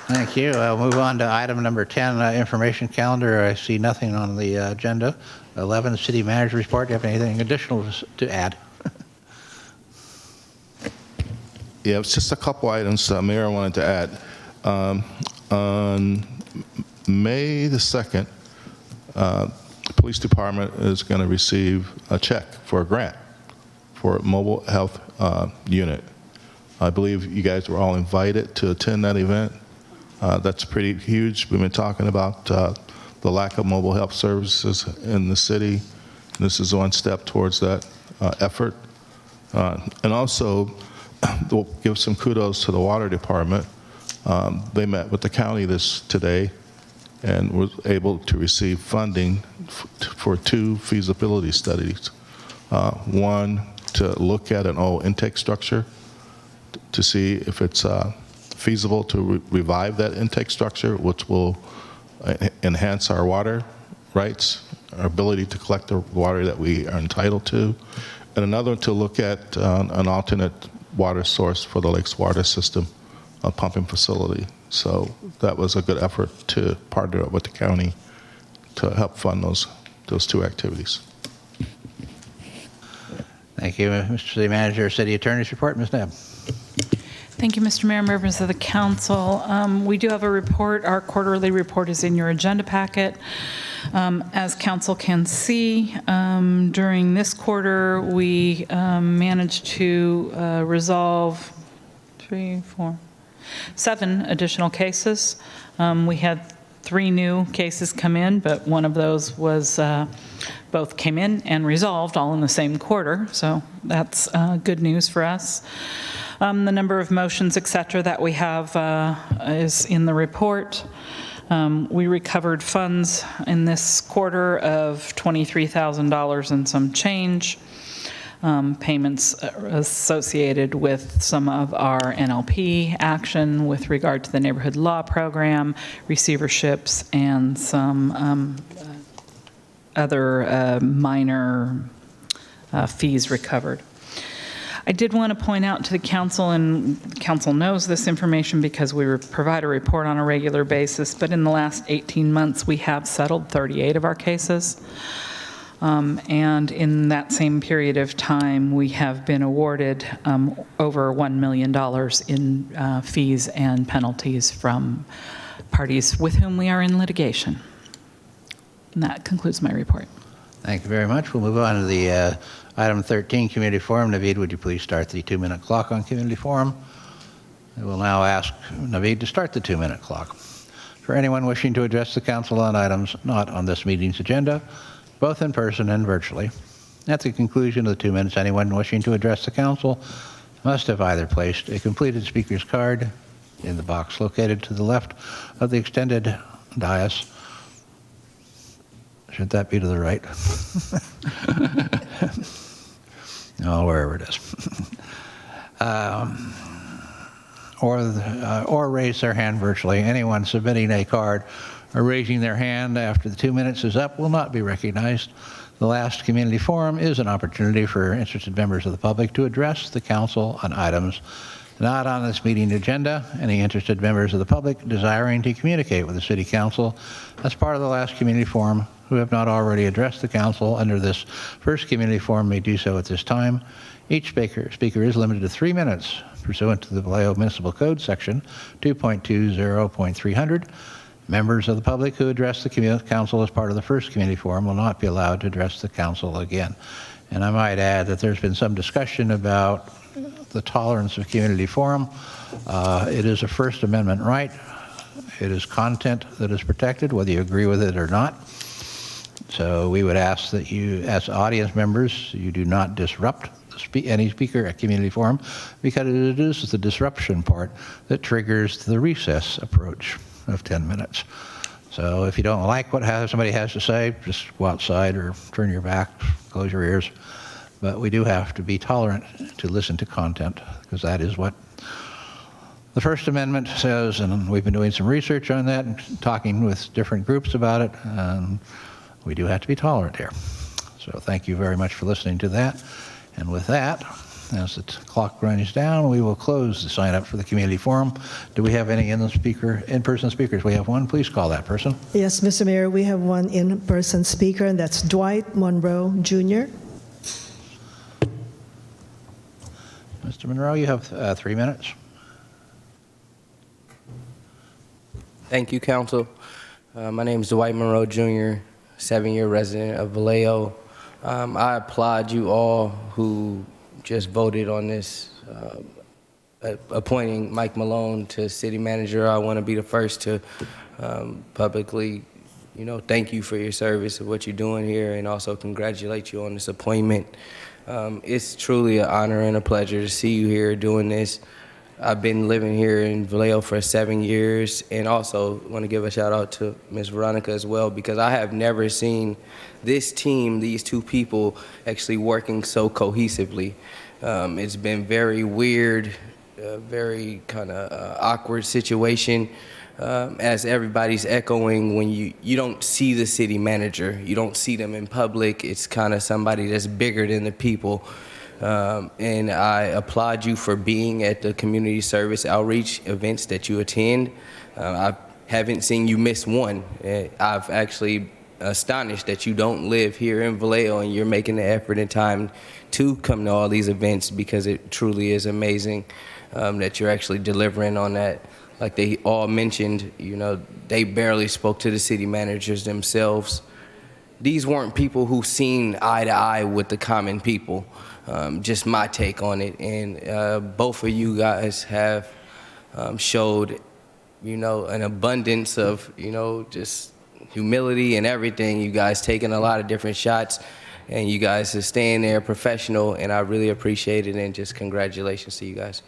Thank you. I'll move on to item number 10, information calendar. I see nothing on the agenda. 11, city manager report. Do you have anything additional to add? Yeah, it's just a couple items, Mayor, I wanted to add. On May the 2nd, the police department is going to receive a check for a grant for a mobile health unit. I believe you guys were all invited to attend that event. That's pretty huge. We've been talking about the lack of mobile health services in the city. This is one step towards that effort. And also, we'll give some kudos to the water department. They met with the county today and was able to receive funding for 2 feasibility studies. One, to look at an old intake structure to see if it's feasible to revive that intake structure, which will enhance our water rights, our ability to collect the water that we are entitled to. And another to look at an alternate water source for the lake's water system, a pumping facility. So that was a good effort to partner up with the county to help fund those 2 activities. Thank you, Mr. City Manager. City Attorney's report, Ms. Nebb. Thank you, Mr. Mayor, members of the council. We do have a report. Our quarterly report is in your agenda packet. As council can see, during this quarter, we managed to resolve 7 additional cases. We had 3 new cases come in, but one of those was both came in and resolved all in the same quarter, so that's good news for us. The number of motions, et cetera, that we have is in the report. We recovered funds in this quarter of $23,000 and some change. Payments associated with some of our NLP action with regard to the neighborhood law program, receiverships, and some other minor fees recovered. I did want to point out to the council, and the council knows this information because we provide a report on a regular basis, but in the last 18 months, we have settled 38 of our cases. And in that same period of time, we have been awarded over $1 million in fees and penalties from parties with whom we are in litigation. And that concludes my report. Thank you very much. We'll move on to the item 13, Community Forum. Naveed, would you please start the 2-minute clock on Community Forum? I will now ask Naveed to start the 2-minute clock. For anyone wishing to address the council on items not on this meeting's agenda, both in person and virtually, at the conclusion of the 2 minutes, anyone wishing to address the council must have either placed a completed speaker's card in the box located to the left of the extended dais. Should that be to the right? No, wherever it is. Or raise their hand virtually. Anyone submitting a card or raising their hand after the 2 minutes is up will not be recognized. The last community forum is an opportunity for interested members of the public to address the council on items not on this meeting agenda. Any interested members of the public desiring to communicate with the City Council as part of the last community forum who have not already addressed the council under this first community forum may do so at this time. Each speaker is limited to 3 minutes pursuant to the Vallejo Municipal Code section 2.20.300. Members of the public who address the council as part of the first community forum will not be allowed to address the council again. And I might add that there's been some discussion about the tolerance of community forum. It is a First Amendment right. It is content that is protected, whether you agree with it or not. So we would ask that you, as audience members, you do not disrupt any speaker at community forum, because it is the disruption part that triggers the recess approach of 10 minutes. So if you don't like what somebody has to say, just go outside or turn your back, close your ears. But we do have to be tolerant to listen to content, because that is what the First Amendment says, and we've been doing some research on that and talking with different groups about it, and we do have to be tolerant here. So thank you very much for listening to that. And with that, as the clock runs down, we will close the sign up for the community forum. Do we have any in-person speakers? We have one. Please call that person. Yes, Mr. Mayor, we have one in-person speaker, and that's Dwight Monroe, Jr. Mr. Monroe, you have 3 minutes. Thank you, Council. My name is Dwight Monroe, Jr., 7-year resident of Vallejo. I applaud you all who just voted on this, appointing Mike Malone to City Manager. I want to be the first to publicly, thank you for your service of what you're doing here, and also congratulate you on this appointment. It's truly an honor and a pleasure to see you here doing this. I've been living here in Vallejo for 7 years, and also want to give a shout out to Ms. Veronica as well, because I have never seen this team, these two people, actually working so cohesively. It's been very weird, very kind of awkward situation, as everybody's echoing when you don't see the city manager, you don't see them in public. It's kind of somebody that's bigger than the people. And I applaud you for being at the community service outreach events that you attend. I haven't seen you miss one. I've actually astonished that you don't live here in Vallejo and you're making the effort and time to come to all these events, because it truly is amazing that you're actually delivering on that. Like they all mentioned, they barely spoke to the city managers themselves. These weren't people who seen eye to eye with the common people. Just my take on it. And both of you guys have showed an abundance of, just humility and everything. You guys taking a lot of different shots, and you guys are staying there professional, and I really appreciate it, and just congratulations to you guys.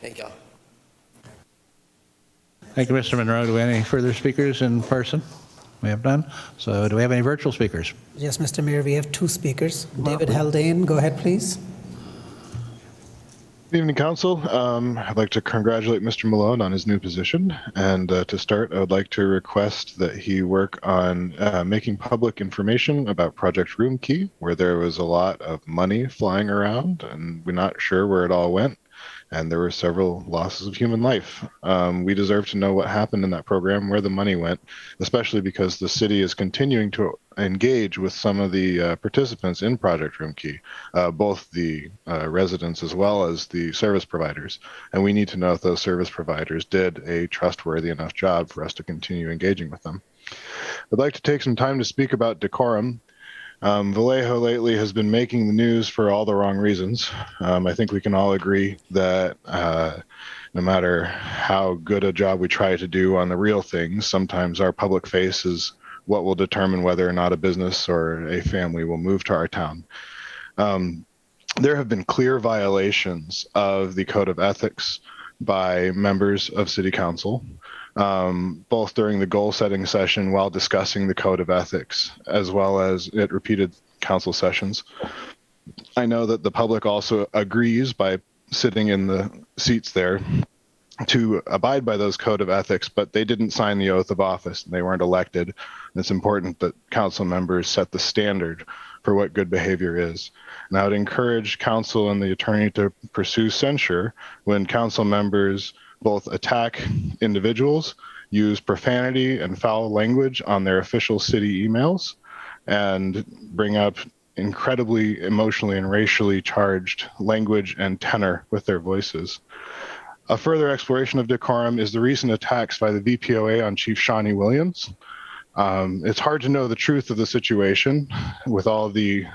Thank y'all. Thank you, Mr. Monroe. Do we have any further speakers in person? We have none. So do we have any virtual speakers? Yes, Mr. Mayor, we have 2 speakers. David Haldane, go ahead, please. Good evening, Council. I'd like to congratulate Mr. Malone on his new position. And to start, I would like to request that he work on making public information about Project Room Key, where there was a lot of money flying around, and we're not sure where it all went. And there were several losses of human life. We deserve to know what happened in that program, where the money went, especially because the city is continuing to engage with some of the participants in Project Room Key, both the residents as well as the service providers. And we need to know if those service providers did a trustworthy enough job for us to continue engaging with them. I'd like to take some time to speak about decorum. Vallejo lately has been making the news for all the wrong reasons. I think we can all agree that no matter how good a job we try to do on the real things, sometimes our public face is what will determine whether or not a business or a family will move to our town. There have been clear violations of the Code of Ethics by members of City Council, both during the goal-setting session while discussing the Code of Ethics, as well as at repeated council sessions. I know that the public also agrees by sitting in the seats there to abide by those Code of Ethics, but they didn't sign the oath of office and they weren't elected. And it's important that council members set the standard for what good behavior is. And I would encourage council and the attorney to pursue censure when council members both attack individuals, use profanity and foul language on their official city emails, and bring up incredibly emotionally and racially charged language and tenor with their voices. A further exploration of decorum is the recent attacks by the VPOA on Chief Shawnee Williams. It's hard to know the truth of the situation with all the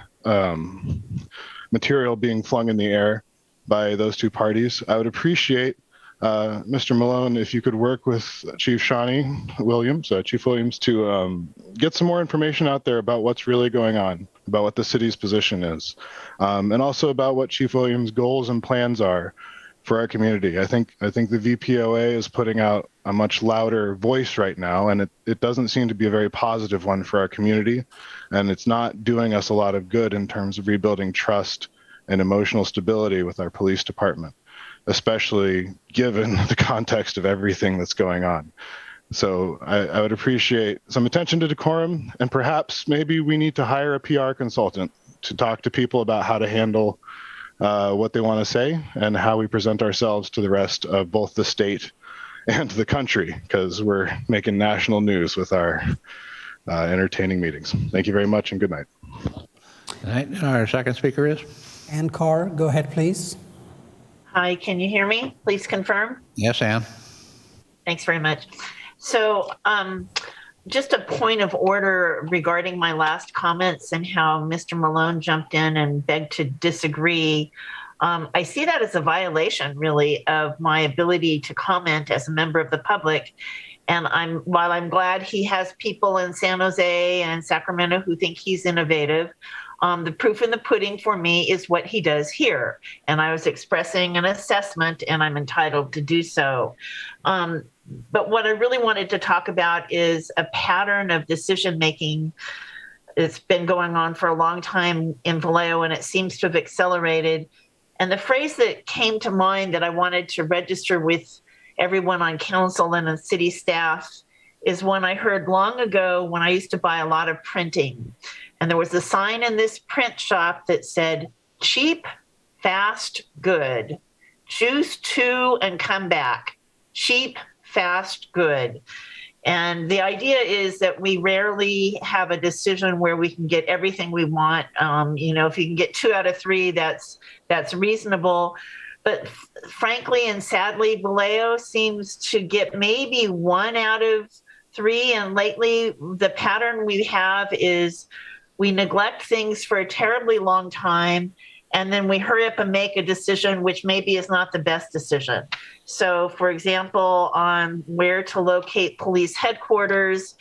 material being flung in the air by those two parties. I would appreciate Mr. Malone, if you could work with Chief Shawnee Williams, Chief Williams, to get some more information out there about what's really going on, about what the city's position is, and also about what Chief Williams' goals and plans are for our community. I think the VPOA is putting out a much louder voice right now, and it doesn't seem to be a very positive one for our community, and it's not doing us a lot of good in terms of rebuilding trust and emotional stability with our police department, especially given the context of everything that's going on. So I would appreciate some attention to decorum, and perhaps maybe we need to hire a PR consultant to talk to people about how to handle what they want to say and how we present ourselves to the rest of both the state and the country, because we're making national news with our entertaining meetings. Thank you very much, and good night. All right, our second speaker is? Anne Carr, go ahead, please. Hi, can you hear me? Please confirm. Yes, Anne. Thanks very much. So just a point of order regarding my last comments and how Mr. Malone jumped in and begged to disagree. I see that as a violation, really, of my ability to comment as a member of the public. And while I'm glad he has people in San Jose and Sacramento who think he's innovative, the proof in the pudding for me is what he does here. And I was expressing an assessment, and I'm entitled to do so. But what I really wanted to talk about is a pattern of decision-making. It's been going on for a long time in Vallejo, and it seems to have accelerated. And the phrase that came to mind that I wanted to register with everyone on council and the city staff is one I heard long ago when I used to buy a lot of printing. And there was a sign in this print shop that said, cheap, fast, good. Choose two and come back. Cheap, fast, good. And the idea is that we rarely have a decision where we can get everything we want. If you can get 2 out of 3, that's reasonable. But frankly and sadly, Vallejo seems to get maybe 1 out of 3. And lately, the pattern we have is we neglect things for a terribly long time. and then we hurry up and make a decision which maybe is not the best decision. So, for example, on where to locate police headquarters,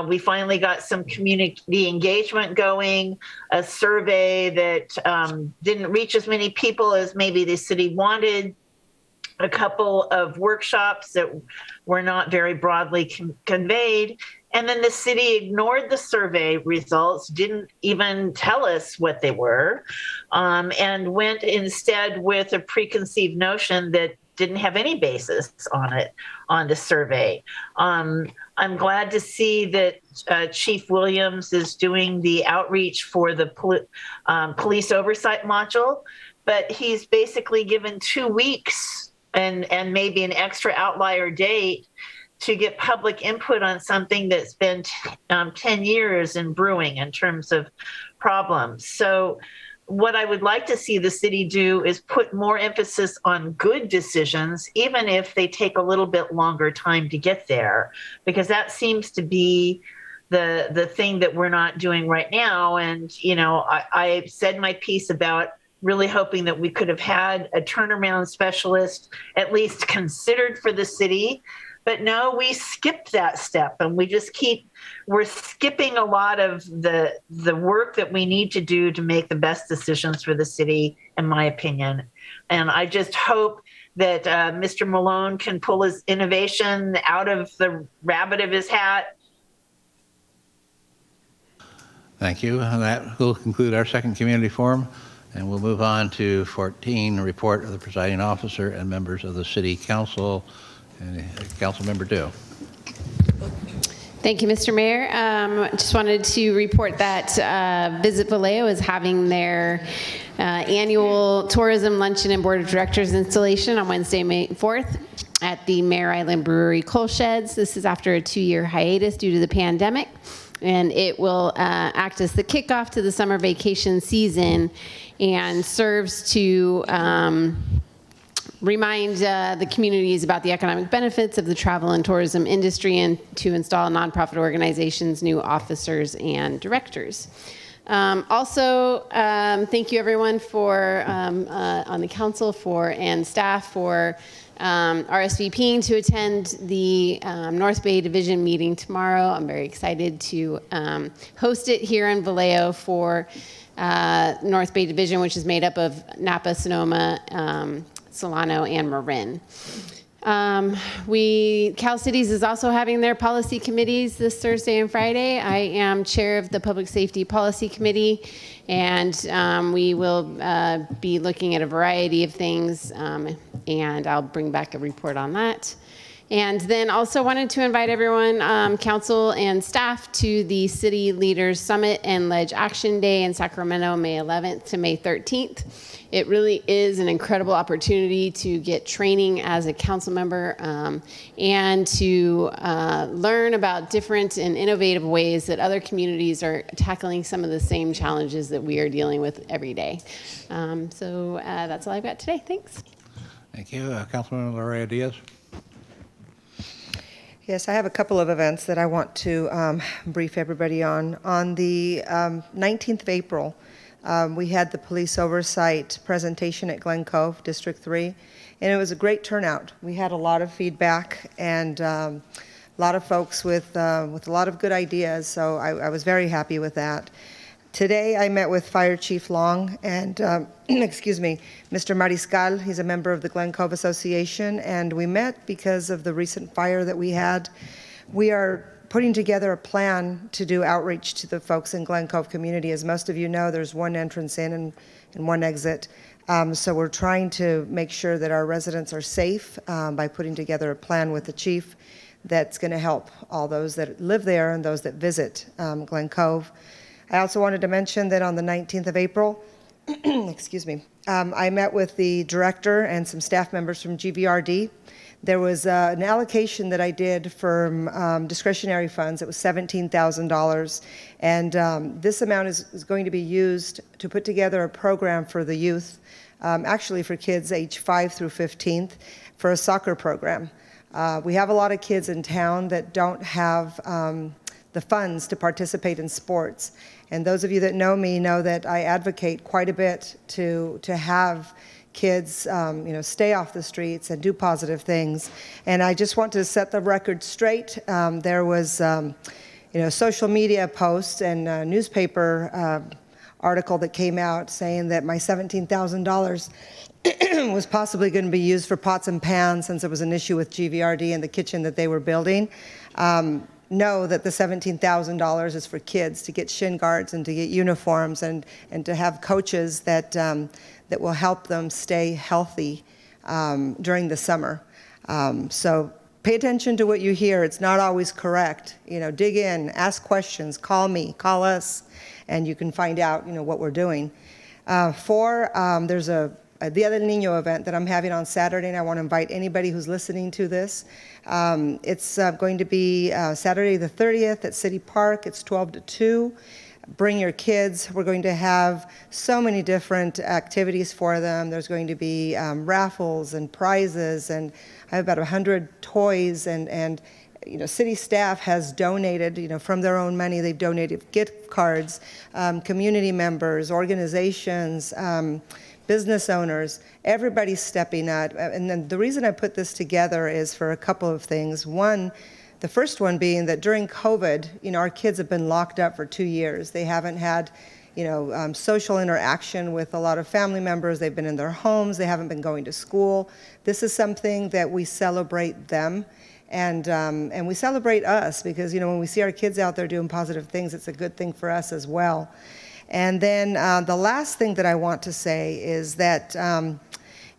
we finally got some community engagement going, a survey that didn't reach as many people as maybe the city wanted, a couple of workshops that were not very broadly conveyed. And then the city ignored the survey results, didn't even tell us what they were, and went instead with a preconceived notion that didn't have any basis on it, on the survey. I'm glad to see that Chief Williams is doing the outreach for the police oversight module, but he's basically given 2 weeks and maybe an extra outlier date to get public input on something that's been 10 years in brewing in terms of problems. So what I would like to see the city do is put more emphasis on good decisions, even if they take a little bit longer time to get there, because that seems to be the thing that we're not doing right now. And, you know, I said my piece about really hoping that we could have had a turnaround specialist at least considered for the city. But no, we skipped that step, and we're skipping a lot of the work that we need to do to make the best decisions for the city, in my opinion. And I just hope that Mr. Malone can pull his innovation out of the rabbit of his hat. Thank you. And that will conclude our second community forum. And we'll move on to 14, a report of the presiding officer and members of the city council. And Council Member Du. Thank you, Mr. Mayor. Just wanted to report that Visit Vallejo is having their annual tourism luncheon and board of directors installation on Wednesday, May 4th at the Mare Island Brewery Coal Sheds. This is after a 2-year hiatus due to the pandemic, and it will act as the kickoff to the summer vacation season and serves to remind the communities about the economic benefits of the travel and tourism industry and to install nonprofit organizations, new officers and directors. Also, thank you everyone for on the council and staff for RSVPing to attend the North Bay Division meeting tomorrow. I'm very excited to host it here in Vallejo for North Bay Division, which is made up of Napa, Sonoma, Solano, and Marin. Cal Cities is also having their policy committees this Thursday and Friday. I am chair of the Public Safety Policy Committee, and we will be looking at a variety of things, and I'll bring back a report on that. And then also wanted to invite everyone, council and staff, to the City Leaders Summit and Ledge Action Day in Sacramento, May 11th to May 13th. It really is an incredible opportunity to get training as a council member and to learn about different and innovative ways that other communities are tackling some of the same challenges that we are dealing with every day. So that's all I've got today. Thanks. Thank you. Councilwoman Lorea Diaz. Yes, I have a couple of events that I want to brief everybody on. On the 19th of April, we had the police oversight presentation at Glen Cove, District 3, and it was a great turnout. We had a lot of feedback and a lot of folks with a lot of good ideas, so I was very happy with that. Today, I met with Fire Chief Long and, excuse me, Mr. Mariscal. He's a member of the Glen Cove Association, and we met because of the recent fire that we had. We are putting together a plan to do outreach to the folks in Glen Cove community. As most of you know, there's one entrance in and one exit. So we're trying to make sure that our residents are safe by putting together a plan with the chief that's going to help all those that live there and those that visit Glen Cove. I also wanted to mention that on the 19th of April, excuse me, I met with the director and some staff members from GVRD. There was an allocation that I did from discretionary funds. It was $17,000. And this amount is going to be used to put together a program for the youth, actually for kids age 5 through 15th, for a soccer program. We have a lot of kids in town that don't have the funds to participate in sports. And those of you that know me know that I advocate quite a bit to have kids, stay off the streets and do positive things. And I just want to set the record straight. There was, social media posts and newspaper article that came out saying that my $17,000 was possibly going to be used for pots and pans since there was an issue with GVRD in the kitchen that they were building. Know that the $17,000 is for kids to get shin guards and to get uniforms and to have coaches that will help them stay healthy during the summer. So pay attention to what you hear. It's not always correct. Dig in, ask questions, call me, call us, and you can find out what we're doing. There's the other Niño event that I'm having on Saturday, and I want to invite anybody who's listening to this. It's going to be Saturday the 30th at City Park. It's 12 to 2. Bring your kids. We're going to have so many different activities for them. There's going to be raffles and prizes, and I have about 100 toys, and city staff has donated, from their own money, they've donated gift cards, community members, organizations, business owners, everybody's stepping up. And then the reason I put this together is for a couple of things. One, the first one being that during COVID, our kids have been locked up for 2 years. They haven't had, social interaction with a lot of family members. They've been in their homes. They haven't been going to school. This is something that we celebrate them. And we celebrate us because, when we see our kids out there doing positive things, it's a good thing for us as well. And then the last thing that I want to say is that,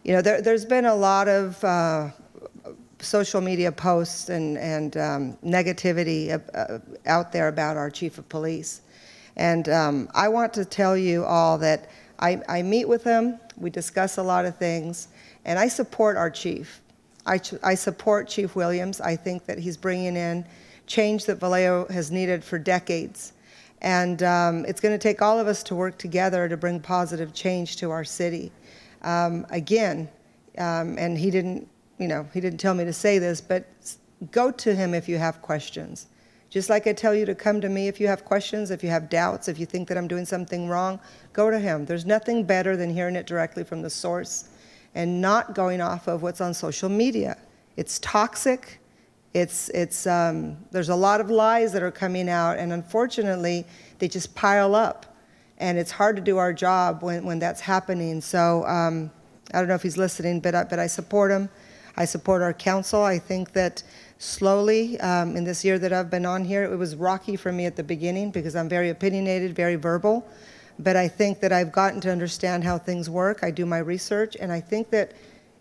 there's been a lot of social media posts and negativity out there about our chief of police. And I want to tell you all that I meet with him, we discuss a lot of things, and I support our chief. I support Chief Williams. I think that he's bringing in change that Vallejo has needed for decades. And it's going to take all of us to work together to bring positive change to our city. And he didn't tell me to say this, but go to him if you have questions. Just like I tell you to come to me if you have questions, if you have doubts, if you think that I'm doing something wrong, go to him. There's nothing better than hearing it directly from the source and not going off of what's on social media. It's toxic. There's a lot of lies that are coming out, and unfortunately, they just pile up. And it's hard to do our job when that's happening. So I don't know if he's listening, but I support him. I support our council. I think that slowly, in this year that I've been on here, it was rocky for me at the beginning because I'm very opinionated, very verbal. But I think that I've gotten to understand how things work. I do my research, and I think that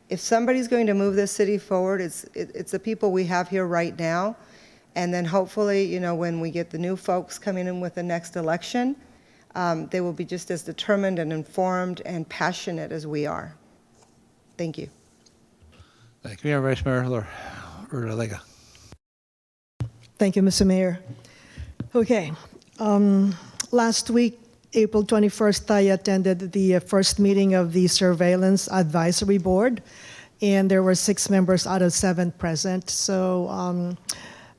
if somebody's going to move this city forward, it's the people we have here right now. And then hopefully, when we get the new folks coming in with the next election, they will be just as determined and informed and passionate as we are. Thank you. Thank you, Vice Mayor Urdalega. Thank you, Mr. Mayor. Okay. Last week, April 21st, I attended the first meeting of the Surveillance Advisory Board, and there were 6 members out of 7 present. So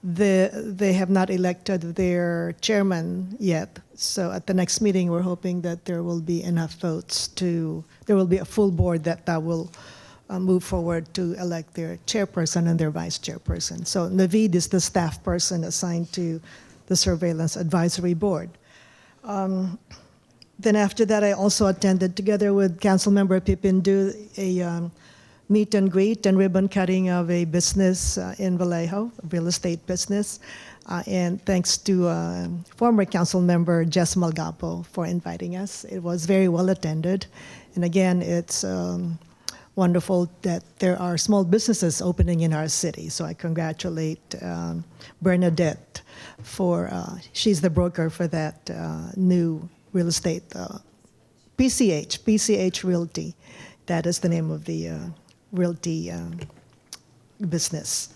they have not elected their chairman yet. So at the next meeting, we're hoping that there will be enough votes there will be a full board that will move forward to elect their chairperson and their vice chairperson. So Naveed is the staff person assigned to the Surveillance Advisory Board. Then after that, I also attended, together with Councilmember Pipindu, a meet and greet and ribbon cutting of a business in Vallejo, a real estate business. And thanks to former Councilmember Jess Malgapo for inviting us. It was very well attended. And again, it's wonderful that there are small businesses opening in our city. So I congratulate Bernadette she's the broker for that new real estate, PCH Realty. That is the name of the realty business.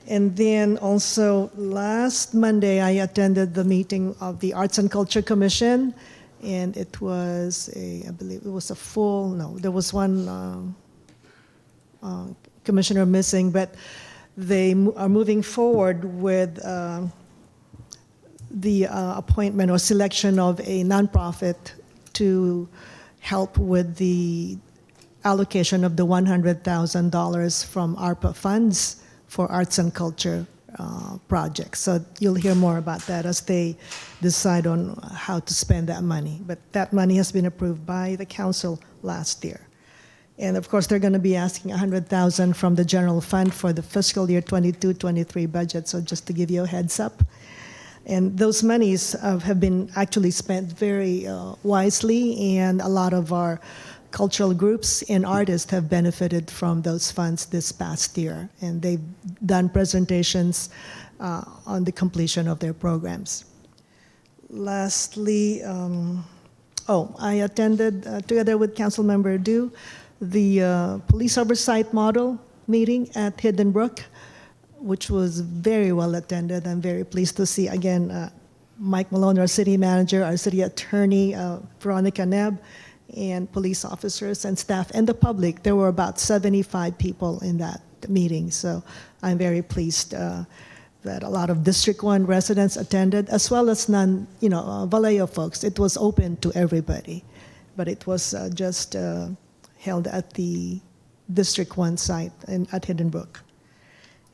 And then also last Monday, I attended the meeting of the Arts and Culture Commission, and it was I believe it was a full, no, there was one commissioner missing, but they are moving forward with the appointment or selection of a nonprofit to help with the allocation of the $100,000 from ARPA funds for arts and culture projects. So you'll hear more about that as they decide on how to spend that money. But that money has been approved by the council last year. And of course, they're going to be asking $100,000 from the general fund for the fiscal year 22-23 budget. So just to give you a heads up. And those monies have been actually spent very wisely, and a lot of our cultural groups and artists have benefited from those funds this past year. And they've done presentations on the completion of their programs. Lastly, I attended, together with Councilmember Adu, the police oversight model meeting at Hidden Brook, which was very well attended. I'm very pleased to see, again, Mike Malone, our city manager, our city attorney, Veronica Neb, and police officers and staff, and the public. There were about 75 people in that meeting. So I'm very pleased that a lot of District 1 residents attended, as well as Vallejo folks. It was open to everybody, but it was just held at the District 1 site at Hidden Brook.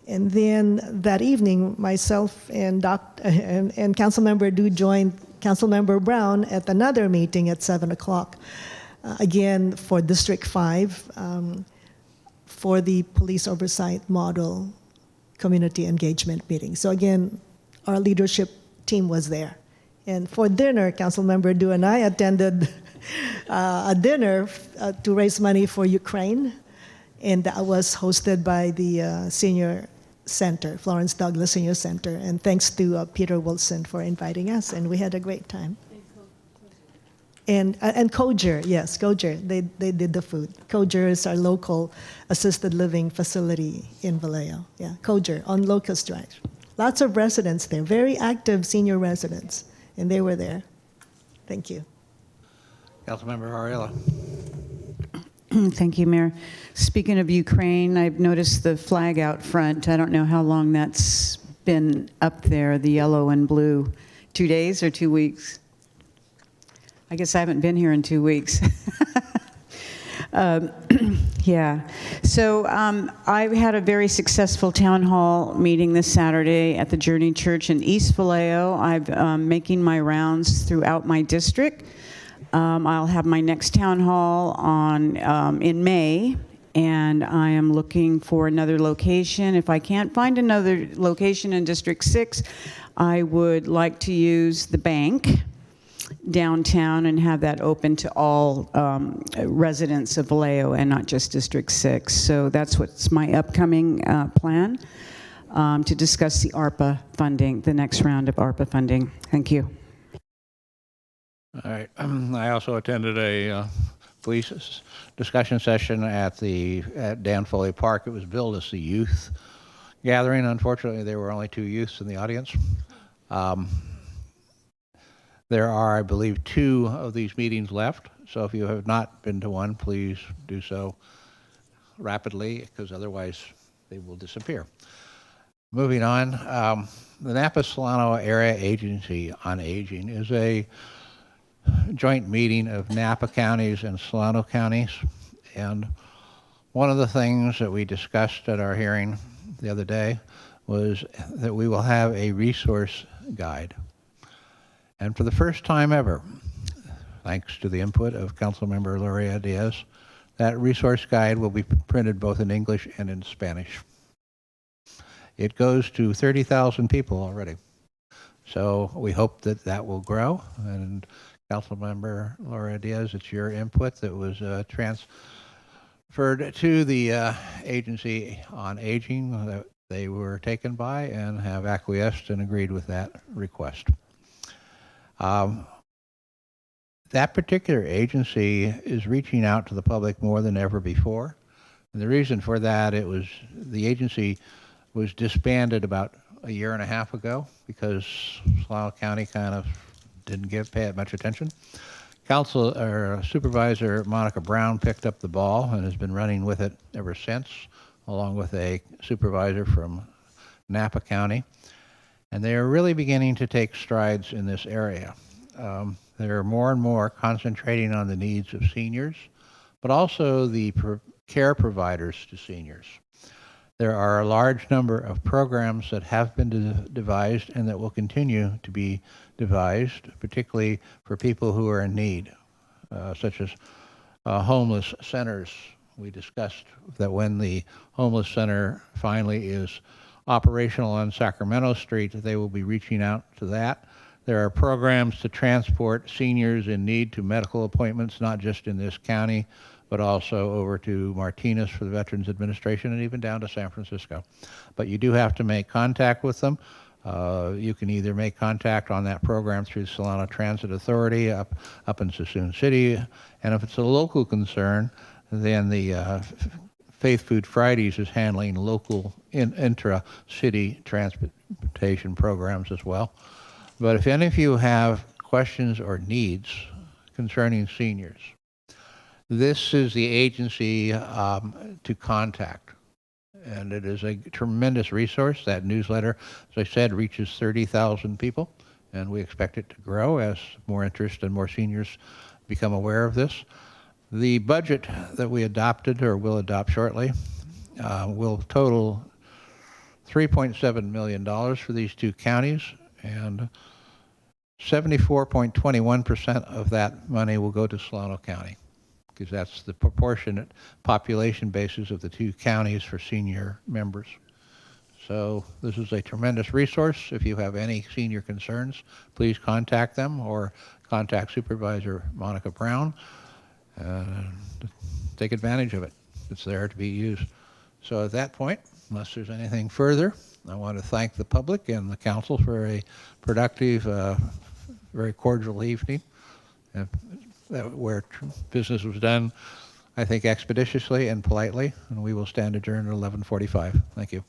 And then that evening, myself and Councilmember Adu joined Councilmember Brown at another meeting at 7 o'clock, again for District 5, for the police oversight model community engagement meeting. So again, our leadership team was there. And for dinner, Councilmember Adu and I attended a dinner to raise money for Ukraine, and that was hosted by the Senior Center, Florence Douglas Senior Center, and thanks to Peter Wilson for inviting us, and we had a great time. And Koger, yes, Koger, they did the food. Koger is our local assisted living facility in Vallejo. Yeah, Koger on Locust Drive. Lots of residents there, very active senior residents, and they were there. Thank you. Councilmember Ariella. Thank you, Mayor. Speaking of Ukraine, I've noticed the flag out front. I don't know how long that's been up there, the yellow and blue. 2 days or 2 weeks? I guess I haven't been here in 2 weeks. Yeah. So I had a very successful town hall meeting this Saturday at the Journey Church in East Vallejo. I'm making my rounds throughout my district. I'll have my next town hall in May, and I am looking for another location. If I can't find another location in District 6, I would like to use the bank downtown and have that open to all residents of Vallejo and not just District 6. So that's what's my upcoming plan, to discuss the ARPA funding, the next round of ARPA funding. Thank you. All right. I also attended a police discussion session at Dan Foley Park. It was billed as the youth gathering. Unfortunately, there were only 2 youths in the audience. There are, I believe, 2 of these meetings left. So if you have not been to one, please do so rapidly, because otherwise they will disappear. Moving on, the Napa-Solano Area Agency on Aging is a joint meeting of Napa counties and Solano counties. And one of the things that we discussed at our hearing the other day was that we will have a resource guide. And for the first time ever, thanks to the input of Councilmember Loria Diaz, that resource guide will be printed both in English and in Spanish. It goes to 30,000 people already. So we hope that that will grow. And Councilmember Loria Diaz, it's your input that was transferred to the Agency on Aging that they were taken by and have acquiesced and agreed with that request. That particular agency is reaching out to the public more than ever before. And the reason for that, the agency was disbanded about a year and a half ago because Solano County kind of didn't pay it much attention. Supervisor Monica Brown picked up the ball and has been running with it ever since, along with a supervisor from Napa County. And they are really beginning to take strides in this area. They're more and more concentrating on the needs of seniors, but also the care providers to seniors. There are a large number of programs that have been devised and that will continue to be devised, particularly for people who are in need, such as homeless centers. We discussed that when the homeless center finally is operational on Sacramento Street, that they will be reaching out to that. There are programs to transport seniors in need to medical appointments, not just in this county, but also over to Martinez for the Veterans Administration and even down to San Francisco. But you do have to make contact with them. You can either make contact on that program through Solano Transit Authority up in Suisun City, and if it's a local concern, then the Faith Food Fridays is handling local intra-city transportation programs as well. But if any of you have questions or needs concerning seniors, this is the agency to contact. And it is a tremendous resource. That newsletter, as I said, reaches 30,000 people, and we expect it to grow as more interest and more seniors become aware of this. The budget that we adopted, or will adopt shortly, will total $3.7 million for these two counties, and 74.21% of that money will go to Solano County, because that's the proportionate population basis of the two counties for senior members. So this is a tremendous resource. If you have any senior concerns, please contact them or contact Supervisor Monica Brown. Take advantage of it. It's there to be used. So at that point, unless there's anything further, I want to thank the public and the council for a productive, very cordial evening, where business was done, I think, expeditiously and politely, and we will stand adjourned at 11:45. Thank you.